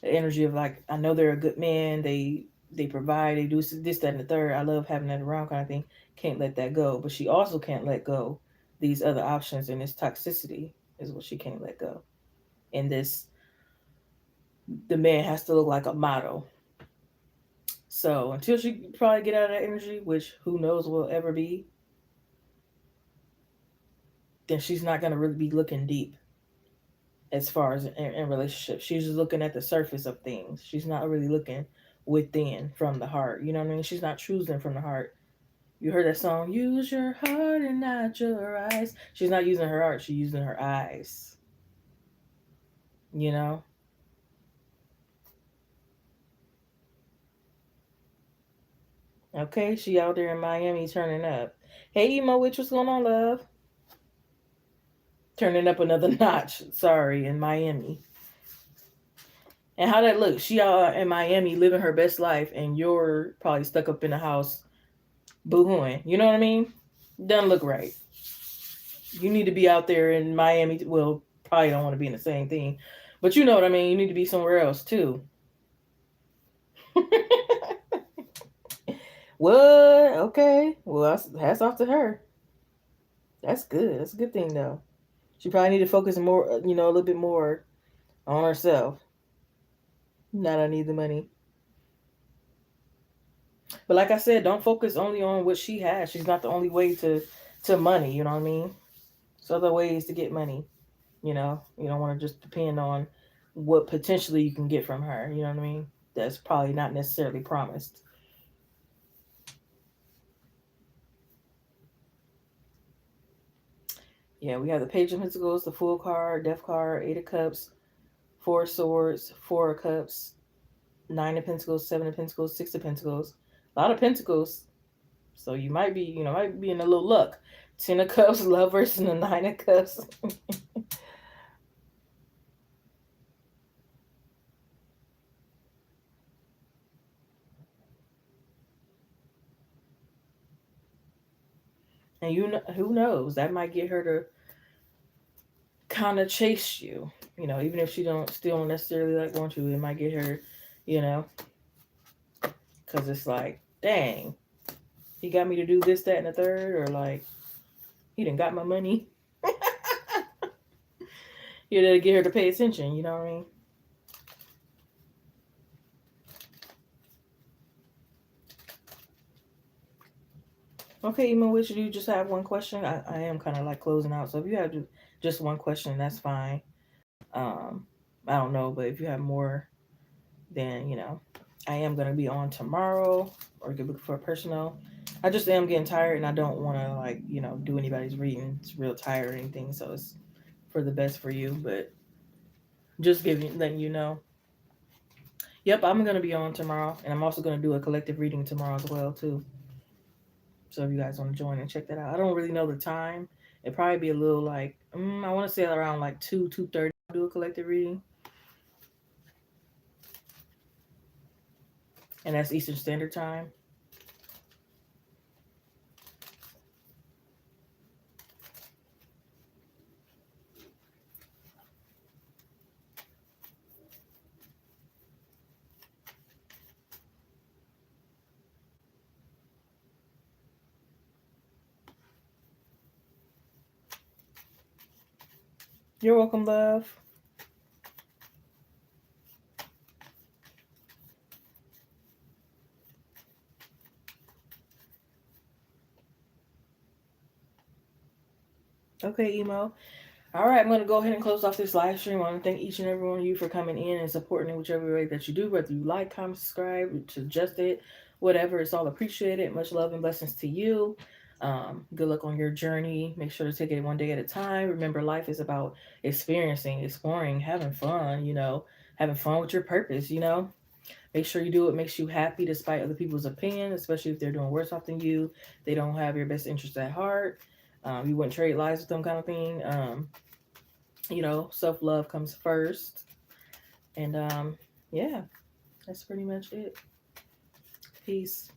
the energy of like I know they're a good man. They provide. They do this, that, and the third. I love having that around kind of thing. Can't let that go. But she also can't let go these other options, and this toxicity is what she can't let go. And this the man has to look like a model. So until she probably get out of that energy, which who knows will ever be, then she's not gonna really be looking deep as far as in relationships. She's just looking at the surface of things. She's not really looking within from the heart. You know what I mean? She's not choosing from the heart. You heard that song, use your heart and not your eyes. She's not using her heart, she's using her eyes. You know? Okay, she out there in Miami turning up. Hey Emo Witch, what's going on, love? Turning up another notch, sorry, in Miami. And how that look? She out in Miami living her best life and you're probably stuck up in the house boo-hooing. You know what I mean? Doesn't look right. You need to be out there in Miami. Well, probably don't want to be in the same thing, but you know what I mean. You need to be somewhere else too. What? Okay. Well, hats off to her. That's good. That's a good thing though. She probably need to focus more, a little bit more on herself. Not I need the money. But like I said, don't focus only on what she has. She's not the only way to money. You know what I mean? There's other ways to get money. You don't want to just depend on what potentially you can get from her. You know what I mean? That's probably not necessarily promised. Yeah, we have the Page of Pentacles, the Fool card, Death card, Eight of Cups, Four of Swords, Four of Cups, Nine of Pentacles, Seven of Pentacles, Six of Pentacles. A lot of Pentacles. So you might be in a little luck. Ten of Cups, Lovers, and the Nine of Cups. And who knows? That might get her to kind of chase you. Even if she don't still necessarily like want you, it might get her, you know, because it's like, dang, he got me to do this, that, and the third, or like he didn't got my money. You got to get her to pay attention. You know what I mean? Okay, even wish you just have one question. I am kind of like closing out, so if you have just one question, that's fine. Um, I don't know, but if you have more, then I am gonna be on tomorrow or get booked for a personal. I just am getting tired and I don't want to like do anybody's reading. It's real tired or anything, so it's for the best for you. But just letting you know. Yep, I'm gonna be on tomorrow, and I'm also gonna do a collective reading tomorrow as well too. So if you guys want to join and check that out, I don't really know the time. It probably be a little like I want to say around like 2, 2:30. I'll do a collective reading. So if you guys want to join and check that out, I don't really know the time. It probably be a little like I want to say around like 2, 2:30. I'll do a collective reading. And that's Eastern Standard Time. You're welcome, love. Okay, emo. All right, I'm going to go ahead and close off this live stream. I want to thank each and every one of you for coming in and supporting in whichever way that you do, whether you like, comment, subscribe, suggest it, whatever. It's all appreciated. Much love and blessings to you. Good luck on your journey. Make sure to take it one day at a time. Remember, life is about experiencing, exploring, having fun, having fun with your purpose, Make sure you do what makes you happy despite other people's opinion, especially if they're doing worse off than you. They don't have your best interest at heart. You wouldn't trade lives with them kind of thing. Self-love comes first. And yeah, that's pretty much it. Peace.